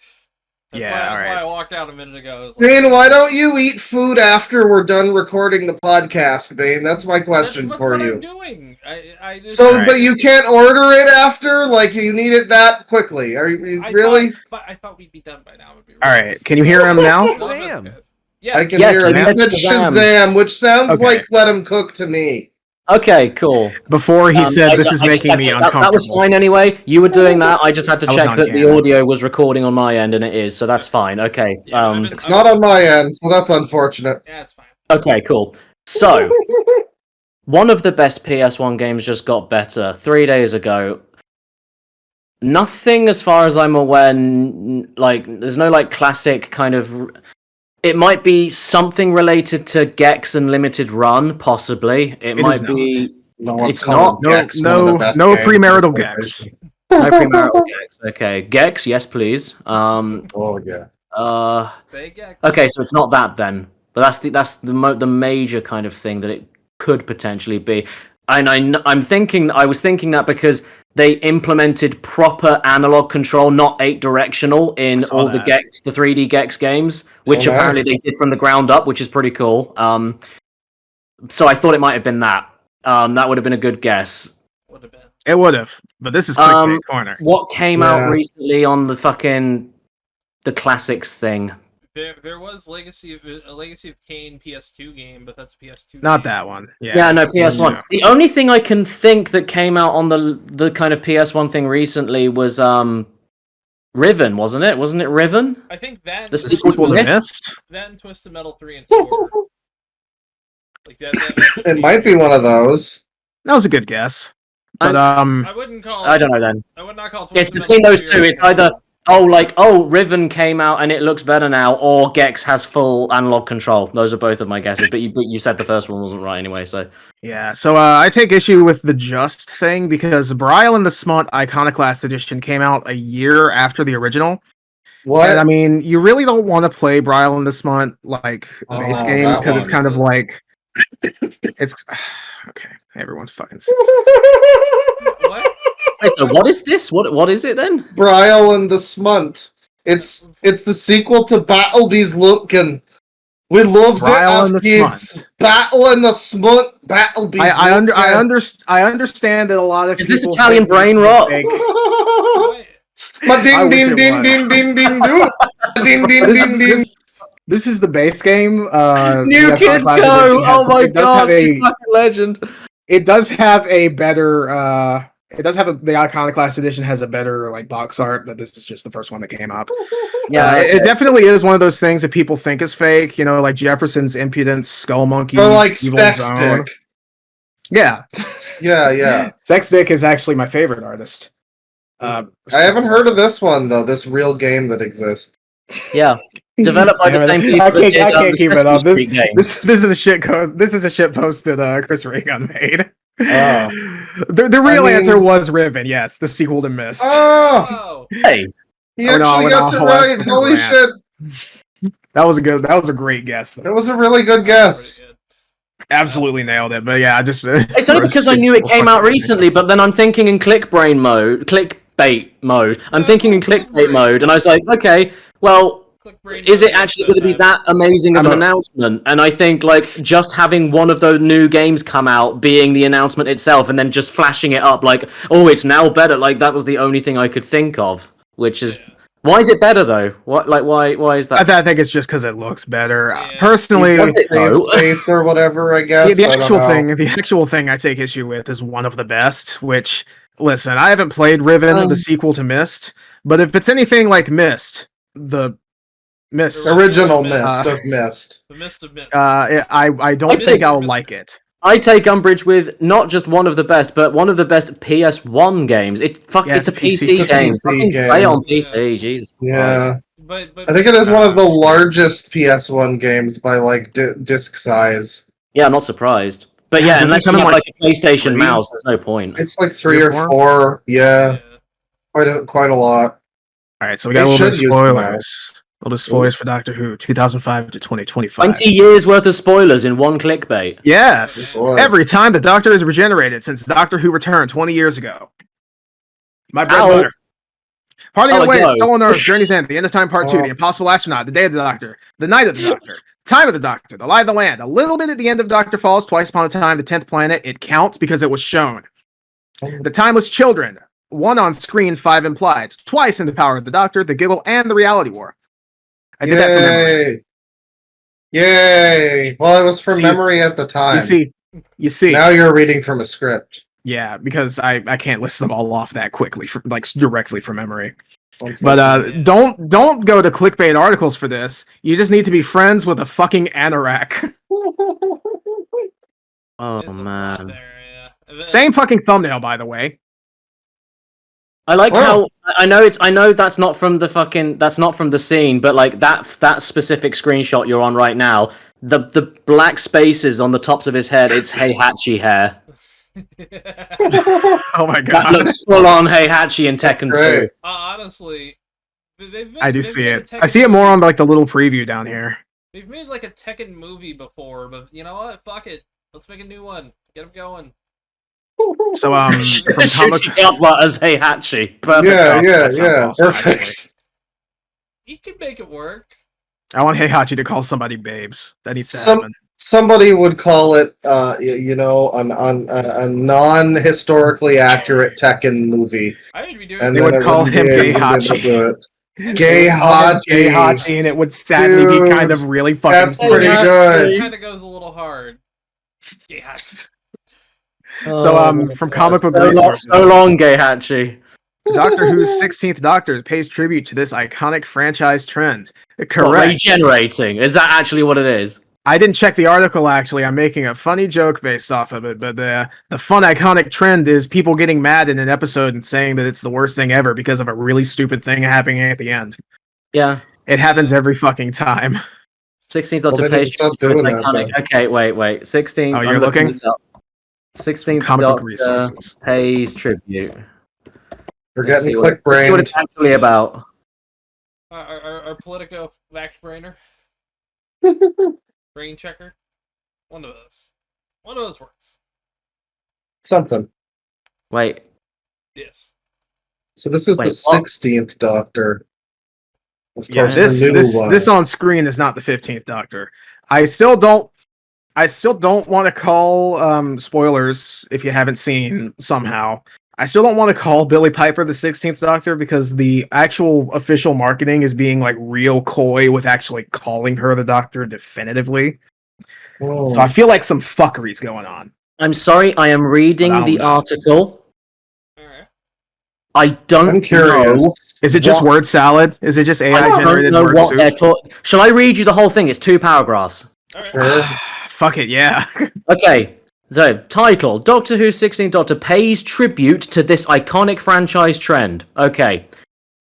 That's alright. why I walked out a minute ago. Bane, why don't you eat food after we're done recording the podcast, Bane? That's my question for you. I'm doing. I just, but you can't order it after? Like, you need it that quickly? Are you really? I thought we'd be done by now. All right, can you hear him now? Shazam. Yes. I can hear him. He said Shazam, which sounds like let him cook to me. Okay, cool. Before he said this is making me uncomfortable. That was fine anyway. You were doing that. I just had to check that the audio was recording on my end, and it is, so that's fine. Okay. It's not on my end, so that's unfortunate. Yeah, it's fine. Okay, cool. So, one of the best PS1 games just got better 3 days ago. Nothing, as far as I'm aware, there's no classic kind of. It might be something related to Gex and Limited Run, possibly. It might be. It's not. Gex, no premarital Gex. No premarital Gex. Okay, Gex, yes, please. Oh yeah. Okay, so it's not that then. But that's the major kind of thing that it could potentially be. And I was thinking that because they implemented proper analog control, not 8-directional, in all the 3D Gex games, which apparently they did from the ground up, which is pretty cool. So I thought it might have been that. That would have been a good guess. It would have, but this is Clickbait Corner. What came out recently on the classics thing? There was a Legacy of Kain PS2 game, but that's PS2. Not that one. Yeah, no, PS1. The only thing I can think that came out on the kind of PS1 thing recently was Riven, wasn't it? Wasn't it Riven? I think that the sequel to Mist. That and Twisted Metal 3 and 4. Like that it might be one of those. That was a good guess. But I wouldn't call. I don't know then. I would not call. It's between those two. It's either Riven came out and it looks better now, or Gex has full analog control. Those are both of my guesses. But you said the first one wasn't right anyway. So yeah. So I take issue with the just thing because Brile and the Smut Iconoclast Edition came out a year after the original. What? And I mean, you really don't want to play Brile and the Smut like base game because it's kind of like it's okay. Everyone's fucking. What? Wait, so what is this? What is it then? Brile and the Smunt. It's the sequel to Battlebees Lookin'. We loved Brile it as kids. Battle and the Smut. Battlebees. I understand that a lot of is people this Italian brain rot? My ding ding ding ding ding ding ding ding ding ding. This is the base game. New Kid Go! Oh my god, he's fucking legend. It does have a better. The Iconoclast edition has a better like box art, but this is just the first one that came up. Yeah, it definitely is one of those things that people think is fake. You know, like Jefferson's Impudence, Skull Monkey, or like Evil Sex Zone. Dick. Yeah, yeah. Sex Dick is actually my favorite artist. I haven't heard of this one though. This real game that exists. Yeah, developed by the same people. I can't keep it up. This is a shit code. This is a shit post that Chris Rogan made. The real answer was Riven. Yes, the sequel to Mist. Oh, hey, he actually got it right. Holy shit! That was a great guess. It was a really good guess. Absolutely nailed it. But yeah, it's only because I knew it came out recently. But then I'm thinking in clickbait mode. I'm thinking in clickbait mode, and I was like, okay, well. Is it actually going to be that amazing of an announcement? And I think like just having one of those new games come out being the announcement itself and then just flashing it up like, oh, it's now better. Like that was the only thing I could think of, which is why is it better though? Why is that? I think it's just because it looks better. Personally, States or whatever, I guess. The actual thing I take issue with is one of the best, which listen, I haven't played Riven, the sequel to Mist, but if it's anything like Mist, the original Mist of Mist. The Mist of Mist. I don't think I'll like it. I take umbrage with not just one of the best, but one of the best PS1 games. It's a PC game. Fucking play on PC, Jesus Christ. But I think it is one of the largest PS1 games by like disc size. Yeah, I'm not surprised. But yeah, unless you have like a PlayStation mouse, there's no point. It's like 3 or 4. Yeah. Quite a lot. Alright, so we got a little bit of spoilers. All the spoilers for Doctor Who, 2005 to 2025. 20 years worth of spoilers in one clickbait. Yes. Every time the Doctor is regenerated since Doctor Who returned 20 years ago. My bread and butter. Parting of the Ways, Stolen Earth, Journey's End, The End of Time Part 2, The Impossible Astronaut, The Day of the Doctor, The Night of the Doctor, Time of the Doctor, The Lie of the Land, a little bit at the end of Doctor Falls, Twice Upon a Time, The 10th Planet. It counts because it was shown. The Timeless Children, 1 on screen, 5 implied. Twice in The Power of the Doctor, The Giggle, and The Reality War. I did that from memory. Yay! Well, it was from memory at the time. You see. Now you're reading from a script. Yeah, because I can't list them all off that quickly, directly from memory. But don't go to clickbait articles for this. You just need to be friends with a fucking anorak. Oh man. Same fucking thumbnail, by the way. I like how I know that's not from the scene, but like that specific screenshot you're on right now, the black spaces on the tops of his head, it's Heihachi hair. Oh my god. That looks full on Heihachi in Tekken 2. Honestly, I do see it. I see it more on like the little preview down here. We've made like a Tekken movie before, but you know what? Fuck it. Let's make a new one. Get them going. So from comic. Shooting up as Heihachi. Perfect. Yeah, That sounds awesome, perfect. actually. You can make it work. I want Heihachi to call somebody babes. That needs to happen. Somebody would call it, a non-historically accurate Tekken movie. I would be doing. And They then would it call wouldn't him be able to Heihachi. do it. Heihachi, Heihachi. and it would sadly be kind of really fucking That's funny. pretty It good. kind of goes a little hard. Yeah. So from comic book so resources, so long, Heihachi. Doctor Who's 16th Doctor pays tribute to this iconic franchise trend. What, Correct. regenerating? Is that actually what it is? I didn't check the article, actually. I'm making a funny joke based off of it, but the fun iconic trend is people getting mad in an episode and saying that it's the worst thing ever because of a really stupid thing happening at the end. Yeah. It happens every fucking time. 16th Well, Doctor they need to pays stop tribute to doing this that, iconic. then. Okay, wait. 16th. Oh, you're I'm looking? this up. 16th Comic book Doctor resources. pays tribute. We're Let's getting see let's see what it's click-brained. actually about. Our Politico fact brainer, brain checker. One of us. One of us works. Something. Wait. Yes. So this is Wait, the what? 16th Doctor. Of Yeah, course, this the new one. this on screen is not the 15th Doctor. I still don't want to call spoilers if you haven't seen somehow. I still don't want to call Billy Piper the 16th Doctor because the actual official marketing is being like real coy with actually calling her the Doctor definitively. Oh. So I feel like some fuckery's going on. I'm sorry, I am reading But I don't the know. article. Alright. I don't I'm curious. know. Is it just What? word salad? Is it just I AI don't generated know word what soup? they're talking. Shall I read you the whole thing? It's 2 paragraphs. Alright. Sure. Fuck it, yeah. Okay, so title: Doctor Who's 16th Doctor pays tribute to this iconic franchise trend. Okay.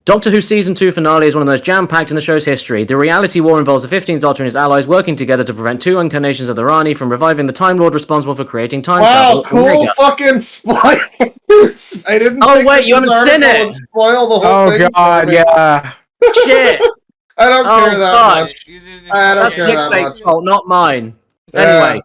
Doctor Who Season 2 finale is one of the most jam-packed in the show's history. The reality war involves the 15th Doctor and his allies working together to prevent 2 incarnations of the Rani from reviving the Time Lord responsible for creating time Wow, travel. cool fucking spoilers! I didn't Oh, think wait, that you this haven't seen article it? would spoil the whole Oh thing god, for me. yeah. Shit! I don't Oh, care that fuck. much. I don't That's care that Clickbait's much. fault, not mine. Yeah. Anyway.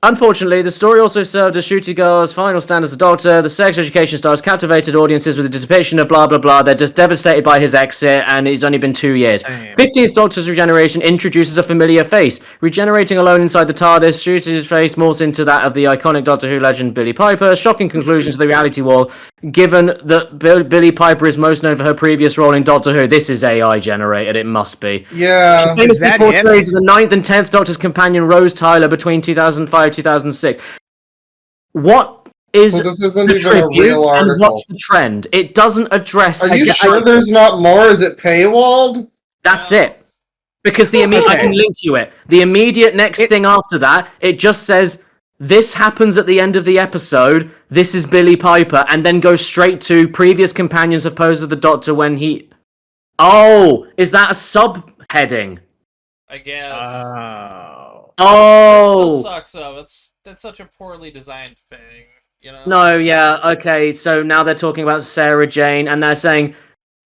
Unfortunately, the story also served as Shooty Girl's final stand as the Doctor. The sex education stars captivated audiences with the dissipation of blah blah blah. They're just devastated by his exit, and it's only been 2 years. Damn. 15th Doctor's regeneration introduces a familiar face. Regenerating alone inside the TARDIS, Shooty's face morphs into that of the iconic Doctor Who legend Billy Piper. Shocking conclusion to the reality wall. Given that Billy Piper is most known for her previous role in Doctor Who, this is AI generated. It must be. Yeah. She famously that portrayed it? the 9th and 10th Doctor's companion Rose Tyler between 2005-2006. What is So this isn't the even a tribute real and article. what's the trend? It doesn't address... Are you sure there's not more? Is it paywalled? That's it. Because the immediate... I can link you it. The immediate next thing after that, it just says, this happens at the end of the episode, this is Billy Piper, and then goes straight to previous companions have posed as the Doctor when he... Oh! Is that a subheading? I guess. Oh. Oh! It still sucks though. That's such a poorly designed thing, you know? No, yeah, okay, so now they're talking about Sarah Jane, and they're saying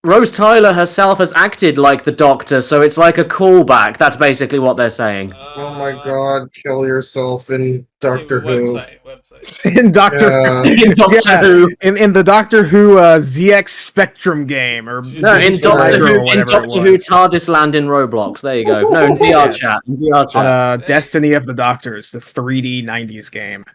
Rose Tyler herself has acted like the Doctor, so it's like a callback. That's basically what they're saying. Oh my god, kill yourself in Doctor Who. Website. In Doctor In Doctor Who. In the Doctor Who ZX Spectrum game, or No, in Beast Doctor Rider, Who, or in whatever Doctor it Who was. TARDIS Land in Roblox. There you go. No, in VR Yes. chat. In VR On chat. Destiny of the Doctors, the 3D 90s game.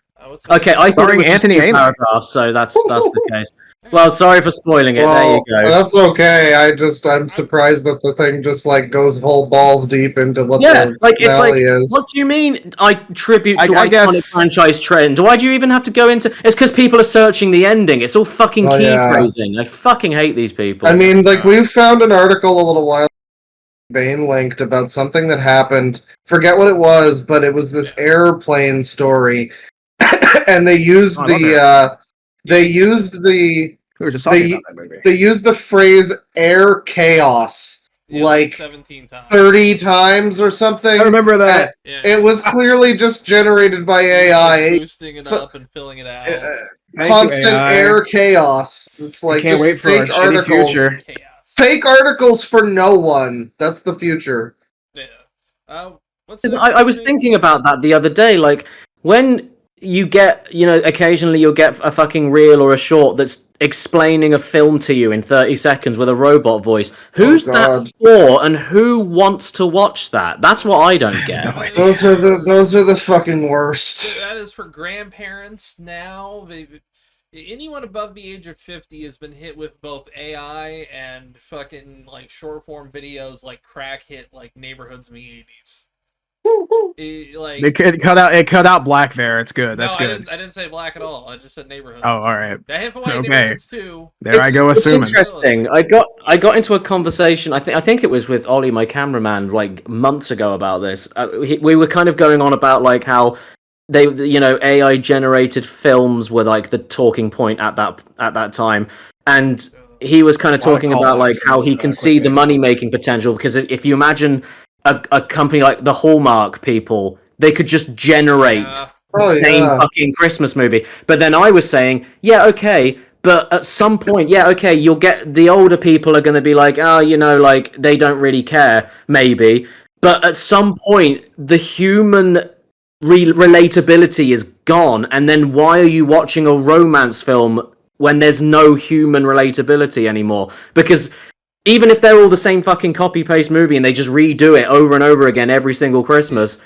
Okay, I thought it Starring was just Anthony 2 Amen. paragraphs, so that's the case. Well, sorry for spoiling it. Well, there you go. that's okay. I'm surprised that the thing just like goes whole balls deep into what Yeah, the like it's like, finale is. what do you mean? I tribute to I iconic guess- franchise trend. Why do you even have to go into? It's because people are searching the ending. It's all fucking Oh, key yeah. phrasing. I fucking hate these people. I mean, like we found an article a little while Bane linked about something that happened. Forget what it was, but it was this airplane story, and they used Oh, I love we were just talking about that movie. they used the phrase air chaos like 17 times. 30 times or something. I remember that. Yeah. It was clearly just generated by AI. Boosting it up and filling it out. Thank Constant you, AI. air chaos. It's like Can't just wait for our fake shitty articles. future. Chaos. Fake articles for no one. That's the future. Yeah. I was thinking about that the other day. Like, when you get, occasionally you'll get a fucking reel or a short that's explaining a film to you in 30 seconds with a robot voice. Who's that for, and who wants to watch that? That's what I don't get. Those are the fucking worst. That is for grandparents now. Anyone above the age of 50 has been hit with both AI and fucking like short form videos like crack hit like neighborhoods in the 80s. It cut out black there. It's good. That's good. I didn't say black at all. I just said neighborhoods. Oh, all right. I hit for white neighborhoods too. There I go assuming. It's interesting. I got into a conversation. I think it was with Ollie, my cameraman, like months ago about this. We were kind of going on about like how they, AI generated films were like the talking point at that time, and he was kind of talking about like how he can see the money making potential, because if you imagine a company like the Hallmark people, they could just generate the same fucking Christmas movie. But then I was saying, yeah, okay, but at some point, yeah, okay, you'll get the older people are going to be like, like they don't really care, maybe. But at some point, the human relatability is gone, and then why are you watching a romance film when there's no human relatability anymore? Because even if they're all the same fucking copy-paste movie and they just redo it over and over again every single Christmas,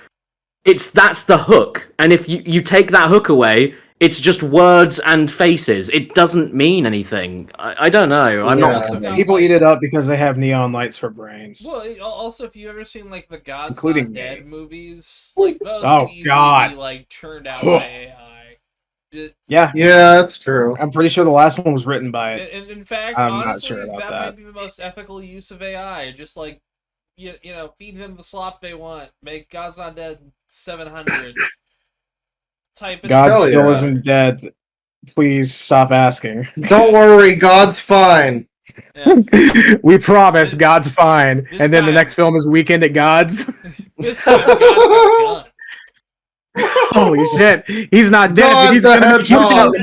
that's the hook. And if you take that hook away, it's just words and faces. It doesn't mean anything. I don't know. I'm not. People eat it up because they have neon lights for brains. Well, also, if you've ever seen like the God's Including Not Dead movies, like those can easily be like churned out by AI. Yeah, that's true. I'm pretty sure the last one was written by it. In fact, I'm honestly, not sure about that that. might be the most ethical use of AI. Just like feed them the slop they want. Make God's Not Dead 700. God still isn't dead. Please stop asking. Don't worry, God's fine. Yeah. We promise God's fine. And then the next film is Weekend at God's. This time, God's got a gun. Holy shit. He's not dead, but he's a gonna hedgehog.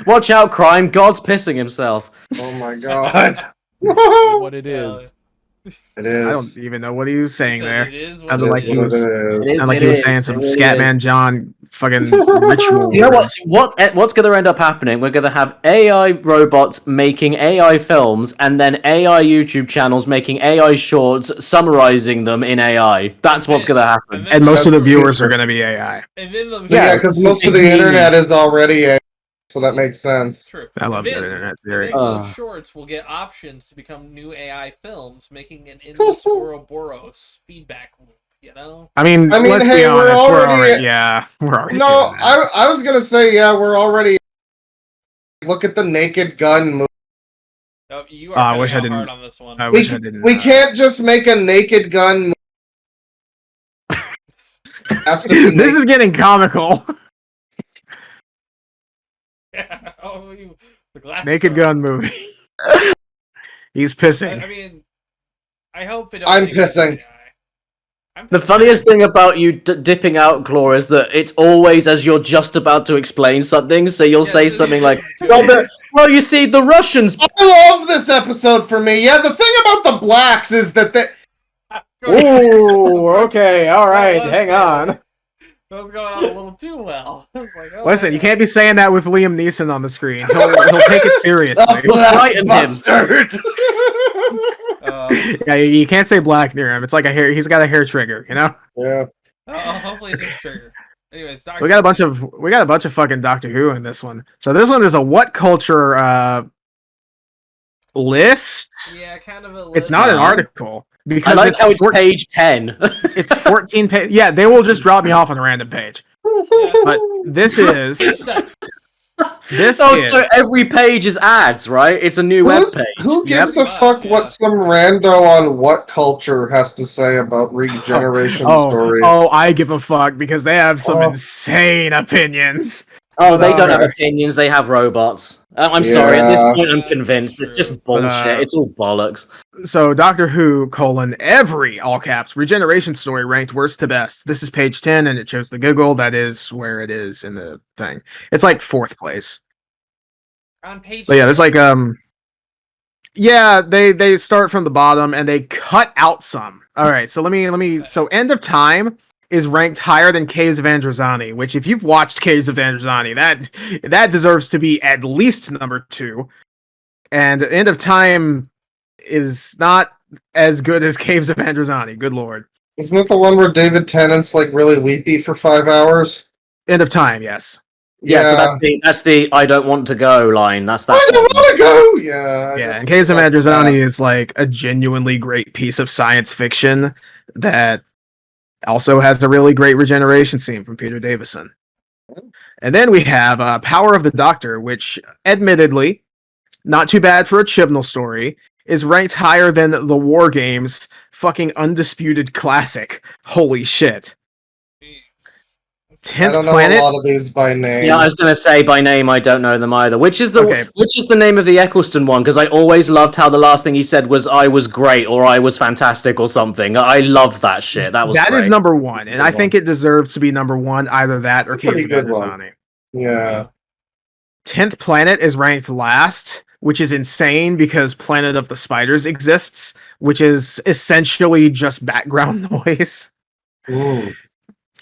Watch out, crime. God's pissing himself. Oh my god. What it is. It is. I don't even know what he was saying there. Sounded like he was saying some Scatman John fucking ritual. You know what's going to end up happening? We're going to have AI robots making AI films, and then AI YouTube channels making AI shorts, summarizing them in AI. That's what's going to happen. And most of the viewers are going to be AI. Yeah, because most of the internet is already AI. So that makes sense. True. I love that internet theory. Those shorts will get options to become new AI films, making an endless Ouroboros feedback loop. I mean, let's be honest. We're already. No, I was gonna say we're already. Look at the Naked Gun movie. Oh, you are I wish I didn't. hard on this one. We can't just make a Naked Gun movie. This is getting comical. Naked Gun movie. He's pissing. I mean, I hope it. I'm pissing. The funniest thing about you dipping out, Claw, is that it's always as you're just about to explain something, so you'll say something like, well, you see, the Russians... I love this episode for me. Yeah, the thing about the blacks is that they... Ooh, okay, alright, hang on. That was going on a little too well. I was like, listen, you can't be saying that with Liam Neeson on the screen. He'll take it seriously. Bastard! Yeah, you can't say black near him. It's like a hair. He's got a hair trigger, Yeah. Hopefully it's a trigger. Anyways, so we got a bunch of fucking Doctor Who in this one. So this one is a what culture list? Yeah, kind of a list. It's not an article. Because I like how it's page 10. It's 14 pages. Yeah, they will just drop me off on a random page. But this is... So every page is ads, right? It's a new web page. Who gives a fuck what some rando on what culture has to say about regeneration stories? Oh, I give a fuck because they have some insane opinions. Oh, they don't have opinions. They have robots. I'm sorry. At this point, I'm convinced. It's just bullshit. It's all bollocks. So, Doctor Who, every, all caps, regeneration story ranked worst to best. This is page 10, and it shows the Google. That is where it is in the thing. It's like 4th place. On page... But yeah, there's like, yeah, they start from the bottom, and they cut out some. Alright, so let me, so End of Time is ranked higher than Caves of Androzani, which if you've watched Caves of Androzani, that deserves to be at least number 2. And End of Time is not as good as Caves of Androzani. Good lord. Isn't that the one where David Tennant's like really weepy for 5 hours? End of Time, yes. Yeah, so that's the I don't want to go line. That's that. I don't want to go. Yeah. Yeah, and Caves of Androzani is like a genuinely great piece of science fiction that also has a really great regeneration scene from Peter Davison. And then we have Power of the Doctor, which admittedly, not too bad for a Chibnall story, is ranked higher than the War Games fucking undisputed classic. Holy shit. 10th I don't know Planet? a lot of these by name. Yeah, I was gonna say by name I don't know them either. Which is the name of the Eccleston one? Because I always loved how the last thing he said was "I was great" or "I was fantastic" or something. I love that shit. That is number 1, and I think it deserves to be number 1. Either that or Caves of Androzani. Yeah. 10th Planet is ranked last, which is insane because Planet of the Spiders exists, which is essentially just background noise. Ooh.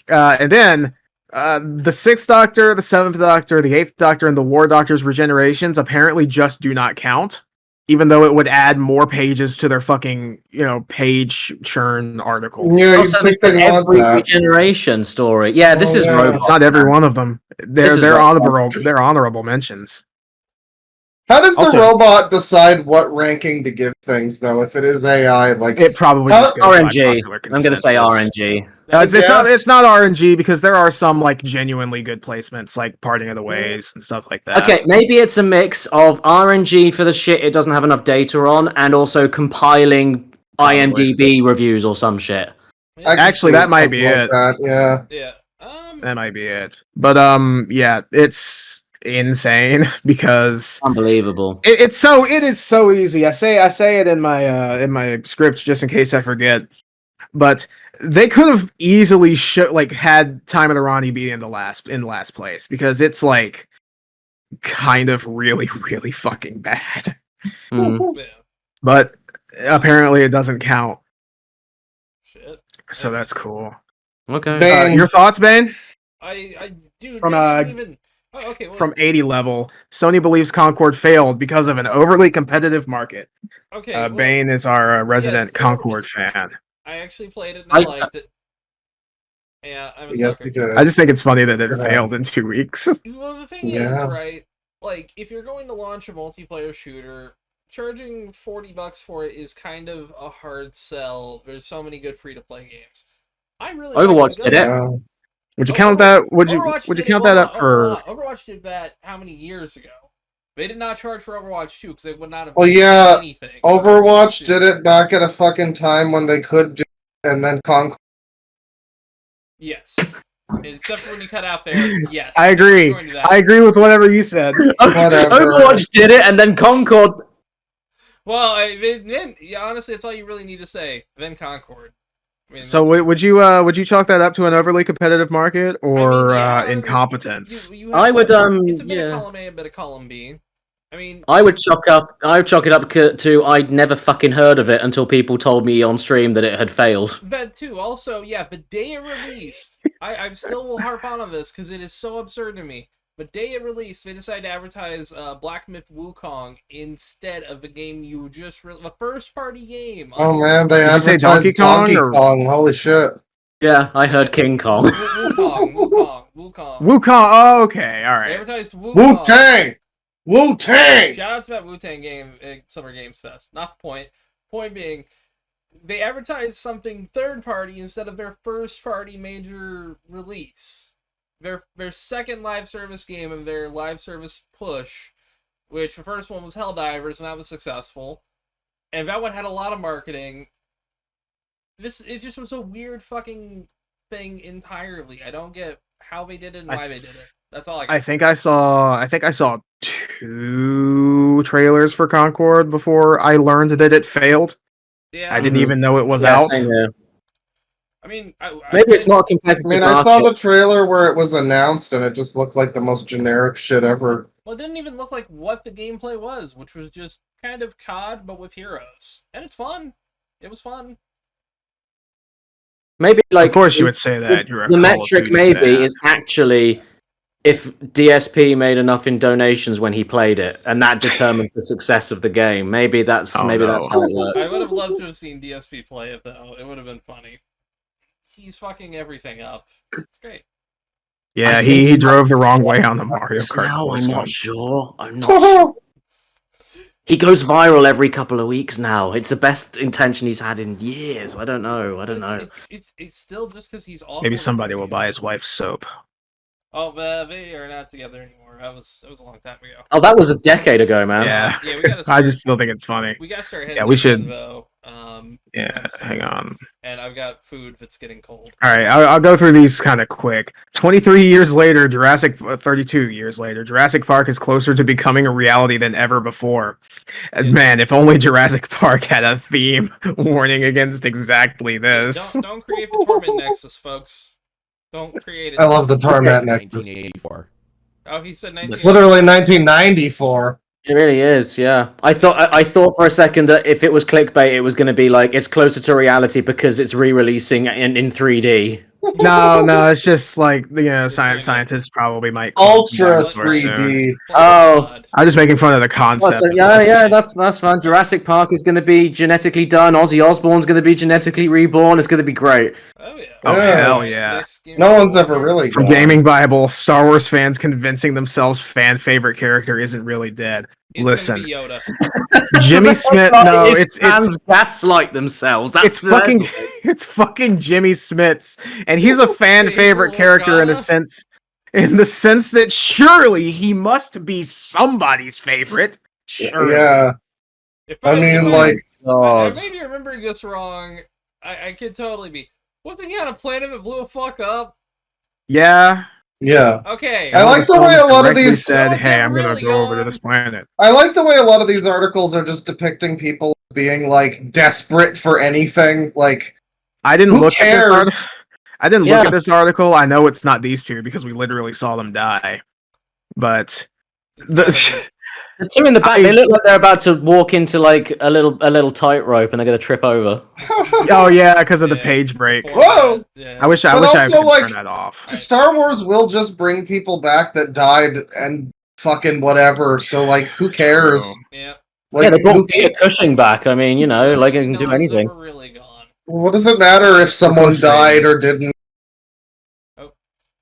And then the 6th Doctor, the 7th Doctor, the 8th Doctor, and the War Doctor's regenerations apparently just do not count, even though it would add more pages to their fucking, page churn article. Yeah, you think they want every that. regeneration story. Yeah, this is robot. It's not every one of them. They're honorable mentions. How does the robot decide what ranking to give things, though? If it is AI, like it probably just goes RNG. I'm going to say RNG. It's not RNG because there are some like genuinely good placements, like Parting of the Ways and stuff like that. Okay, maybe it's a mix of RNG for the shit it doesn't have enough data on, and also compiling IMDb reviews or some shit. Actually, that might be it. Yeah. That might be it. But yeah, it's insane because unbelievable. It is so easy. I say it in my script just in case I forget. But they could have easily had Time of the Ronnie be in last place because it's like kind of really really fucking bad. But apparently it doesn't count. Shit. So that's cool. Okay. Your thoughts, Bane? I do from even. Oh, okay. Well, from 80 level, Sony believes Concord failed because of an overly competitive market. Okay. Bane is our resident Concord fan. I actually played it and I liked it. Yeah, I'm a sucker. I just think it's funny that it failed in 2 weeks. Well, the thing is, right? Like, if you're going to launch a multiplayer shooter, charging $40 for it is kind of a hard sell. There's so many good free-to-play games. I really Overwatch did it. Would you count that? Would you count that up for? Overwatch did that how many years ago? They did not charge for Overwatch 2 because they would not have. Well, yeah, anything. Overwatch did it back at a fucking time when they could do it, and then Concord. Yes. Except for when you cut out there, yes. I agree. I agree with whatever you said. Overwatch did it, and then Concord. Well, then honestly, that's all you really need to say. Then Concord. I mean, so would you chalk that up to an overly competitive market or incompetence? I would It's a bit of column A, a bit of column B. I mean, I would chalk it up to I'd never fucking heard of it until people told me on stream that it had failed. That too. Also, yeah, the day it released, I still will harp on this because it is so absurd to me. But day it released, they decided to advertise Black Myth Wukong instead of the game you just the first party game. Oh man, they advertised Donkey Kong. Holy shit! Yeah, I heard King Kong. Wukong. Oh, okay, all right. They advertised Wu-Tang. Wu-Tang! Shout out to that Wu-Tang game, Summer Games Fest. Not the point. Point being, they advertised something third-party instead of their first-party major release. Their second live service game and their live service push, which the first one was Helldivers, and that was successful. And that one had a lot of marketing. It just was a weird fucking thing entirely. I don't get how they did it and why they did it. That's all I think I saw 2 trailers for Concord before I learned that it failed. Yeah, I didn't even know it was out. I mean, maybe it's not competitive. I mean, I saw the trailer where it was announced, and it just looked like the most generic shit ever. Well, it didn't even look like what the gameplay was, which was just kind of COD, but with heroes. And it's fun. It was fun. Maybe like of course you would say that. You're a the Call of metric Duty maybe fan. is actually if DSP made enough in donations when he played it, and that determines the success of the game. Maybe that's Oh, that's no. how it works. I would have loved to have seen DSP play it though. It would have been funny. He's fucking everything up. It's great. Yeah, I think he he drove the wrong way on the Mario Kart No, course I'm not once. sure. I'm not sure. He goes viral every couple of weeks now. It's the best intention he's had in years. I don't know. It's still just because he's awful. Maybe somebody will buy his wife's soap. Oh, they are not together anymore. That was a long time ago. Oh, that was a decade ago, man. Yeah, Yeah, we gotta I just still think it's funny. We gotta start heading. Yeah, we should. Though. Yeah, hang on. And I've got food that's getting cold. All right, I'll go through these kind of quick. 23 years later, 32 years later, Jurassic Park is closer to becoming a reality than ever before. And man, if only Jurassic Park had a theme warning against exactly this. Don't create the Torment Nexus, folks. Don't create it. I love the Torment Nexus. 1984. Oh, he said 19. It's literally 1994. It really is, yeah. I thought for a second that if it was clickbait, it was going to be like it's closer to reality because it's re-releasing in 3D. No, it's just like scientists probably might Ultra dinosaurs soon. 3D. Oh, I'm just making fun of the concept. so, yeah, that's fun. Jurassic Park is going to be genetically done. Ozzy Osbourne's going to be genetically reborn. It's going to be great. Oh yeah. Oh Yeah. hell yeah! No one's ever really From gone. Gaming Bible, Star Wars fans convincing themselves fan favorite character isn't really dead. It's Listen, gonna be Yoda. Jimmy Smith. No, it's fans gaslight themselves. That's it's fucking Jimmy Smits, and he's a fan favorite character in the sense that surely he must be somebody's favorite. Surely. Yeah. I mean, like, I may be remembering this wrong. I could totally be. Wasn't he on a planet that blew a fuck up? Yeah. yeah. Okay. I like the way a lot of Directly these said, No, "Hey, they're I'm gonna really go over to gone. this planet." I like the way a lot of these articles are just depicting people as being like desperate for anything. Like, I didn't who look at this cares? article. I didn't Yeah. look at this article. I know it's not these two because we literally saw them die. But the The two in the back, they look like they're about to walk into like a little tightrope and they're gonna trip over. oh yeah, because of the Yeah, page break. before Whoa! that, yeah. I wish I But also, could like, turn that off. Star Wars will just bring people back that died and fucking whatever. So, like, who cares? True. Yeah. Like, Yeah, they who brought Peter Cushing back. I mean, like it can No do one's anything. ever really gone. What does it matter if someone Close died range. or didn't?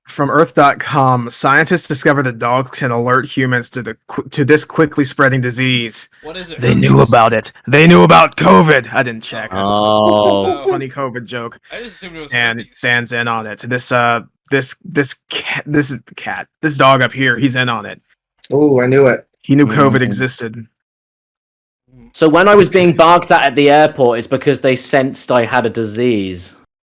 From Earth.com, scientists discover that dogs can alert humans to this quickly spreading disease. What is it? They knew about it. They knew about COVID. I didn't check. I just- Oh, funny COVID joke. I just assumed it was herpes. Stands in on it. This dog up here, he's in on it. Oh, I knew it. He knew COVID existed. so when I was being barked at the airport, it's because they sensed I had a disease.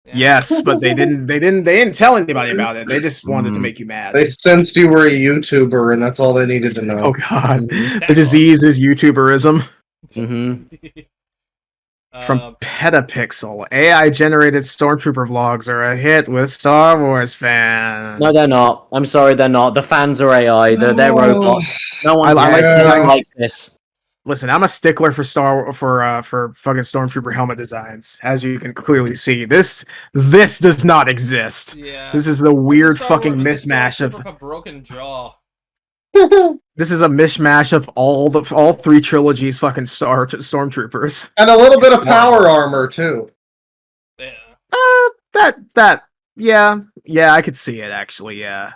Yeah. Yes, but they didn't tell anybody about it. They just wanted to make you mad. They sensed you were a YouTuber, and that's all they needed to know. Oh god. The disease is YouTuberism. Mm-hmm. From Petapixel, AI generated stormtrooper vlogs are a hit with Star Wars fans. No, they're not. I'm sorry, they're not. The fans are AI. They're robots. No one I like- likes this. Listen, I'm a stickler for fucking stormtrooper helmet designs. As you can clearly see, this does not exist. Yeah. This is a weird Star fucking Wars, it's a mismatch stormtrooper of. with a broken jaw. This is a mishmash of all three trilogies fucking stormtroopers. And a little bit of power armor, too. Yeah. Yeah, I could see it actually. Yeah.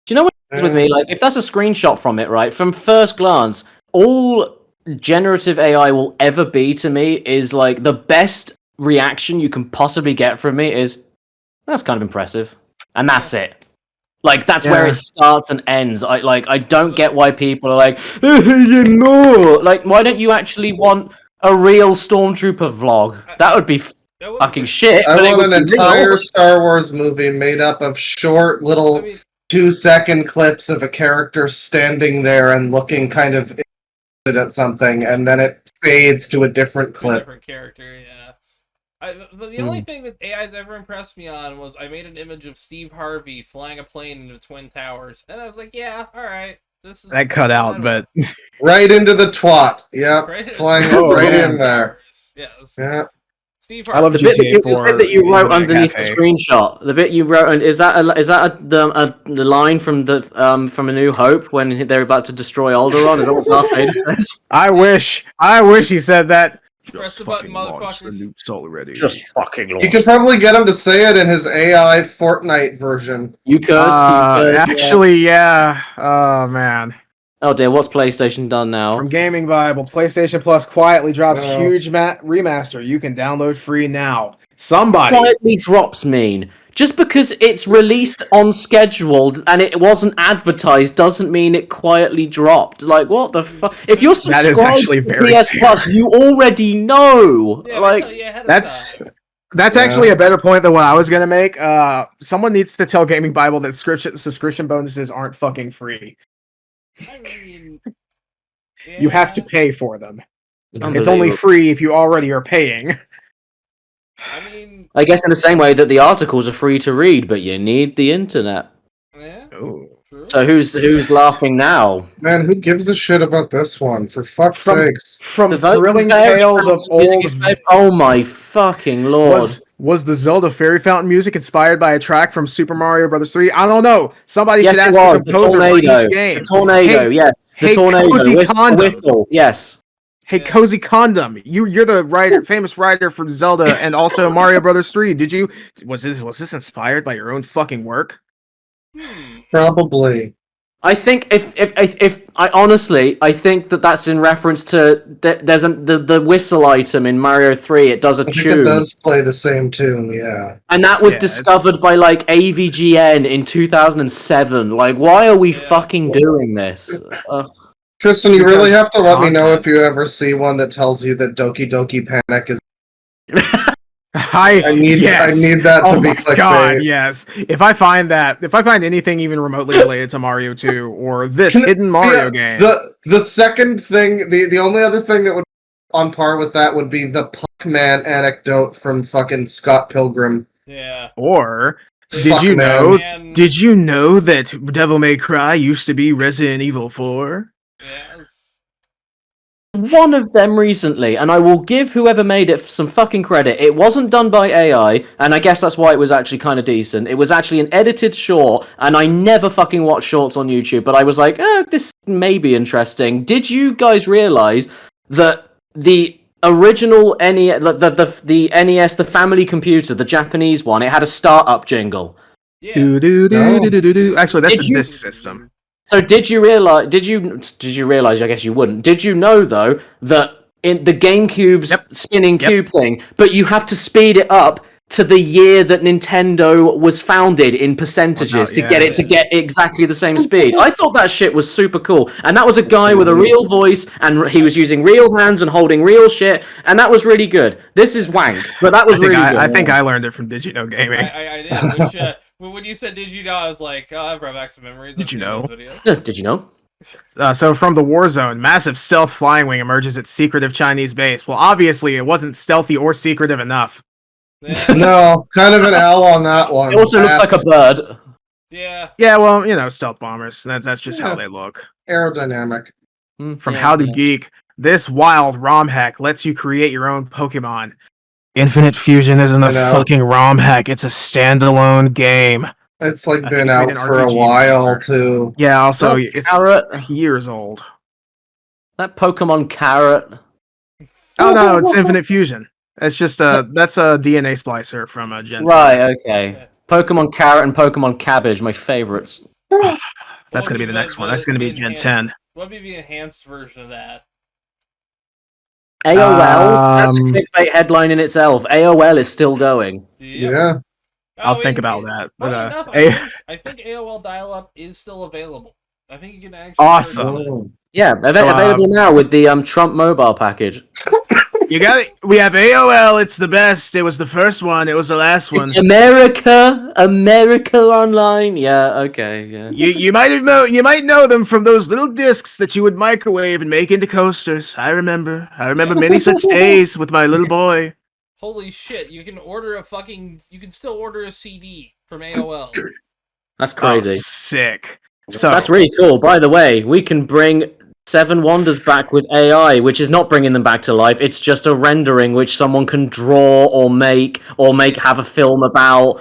Do you know what it is with me? Like, if that's a screenshot from it, right? From first glance, all generative AI will ever be to me is like the best reaction you can possibly get from me is that's kind of impressive, and that's it. Like that's where it starts and ends. I don't get why people are like, like why don't you actually want a real stormtrooper vlog? That would be fucking shit. I but it want would an be real. entire Star Wars movie made up of short little 2-second clips of a character standing there and looking kind of at something, and then it fades to a different clip. Different character, yeah. But the only thing that AI's ever impressed me on was I made an image of Steve Harvey flying a plane into Twin Towers, and I was like, yeah, all right, this is That cut out, but Right into the twat. Yep, Right- flying Oh, right yeah. in there. Yes. Yeah. Steve I love The bit, GTA the 4. bit that you wrote in my underneath cafe. the screenshot, the bit you wrote, is that the line from A New Hope when they're about to destroy Alderaan? Is that what Darth Vader says? I wish he said that. Press Just the button, fucking launch the motherfuckers. nukes already. Just fucking launch. You could probably get him to say it in his AI Fortnite version. You could. Actually, yeah. Oh man. Oh dear, what's PlayStation done now? From Gaming Bible, PlayStation Plus quietly drops Oh. huge remaster you can download free now. Somebody. Quietly drops mean. Just because it's released on schedule and it wasn't advertised doesn't mean it quietly dropped. Like, what the fuck? If you're That is subscribed actually to very PS fair. Plus, you already know. Yeah, Like, That's actually a better point than what I was gonna make. Someone needs to tell Gaming Bible that subscription bonuses aren't fucking free. I mean, You have to pay for them. It's only unbelievable. free if you already are paying. I mean, I guess in the same way that the articles are free to read, but you need the internet. yeah. Ooh. True. So who's laughing now? Man, who gives a shit about this one? For fuck's sakes. From The vote thrilling for tales of music old. is very- Oh my fucking lord! Was the Zelda Fairy Fountain music inspired by a track from Super Mario Bros. 3? I don't know. Somebody Yes, should it ask was. the The composer for tornado. each game. The tornado. Hey, Yes. The hey, tornado. Cozy The Condom. whistle. Yes. Hey, Yeah. Cozy Condom, you're the writer, famous writer for Zelda and also Mario Brothers 3. Was this inspired by your own fucking work? Probably. I think if I honestly I think that's in reference to there's the whistle item in Mario 3. It does a I think tune, it does play the same tune, yeah. and that was Yeah, discovered by like AVGN in 2007. Like, why are we Yeah. fucking doing this? Tristan, you really Because have to let me know content. if you ever see one that tells you that Doki Doki Panic is. I need that to oh be my clickbait. God, yes. If I find anything even remotely related to Mario 2 or this Can it hidden be Mario game, The second thing, the only other thing that would on par with that would be the Puckman anecdote from fucking Scott Pilgrim. Yeah. or Fuck, did you man. know? Man. Did you know that Devil May Cry used to be Resident Evil 4? Yes. One of them recently, and I will give whoever made it some fucking credit. It wasn't done by AI, and I guess that's why it was actually kind of decent. It was actually an edited short, and I never fucking watch shorts on YouTube, but I was like, this may be interesting. Did you guys realize that the original NES, the NES, the family computer, the Japanese one, it had a startup jingle? Yeah. Do. Actually, that's Did in you- this system. So did you realize? Did you realize? I guess you wouldn't. Did you know though that in the GameCube's spinning cube thing, but you have to speed it up to the year that Nintendo was founded in percentages to get it to get exactly the same speed. I thought that shit was super cool, and that was a guy with a real voice, and he was using real hands and holding real shit, and that was really good. This is wank, but that was really good. I think I learned it from Did You Know Gaming. I did. Which when you said "Did you know," I was like, "Oh, I have back some memories." Did you know? Did you know? So from the war zone, massive stealth flying wing emerges at secretive Chinese base. Well, obviously, it wasn't stealthy or secretive enough. Yeah. No, kind of an L on that one. It also looks like a bird. Yeah. Yeah, well, stealth bombers. That's just how they look. Aerodynamic. From How to Geek, this wild ROM hack lets you create your own Pokemon. Infinite Fusion isn't a fucking ROM hack; it's a standalone game. It's like I been think it's made out in for a RPG while Maker. too. Yeah, also Look, it's Carrot. years old. That Pokemon Carrot. Oh no, it's Infinite Fusion. It's just that's a DNA splicer from Gen 4. Right, okay. Pokemon Carrot and Pokemon Cabbage, my favorites. That's gonna be the next one. That's gonna be Gen 10. What would be the enhanced version of that? AOL? That's a clickbait headline in itself. AOL is still going. Yep. Yeah. I'll think about that. Funny But, enough, A- I think AOL dial-up is still available. I think you can actually. Awesome. purchase it. Oh. Yeah, available now with the Trump mobile package. you got it. We have AOL. It's the best. It was the first one. It was the last one. It's America Online. Yeah, okay, yeah. You might know them from those little discs that you would microwave and make into coasters. I remember many such days with my little boy. Holy shit! You can still order a CD from AOL. That's crazy. Oh, sick. So That's really cool. By the way, we can bring Seven Wonders back with AI, which is not bringing them back to life. It's just a rendering which someone can draw or make have a film about.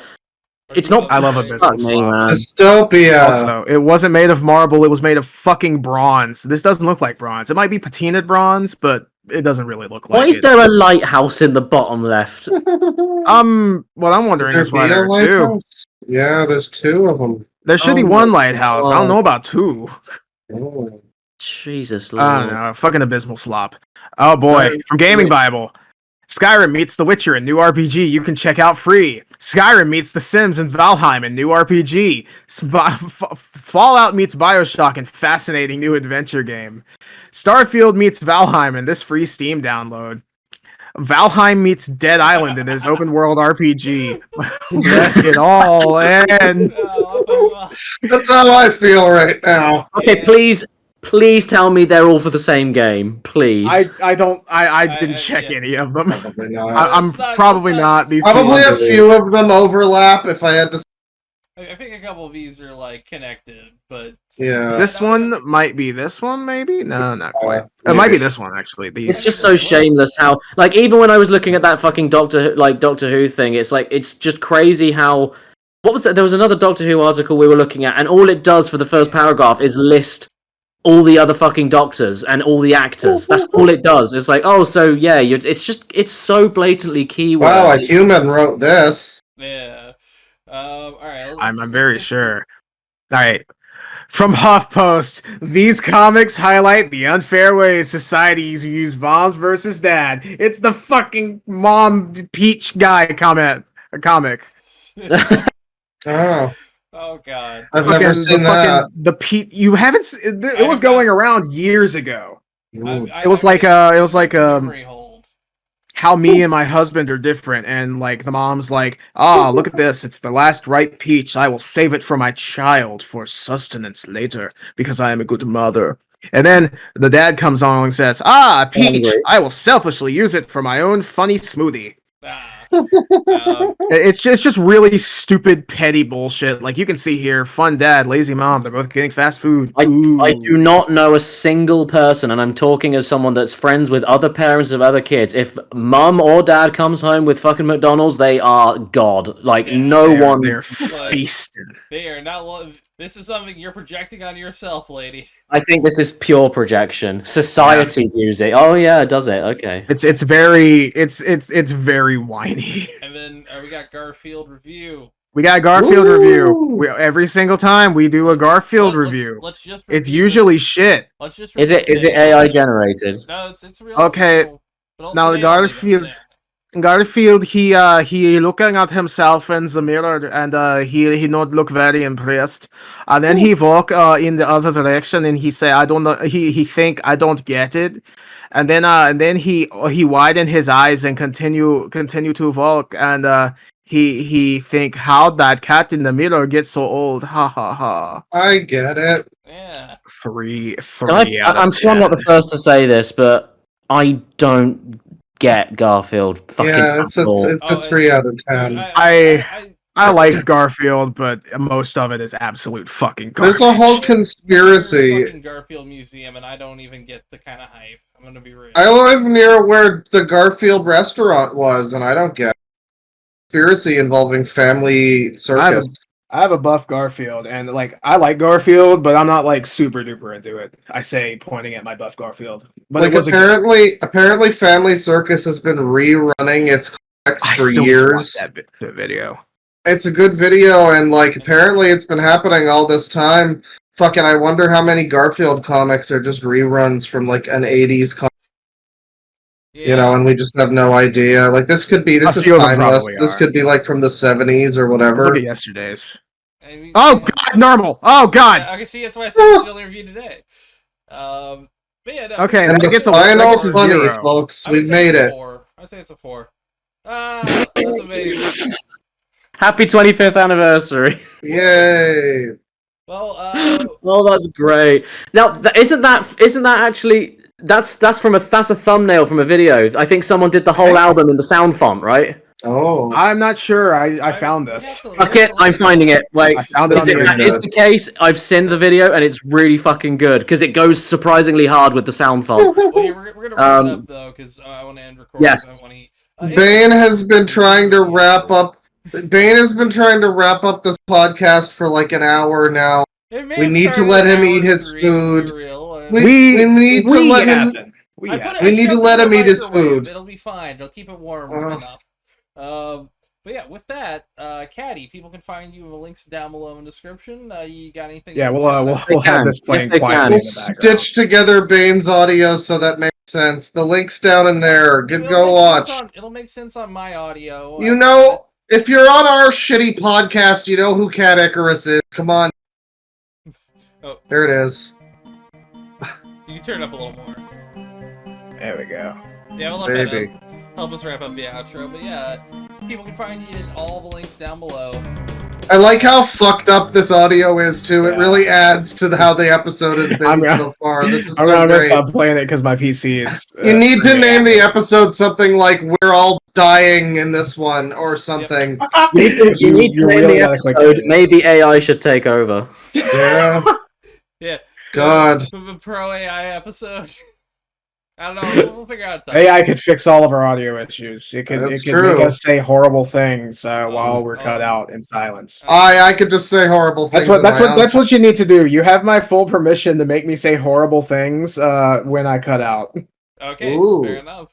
It's not. I love a business slop. Dystopia. Also, it wasn't made of marble. It was made of fucking bronze. This doesn't look like bronze. It might be patinaed bronze, but it doesn't really look like it. Why is there a lighthouse in the bottom left? What I'm wondering is why there are two. Yeah, there's two of them. There should be one lighthouse. I don't know about two. Oh. Jesus Lord. I don't know. Fucking abysmal slop. Oh boy. From Gaming Bible. Skyrim meets The Witcher in new RPG you can check out free. Skyrim meets The Sims and Valheim in new RPG. Fallout meets BioShock in fascinating new adventure game. Starfield meets Valheim in this free Steam download. Valheim meets Dead Island in his open world RPG. Let it all end. That's how I feel right now. Okay, please tell me they're all for the same game, please. I didn't check any of them. Probably not. I'm probably not. These probably a few of them overlap if I had to. I think a couple of these are like connected, but yeah, this one might be this one, maybe. No, not quite. It might be this one actually. It's just so shameless how, like, even when I was looking at that fucking Doctor Who thing, it's like it's just crazy how. What was that? There was another Doctor Who article we were looking at, and all it does for the first paragraph is list all the other fucking doctors and all the actors. That's all it does. It's like, oh, so yeah, it's so blatantly keywords. Wow, a human wrote this. Yeah. All right. I'm very sure. All right. From HuffPost, these comics highlight the unfair ways societies use moms versus dad. It's the fucking mom peach guy comic. Oh. Oh god. I've never seen that. The Pete. You haven't. It was going around years ago. It was like how me and my husband are different, and like the mom's like, look at this, it's the last ripe peach. I will save it for my child for sustenance later because I am a good mother. And then the dad comes along and says, peach, I will selfishly use it for my own funny smoothie. It's just really stupid, petty bullshit. Like you can see here, fun dad, lazy mom, they're both getting fast food. I do not know a single person, and I'm talking as someone that's friends with other parents of other kids. If mom or dad comes home with fucking McDonald's, they are god. Like they're feasting. They are not. This is something you're projecting on yourself, lady. I think this is pure projection. Society views it. Oh yeah, does it? Okay. It's very whiny. And then we got Garfield review. We got Garfield review. Every single time we do a Garfield review. Let's just. It's usually shit. Let's just. Is it AI generated? No, it's real. Okay. Now Garfield, he looking at himself in the mirror, and he not look very impressed. And then he walk in the other direction, and he say, I don't know. He think I don't get it. And then he widen his eyes and continue to walk, and he think how that cat in the mirror gets so old. Ha ha ha. I get it. Yeah. Three I'm sure I'm not the first to say this, but I don't get Garfield. Yeah, it's a 3 out of 10. I like Garfield, but most of it is absolute fucking garbage. There's a whole conspiracy. Fucking Garfield Museum, and I don't even get the kind of hype. I'm gonna be real. I live near where the Garfield restaurant was, and I don't get conspiracy involving family circus. I have a buff Garfield, and like I like Garfield, but I'm not like super duper into it. I say, pointing at my buff Garfield. But like apparently, Family Circus has been rerunning its comics for years. That video. It's a good video, and like apparently it's been happening all this time. Fucking, I wonder how many Garfield comics are just reruns from like an '80s comic. Yeah. You know, and we just have no idea. Like this is timeless. This could be like from the '70s or whatever. Look at yesterday's. Oh god, normal. Oh god. I can see that's why I said it's only review today. But yeah, no. Okay, and that gets a final funny, folks. We've made it. I'd say it's a 4. That's amazing. Happy 25th anniversary! Yay! Well, oh, that's great. Now, isn't that actually that's a thumbnail from a video? I think someone did the whole album in the sound font, right? Oh. I'm not sure. I found this. Okay, I'm finding it. Wait, I found it on the if that internet. is the case, I've seen the video and it's really fucking good because it goes surprisingly hard with the sound font. Well, yeah, we're gonna wrap it up though, because I want to end recording. Yes. I want to eat. Bane has been trying to wrap up. Bane has been trying to wrap up this podcast for like an hour now. We need to let him eat his food. We need to let him. We need to let him eat his food. It'll be fine. It'll keep it warm enough. But yeah, with that, Caddy, people can find you links down below in the description. You got anything? Yeah, we'll have this playing quietly We'll stitch together Bane's audio so that makes sense. The link's down in there. Go watch. It'll make sense on my audio. You know, if you're on our shitty podcast, you know who Cat Icarus is. Come on. Oh. There it is. You can turn it up a little more. There we go. Yeah, we'll let that help us wrap up the outro. But yeah, people can find you in all the links down below. I like how fucked up this audio is too. It really adds to how the episode has been so far. This is so I'm gonna great. stop playing it because my PC is. You need to name the episode something like "We're all dying in this one" or something. You need to name the episode. Maybe AI should take over. Yeah. Yeah. God. The pro AI episode. I don't know. We'll figure out. AI could fix all of our audio issues. It could make us say horrible things while we're cut out in silence. I could just say horrible things. That's what you need to do. You have my full permission to make me say horrible things when I cut out. Okay, fair enough.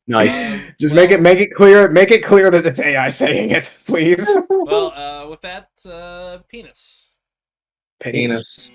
Nice. Just make it clear that it's AI saying it, please. Well, with that, penis. Penis.